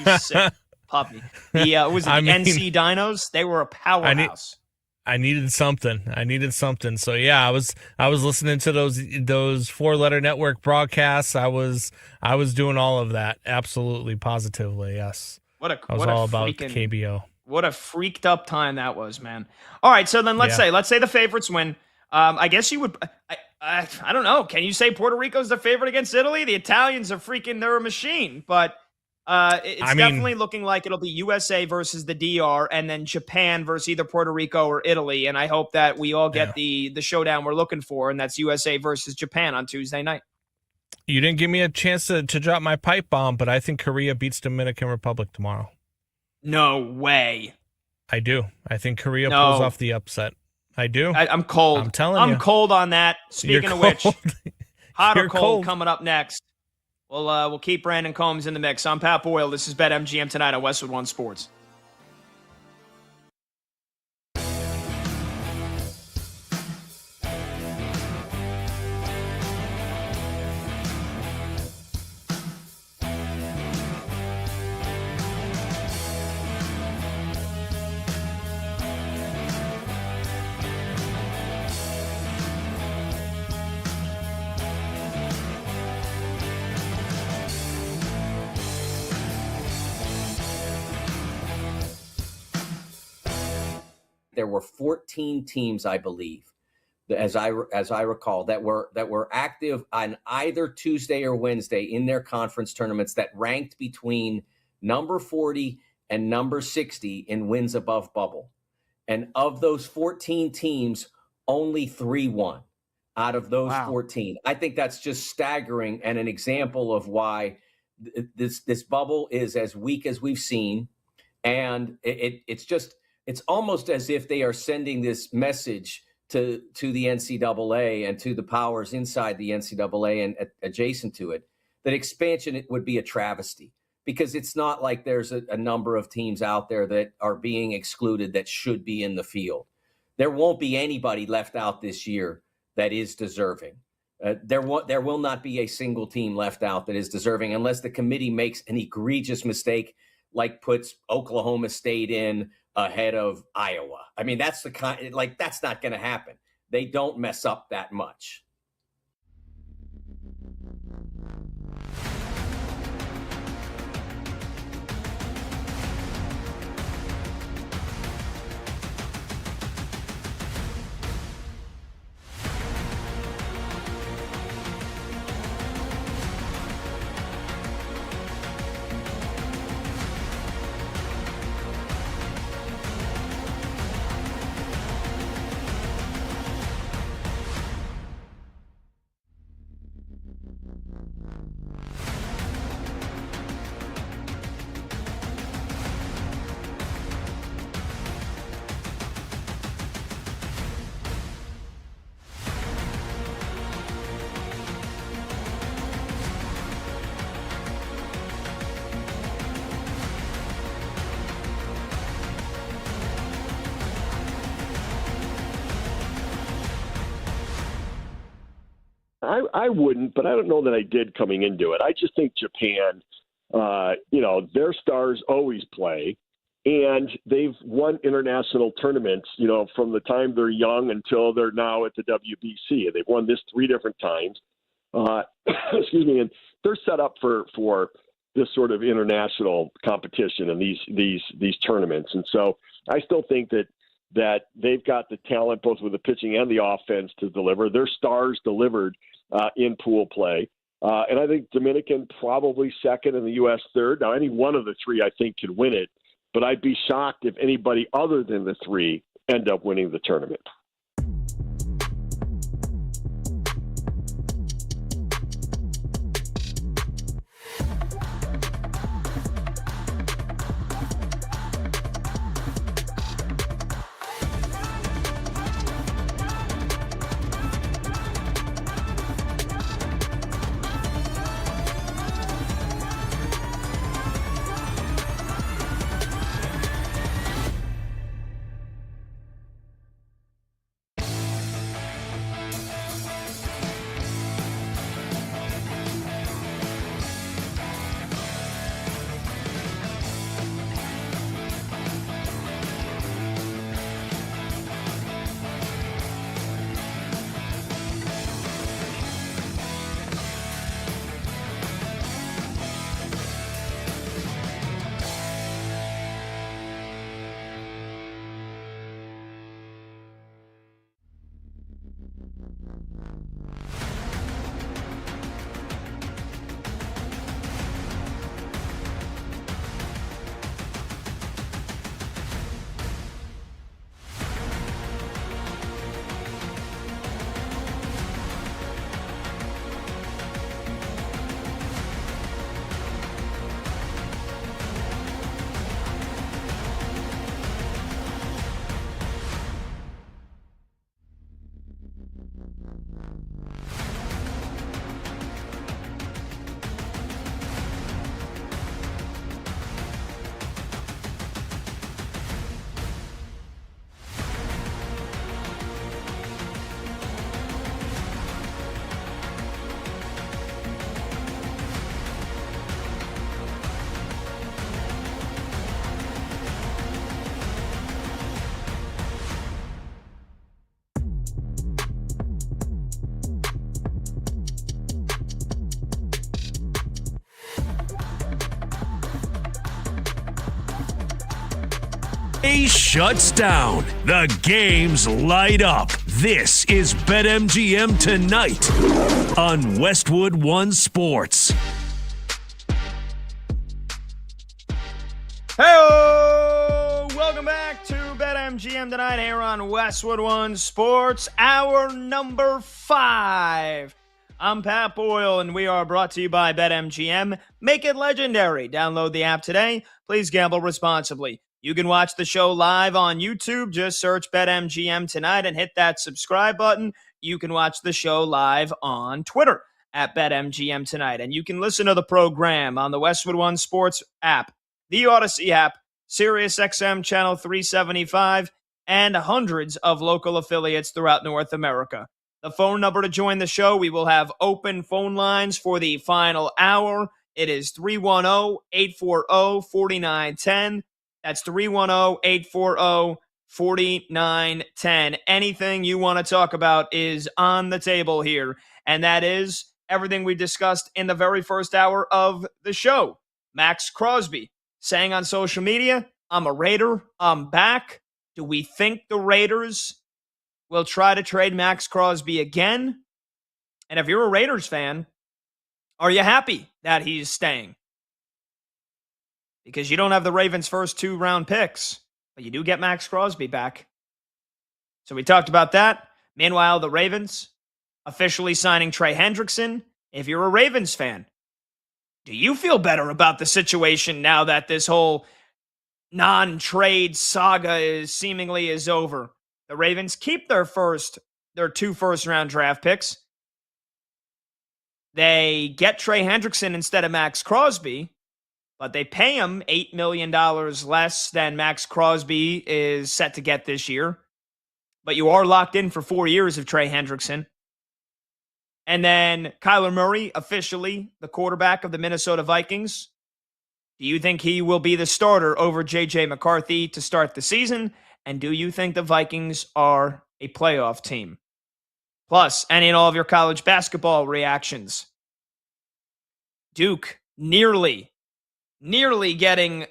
You sick puppy. NC Dinos? They were a powerhouse. I needed something. So yeah, I was listening to those 4-letter network broadcasts. I was doing all of that. Absolutely, positively, yes. I was all about KBO. What a freaked up time that was, man. All right, so then let's say the favorites win. I guess you would. I don't know. Can you say Puerto Rico's the favorite against Italy? The Italians are they're a machine. But it's definitely looking like it'll be USA versus the DR, and then Japan versus either Puerto Rico or Italy. And I hope that we all get the showdown we're looking for, and that's USA versus Japan on Tuesday night. You didn't give me a chance to drop my pipe bomb, but I think Korea beats Dominican Republic tomorrow. No way. I do. I think Korea pulls off the upset. I do. I'm cold. I'm telling you. I'm cold on that. Speaking of which, hot or cold coming up next. We'll keep Brandon Combs in the mix. I'm Pat Boyle. This is BetMGM tonight on Westwood One Sports. There were 14 teams, I believe, as I recall, that were active on either Tuesday or Wednesday in their conference tournaments that ranked between number 40 and number 60 in wins above bubble. And of those 14 teams, only 3 won out of those 14. I think that's just staggering and an example of why this bubble is as weak as we've seen. And it's almost as if they are sending this message to the NCAA and to the powers inside the NCAA and adjacent to it, that expansion would be a travesty, because it's not like there's a number of teams out there that are being excluded that should be in the field. There won't be anybody left out this year that is deserving. There will not be a single team left out that is deserving unless the committee makes an egregious mistake, like puts Oklahoma State in ahead of Iowa. I mean, that's that's not going to happen. They don't mess up that much. I wouldn't, but I don't know that I did coming into it. I just think Japan, their stars always play, and they've won international tournaments, from the time they're young until they're now at the WBC. They've won this 3 different times. Excuse me, and they're set up for this sort of international competition and these tournaments. And so I still think that they've got the talent, both with the pitching and the offense, to deliver. Their stars delivered in pool play. And I think Dominican probably second and the U.S. third. Now, any one of the 3, I think, could win it. But I'd be shocked if anybody other than the 3 end up winning the tournament. A shuts down. The games light up. This is BetMGM Tonight on Westwood One Sports. Hey, welcome back to BetMGM Tonight here on Westwood One Sports, hour number 5. I'm Pat Boyle, and we are brought to you by BetMGM. Make it legendary. Download the app today. Please gamble responsibly. You can watch the show live on YouTube. Just search BetMGM Tonight and hit that subscribe button. You can watch the show live on Twitter at BetMGM Tonight. And you can listen to the program on the Westwood One Sports app, the Odyssey app, SiriusXM Channel 375, and hundreds of local affiliates throughout North America. The phone number to join the show, we will have open phone lines for the final hour. It is 310-840-4910. That's 310-840-4910. Anything you want to talk about is on the table here, and that is everything we discussed in the very first hour of the show. Max Crosby saying on social media, I'm a Raider, I'm back. Do we think the Raiders will try to trade Max Crosby again? And if you're a Raiders fan, are you happy that he's staying? Because you don't have the Ravens' first 2-round picks, but you do get Max Crosby back. So we talked about that. Meanwhile, the Ravens officially signing Trey Hendrickson. If you're a Ravens fan, do you feel better about the situation now that this whole non-trade saga is over? The Ravens keep their 2 first-round draft picks. They get Trey Hendrickson instead of Max Crosby, but they pay him $8 million less than Max Crosby is set to get this year. But you are locked in for 4 years of Trey Hendrickson. And then Kyler Murray, officially the quarterback of the Minnesota Vikings. Do you think he will be the starter over J.J. McCarthy to start the season? And do you think the Vikings are a playoff team? Plus, any and all of your college basketball reactions. Duke nearly getting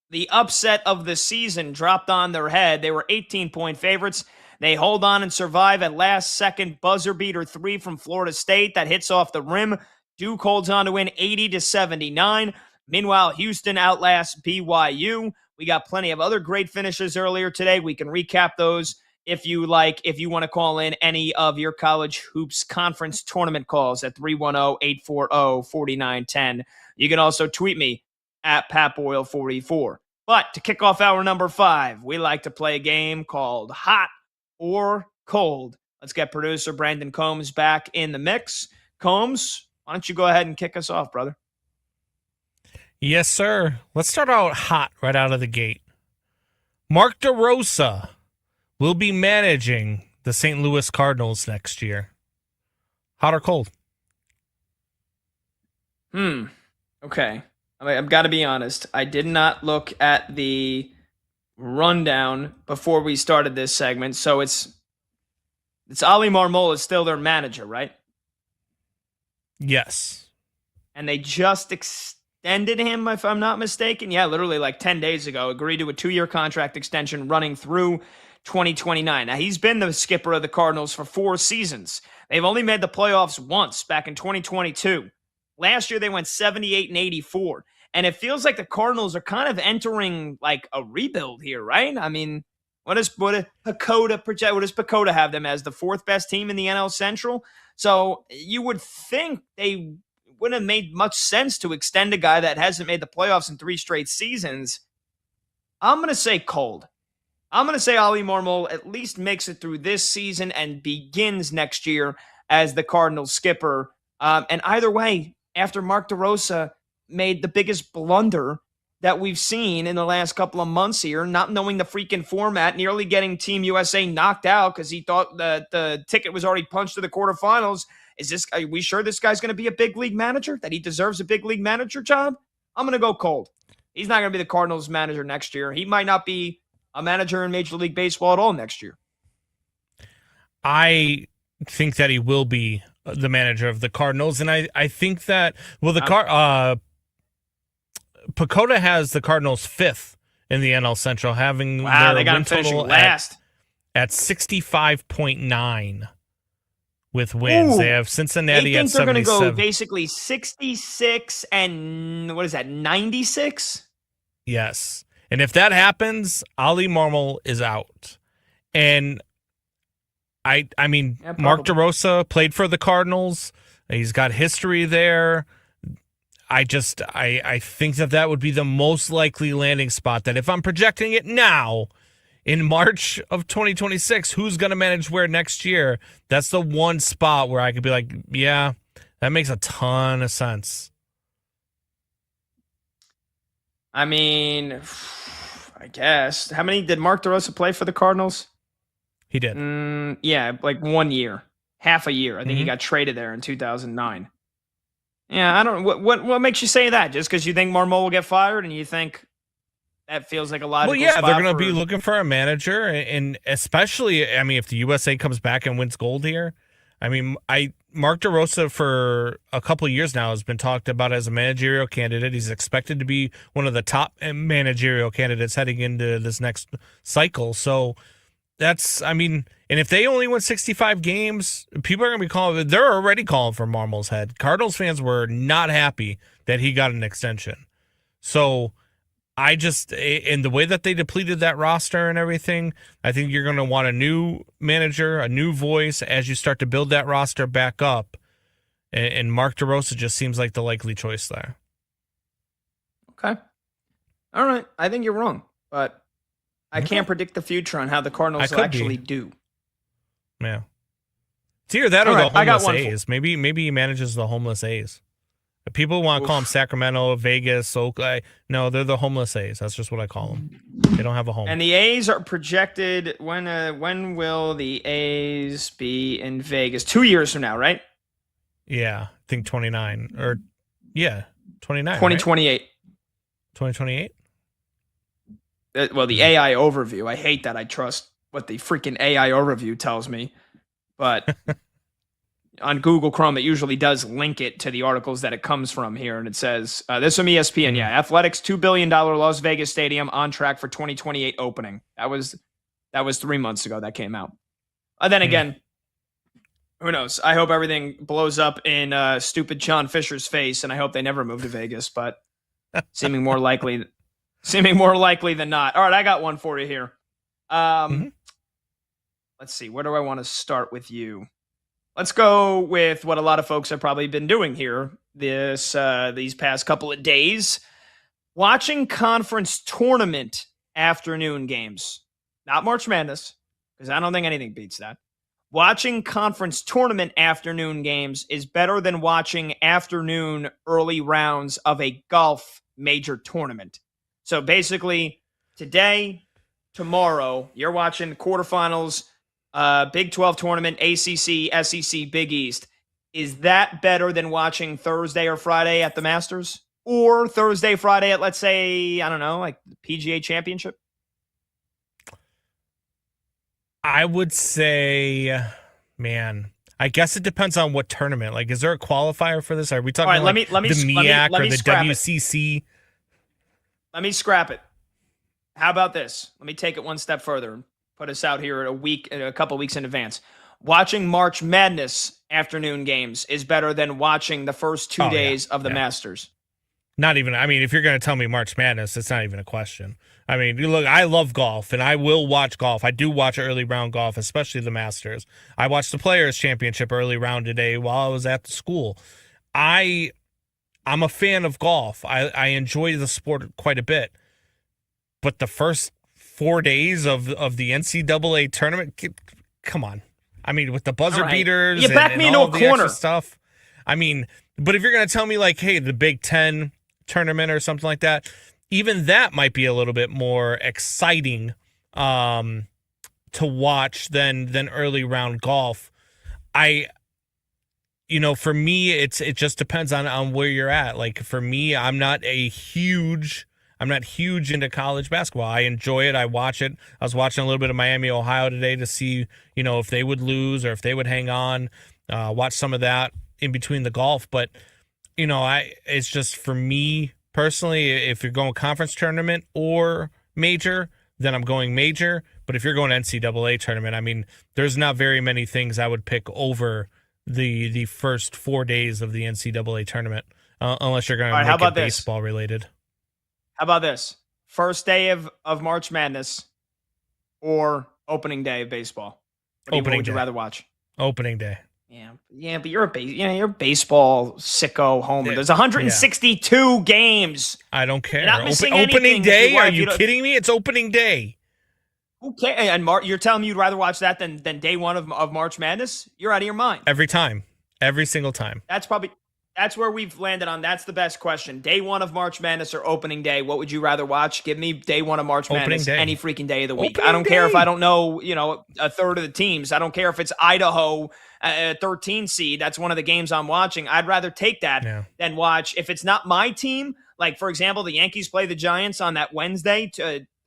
the upset of the season dropped on their head. They were 18-point favorites. They hold on and survive at last-second buzzer beater 3 from Florida State that hits off the rim. Duke holds on to win 80-79. Meanwhile, Houston outlasts BYU. We got plenty of other great finishes earlier today. We can recap those if you like. If you want to call in any of your college hoops conference tournament calls at 310-840-4910. You can also tweet me at PatBoyle44. But to kick off hour number 5, we like to play a game called Hot or Cold. Let's get producer Brandon Combs back in the mix. Combs, why don't you go ahead and kick us off, brother? Yes, sir. Let's start out hot right out of the gate. Mark DeRosa will be managing the St. Louis Cardinals next year. Hot or cold? Okay. I've got to be honest. I did not look at the rundown before we started this segment. So it's Ali Marmol is still their manager, right? Yes. And they just extended him, if I'm not mistaken. Yeah, literally like 10 days ago, agreed to a 2-year contract extension running through 2029. Now, he's been the skipper of the Cardinals for 4 seasons. They've only made the playoffs once back in 2022. Last year, they went 78-84. And it feels like the Cardinals are kind of entering like a rebuild here, right? I mean, what does Pacoda project? What does Pacoda have them as, the 4th best team in the NL Central? So you would think they wouldn't have made much sense to extend a guy that hasn't made the playoffs in 3 straight seasons. I'm going to say cold. I'm going to say Ali Marmol at least makes it through this season and begins next year as the Cardinals skipper. And either way, after Mark DeRosa made the biggest blunder that we've seen in the last couple of months here, not knowing the freaking format, nearly getting Team USA knocked out because he thought that the ticket was already punched to the quarterfinals. Are we sure this guy's going to be a big league manager, that he deserves a big league manager job? I'm going to go cold. He's not going to be the Cardinals manager next year. He might not be a manager in Major League Baseball at all next year. I think that he will be the manager of the Cardinals, and I think that, well, Pacoda has the Cardinals 5th in the NL Central, having Wow, their they got win him finishing total last. at 65.9 with wins. Ooh. They have Cincinnati They at think they're going to 77. go basically 66 and what is that, 96? Yes. And if that happens, Ali Marmol is out. And I mean, Yeah, Mark probably. DeRosa played for the Cardinals. He's got history there. I think that would be the most likely landing spot, that if I'm projecting it now in March of 2026, who's going to manage where next year? That's the one spot where I could be like, yeah, that makes a ton of sense. I mean, I guess. How many did Mark DeRosa play for the Cardinals? He did. Yeah, like 1 year, half a year. I think he Mhm. got traded there in 2009. Yeah, I don't. What makes you say that? Just because you think Marmol will get fired, and you think that feels like a logical Well, yeah, spot they're going to for- be looking for a manager, and especially, I mean, if the USA comes back and wins gold here, I mean, Mark DeRosa for a couple of years now has been talked about as a managerial candidate. He's expected to be one of the top managerial candidates heading into this next cycle. So that's, I mean, and if they only win 65 games, people are going to be calling. They're already calling for Marmol's head. Cardinals fans were not happy that he got an extension. So I just, in the way that they depleted that roster and everything, I think you're going to want a new manager, a new voice as you start to build that roster back up. And Mark DeRosa just seems like the likely choice there. Okay. All right. I think you're wrong, but I can't predict the future on how the Cardinals will actually do. Yeah. It's either that or All right, the I got homeless one A's. Maybe he manages the homeless A's. People want to call them Sacramento, Vegas, Oakland. No, they're the homeless A's. That's just what I call them. They don't have a home. And the A's are projected. When will the A's be in Vegas? 2 years from now, right? Yeah, I think 29 or 29. 2028. 2028. Well, the AI overview. I hate that. I trust what the freaking AI overview tells me, but on Google Chrome, it usually does link it to the articles that it comes from here, and it says this from ESPN. Yeah, Athletics $2 billion Las Vegas Stadium on track for 2028 opening. That was 3 months ago that came out. Then again, who knows? I hope everything blows up in stupid John Fisher's face, and I hope they never move to Vegas. But seeming more likely than not. All right, I got one for you here. Let's see. Where do I want to start with you? Let's go with what a lot of folks have probably been doing here these past couple of days. Watching conference tournament afternoon games. Not March Madness, because I don't think anything beats that. Watching conference tournament afternoon games is better than watching afternoon early rounds of a golf major tournament. So basically, today, tomorrow, you're watching quarterfinals, Big 12 tournament, ACC, SEC, Big East. Is that better than watching Thursday or Friday at the Masters? Or Thursday, Friday at, let's say, I don't know, like the PGA Championship? I would say, man, I guess it depends on what tournament. Like, is there a qualifier for this? Are we talking All right, like let me the MEAC let or me the scrap it. WCC? Let me scrap it. How about this? Let me take it one step further and put us out here a couple weeks in advance. Watching March Madness afternoon games is better than watching the first 2 days of the Masters. Not even, I mean, if you're going to tell me March Madness, it's not even a question. I mean, look, I love golf, and I will watch golf. I do watch early round golf, especially the Masters. I watched the Players' Championship early round today while I was at the school. I'm a fan of golf. I enjoy the sport quite a bit. But the first 4 days of the NCAA tournament, come on. I mean, with the buzzer beaters you back and me into all a the corner extra stuff. I mean, but if you're going to tell me like, hey, the Big Ten tournament or something like that, even that might be a little bit more exciting to watch than early round golf. For me, it just depends on where you're at. Like for me, I'm not huge into college basketball. I enjoy it. I watch it. I was watching a little bit of Miami, Ohio today to see, if they would lose or if they would hang on. Watch some of that in between the golf. But, it's just for me personally, if you're going conference tournament or major, then I'm going major. But if you're going NCAA tournament, I mean, there's not very many things I would pick over the first 4 days of the NCAA tournament, unless you're going to make it baseball related. How about this? First day of March Madness or opening day of baseball? What would you rather watch? Opening day. Yeah, but you're a baseball sicko homer. There's 162 games. I don't care. You're not missing opening anything day? Are you kidding me? It's opening day. Okay, and you're telling me you'd rather watch that than day one of March Madness? You're out of your mind. Every time. Every single time. That's where we've landed on. That's the best question. Day one of March Madness or opening day? What would you rather watch? Give me day one of March Madness any freaking day of the week. I don't care if I don't know, a third of the teams. I don't care if it's Idaho, a 13 seed. That's one of the games I'm watching. I'd rather take that than watch. If it's not my team, like, for example, the Yankees play the Giants on that Wednesday,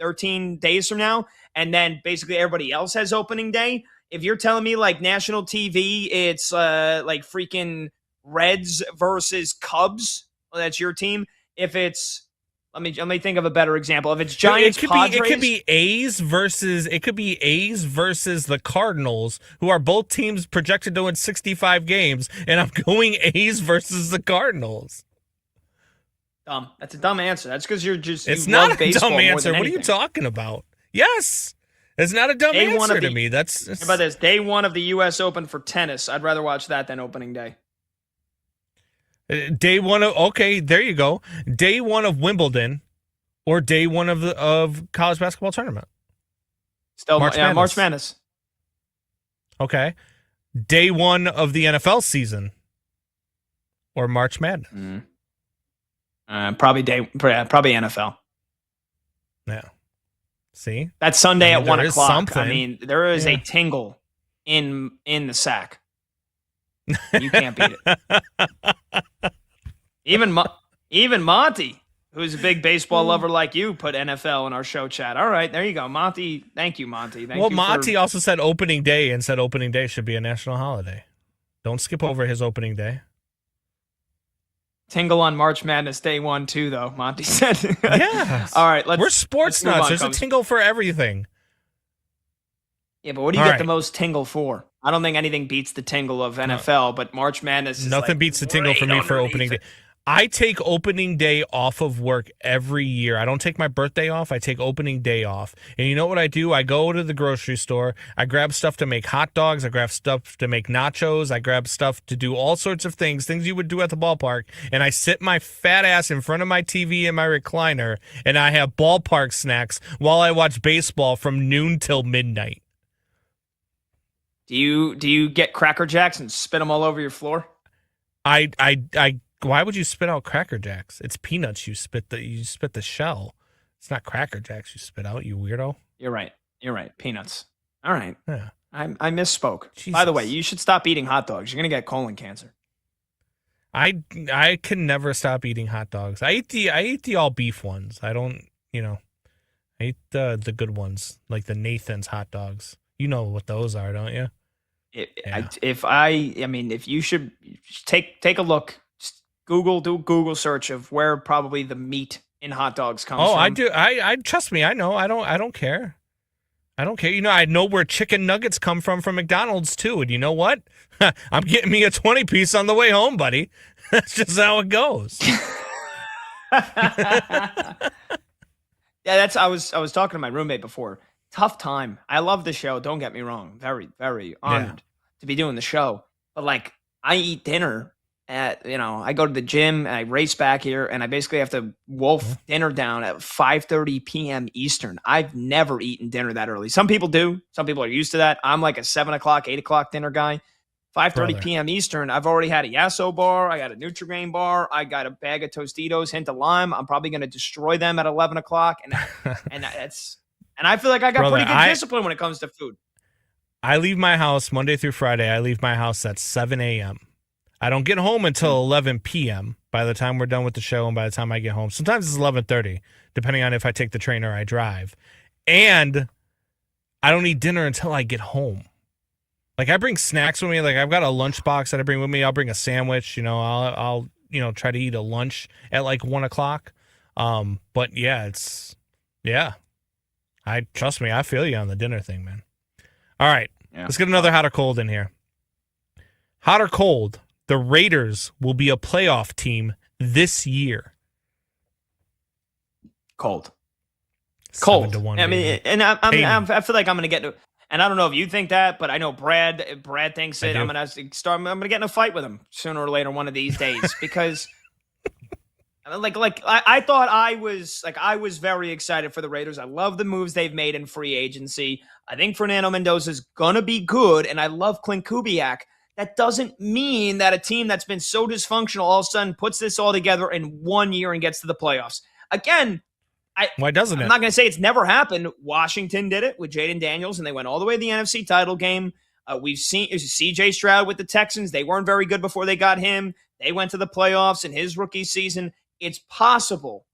13 days from now, and then basically everybody else has opening day. If you're telling me, like, national TV, it's like freaking Reds versus Cubs, that's your team. If it's let me think of a better example. If it's Giants, Padres, it could be A's versus the Cardinals, who are both teams projected to win 65 games, and I'm going A's versus the Cardinals. Dumb. That's a dumb answer. That's because you're just. It's not a dumb answer. What are you talking about? Yes, it's not a dumb answer to me. How about this? Day one of the U.S. Open for tennis. I'd rather watch that than opening day. Day one of there you go. Day one of Wimbledon, or day one of college basketball tournament. Still March Madness. Okay, day one of the NFL season, or March Madness. Probably NFL. Yeah. See, that's Sunday at 1 o'clock. Something. I mean, there is a tingle in the sack. You can't beat it. Even Monty, who's a big baseball lover like you, put NFL in our show chat. All right, there you go, Monty. Thank you, Monty. Monty also said opening day and said opening day should be a national holiday. Don't skip over his opening day. Tingle on March Madness day 1 too, though. Monty said. Yeah. All right, we're sports nuts. There's a tingle for everything. Yeah, but what do you get the most tingle for? I don't think anything beats the tingle of NFL, but March Madness is nothing beats the tingle for me for opening day. I take opening day off of work every year. I don't take my birthday off. I take opening day off. And you know what I do? I go to the grocery store. I grab stuff to make hot dogs. I grab stuff to make nachos. I grab stuff to do all sorts of things you would do at the ballpark. And I sit my fat ass in front of my TV in my recliner, and I have ballpark snacks while I watch baseball from noon till midnight. Do you get Cracker Jacks and spit them all over your floor? Why would you spit out Cracker Jacks? It's peanuts. You spit the shell. It's not Cracker Jacks you spit out, you weirdo. You're right. Peanuts. All right. Yeah. I misspoke. Jesus. By the way, you should stop eating hot dogs. You're gonna get colon cancer. I can never stop eating hot dogs. I eat the all beef ones. I don't, I eat the good ones, like the Nathan's hot dogs. You know what those are, don't you? If you should take a look, just do a Google search of where probably the meat in hot dogs comes from. Oh, I do. I trust me. I know. I don't care. I don't care. I know where chicken nuggets come from McDonald's too. And you know what? I'm getting me a 20-piece on the way home, buddy. That's just how it goes. Yeah, I was talking to my roommate before. Tough time. I love the show. Don't get me wrong. Very, very honored to be doing the show. But like, I eat dinner at, I go to the gym and I race back here, and I basically have to wolf dinner down at 5:30 p.m. Eastern. I've never eaten dinner that early. Some people do. Some people are used to that. I'm like a 7 o'clock, 8 o'clock dinner guy. 5:30 p.m. Eastern. I've already had a Yasso bar. I got a Nutri-Grain bar. I got a bag of Tostitos, hint of lime. I'm probably going to destroy them at 11 o'clock. And I feel like I got pretty good discipline when it comes to food. I leave my house Monday through Friday. I leave my house at 7 a.m. I don't get home until 11 p.m. by the time we're done with the show and by the time I get home. Sometimes it's 11:30, depending on if I take the train or I drive. And I don't eat dinner until I get home. Like, I bring snacks with me. Like, I've got a lunchbox that I bring with me. I'll bring a sandwich. I'll try to eat a lunch at like 1 o'clock. But yeah, Trust me, I feel you on the dinner thing, man. All right, Yeah. let's get another hot or cold in here. Hot or cold, the Raiders will be a playoff team this year. Cold. 7-1, I mean, baby. and I feel like I'm going to get to, and I don't know if you think that, but I know Brad thinks it. do. I'm going to get in a fight with him sooner or later one of these days because I thought I was very excited for the Raiders. I love the moves they've made in free agency. I think Fernando Mendoza is going to be good, and I love Clint Kubiak. That doesn't mean that a team that's been so dysfunctional all of a sudden puts this all together in 1 year and gets to the playoffs. Again, Why doesn't I'm it? not going to say it's never happened. Washington did it with Jaden Daniels, and they went all the way to the NFC title game. We've seen C.J. Stroud with the Texans. They weren't very good before they got him. They went to the playoffs in his rookie season. It's possible.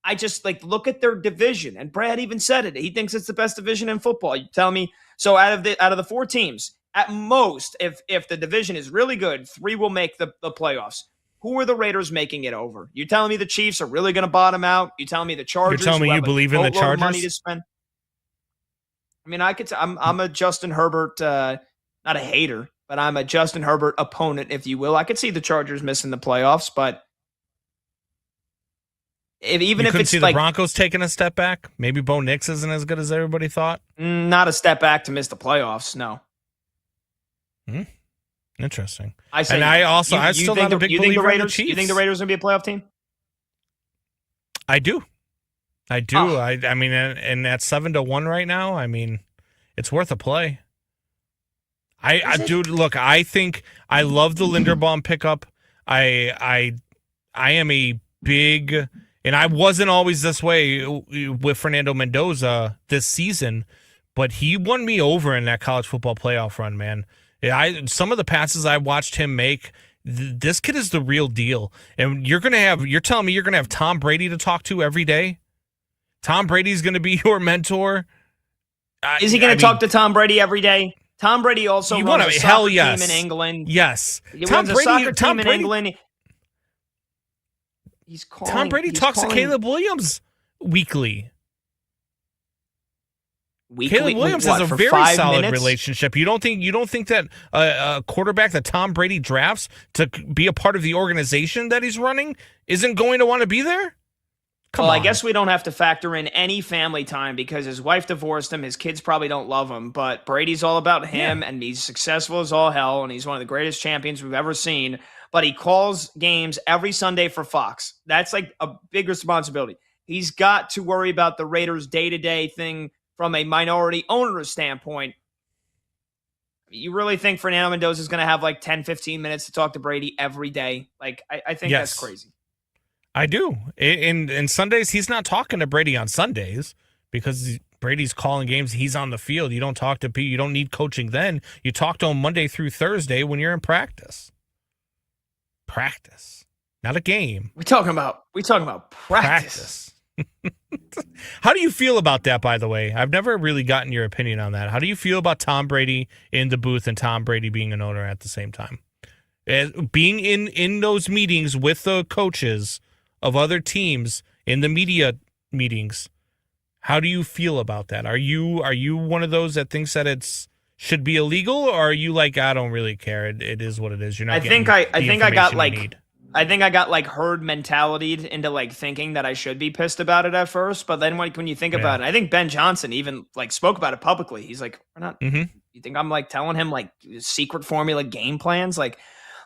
I just look at their division, and Brad even said it. He thinks it's the best division in football. You tell me. So out of the 4 teams, at most, if the division is really good, 3 will make the playoffs. Who are the Raiders making it over? You telling me the Chiefs are really going to bottom out? You telling me the Chargers? You're telling me you believe in the boatload of money Chargers? to spend? I mean, I'm a Justin Herbert, not a hater, but I'm a Justin Herbert opponent, if you will. I could see the Chargers missing the playoffs, but even if it's see the Broncos taking a step back, maybe Bo Nix isn't as good as everybody thought. Not a step back to miss the playoffs. No. Interesting. I say, and I still not a big believer in the Chiefs. You think the Raiders are going to be a playoff team? I do. Oh. I mean, and at 7-1 right now, I mean, it's worth a play. Look, I think I love the Linderbaum pickup. I am a big, and I wasn't always this way with Fernando Mendoza this season, but he won me over in that college football playoff run, man. Some of the passes I watched him make, this kid is the real deal. And you're telling me you're going to have Tom Brady to talk to every day? Tom Brady's going to be your mentor? Is he going to talk to Tom Brady every day? Tom Brady also runs a soccer team in England. Yes. He runs a soccer team in England. He's calling. Tom Brady talks to Caleb Williams weekly. Caleb Williams has a very solid relationship. You don't think that a quarterback that Tom Brady drafts to be a part of the organization that he's running isn't going to want to be there? Come on. I guess we don't have to factor in any family time because his wife divorced him. His kids probably don't love him, but Brady's all about him, and he's successful as all hell, and he's one of the greatest champions we've ever seen. But he calls games every Sunday for Fox. That's like a big responsibility. He's got to worry about the Raiders' day-to-day thing from a minority owner standpoint. You really think Fernando Mendoza is going to have 10, 15 minutes to talk to Brady every day? I think that's crazy. I do. In Sundays, he's not talking to Brady on Sundays because Brady's calling games. He's on the field. You don't talk to Pete. You don't need coaching then. You talk to him Monday through Thursday when you're in practice. Practice, not a game. We talking about practice. How do you feel about that, by the way? I've never really gotten your opinion on that. How do you feel about Tom Brady in the booth and Tom Brady being an owner at the same time? Being in those meetings with the coaches of other teams in the media meetings, how do you feel about that? Are you one of those that thinks that it's should be illegal, or are you like, I don't really care. It is what it is. You're not. I think I got herd mentality into thinking that I should be pissed about it at first, but then when you think about it, I think Ben Johnson even spoke about it publicly. He's like, we're not. Mm-hmm. You think I'm telling him secret formula game plans?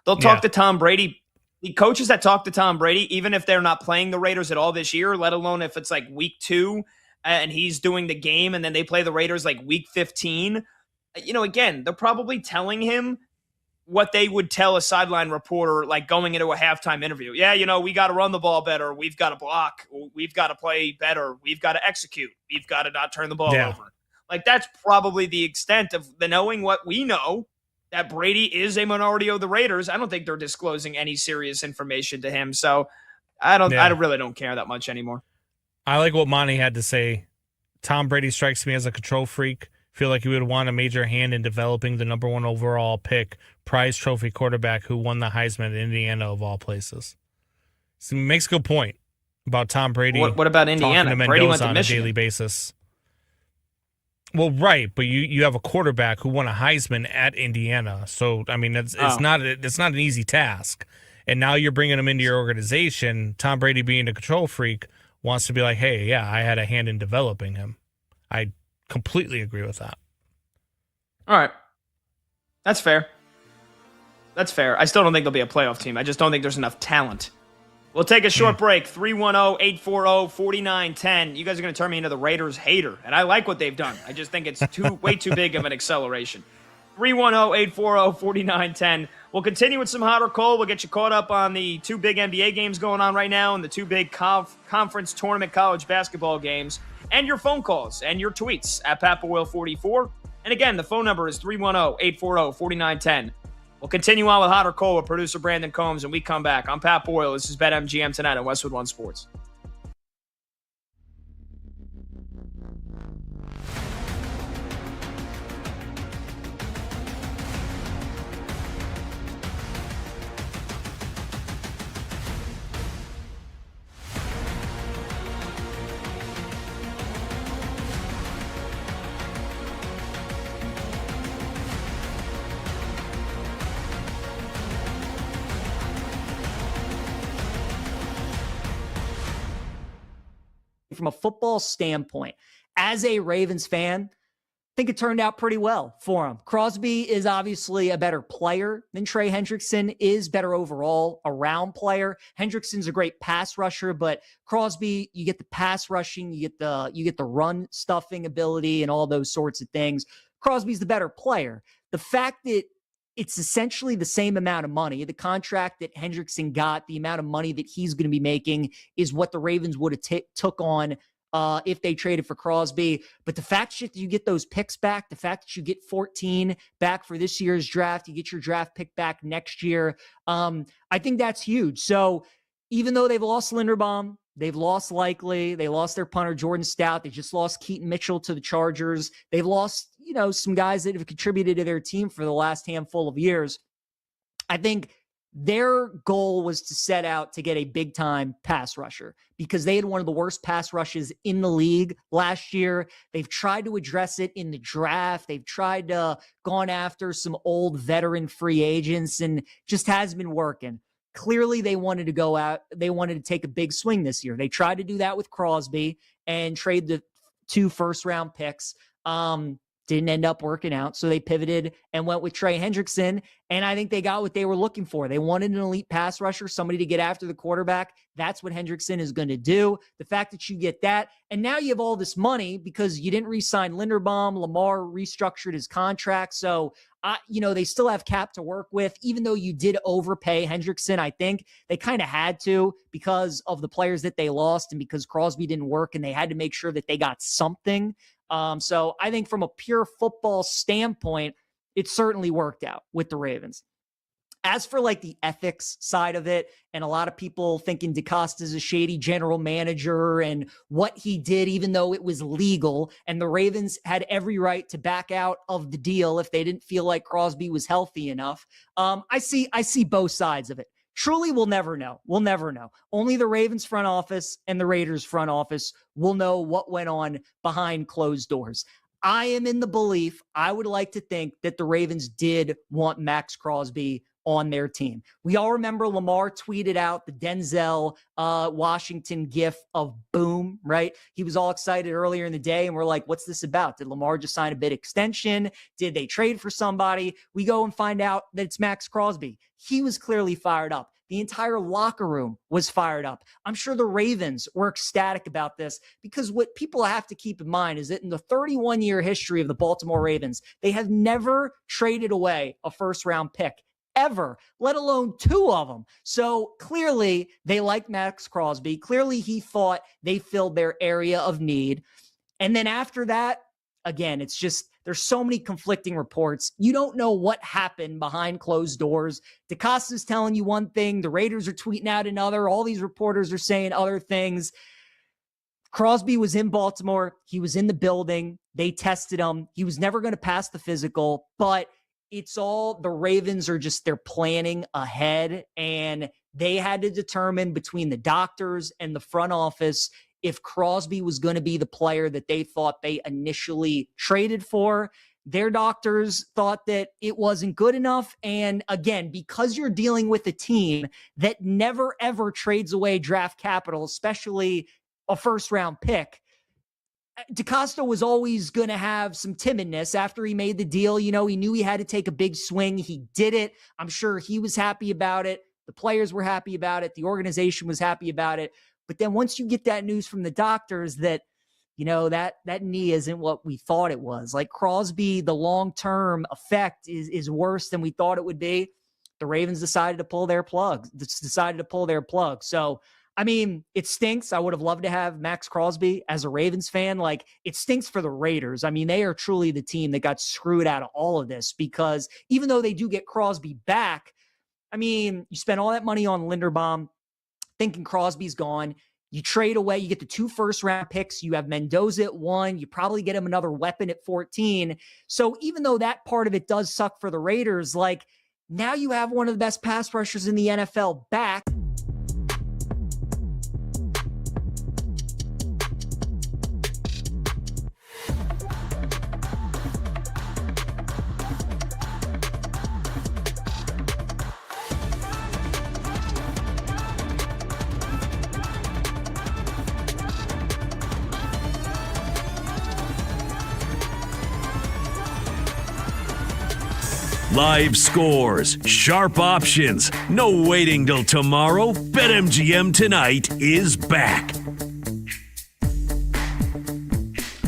They'll talk to Tom Brady. The coaches that talk to Tom Brady, even if they're not playing the Raiders at all this year, let alone if it's week 2 and he's doing the game and then they play the Raiders week 15. Again, they're probably telling him what they would tell a sideline reporter going into a halftime interview. Yeah, we got to run the ball better. We've got to block. We've got to play better. We've got to execute. We've got to not turn the ball over. That's probably the extent of the knowing what we know, that Brady is a minority of the Raiders. I don't think they're disclosing any serious information to him. So I really don't care that much anymore. I like what Monty had to say. Tom Brady strikes me as a control freak. Feel like he would want a major hand in developing the number 1 overall pick, prize trophy quarterback who won the Heisman at Indiana of all places. So he makes a good point about Tom Brady. What about Indiana? Talking to Brady went Mendoza to on Michigan. a daily basis. Well, right, but you have a quarterback who won a Heisman at Indiana, so I mean it's not an easy task. And now you're bringing him into your organization. Tom Brady, being a control freak, wants to be like, hey, yeah, I had a hand in developing him. I completely agree with that. All right, that's fair. That's fair. I still don't think they'll be a playoff team. I just don't think there's enough talent. We'll take a short break. 310-840-4910. You guys are going to turn me into the Raiders hater, and I like what they've done. I just think it's way too big of an acceleration. 310-840-4910. We'll continue with some hot or cold. We'll get you caught up on the two big NBA games going on right now and the two big conference tournament college basketball games, and your phone calls and your tweets at PatBoyle44. And again, the phone number is 310-840-4910. We'll continue on with Hot or Cold with producer Brandon Combs, and we come back. I'm Pat Boyle. This is BetMGM tonight on Westwood One Sports. From a football standpoint, as a Ravens fan, I think it turned out pretty well for him. Crosby is obviously a better player than Trey Hendrickson is, better overall around player. Hendrickson's a great pass rusher, but Crosby, you get the pass rushing, you get the run stuffing ability and all those sorts of things. Crosby's the better player. The fact that it's essentially the same amount of money. The contract that Hendrickson got, the amount of money that he's going to be making is what the Ravens would have took on if they traded for Crosby. But the fact that you get those picks back, the fact that you get 14 back for this year's draft, you get your draft pick back next year, I think that's huge. So even though they've lost Linderbaum, they've lost Likely, they lost their punter Jordan Stout, they just lost Keaton Mitchell to the Chargers, they've lost some guys that have contributed to their team for the last handful of years. I think their goal was to set out to get a big-time pass rusher because they had one of the worst pass rushes in the league last year. They've tried to address it in the draft. They've tried to gone after some old veteran free agents and just hasn't been working. Clearly, they wanted to go out. They wanted to take a big swing this year. They tried to do that with Crosby and trade the 2 first-round picks. Didn't end up working out. So they pivoted and went with Trey Hendrickson. And I think they got what they were looking for. They wanted an elite pass rusher, somebody to get after the quarterback. That's what Hendrickson is going to do. The fact that you get that, and now you have all this money because you didn't re-sign Linderbaum. Lamar restructured his contract. So, they still have cap to work with. Even though you did overpay Hendrickson, I think they kind of had to because of the players that they lost and because Crosby didn't work and they had to make sure that they got something. So I think from a pure football standpoint, it certainly worked out with the Ravens. As for like the ethics side of it, and a lot of people thinking DeCosta's a shady general manager and what he did, even though it was legal, and the Ravens had every right to back out of the deal if they didn't feel like Crosby was healthy enough. I see both sides of it. Truly, we'll never know. We'll never know. Only the Ravens front office and the Raiders front office will know what went on behind closed doors. I am in the belief, I would like to think that the Ravens did want Max Crosby on their team. We all remember Lamar tweeted out the Denzel Washington gif of boom, right? He was all excited earlier in the day and we're like, what's this about? Did Lamar just sign a bid extension? Did they trade for somebody? We go and find out that it's Max Crosby. He was clearly fired up. The entire locker room was fired up. I'm sure the Ravens were ecstatic about this because what people have to keep in mind is that in the 31-year history of the Baltimore Ravens, they have never traded away a first-round pick ever, let alone 2 of them. So clearly they like Max Crosby. Clearly he thought they filled their area of need. And then after that, again, it's just, there's so many conflicting reports. You don't know what happened behind closed doors. DeCosta's telling you one thing. The Raiders are tweeting out another. All these reporters are saying other things. Crosby was in Baltimore. He was in the building. They tested him. He was never going to pass the physical, but it's all the Ravens are just, they're planning ahead and they had to determine between the doctors and the front office if Crosby was going to be the player that they thought they initially traded for. Their doctors thought that it wasn't good enough. And again, because you're dealing with a team that never, ever trades away draft capital, especially a first-round pick, DeCosta was always going to have some timidness after he made the deal. He knew he had to take a big swing. He did it. I'm sure he was happy about it. The players were happy about it. The organization was happy about it. But then once you get that news from the doctors that, that knee isn't what we thought it was. Like Crosby, the long-term effect is worse than we thought it would be. The Ravens decided to pull their plug. So, it stinks. I would have loved to have Max Crosby as a Ravens fan. Like, it stinks for the Raiders. They are truly the team that got screwed out of all of this, because even though they do get Crosby back, you spend all that money on Linderbaum thinking Crosby's gone. You trade away, you get the 2 first-round picks. You have Mendoza at 1. You probably get him another weapon at 14. So even though that part of it does suck for the Raiders, like, now you have one of the best pass rushers in the NFL back. Live scores, sharp options, no waiting till tomorrow. BetMGM Tonight is back.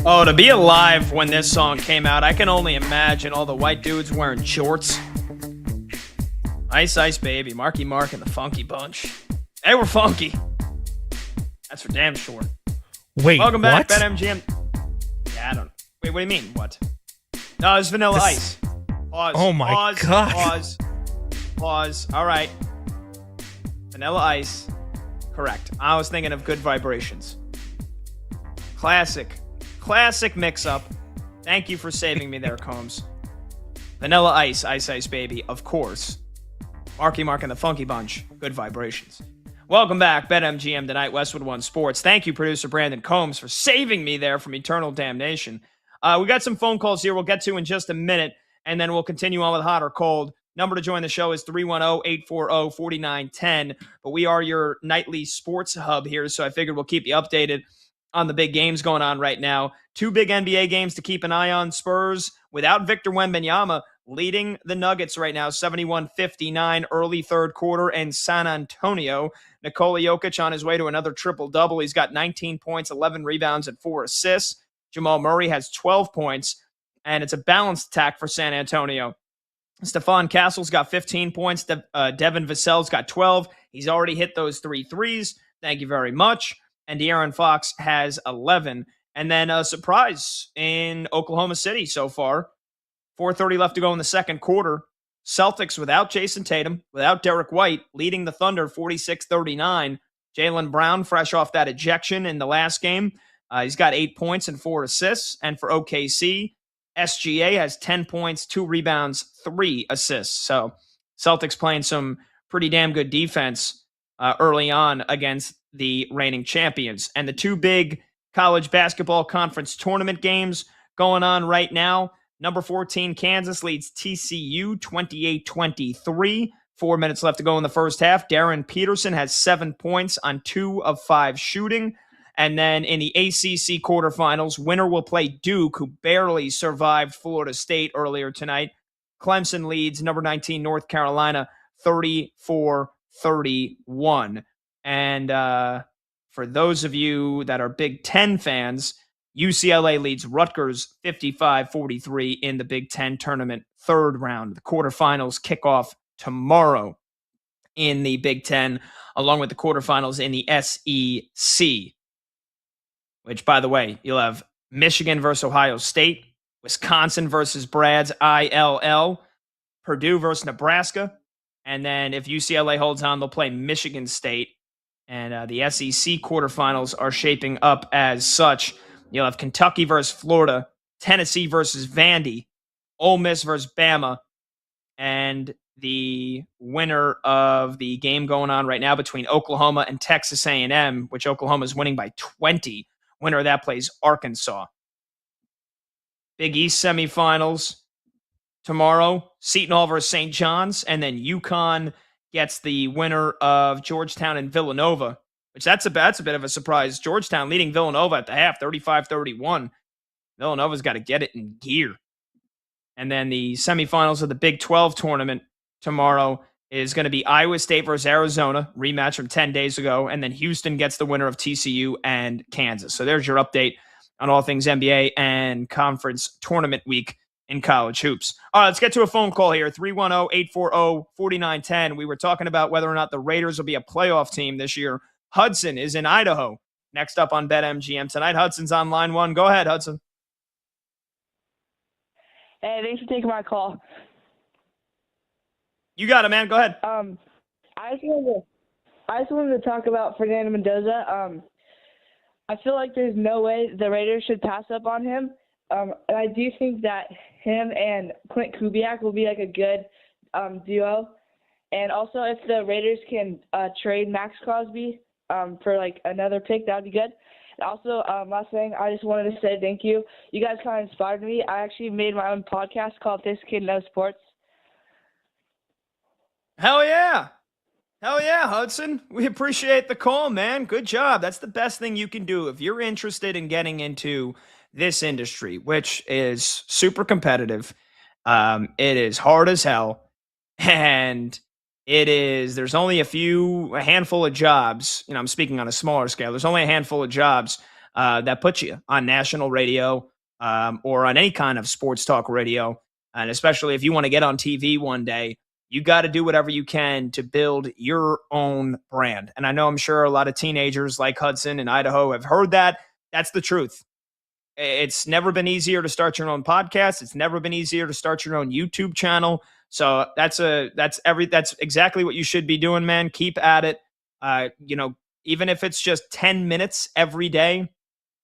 Oh, to be alive when this song came out, I can only imagine all the white dudes wearing shorts. Ice Ice Baby, Marky Mark and the Funky Bunch. They were funky. That's for damn sure. Wait, welcome back, what? BetMGM. Yeah, I don't. Wait, what do you mean? What? No, it's Vanilla Ice. Pause. Oh my God. Pause. All right. Vanilla Ice. Correct. I was thinking of Good Vibrations. Classic mix-up. Thank you for saving me there, Combs. Vanilla Ice, Ice Ice Baby, of course. Marky Mark and the Funky Bunch, Good Vibrations. Welcome back, BetMGM Tonight, Westwood One Sports. Thank you, producer Brandon Combs, for saving me there from eternal damnation. We got some phone calls here we'll get to in just a minute, and then we'll continue on with hot or cold. Number to join the show is 310-840-4910. But we are your nightly sports hub here, so I figured we'll keep you updated on the big games going on right now. 2 big NBA games to keep an eye on. Spurs, without Victor Wembanyama, leading the Nuggets right now, 71-59, early third quarter, and San Antonio. Nikola Jokic on his way to another triple-double. He's got 19 points, 11 rebounds, and 4 assists. Jamal Murray has 12 points, and it's a balanced attack for San Antonio. Stephon Castle's got 15 points. Devin Vassell's got 12. He's already hit those 3 threes. Thank you very much. And De'Aaron Fox has 11. And then a surprise in Oklahoma City so far. 4:30 left to go in the second quarter. Celtics without Jason Tatum, without Derek White, leading the Thunder 46-39. Jaylen Brown, fresh off that ejection in the last game. He's got 8 points and 4 assists. And for OKC, SGA has 10 points, 2 rebounds, 3 assists. So Celtics playing some pretty damn good defense early on against the reigning champions. And the 2 big college basketball conference tournament games going on right now. Number 14, Kansas leads TCU 28-23. 4 minutes left to go in the first half. Darren Peterson has 7 points on 2 of 5 shooting. And then in the ACC quarterfinals, winner will play Duke, who barely survived Florida State earlier tonight. Clemson leads number 19 North Carolina 34-31. And for those of you that are Big Ten fans, UCLA leads Rutgers 55-43 in the Big Ten tournament third round. The quarterfinals kick off tomorrow in the Big Ten, along with the quarterfinals in the SEC. Which, by the way, you'll have Michigan versus Ohio State, Wisconsin versus Brad's ILL, Purdue versus Nebraska, and then if UCLA holds on, they'll play Michigan State. And the SEC quarterfinals are shaping up as such. You'll have Kentucky versus Florida, Tennessee versus Vandy, Ole Miss versus Bama, and the winner of the game going on right now between Oklahoma and Texas A&M, which Oklahoma is winning by 20. Winner of that plays Arkansas. Big East semifinals tomorrow. Seton Hall versus St. John's, and then UConn gets the winner of Georgetown and Villanova, which that's a bit of a surprise. Georgetown leading Villanova at the half, 35-31. Villanova's got to get it in gear. And then the semifinals of the Big 12 tournament tomorrow is going to be Iowa State versus Arizona, rematch from 10 days ago. And then Houston gets the winner of TCU and Kansas. So there's your update on all things NBA and conference tournament week in college hoops. All right, let's get to a phone call here. 310-840-4910. We were talking about whether or not the Raiders will be a playoff team this year. Hudson is in Idaho. Next up on BetMGM tonight. Hudson's on line one. Go ahead, Hudson. Hey, thanks for taking my call. You got it, man. Go ahead. I just wanted to talk about Fernando Mendoza. I feel like there's no way the Raiders should pass up on him. And I do think that him and Clint Kubiak will be like a good duo. And also, if the Raiders can trade Max Crosby for like another pick, that would be good. And also, last thing, I just wanted to say thank you. You guys kind of inspired me. I actually made my own podcast called This Kid Knows Sports. Hell yeah. Hell yeah, Hudson. We appreciate the call, man. Good job. That's the best thing you can do if you're interested in getting into this industry, which is super competitive. It is hard as hell. And there's only a handful of jobs. You know, I'm speaking on a smaller scale. There's only a handful of jobs that put you on national radio or on any kind of sports talk radio. And especially if you want to get on TV one day, you got to do whatever you can to build your own brand. And I know I'm sure a lot of teenagers like Hudson in Idaho have heard that. That's the truth. It's never been easier to start your own podcast. It's never been easier to start your own YouTube channel. So that's exactly what you should be doing, man. Keep at it. Even if it's just 10 minutes every day,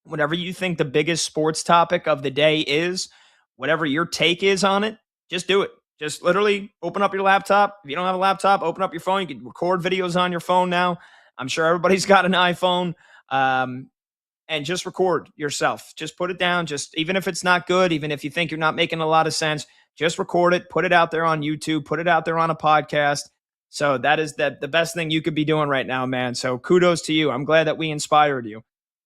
whatever you think the biggest sports topic of the day is, whatever your take is on it, just do it. Just literally open up your laptop. If you don't have a laptop, open up your phone. You can record videos on your phone now. I'm sure everybody's got an iPhone. And just record yourself. Just put it down. Just even if it's not good, even if you think you're not making a lot of sense, just record it. Put it out there on YouTube. Put it out there on a podcast. So that is the best thing you could be doing right now, man. So kudos to you. I'm glad that we inspired you.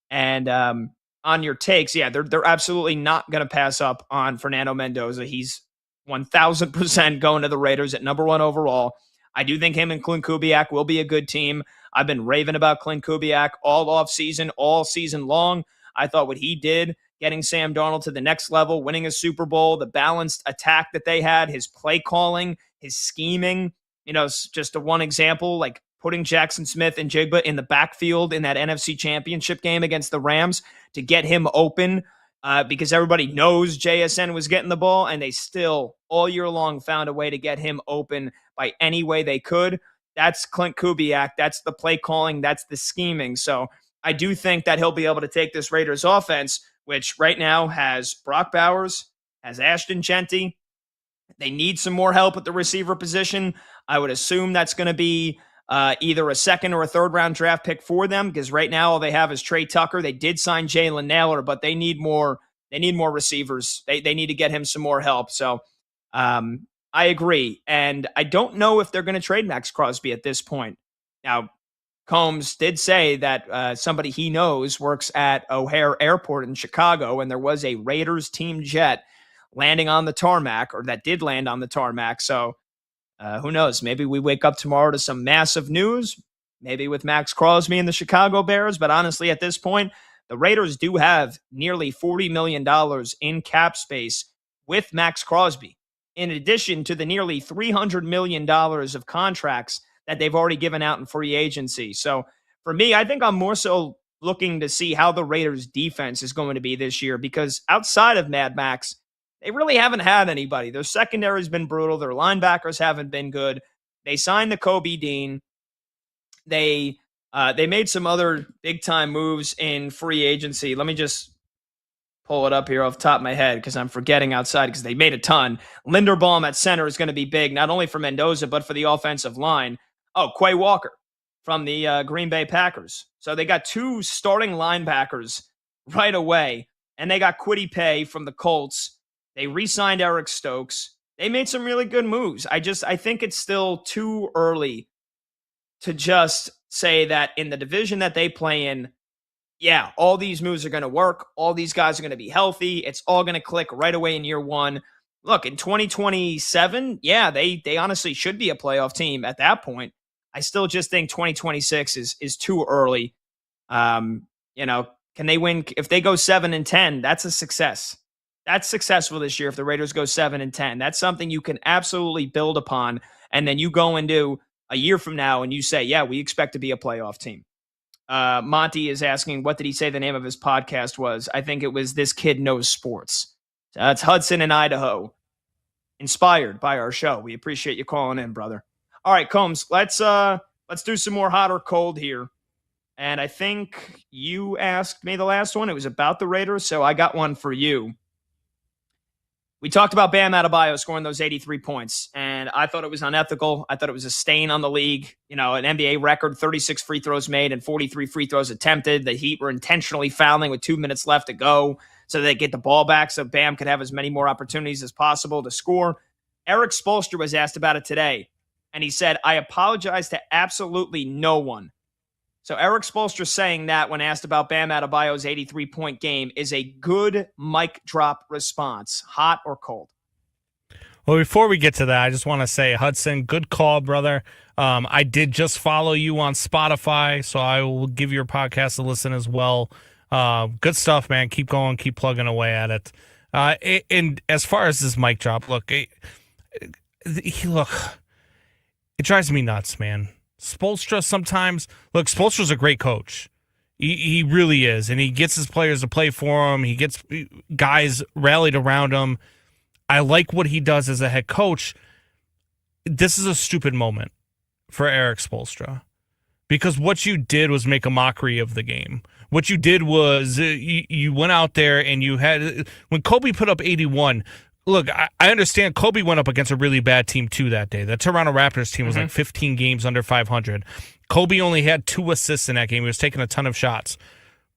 And on your takes, yeah, they're absolutely not going to pass up on Fernando Mendoza. He's 1,000% going to the Raiders at number 1 overall. I do think him and Clint Kubiak will be a good team. I've been raving about Clint Kubiak all season long. I thought what he did, getting Sam Darnold to the next level, winning a Super Bowl, the balanced attack that they had, his play calling, his scheming, just a one example, like putting Jackson Smith and Jigba in the backfield in that NFC Championship game against the Rams to get him open because everybody knows JSN was getting the ball, and they still all year long found a way to get him open by any way they could. That's Clint Kubiak. That's the play calling. That's the scheming. So I do think that he'll be able to take this Raiders offense, which right now has Brock Bowers, has Ashton Genty. They need some more help at the receiver position. I would assume that's going to be either a second or a third round draft pick for them, because right now all they have is Trey Tucker. They did sign Jalen Naylor, but they need more. They need more receivers. They need to get him some more help. So I agree. And I don't know if they're going to trade Max Crosby at this point. Now, Combs did say that somebody he knows works at O'Hare Airport in Chicago, and there was a Raiders team jet landing on the tarmac, or that did land on the tarmac. So who knows? Maybe we wake up tomorrow to some massive news, maybe with Max Crosby and the Chicago Bears. But honestly, at this point, the Raiders do have nearly $40 million in cap space with Max Crosby, in addition to the nearly $300 million of contracts that they've already given out in free agency. So for me, I think I'm more so looking to see how the Raiders defense is going to be this year, because outside of Mad Max, they really haven't had anybody. Their secondary has been brutal. Their linebackers haven't been good. They signed the Kobe Dean. They made some other big-time moves in free agency. Let me just pull it up here off the top of my head because I'm forgetting outside because they made a ton. Linderbaum at center is going to be big, not only for Mendoza, but for the offensive line. Oh, Quay Walker from the Green Bay Packers. So they got 2 starting linebackers right away, and they got Kwity Paye from the Colts. They re-signed Eric Stokes. They made some really good moves. I think it's still too early to just say that in the division that they play in, yeah, all these moves are going to work. All these guys are going to be healthy. It's all going to click right away in year one. Look, in 2027, yeah, they honestly should be a playoff team at that point. I still just think 2026 is too early. Can they win? If they go 7-10, that's a success. That's successful this year if the Raiders go 7-10. That's something you can absolutely build upon. And then you go into a year from now and you say, yeah, we expect to be a playoff team. Monty is asking, what did he say the name of his podcast was? I think it was This Kid Knows Sports. It's Hudson in Idaho, inspired by our show. We appreciate you calling in, brother. All right, Combs, let's do some more hot or cold here. And I think you asked me the last one. It was about the Raiders, so I got one for you. We talked about Bam Adebayo scoring those 83 points, and I thought it was unethical. I thought it was a stain on the league. An NBA record, 36 free throws made and 43 free throws attempted. The Heat were intentionally fouling with 2 minutes left to go so they get the ball back so Bam could have as many more opportunities as possible to score. Eric Spoelstra was asked about it today, and he said, I apologize to absolutely no one. So Eric Spoelstra saying that when asked about Bam Adebayo's 83-point game is a good mic drop response, hot or cold. Well, before we get to that, I just want to say, Hudson, good call, brother. I did just follow you on Spotify, so I will give your podcast a listen as well. Good stuff, man. Keep going, keep plugging away at it. And as far as this mic drop, look, it drives me nuts, man. Spoelstra sometimes, Spoelstra's a great coach. He really is, and he gets his players to play for him. He gets guys rallied around him. I like what he does as a head coach. This is a stupid moment for Eric Spoelstra because what you did was make a mockery of the game. What you did was you went out there and you had, when Kobe put up 81, look, I understand Kobe went up against a really bad team too that day. The Toronto Raptors team was like 15 games under 500. Kobe only had 2 assists in that game. He was taking a ton of shots.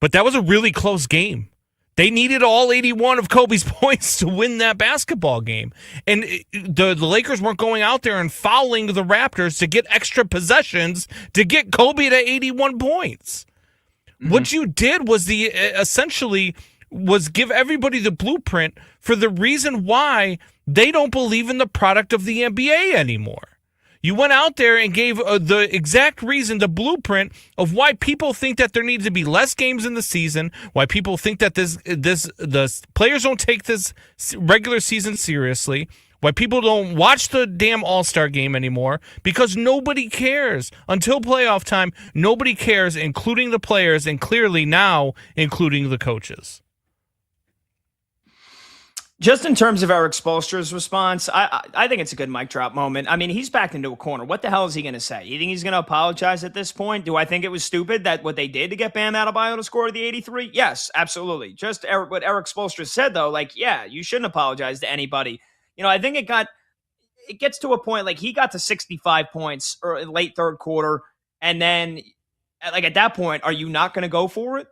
But that was a really close game. They needed all 81 of Kobe's points to win that basketball game. And the Lakers weren't going out there and fouling the Raptors to get extra possessions to get Kobe to 81 points. What you did was essentially was give everybody the blueprint for the reason why they don't believe in the product of the NBA anymore. You went out there and gave the exact reason, the blueprint of why people think that there needs to be less games in the season, why people think that the players don't take this regular season seriously, why people don't watch the damn All-Star game anymore, because nobody cares. Until playoff time, nobody cares, including the players, and clearly now, including the coaches. Just in terms of Eric Spoelstra's response, I think it's a good mic drop moment. I mean, he's backed into a corner. What the hell is he going to say? You think he's going to apologize at this point? Do I think it was stupid that what they did to get Bam Adebayo to score the 83? Yes, absolutely. Just what Eric Spoelstra said, though, yeah, you shouldn't apologize to anybody. I think it gets to a point, he got to 65 points or late third quarter, and then, at that point, are you not going to go for it?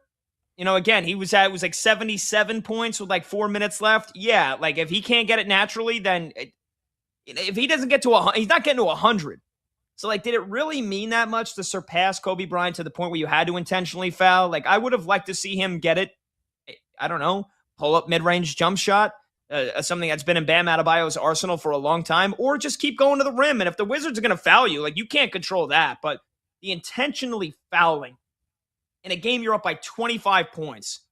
Again, it was 77 points with 4 minutes left. Yeah, if he can't get it naturally, then if he doesn't get to he's not getting to 100. So, did it really mean that much to surpass Kobe Bryant to the point where you had to intentionally foul? I would have liked to see him get it, I don't know, pull up mid-range jump shot, something that's been in Bam Adebayo's arsenal for a long time, or just keep going to the rim. And if the Wizards are going to foul you, you can't control that. But the intentionally fouling in a game you're up by 25 points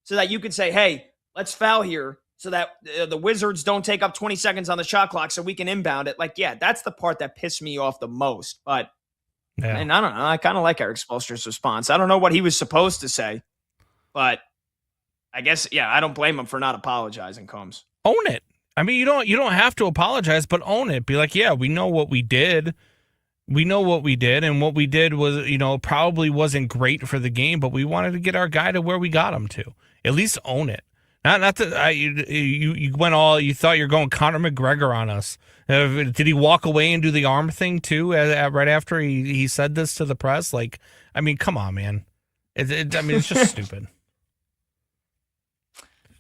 so that you could say, hey, let's foul here so that the Wizards don't take up 20 seconds on the shot clock so we can inbound it. Yeah, that's the part that pissed me off the most. But, and I don't know, I kind of like Eric Spoelstra's response. I don't know what he was supposed to say, but I guess, yeah, I don't blame him for not apologizing, Combs. Own it. I mean, you don't have to apologize, but own it. Be like, yeah, we know what we did. We know what we did, and what we did was, probably wasn't great for the game, but we wanted to get our guy to where we got him to. At least own it. Not that you went all. You thought you were going Conor McGregor on us. Did he walk away and do the arm thing too? Right after he said this to the press, like, I mean, come on, man. I mean, it's just stupid.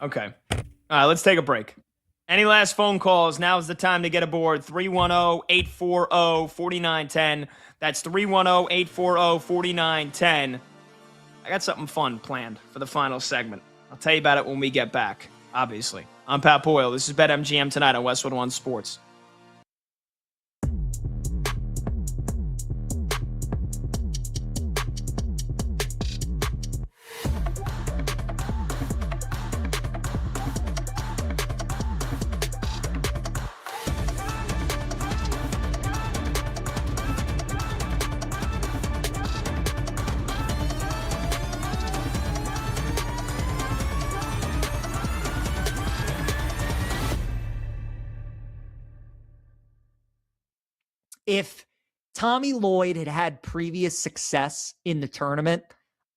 Okay. All right, let's take a break. Any last phone calls? Now is the time to get aboard. 310-840-4910. That's 310-840-4910. I got something fun planned for the final segment. I'll tell you about it when we get back, obviously. I'm Pat Boyle. This is BetMGM tonight on Westwood One Sports. If Tommy Lloyd had had previous success in the tournament,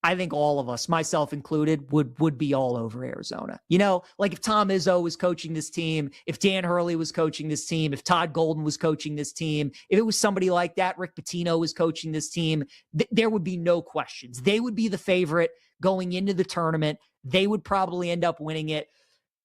I think all of us, myself included, would be all over Arizona. You know, like if Tom Izzo was coaching this team, if Dan Hurley was coaching this team, if Todd Golden was coaching this team, if it was somebody like that, Rick Pitino was coaching this team, there would be no questions. They would be the favorite going into the tournament. They would probably end up winning it.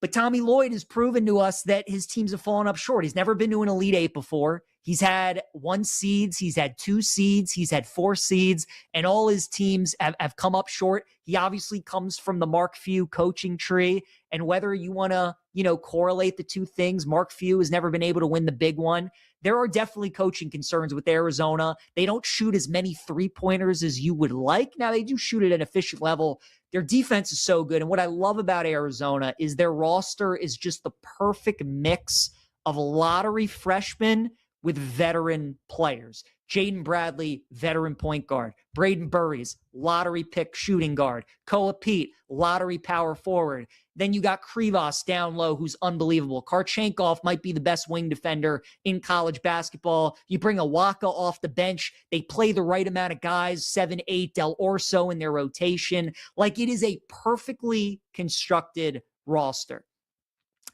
But Tommy Lloyd has proven to us that his teams have fallen up short. He's never been to an Elite Eight before. He's had 1 seeds. He's had 2 seeds. He's had 4 seeds. And all his teams have come up short. He obviously comes from the Mark Few coaching tree. And whether you want to, correlate the two things, Mark Few has never been able to win the big one. There are definitely coaching concerns with Arizona. They don't shoot as many 3-pointers as you would like. Now, they do shoot at an efficient level. Their defense is so good. And what I love about Arizona is their roster is just the perfect mix of lottery freshmen with veteran players. Jaden Bradley, veteran point guard. Braden Burries, lottery pick shooting guard. Koa Pete, lottery power forward. Then you got Krivas down low, who's unbelievable. Karchenkov might be the best wing defender in college basketball. You bring a Waka off the bench. They play the right amount of guys, 7-8, Del Orso in their rotation. Like, it is a perfectly constructed roster.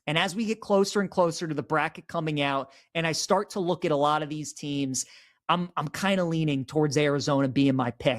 And as we get closer and closer to the bracket coming out, and I start to look at a lot of these teams, I'm kind of leaning towards Arizona being my pick.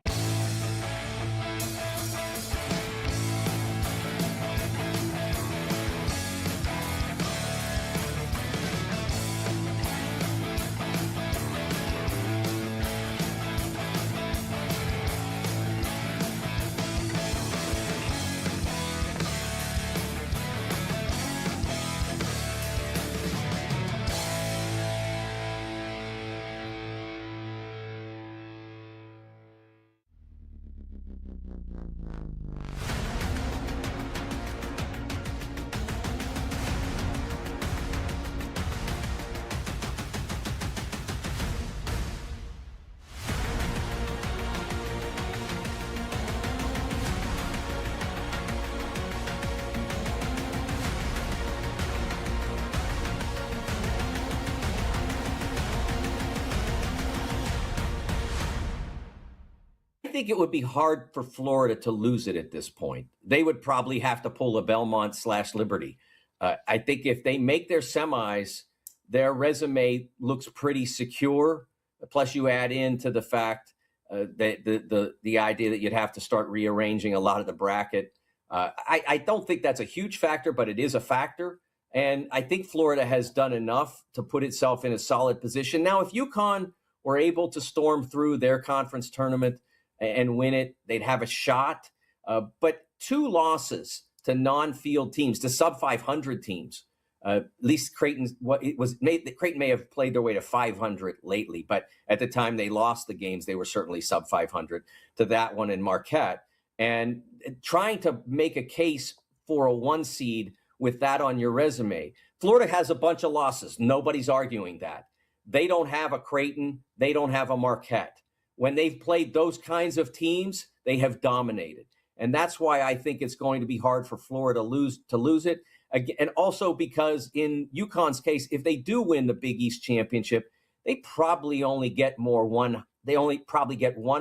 I think it would be hard for Florida to lose it at this point. They would probably have to pull a Belmont/Liberty. I think if they make their semis, their resume looks pretty secure. Plus, you add into the fact that the idea that you'd have to start rearranging a lot of the bracket. I don't think that's a huge factor, but it is a factor. And I think Florida has done enough to put itself in a solid position. Now, if UConn were able to storm through their conference tournament and win it, they'd have a shot. But 2 losses to non-field teams, to sub-500 teams, at least Creighton may have played their way to 500 lately, but at the time they lost the games, they were certainly sub-500 to that one in Marquette. And trying to make a case for a 1 seed with that on your resume. Florida has a bunch of losses. Nobody's arguing that. They don't have a Creighton. They don't have a Marquette. When they've played those kinds of teams, they have dominated. And that's why I think it's going to be hard for Florida to lose it. And also because in UConn's case, if they do win the Big East championship, they probably only get one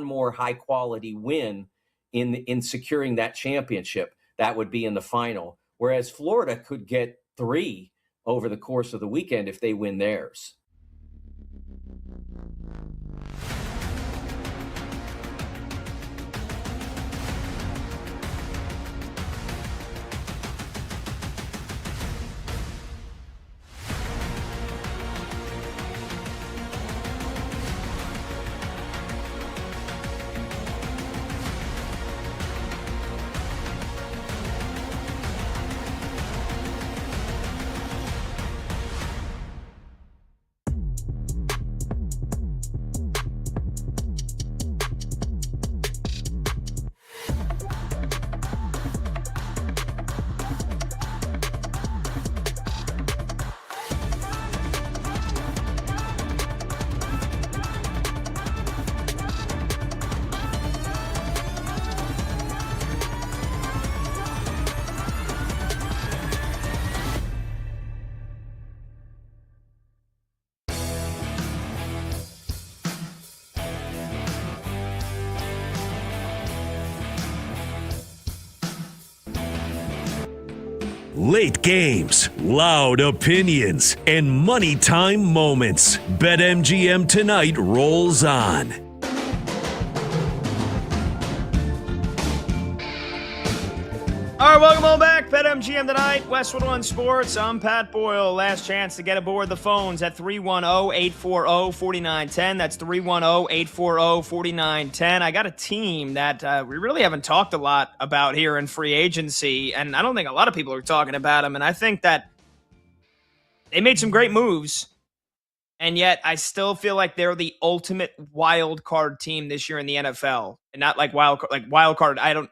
more high quality win in securing that championship. That would be in the final, whereas Florida could get 3 over the course of the weekend if they win theirs. Late games, loud opinions, and money time moments. BetMGM Tonight rolls on. All right, welcome on back. BetMGM Tonight, Westwood on Sports. I'm Pat Boyle. Last chance to get aboard the phones at 310-840-4910. That's 310-840-4910. I got a team that we really haven't talked a lot about here in free agency, and I don't think a lot of people are talking about them, and I think that they made some great moves, and yet I still feel like they're the ultimate wild card team this year in the NFL. And not like wild card. I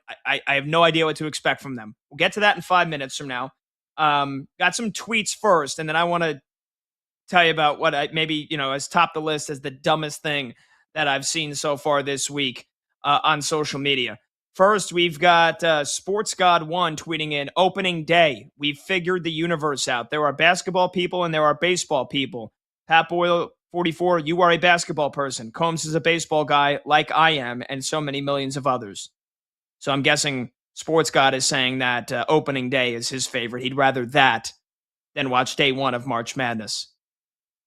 have no idea what to expect from them. We'll get to that in 5 minutes from now. Got some tweets first, and then I want to tell you about what I maybe, has topped the list as the dumbest thing that I've seen so far this week on social media. First, we've got Sports God 1 tweeting in, opening day. We've figured the universe out. There are basketball people and there are baseball people. Pat Boyle, 44, you are a basketball person. Combs is a baseball guy like I am and so many millions of others. So I'm guessing Sports God is saying that opening day is his favorite. He'd rather that than watch day 1 of March Madness,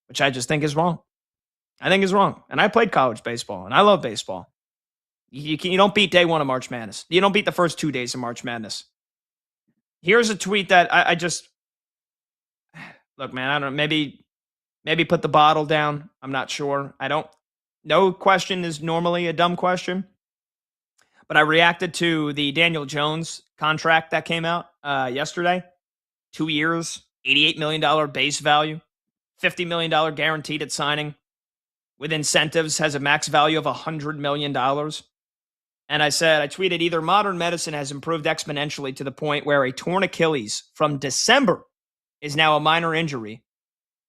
which I just think is wrong. I think is wrong. And I played college baseball, and I love baseball. You don't beat day 1 of March Madness. You don't beat the first 2 days of March Madness. Here's a tweet that I just look, man. I don't know. Maybe put the bottle down. I'm not sure. No question is normally a dumb question. But I reacted to the Daniel Jones contract that came out yesterday. 2 years, $88 million base value, $50 million guaranteed at signing, with incentives, has a max value of $100 million. And I tweeted, either modern medicine has improved exponentially to the point where a torn Achilles from December is now a minor injury,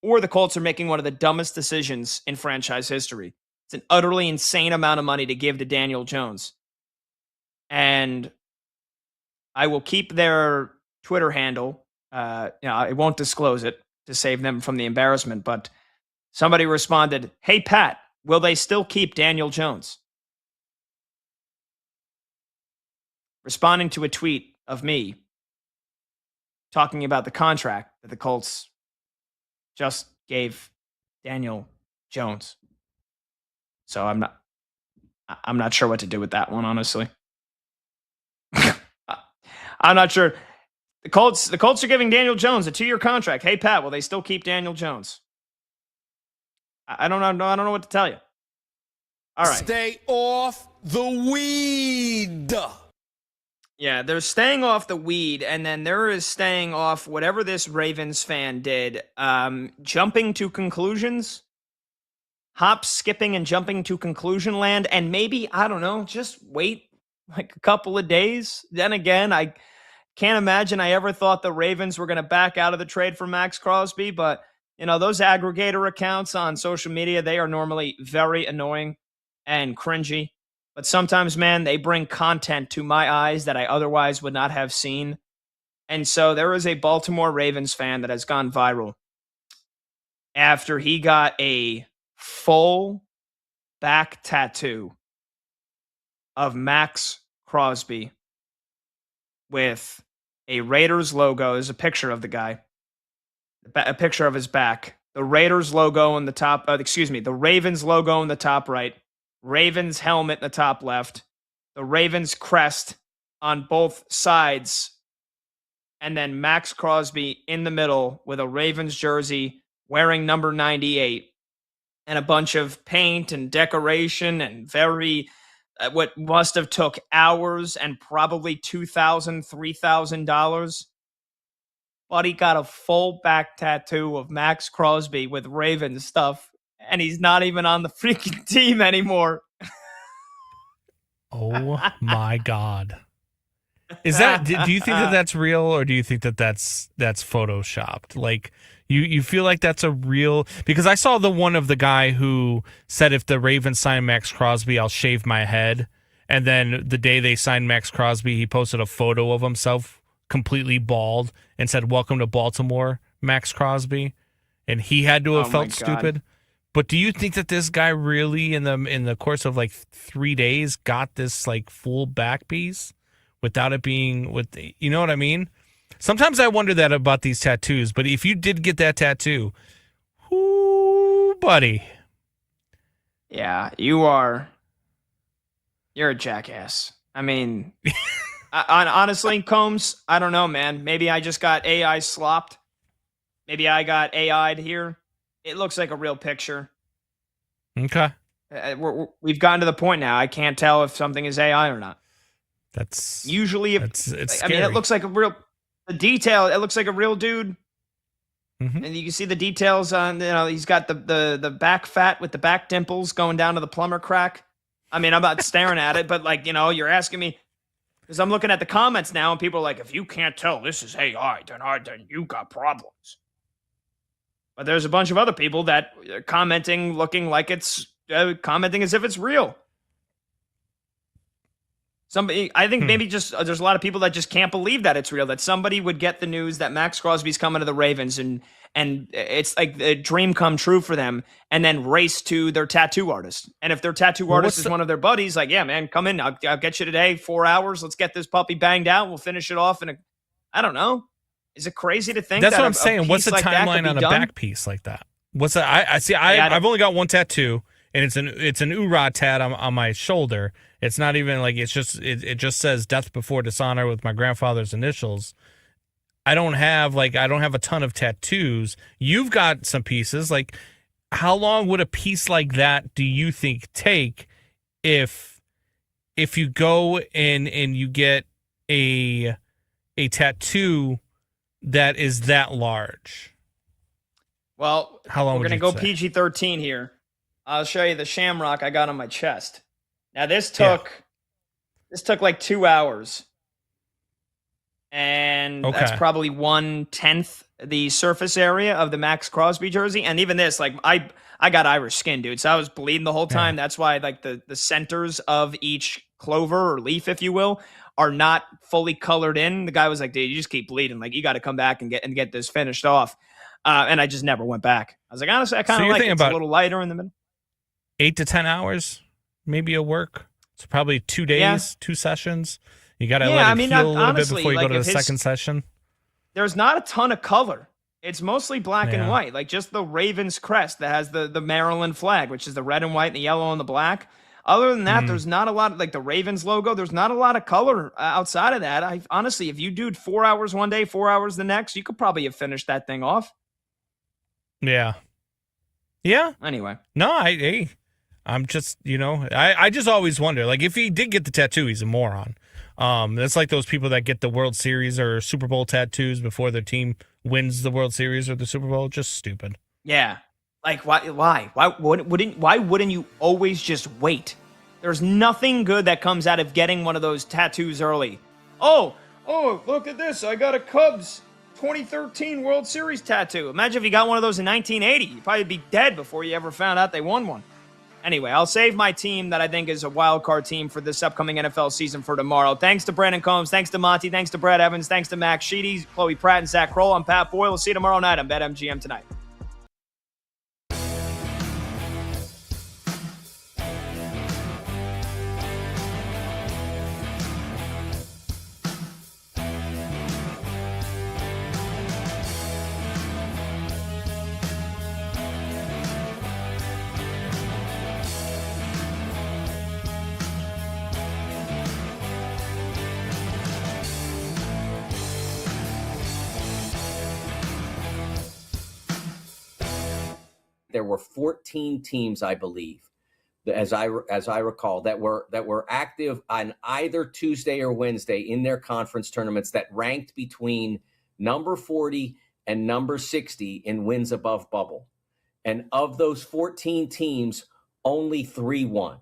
or the Colts are making one of the dumbest decisions in franchise history. It's an utterly insane amount of money to give to Daniel Jones. And I will keep their Twitter handle. I won't disclose it to save them from the embarrassment, but somebody responded, hey, Pat, will they still keep Daniel Jones? Responding to a tweet of me talking about the contract that the Colts just gave Daniel Jones. So I'm not sure what to do with that one, honestly. I'm not sure. The Colts are giving Daniel Jones a 2-year contract. Hey, Pat, will they still keep Daniel Jones? I don't know. I don't know what to tell you. All right. Stay off the weed. Yeah, they're staying off the weed, and then there is staying off whatever this Ravens fan did. Jumping to conclusions, hop, skipping, and jumping to conclusion land, and maybe, I don't know, just wait like a couple of days. Then again, I can't imagine I ever thought the Ravens were going to back out of the trade for Max Crosby, but those aggregator accounts on social media, they are normally very annoying and cringy. But sometimes, man, they bring content to my eyes that I otherwise would not have seen. And so there is a Baltimore Ravens fan that has gone viral after he got a full back tattoo of Max Crosby with a Raiders logo. There's a picture of the guy, a picture of his back. The Raiders logo in the top, the Ravens logo in the top right, Ravens helmet in the top left, the Ravens crest on both sides, and then Max Crosby in the middle with a Ravens jersey wearing number 98 and a bunch of paint and decoration and what must have took hours and probably $2,000, $3,000. Buddy got a full back tattoo of Max Crosby with Ravens stuff, and he's not even on the freaking team anymore. Oh my God. Is that, do you think that that's real, or do you think that that's photoshopped? Like, you feel like that's a real, because I saw the one of the guy who said, if the Ravens sign Max Crosby, I'll shave my head. And then the day they signed Max Crosby, he posted a photo of himself completely bald and said, "Welcome to Baltimore, Max Crosby." And he had to have felt stupid. But do you think that this guy really in the course of like 3 days got this like full back piece without it being you know what I mean? Sometimes I wonder that about these tattoos, but if you did get that tattoo, whoo, buddy. Yeah, you're a jackass. I mean, honestly, Combs, I don't know, man. Maybe I just got AI slopped. Maybe I got AI'd here. It looks like a real picture. Okay. We've gotten to the point now. I can't tell if something is AI or not. That's usually, it's scary. I mean, it looks like the detail. It looks like a real dude. Mm-hmm. And you can see the details on, he's got the back fat with the back dimples going down to the plumber crack. I mean, I'm not staring at it, but like, you're asking me, because I'm looking at the comments now and people are like, if you can't tell this is AI, then you got problems. But there's a bunch of other people that are commenting, looking like it's, commenting as if it's real. I think maybe just there's a lot of people that just can't believe that it's real, that somebody would get the news that Max Crosby's coming to the Ravens and it's like a dream come true for them, and then race to their tattoo artist. And if their tattoo artist is one of their buddies, like, yeah, man, come in. I'll get you today, 4 hours. Let's get this puppy banged out. We'll finish it off I don't know. Is it crazy to think that's that what I'm saying? What's the like timeline on a back piece like that? What's that? I see. I've only got one tattoo, and it's an Urod tat on my shoulder. It's not even like it just says "Death Before Dishonor" with my grandfather's initials. I don't have a ton of tattoos. You've got some pieces. Like, how long would a piece like that do you think take if you go and you get a tattoo that is that large? Well, how long we're going to go PG-13 here. I'll show you the shamrock I got on my chest. Now this took like 2 hours, and that's probably 1/10 the surface area of the Max Crosby jersey. And even this, like, I got Irish skin, dude, so I was bleeding the whole time. That's why like the centers of each clover or leaf, if you will, are not fully colored in. The guy was like, dude, you just keep bleeding. Like, you got to come back and get this finished off. And I just never went back. I was like, honestly, I kind of like it. It's a little lighter in the middle. 8 to 10 hours, maybe a work. It's probably 2 days, 2 sessions. You got to let it heal a little bit before you go to the second session. There's not a ton of color. It's mostly black and white, like just the Ravens crest that has the Maryland flag, which is the red and white and the yellow and the black. Other than that, there's not a lot of, like, the Ravens logo. There's not a lot of color outside of that. Honestly, if you do 4 hours one day, 4 hours the next, you could probably have finished that thing off. Yeah. Yeah. Anyway. No, I'm just, I just always wonder, like, if he did get the tattoo, he's a moron. That's like those people that get the World Series or Super Bowl tattoos before their team wins the World Series or the Super Bowl. Just stupid. Yeah. Like, why wouldn't you always just wait? There's nothing good that comes out of getting one of those tattoos early. Oh, look at this. I got a Cubs 2013 World Series tattoo. Imagine if you got one of those in 1980. You'd probably be dead before you ever found out they won one. Anyway, I'll save my team that I think is a wild card team for this upcoming NFL season for tomorrow. Thanks to Brandon Combs. Thanks to Monty. Thanks to Brad Evans. Thanks to Max Sheedy, Chloe Pratt, and Zach Kroll. I'm Pat Boyle. We'll see you tomorrow night on BetMGM Tonight. there were 14 teams, I believe, as I recall, that were active on either Tuesday or Wednesday in their conference tournaments that ranked between number 40 and number 60 in wins above bubble. And of those 14 teams, only 3 won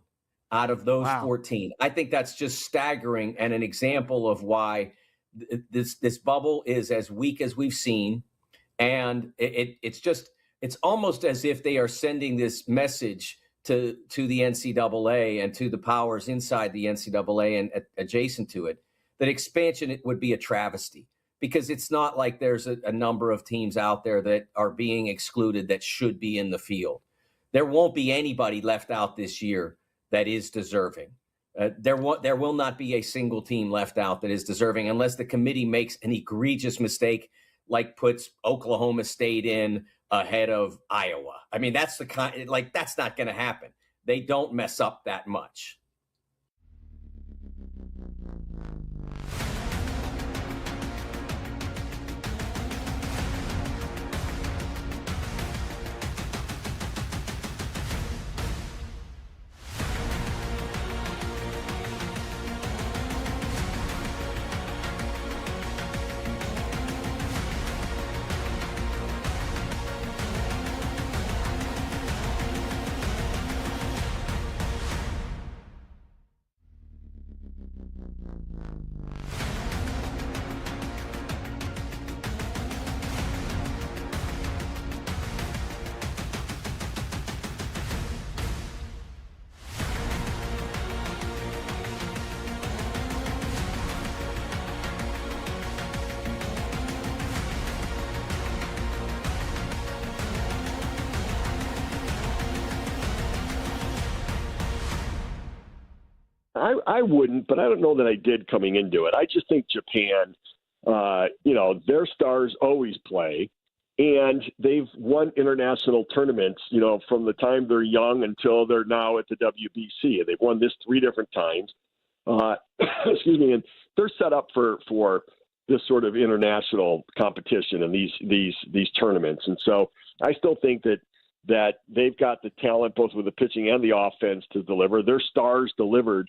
out of those 14. I think that's just staggering and an example of why this bubble is as weak as we've seen. And it's almost as if they are sending this message to the NCAA and to the powers inside the NCAA and adjacent to it, that expansion it would be a travesty, because it's not like there's a number of teams out there that are being excluded that should be in the field. There won't be anybody left out this year that is deserving. There will not be a single team left out that is deserving unless the committee makes an egregious mistake, like puts Oklahoma State in ahead of Iowa. I mean, that's that's not going to happen. They don't mess up that much. I wouldn't, but I don't know that I did coming into it. I just think Japan, their stars always play, and they've won international tournaments, from the time they're young until they're now at the WBC. They've won this 3 different times. Excuse me, and they're set up for this sort of international competition and these tournaments. And so I still think that they've got the talent, both with the pitching and the offense, to deliver. Their stars delivered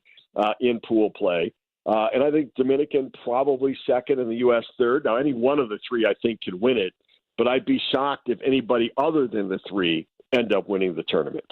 in pool play. And I think Dominican probably second and the U.S. third. Now, any one of the 3, I think, could win it, but I'd be shocked if anybody other than the 3 end up winning the tournament.